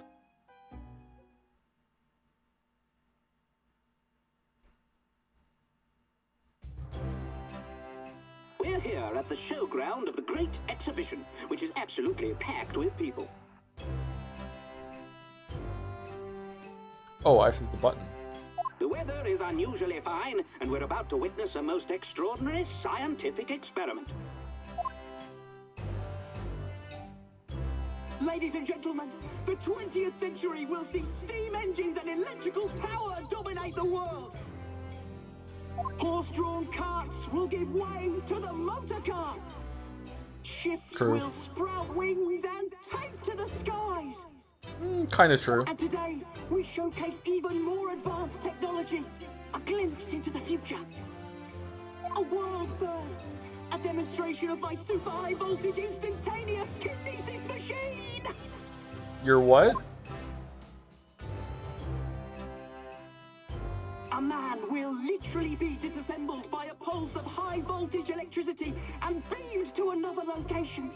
We're here at the showground of the Great Exhibition, which is absolutely packed with people. Oh, I hit the button. The weather is unusually fine, and we're about to witness a most extraordinary scientific experiment. Ladies and gentlemen, the 20th century will see steam engines and electrical power dominate the world. Horse-drawn carts will give way to the motor car. Ships True. will sprout wings and take to the skies. Kind of true. And today, we showcase even more advanced technology. A glimpse into the future. A world first. A demonstration of my super high voltage instantaneous kinesis machine. Your what? A man will literally be disassembled by a pulse of high voltage electricity and beamed to another location.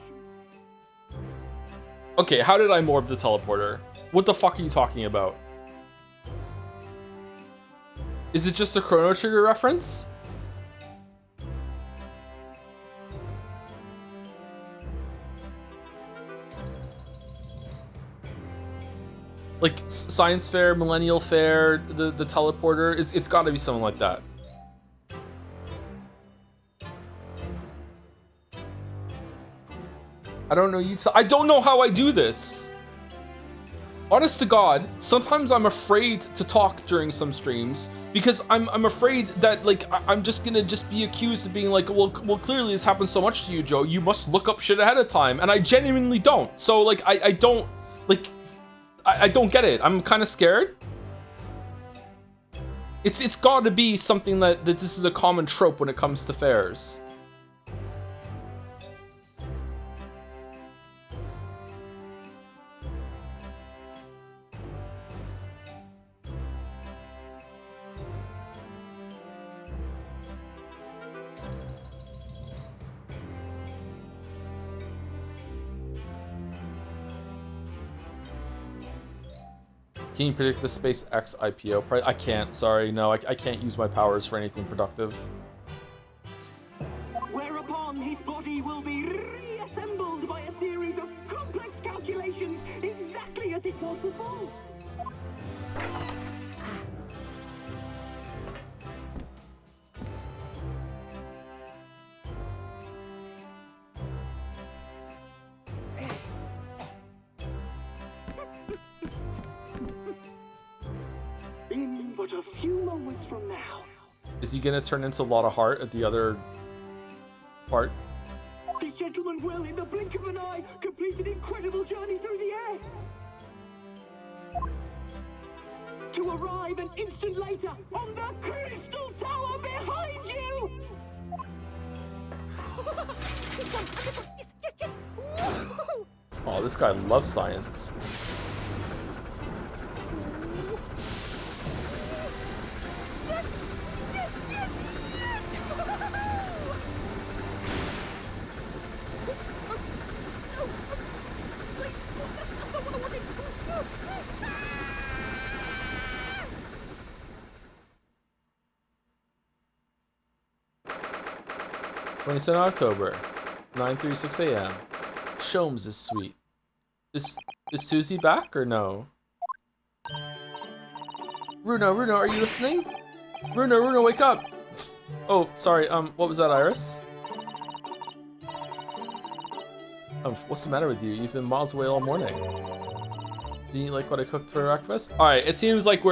Okay, how did I morph the teleporter? What the fuck are you talking about? Is it just a Chrono Trigger reference? Like Science Fair, Millennial Fair, the teleporter, it's got to be something like that. I don't know I don't know how I do this. Honest to God, sometimes I'm afraid to talk during some streams because I'm afraid that like I'm just gonna be accused of being like, well clearly this happens so much to you, Joe. You must look up shit ahead of time, and I genuinely don't. So like I don't like. I don't get it. I'm kind of scared. It's got to be something that this is a common trope when it comes to fairs. Can you predict the SpaceX IPO price? I can't, sorry. No, I can't use my powers for anything productive. Whereupon his body will be reassembled by a series of complex calculations exactly as it was before. In but a few moments from now, Is he gonna turn into Lotta Hart at the other part? this gentleman will, in the blink of an eye, complete an incredible journey through the air. To arrive an instant later on the Crystal Tower behind you! This one, yes, yes, yes! Woo! Oh, this guy loves science. Yes, yes, yes, yes! Please, that's not what I wanted. 27th October, 9:36 a.m. Joms is sweet. Is Susie back or no? Runo, are you listening? Runo, wake up! Oh, sorry, what was that, Iris? What's the matter with you? You've been miles away all morning. Didn't you like what I cooked for breakfast? Alright, it seems like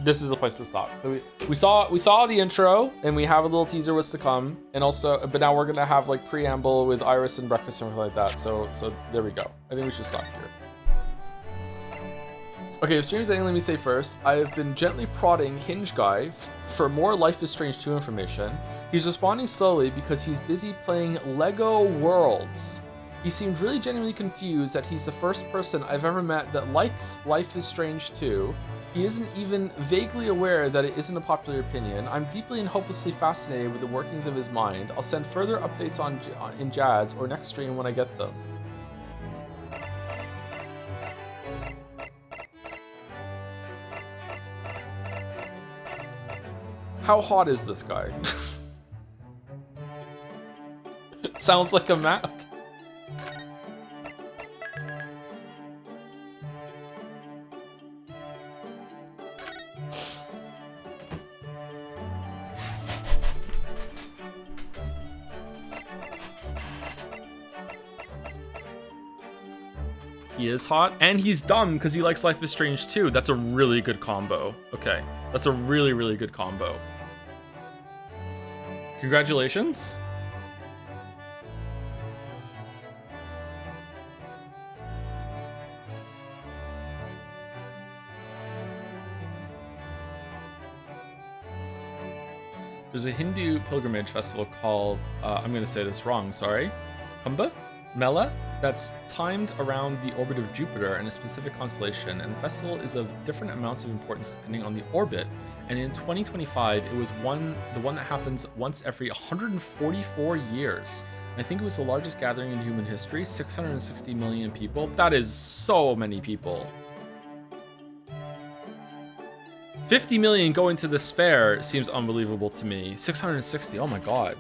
this is the place to stop. So we saw the intro, and we have a little teaser what's to come, and also, but now we're gonna have like preamble with Iris and breakfast and everything like that. So there we go. I think we should stop here. Okay, if stream's ending, let me say first, I have been gently prodding Hinge Guy for more Life is Strange 2 information. He's responding slowly because he's busy playing Lego Worlds. He seemed really genuinely confused that he's the first person I've ever met that likes Life is Strange 2, He isn't even vaguely aware that it isn't a popular opinion. I'm deeply and hopelessly fascinated with the workings of his mind. I'll send further updates in Jads or next stream when I get them. How hot is this guy? Sounds like a Mac. He is hot, and he's dumb because he likes Life is Strange too. That's a really good combo. Okay, that's a really, really good combo. Congratulations. There's a Hindu pilgrimage festival called, I'm going to say this wrong, sorry, Kumbh Mela, that's timed around the orbit of Jupiter and a specific constellation, and the festival is of different amounts of importance depending on the orbit. And in 2025, it was the one that happens once every 144 years. And I think it was the largest gathering in human history, 660 million people. That is so many people. 50 million going to this fair seems unbelievable to me. 660, oh my god.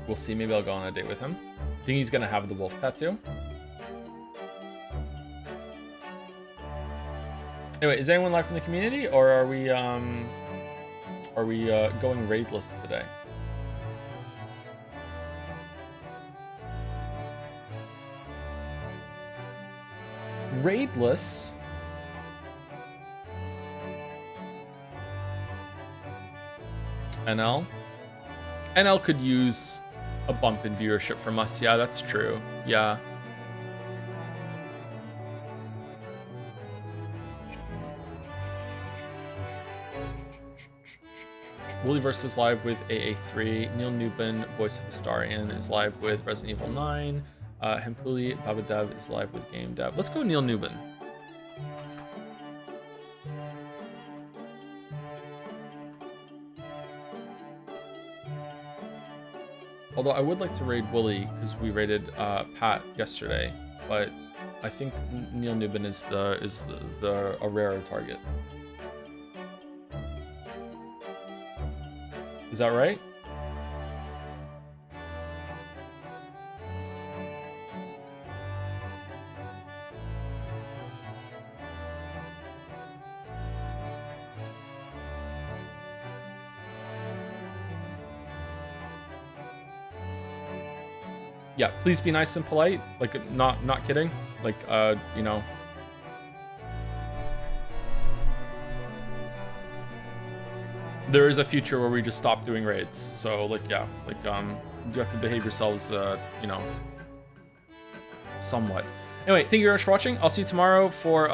We'll see, maybe I'll go on a date with him. Think he's gonna have the wolf tattoo. Anyway, is anyone live from the community, or are we going raidless today? Raidless? NL? NL could use a bump in viewership from us. Yeah, that's true. Yeah. Wooly versus live with AA3. Neil Newbin, voice of Astarion, is live with Resident Evil 9. Hempuli Babadev is live with Game Dev. Let's go Neil Newbin. Although I would like to raid Wooly because we raided Pat yesterday, but I think Neil Newbin is a rarer target. Is that right? Yeah, please be nice and polite. Like, not kidding. Like, you know. There is a future where we just stop doing raids. So, like, yeah, like, you have to behave yourselves, you know, somewhat. Anyway, thank you very much for watching. I'll see you tomorrow for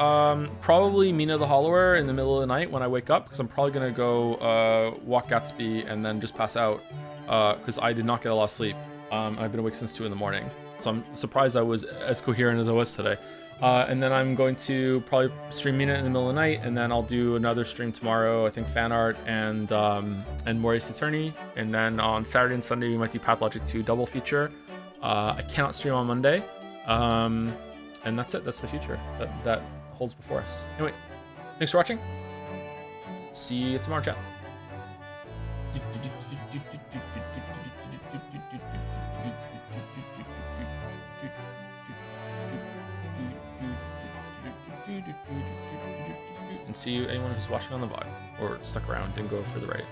probably Mina the Hollower in the middle of the night when I wake up, because I'm probably gonna go walk Gatsby and then just pass out because I did not get a lot of sleep. I've been awake since 2 in the morning, so I'm surprised I was as coherent as I was today. And then I'm going to probably stream Mina in the middle of the night, and then I'll do another stream tomorrow, I think fan art and Maurice Attorney. And then on Saturday and Sunday we might do Pathologic 2 double feature. I cannot stream on Monday. And that's it. That's the future that holds before us. Anyway, thanks for watching. See you tomorrow, chat. And see you, anyone who's watching on the VOD or stuck around, didn't go for the raid.